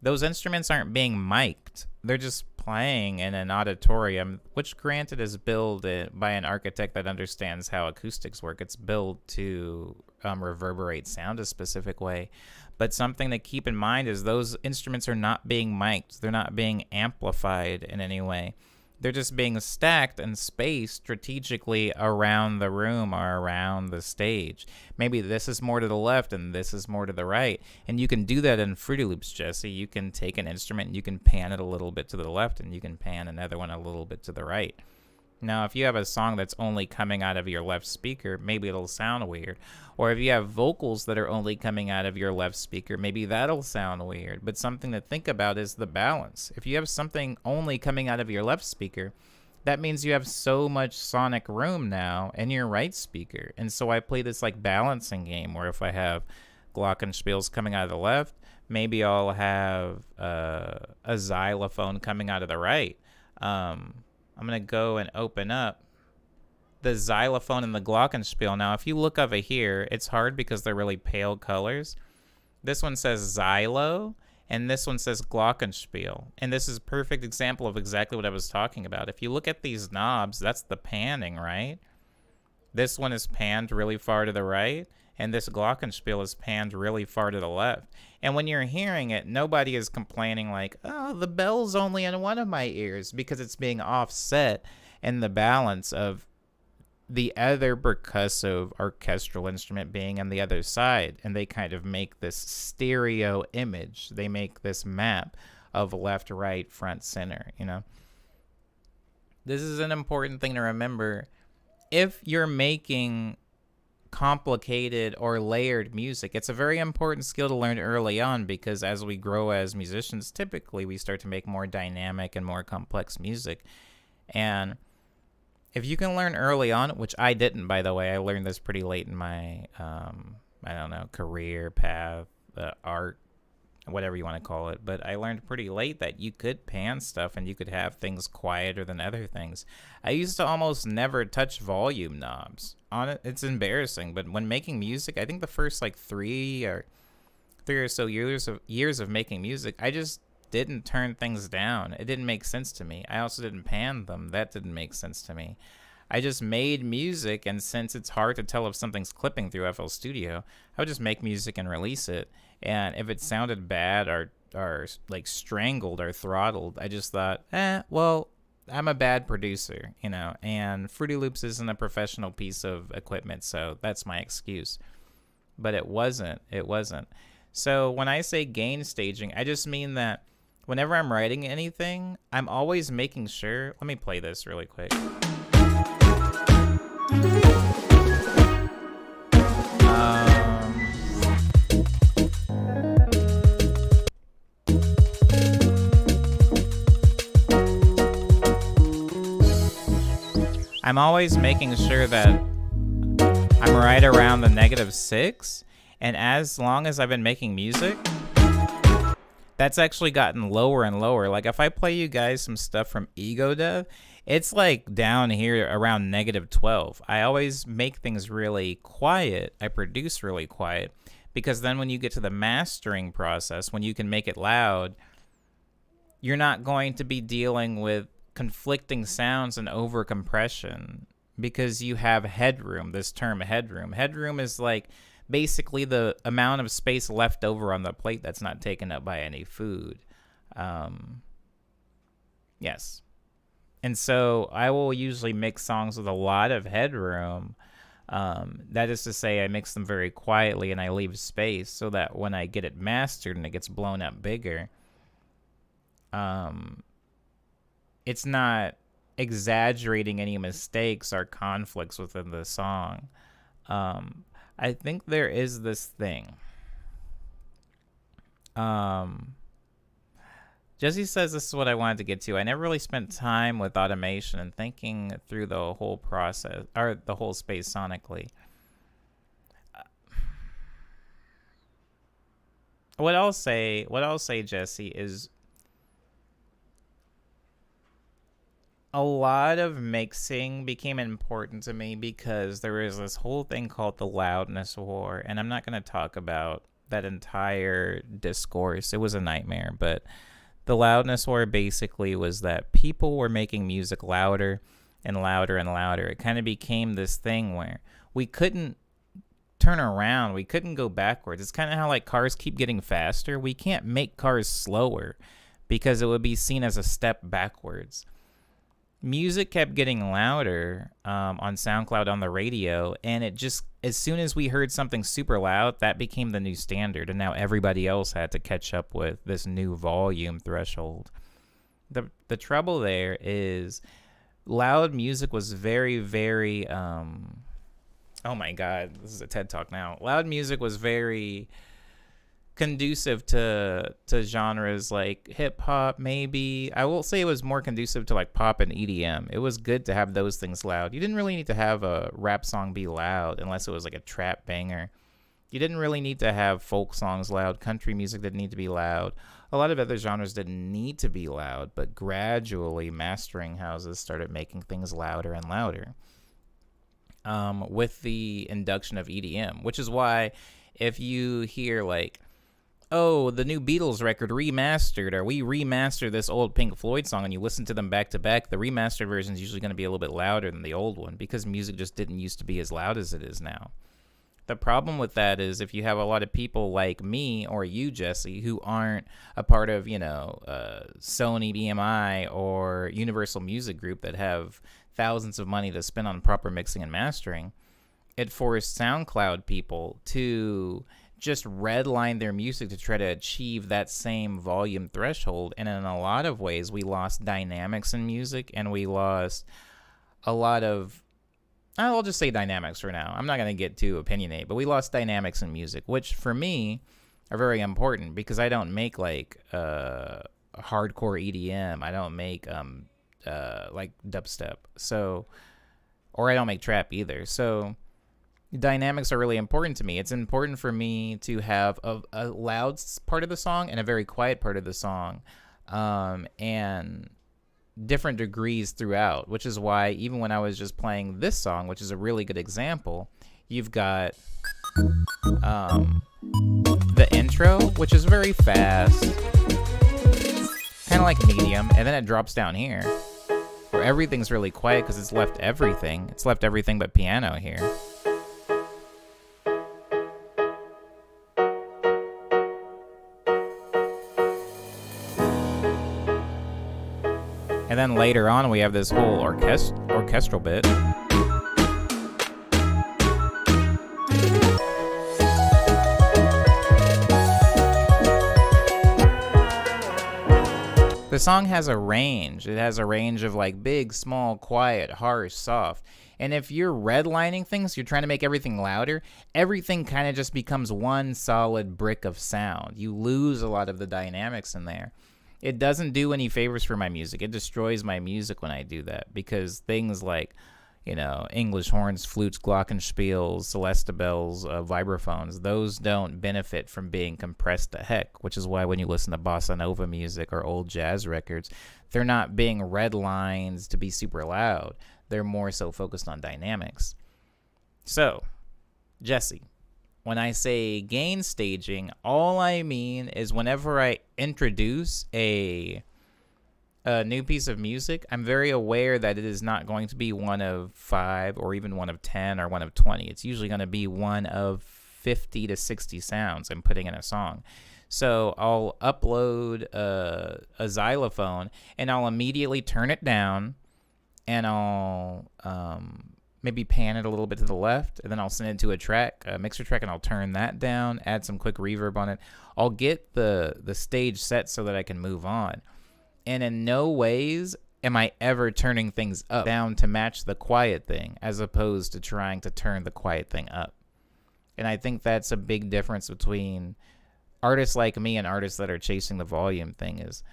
those instruments aren't being mic'd. They're just playing in an auditorium, which granted is built by an architect that understands how acoustics work. It's built to reverberate sound a specific way. But something to keep in mind is those instruments are not being mic'd. They're not being amplified in any way. They're just being stacked and spaced strategically around the room or around the stage. Maybe this is more to the left and this is more to the right. And you can do that in Fruity Loops, Jesse. You can take an instrument and you can pan it a little bit to the left and you can pan another one a little bit to the right. Now, if you have a song that's only coming out of your left speaker, maybe it'll sound weird. Or if you have vocals that are only coming out of your left speaker, maybe that'll sound weird. But something to think about is the balance. If you have something only coming out of your left speaker, that means you have so much sonic room now in your right speaker. And so I play this like balancing game where if I have glockenspiels coming out of the left, maybe I'll have a xylophone coming out of the right. I'm going to go and open up the xylophone and the glockenspiel. Now, if you look over here, it's hard because they're really pale colors. This one says xylo, and this one says glockenspiel. And this is a perfect example of exactly what I was talking about. If you look at these knobs, that's the panning, right? This one is panned really far to the right, and this glockenspiel is panned really far to the left. And when you're hearing it, nobody is complaining like, oh, the bell's only in one of my ears, because it's being offset in the balance of the other percussive orchestral instrument being on the other side. And they kind of make this stereo image. They make this map of left, right, front, center, you know. This is an important thing to remember. If you're making complicated or layered music, it's a very important skill to learn early on, because as we grow as musicians, typically we start to make more dynamic and more complex music. And if you can learn early on, which I didn't, by the way, I learned this pretty late in my, I don't know, career path, art, whatever you want to call it. But I learned pretty late that you could pan stuff and you could have things quieter than other things. I used to almost never touch volume knobs. It's embarrassing, but when making music, I think the first like three or so years of making music, I just didn't turn things down. It didn't make sense to me. I also didn't pan them. That didn't make sense to me. I just made music, and since it's hard to tell if something's clipping through FL Studio, I would just make music and release it. And if it sounded bad or like strangled or throttled, I just thought, well, I'm a bad producer, you know, and Fruity Loops isn't a professional piece of equipment, so that's my excuse. But it wasn't. It wasn't. So when I say gain staging, I just mean that whenever I'm writing anything, I'm always making sure. Let me play this really quick. I'm always making sure that I'm right around the -6, and as long as I've been making music, that's actually gotten lower and lower. Like if I play you guys some stuff from Ego Dev, it's like down here around -12. I always make things really quiet. I produce really quiet, because then when you get to the mastering process, when you can make it loud, you're not going to be dealing with conflicting sounds and over compression, because you have headroom. This term headroom is like basically the amount of space left over on the plate that's not taken up by any food. Yes. And so I will usually mix songs with a lot of headroom. That is to say, I mix them very quietly and I leave space so that when I get it mastered and it gets blown up bigger, it's not exaggerating any mistakes or conflicts within the song. I think there is this thing. Jesse says this is what I wanted to get to. I never really spent time with automation and thinking through the whole process, or the whole space sonically. What I'll say, Jesse, is a lot of mixing became important to me because there was this whole thing called the loudness war, and I'm not going to talk about that entire discourse. It was a nightmare, but the loudness war basically was that people were making music louder and louder and louder. It kind of became this thing where we couldn't turn around. We couldn't go backwards. It's kind of how like cars keep getting faster. We can't make cars slower because it would be seen as a step backwards. Music kept getting louder on SoundCloud, on the radio, and it just, as soon as we heard something super loud, that became the new standard, and now everybody else had to catch up with this new volume threshold. The trouble there is loud music was very, very oh my god, this is a TED Talk now. Loud music was very conducive to genres like hip hop, maybe. I will say it was more conducive to like pop and EDM. It was good to have those things loud. You didn't really need to have a rap song be loud unless it was like a trap banger. You didn't really need to have folk songs loud. Country music didn't need to be loud. A lot of other genres didn't need to be loud, but gradually mastering houses started making things louder and louder. With the induction of EDM, which is why if you hear like, oh, the new Beatles record remastered, or we remastered this old Pink Floyd song, and you listen to them back to back, the remastered version is usually going to be a little bit louder than the old one because music just didn't used to be as loud as it is now. The problem with that is if you have a lot of people like me or you, Jesse, who aren't a part of, Sony BMI or Universal Music Group that have thousands of money to spend on proper mixing and mastering, it forced SoundCloud people to just redline their music to try to achieve that same volume threshold. And in a lot of ways, we lost dynamics in music, and we lost a lot of, I'll just say dynamics for now. I'm not going to get too opinionated, but we lost dynamics in music, which for me are very important because I don't make like hardcore EDM. I don't make like dubstep. So, or I don't make trap either. So dynamics are really important to me. It's important for me to have a loud part of the song and a very quiet part of the song, and different degrees throughout, which is why even when I was just playing this song, which is a really good example, you've got the intro, which is very fast, kind of like medium, and then it drops down here where everything's really quiet because it's left everything but piano here. And then later on, we have this whole orchestral bit. The song has a range. It has a range of like big, small, quiet, harsh, soft. And if you're redlining things, you're trying to make everything louder, everything kind of just becomes one solid brick of sound. You lose a lot of the dynamics in there. It doesn't do any favors for my music. It destroys my music when I do that, because things like, English horns, flutes, glockenspiels, celestabels, vibraphones, those don't benefit from being compressed to heck, which is why when you listen to bossa nova music or old jazz records, they're not being redlined to be super loud. They're more so focused on dynamics. So, Jesse, when I say gain staging, all I mean is whenever I introduce a new piece of music, I'm very aware that it is not going to be one of 5 or even one of 10 or one of 20. It's usually going to be one of 50 to 60 sounds I'm putting in a song. So I'll upload a xylophone and I'll immediately turn it down, and I'll maybe pan it a little bit to the left, and then I'll send it to a mixer track, and I'll turn that down, add some quick reverb on it. I'll get the stage set so that I can move on. And in no ways am I ever turning things up down to match the quiet thing, as opposed to trying to turn the quiet thing up. And I think that's a big difference between artists like me and artists that are chasing the volume thing. Is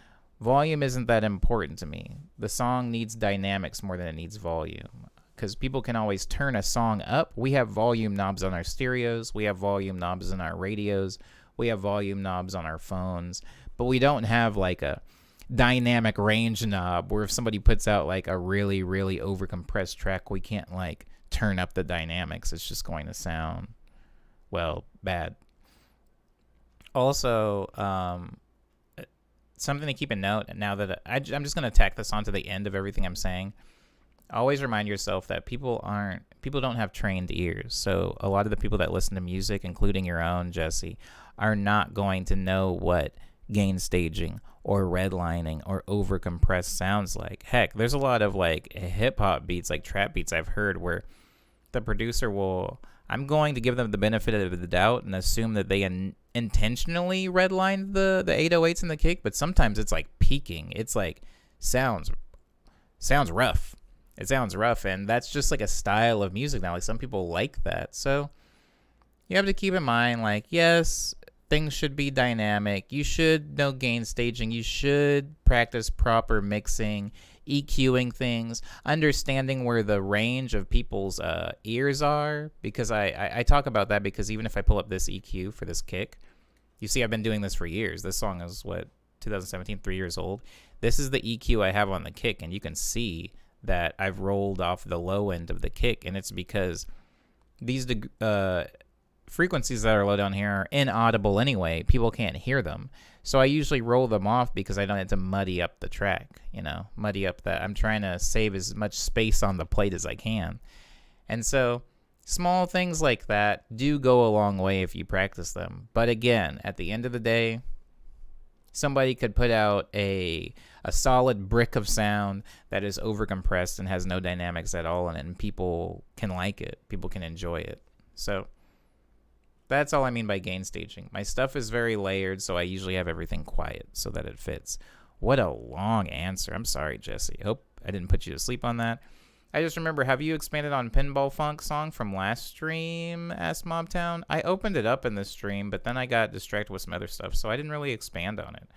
volume isn't that important to me. The song needs dynamics more than it needs volume. Because people can always turn a song up. We have volume knobs on our stereos. We have volume knobs in our radios. We have volume knobs on our phones. But we don't have like a dynamic range knob where if somebody puts out like a really, really overcompressed track, we can't like turn up the dynamics. It's just going to sound, well, bad. Also, something to keep in note now that I'm just going to tack this onto the end of everything I'm saying. Always remind yourself that people don't have trained ears. So a lot of the people that listen to music, including your own, Jesse, are not going to know what gain staging or redlining or overcompressed sounds like. Heck, there's a lot of like hip hop beats, like trap beats I've heard where the producer I'm going to give them the benefit of the doubt and assume that they intentionally redlined the 808s and the kick, but sometimes it's like peaking. It's like sounds rough. It sounds rough, and that's just like a style of music now. Like some people like that. So you have to keep in mind, like, yes, things should be dynamic. You should know gain staging. You should practice proper mixing, EQing things, understanding where the range of people's ears are. Because I talk about that because even if I pull up this EQ for this kick, you see I've been doing this for years. This song is, 2017, 3 years old. This is the EQ I have on the kick, and you can see that I've rolled off the low end of the kick, and it's because these frequencies that are low down here are inaudible anyway. People can't hear them. So I usually roll them off because I don't have to muddy up the track, muddy up that. I'm trying to save as much space on the plate as I can. And so small things like that do go a long way if you practice them. But again, at the end of the day, somebody could put out a solid brick of sound that is overcompressed and has no dynamics at all in it, and people can like it. People can enjoy it. So that's all I mean by gain staging. My stuff is very layered, so I usually have everything quiet so that it fits. What a long answer. I'm sorry, Jesse. Hope I didn't put you to sleep on that. I just remember, have you expanded on Pinball Funk song from last stream, asked Mobtown? I opened it up in this stream, but then I got distracted with some other stuff, so I didn't really expand on it.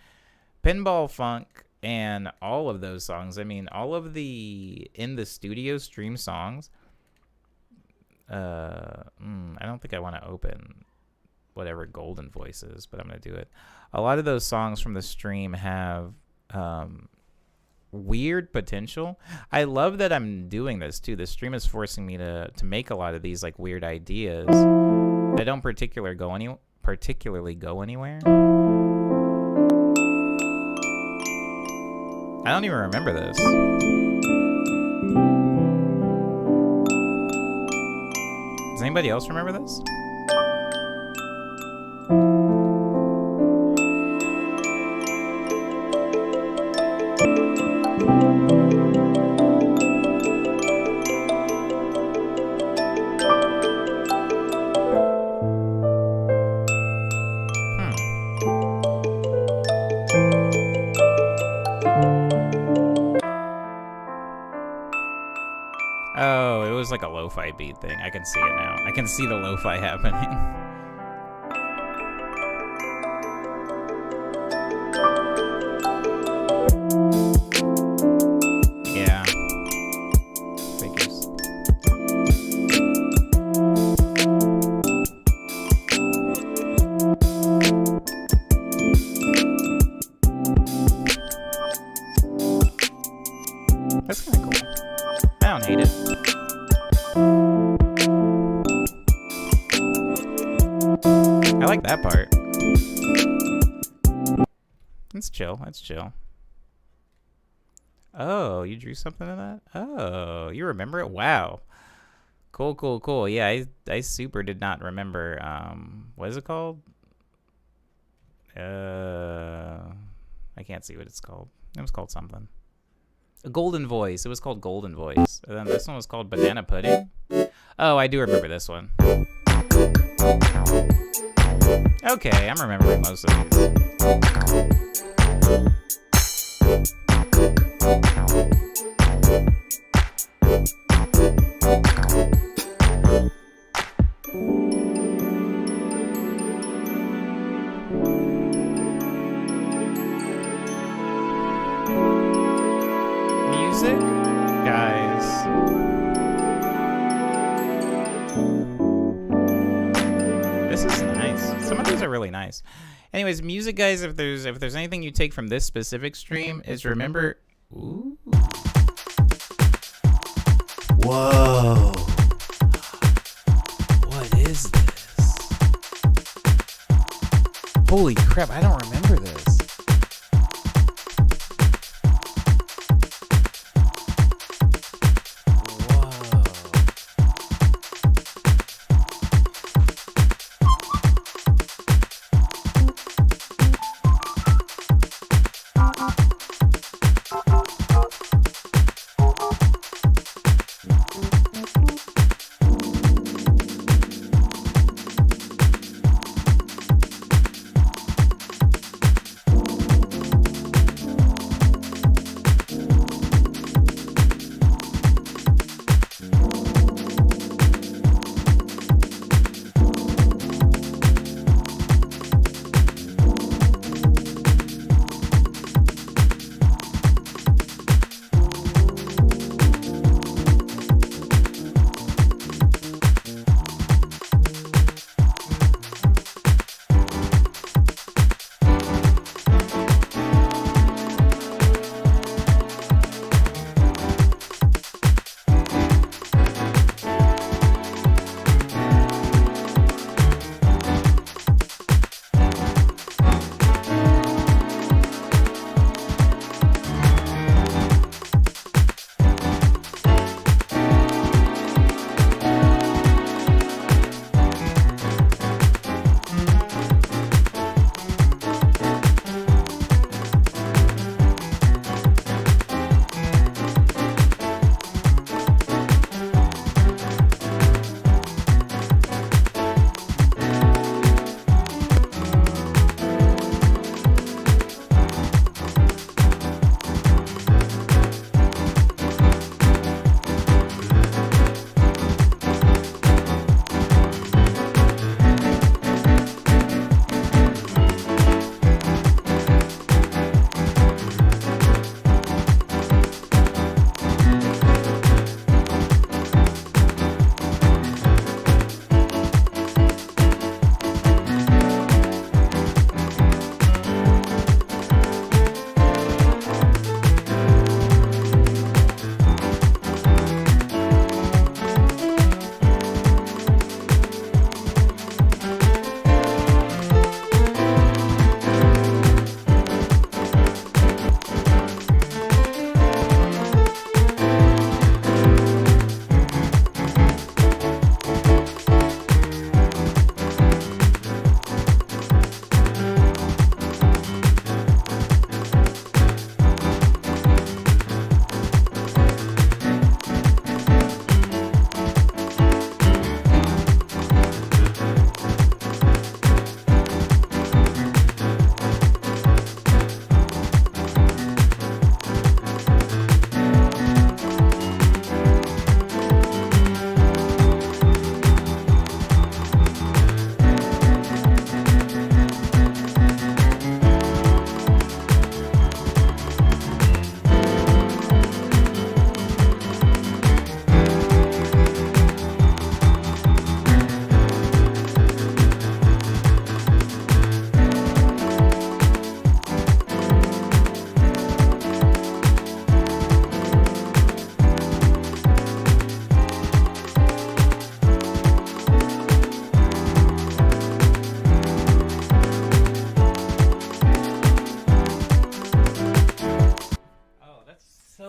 Pinball Funk and all of those songs, I mean, all of the in the studio stream songs, I don't think I want to open whatever Golden Voice is, but I'm going to do it. A lot of those songs from the stream have weird potential. I love that I'm doing this too. The stream is forcing me to make a lot of these like weird ideas that don't particularly go anywhere. I don't even remember this. Does anybody else remember this? Oh, it was like a lo-fi beat thing. I can see it now. I can see the lo-fi happening. Yeah. Figures. That's kind of cool. I don't hate it. I like that part. That's chill. That's chill. Oh, you drew something in that? Oh, you remember it? Wow. Cool, cool, cool. Yeah, I super did not remember. What is it called? I can't see what it's called. It was called something. A Golden Voice. It was called Golden Voice. And then this one was called Banana Pudding. Oh, I do remember this one. Okay, I'm remembering most of these. Music, guys. This is nice. Some of these are really nice. Anyways, music, guys, if there's anything you take from this specific stream, is remember. Ooh. Whoa. What is this? Holy crap, I don't remember this.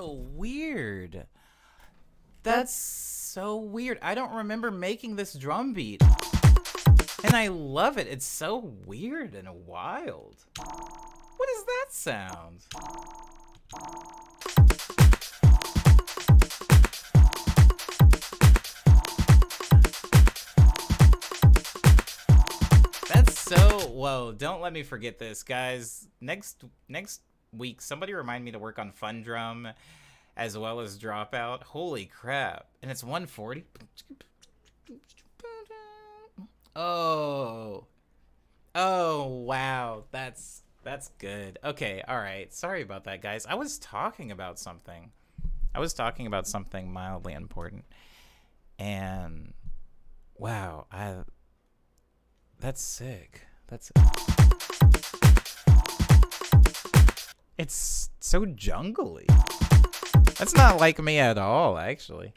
so weird. That's so weird. I don't remember making this drum beat. And I love it. It's so weird and wild. What is that sound? That's so... Whoa, don't let me forget this, guys. Next week, somebody remind me to work on Fun Drum as well as Dropout. Holy crap. And it's 140. Oh, wow. That's good. Okay, all right. Sorry about that, guys. I was talking about something mildly important. And wow, that's sick. It's so jungly. That's not like me at all, actually.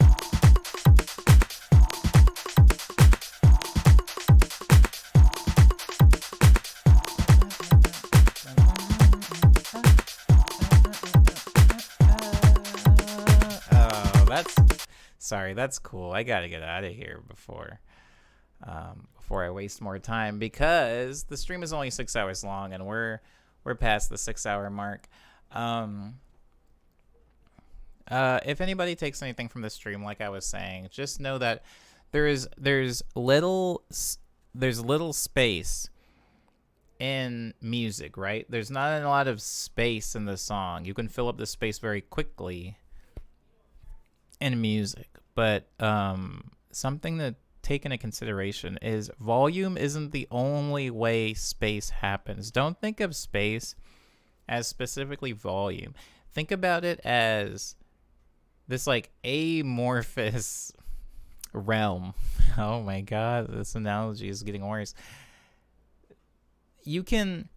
Sorry, that's cool. I gotta get out of here before I waste more time, because the stream is only 6 hours long and we're past the 6 hour mark. If anybody takes anything from the stream, like I was saying, just know that there's little space in music, right? There's not a lot of space in the song. You can fill up the space very quickly in music, but something to take into consideration is volume isn't the only way space happens. Don't think of space as specifically volume. Think about it as this like amorphous realm. Oh my god, this analogy is getting worse. You can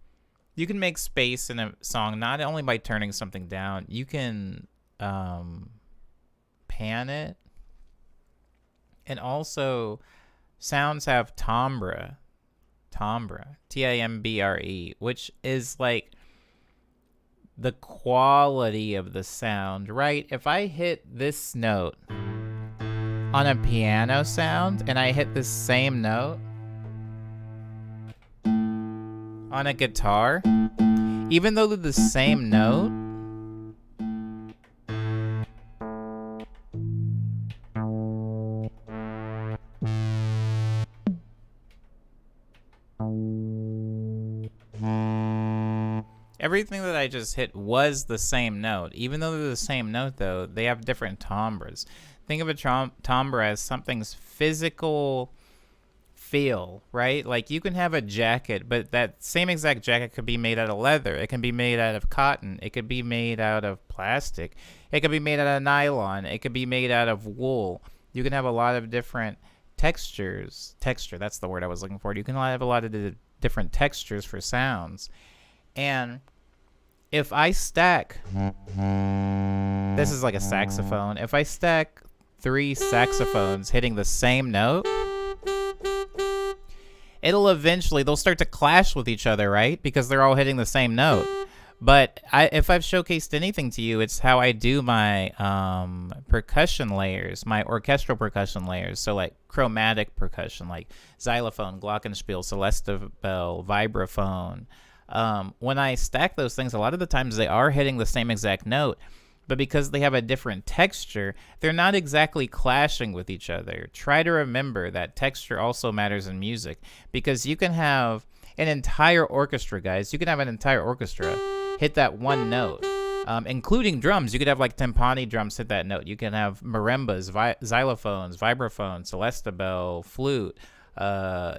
make space in a song not only by turning something down. You can pan it, and also sounds have timbre, timbre, which is like the quality of the sound, right? If I hit this note on a piano sound and I hit this same note on a guitar, even though they're the same note, everything that I just hit was the same note. Even though they're the same note, though, they have different timbres. Think of a timbre as something's physical feel, right? Like you can have a jacket, but that same exact jacket could be made out of leather. It can be made out of cotton. It could be made out of plastic. It could be made out of nylon. It could be made out of wool. You can have a lot of different textures. Texture, that's the word I was looking for. You can have a lot of different textures for sounds. And if I stack, this is like a saxophone. If I stack 3 saxophones hitting the same note, they'll start to clash with each other, right? Because they're all hitting the same note. But if I've showcased anything to you, it's how I do my percussion layers, my orchestral percussion layers. So like chromatic percussion, like xylophone, glockenspiel, celestibell, vibraphone. When I stack those things, a lot of the times they are hitting the same exact note, but because they have a different texture, they're not exactly clashing with each other. Try to remember that texture also matters in music, because you can have an entire orchestra, guys. You can have an entire orchestra hit that one note, including drums. You could have like timpani drums hit that note. You can have marimbas, xylophones, vibraphones, celestibell, flute,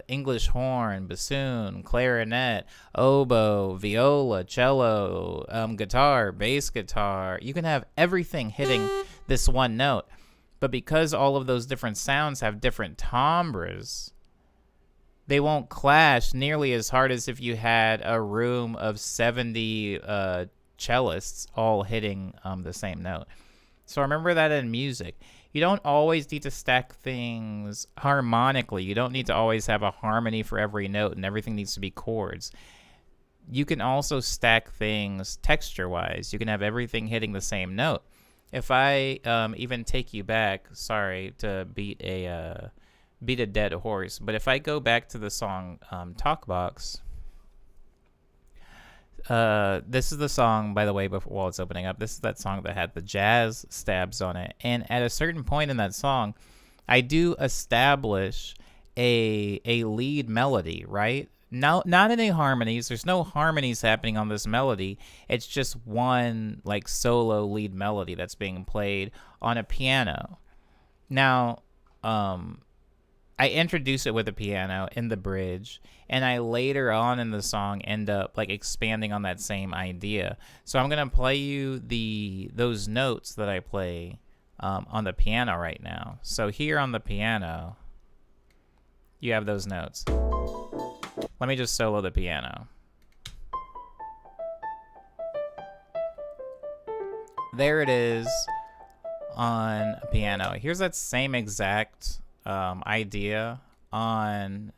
English horn, bassoon, clarinet, oboe, viola, cello, guitar, bass guitar. You can have everything hitting this one note. But because all of those different sounds have different timbres, they won't clash nearly as hard as if you had a room of 70 cellists all hitting the same note. So remember that in music. You don't always need to stack things harmonically. You don't need to always have a harmony for every note and everything needs to be chords. You can also stack things texture-wise. You can have everything hitting the same note. if I even take you back, sorry to beat a dead horse, but if I go back to the song Talkbox, this is the song, by the way, before while it's opening up. This is that song that had the jazz stabs on it, and at a certain point in that song, I do establish a lead melody, right? No, not any harmonies. There's no harmonies happening on this melody. It's just one like solo lead melody that's being played on a piano. Now, I introduce it with a piano in the bridge, and I later on in the song end up like expanding on that same idea. So I'm gonna play you those notes that I play on the piano right now. So here on the piano, you have those notes. Let me just solo the piano. There it is on a piano. Here's that same exact idea on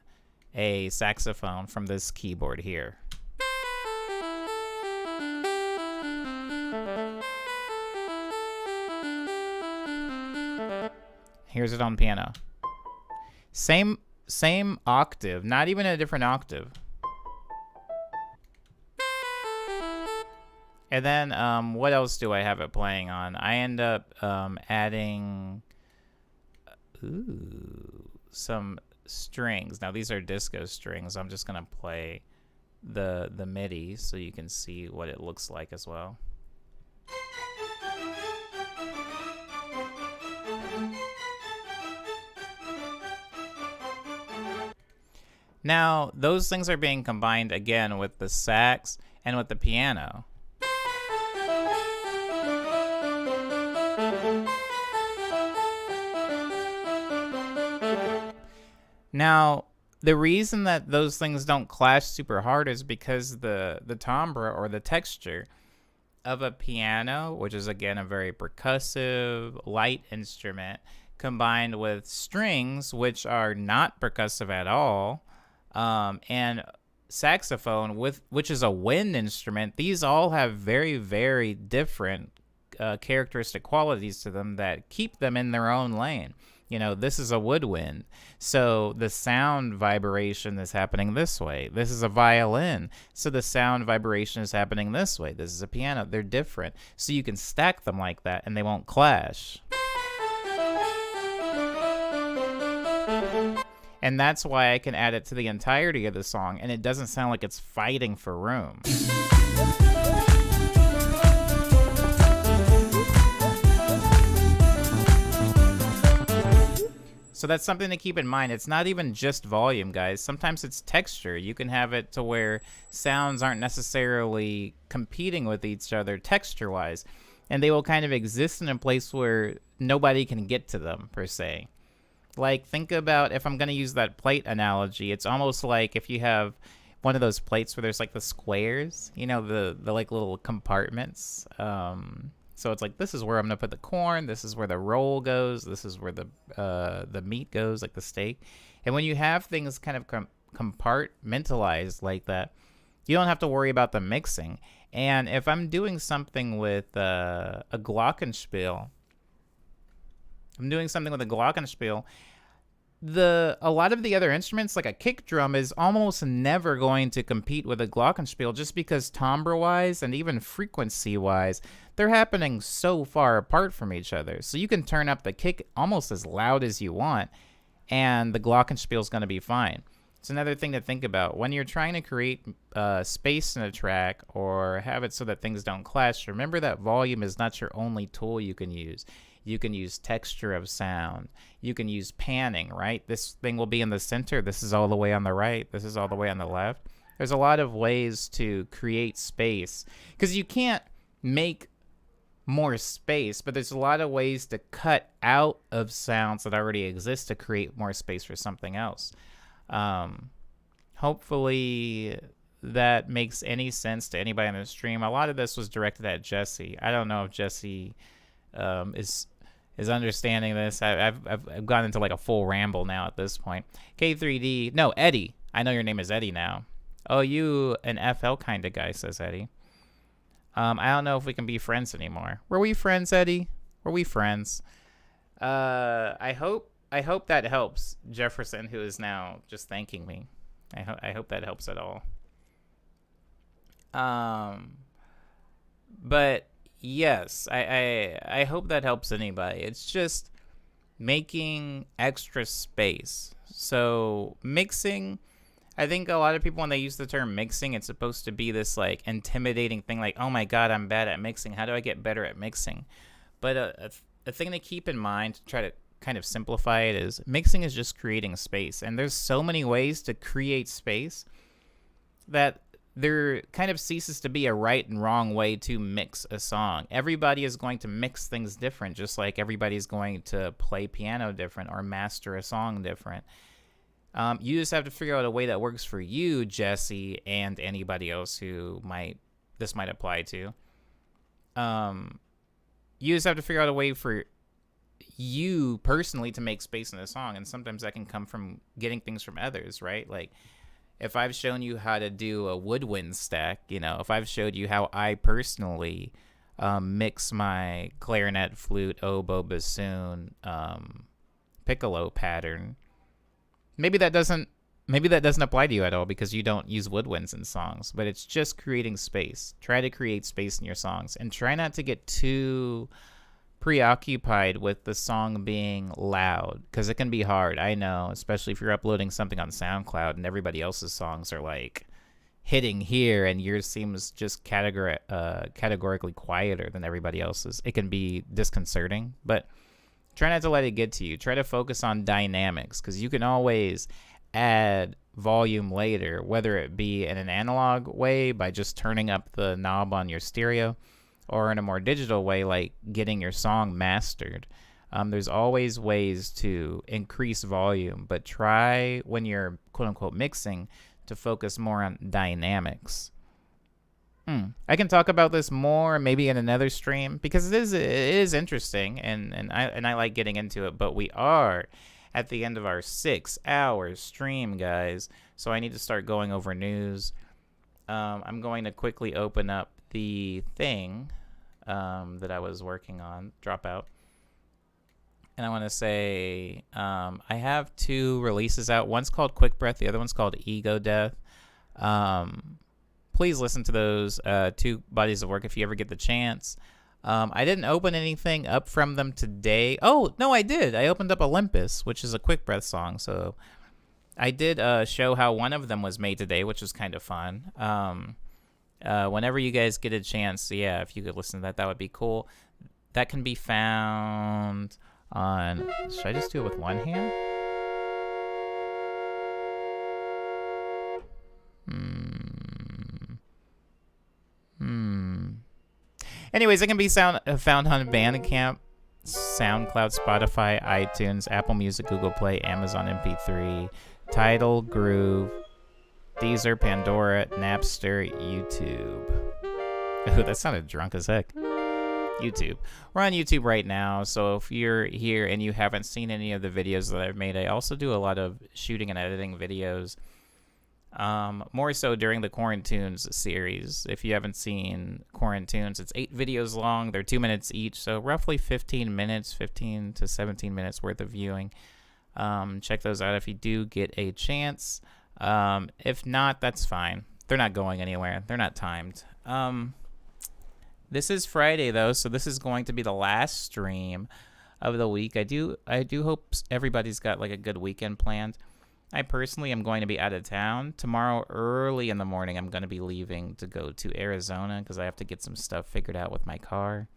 a saxophone from this keyboard here. Here's it on piano. Same octave, not even a different octave. And then what else do I have it playing on? I end up adding some strings. Now these are disco strings. I'm just gonna play the MIDI so you can see what it looks like as well. Now, those things are being combined again with the sax and with the piano. Now, the reason that those things don't clash super hard is because the timbre or the texture of a piano, which is again a very percussive, light instrument, combined with strings, which are not percussive at all, and saxophone, which is a wind instrument, these all have very, very different characteristic qualities to them that keep them in their own lane. You know, this is a woodwind, so the sound vibration is happening this way. This is a violin, so the sound vibration is happening this way. This is a piano. They're different, so you can stack them like that and they won't clash. And that's why I can add it to the entirety of the song, and it doesn't sound like it's fighting for room. So that's something to keep in mind. It's not even just volume, guys. Sometimes it's texture. You can have it to where sounds aren't necessarily competing with each other texture-wise, and they will kind of exist in a place where nobody can get to them, per se. Like, think about, if I'm going to use that plate analogy, it's almost like if you have one of those plates where there's like the squares, you know, the like little compartments. So it's like, this is where I'm going to put the corn, this is where the roll goes, this is where the meat goes, like the steak. And when you have things kind of compartmentalized like that, you don't have to worry about the mixing. And if I'm doing something with a glockenspiel, a lot of the other instruments, like a kick drum, is almost never going to compete with a glockenspiel, just because timbre-wise and even frequency-wise, they're happening so far apart from each other. So you can turn up the kick almost as loud as you want, and the glockenspiel is going to be fine. It's another thing to think about. When you're trying to create space in a track or have it so that things don't clash, remember that volume is not your only tool you can use. You can use texture of sound. You can use panning, right? This thing will be in the center. This is all the way on the right. This is all the way on the left. There's a lot of ways to create space, because you can't make more space, but there's a lot of ways to cut out of sounds that already exist to create more space for something else. Hopefully that makes any sense to anybody on the stream. A lot of this was directed at Jesse. I don't know if Jesse is understanding this. I've gone into like a full ramble now at this point. K3D, no, Eddie. I know your name is Eddie now. Oh, you an FL kind of guy, says Eddie. I don't know if we can be friends anymore. Were we friends, Eddie? Were we friends? I hope that helps Jefferson, who is now just thanking me. I hope that helps at all. But yes, I hope that helps anybody. It's just making extra space. So mixing, I think a lot of people, when they use the term mixing, it's supposed to be this like intimidating thing, like, oh my god, I'm bad at mixing. How do I get better at mixing? But a thing to keep in mind, to try to kind of simplify it, is mixing is just creating space. And there's so many ways to create space that there kind of ceases to be a right and wrong way to mix a song. Everybody is going to mix things different, just like everybody's going to play piano different or master a song different. You just have to figure out a way that works for you, Jesse, and anybody else who this might apply to. You just have to figure out a way for you personally to make space in a song, and sometimes that can come from getting things from others, right? Like, if I've shown you how to do a woodwind stack, if I've showed you how I personally mix my clarinet, flute, oboe, bassoon, piccolo pattern, maybe that doesn't apply to you at all because you don't use woodwinds in songs, but it's just creating space. Try to create space in your songs, and try not to get too preoccupied with the song being loud, because it can be hard. I know, especially if you're uploading something on SoundCloud and everybody else's songs are like hitting here and yours seems just categorically quieter than everybody else's. It can be disconcerting, but try not to let it get to you. Try to focus on dynamics, because you can always add volume later, whether it be in an analog way by just turning up the knob on your stereo, or in a more digital way, like getting your song mastered. There's always ways to increase volume, but try, when you're quote-unquote mixing, to focus more on dynamics. I can talk about this more maybe in another stream, because it is interesting, and I like getting into it, but we are at the end of our 6-hour stream, guys, so I need to start going over news. I'm going to quickly open up the thing that I was working on, Dropout. And I want to say I have 2 releases out. One's called Quick Breath. The other one's called Ego Death. Please listen to those 2 bodies of work if you ever get the chance. I didn't open anything up from them today. Oh, no, I did. I opened up Olympus, which is a Quick Breath song. So I did show how one of them was made today, which was kind of fun. Whenever you guys get a chance, yeah, if you could listen to that, that would be cool. That can be found on... Should I just do it with one hand? Anyways, it can be found on Bandcamp, SoundCloud, Spotify, iTunes, Apple Music, Google Play, Amazon MP3, Tidal, Groove, Deezer, Pandora, Napster, YouTube. Oh, that sounded drunk as heck. YouTube. We're on YouTube right now, so if you're here and you haven't seen any of the videos that I've made, I also do a lot of shooting and editing videos. More so during the Quarantunes series. If you haven't seen Quarantunes, it's 8 videos long. They're 2 minutes each, so roughly 15 to 17 minutes worth of viewing. Check those out if you do get a chance. If not, that's fine. They're not going anywhere. They're not timed. This is Friday though, so this is going to be the last stream of the week. I do hope everybody's got like a good weekend planned. I personally am going to be out of town. Tomorrow early in the morning, I'm going to be leaving to go to Arizona because I have to get some stuff figured out with my car.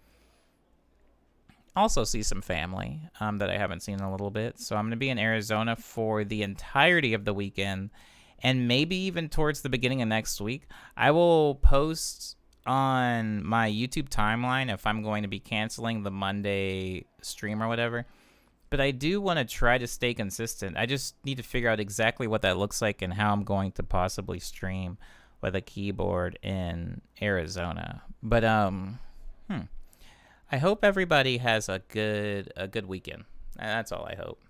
Also see some family that I haven't seen in a little bit. So I'm going to be in Arizona for the entirety of the weekend, and maybe even towards the beginning of next week. I will post on my YouTube timeline if I'm going to be canceling the Monday stream or whatever. But I do want to try to stay consistent. I just need to figure out exactly what that looks like and how I'm going to possibly stream with a keyboard in Arizona. But I hope everybody has a good weekend. That's all I hope.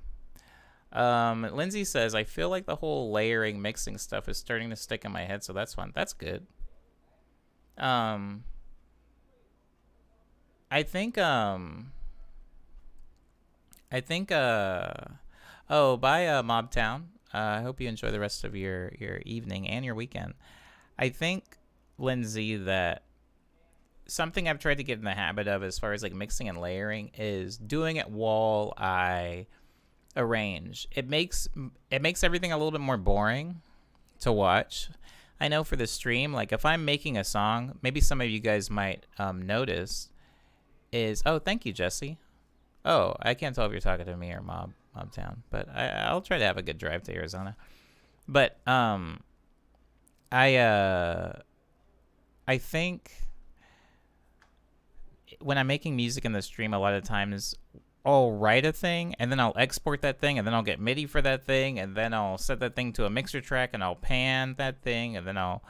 Lindsay says, I feel like the whole layering, mixing stuff is starting to stick in my head, so that's fun. That's good. I think I think oh, bye Mobtown. I hope you enjoy the rest of your evening and your weekend. I think, Lindsay, that something I've tried to get in the habit of as far as like mixing and layering is doing it while I arrange. It makes everything a little bit more boring to watch. I know for the stream, like if I'm making a song, maybe some of you guys might notice is, oh, thank you, Jesse. Oh, I can't tell if you're talking to me or Mobtown, but I'll try to have a good drive to Arizona. But I think when I'm making music in the stream, a lot of times I'll write a thing and then I'll export that thing and then I'll get MIDI for that thing and then I'll set that thing to a mixer track and I'll pan that thing and then I'll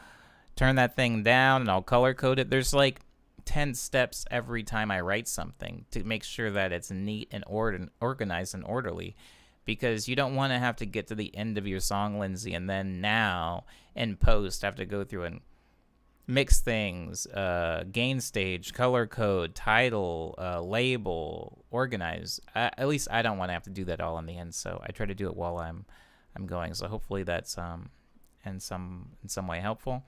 turn that thing down and I'll color code it. There's like 10 steps every time I write something to make sure that it's neat and organized and orderly, because you don't want to have to get to the end of your song, Lindsay, and then now in post have to go through and mix things, gain stage, color code, title, label, organize. At least I don't want to have to do that all in the end, so I try to do it while I'm going. So hopefully that's in some way helpful.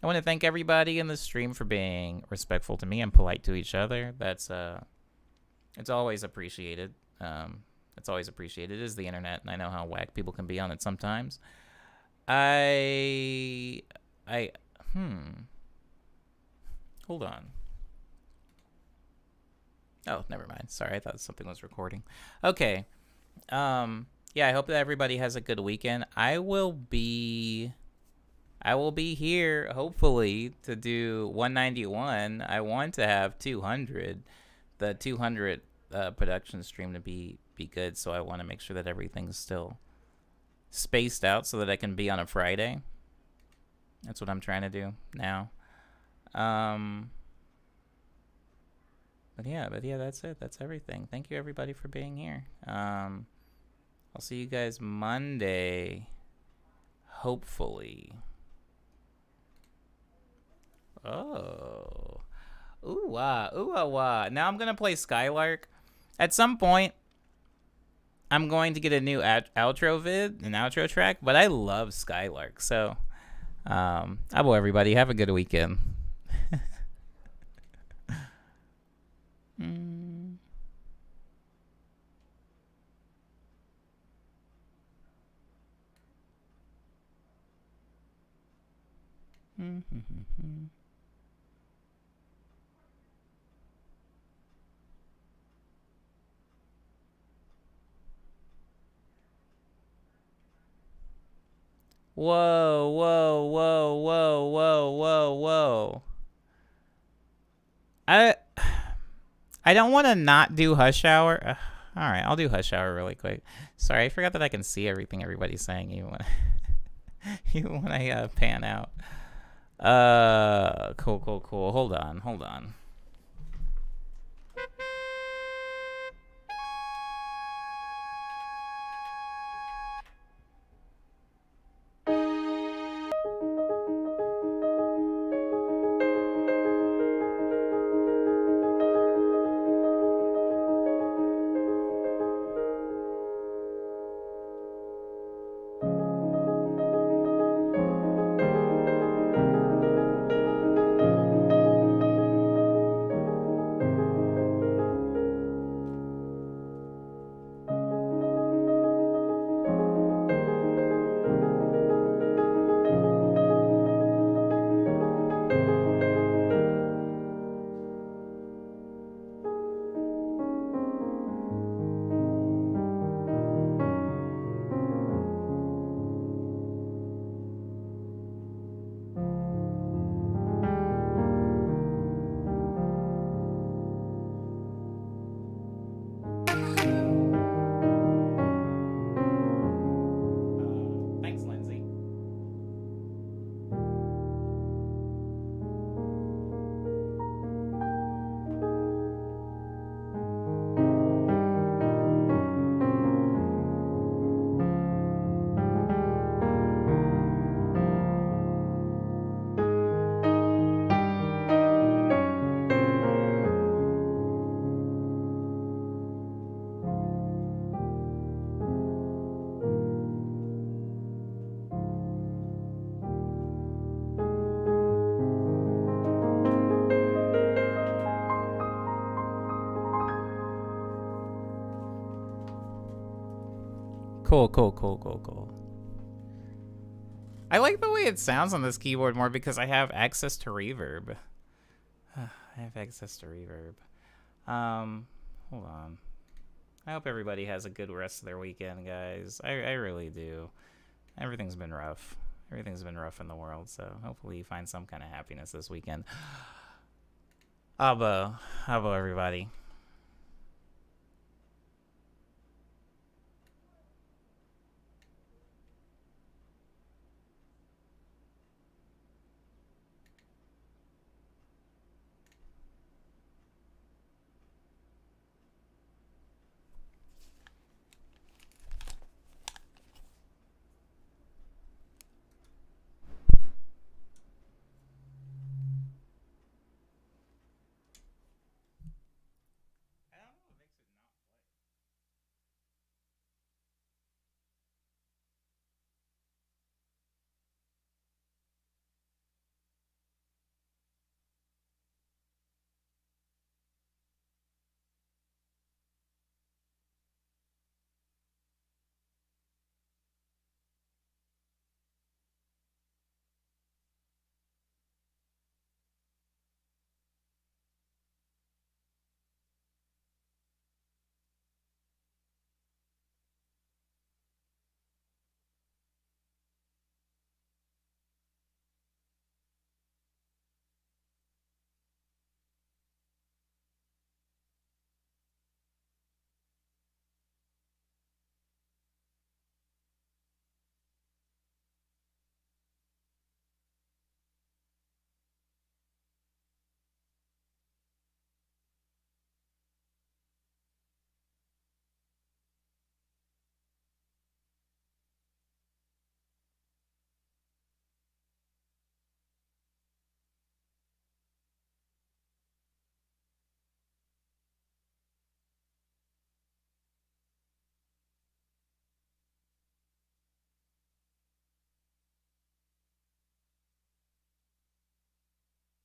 I want to thank everybody in the stream for being respectful to me and polite to each other. That's it's always appreciated. It's always appreciated. It is the internet, and I know how whack people can be on it sometimes. Hold on. Oh, never mind. Sorry, I thought something was recording. Okay. Yeah, I hope that everybody has a good weekend. I will be here hopefully to do 191. I want to have 200. The 200 production stream to be good, so I want to make sure that everything's still spaced out so that I can be on a Friday. That's what I'm trying to do now. But yeah, that's it. That's everything. Thank you everybody for being here. I'll see you guys Monday, hopefully. Oh. Ooh, wah. Now I'm gonna play Skylark. At some point, I'm going to get a new outro track, but I love Skylark. So, abo everybody. Have a good weekend. Whoa. I don't want to not do Hush Hour. All right, I'll do Hush Hour really quick. Sorry, I forgot that I can see everything everybody's saying even when even when I pan out. Cool. Hold on. Cool, cool, cool, cool, cool. I like the way it sounds on this keyboard more because I have access to reverb. I have access to reverb. Hold on. I hope everybody has a good rest of their weekend, guys. I really do. Everything's been rough. Everything's been rough in the world, so hopefully you find some kind of happiness this weekend. Abo, everybody.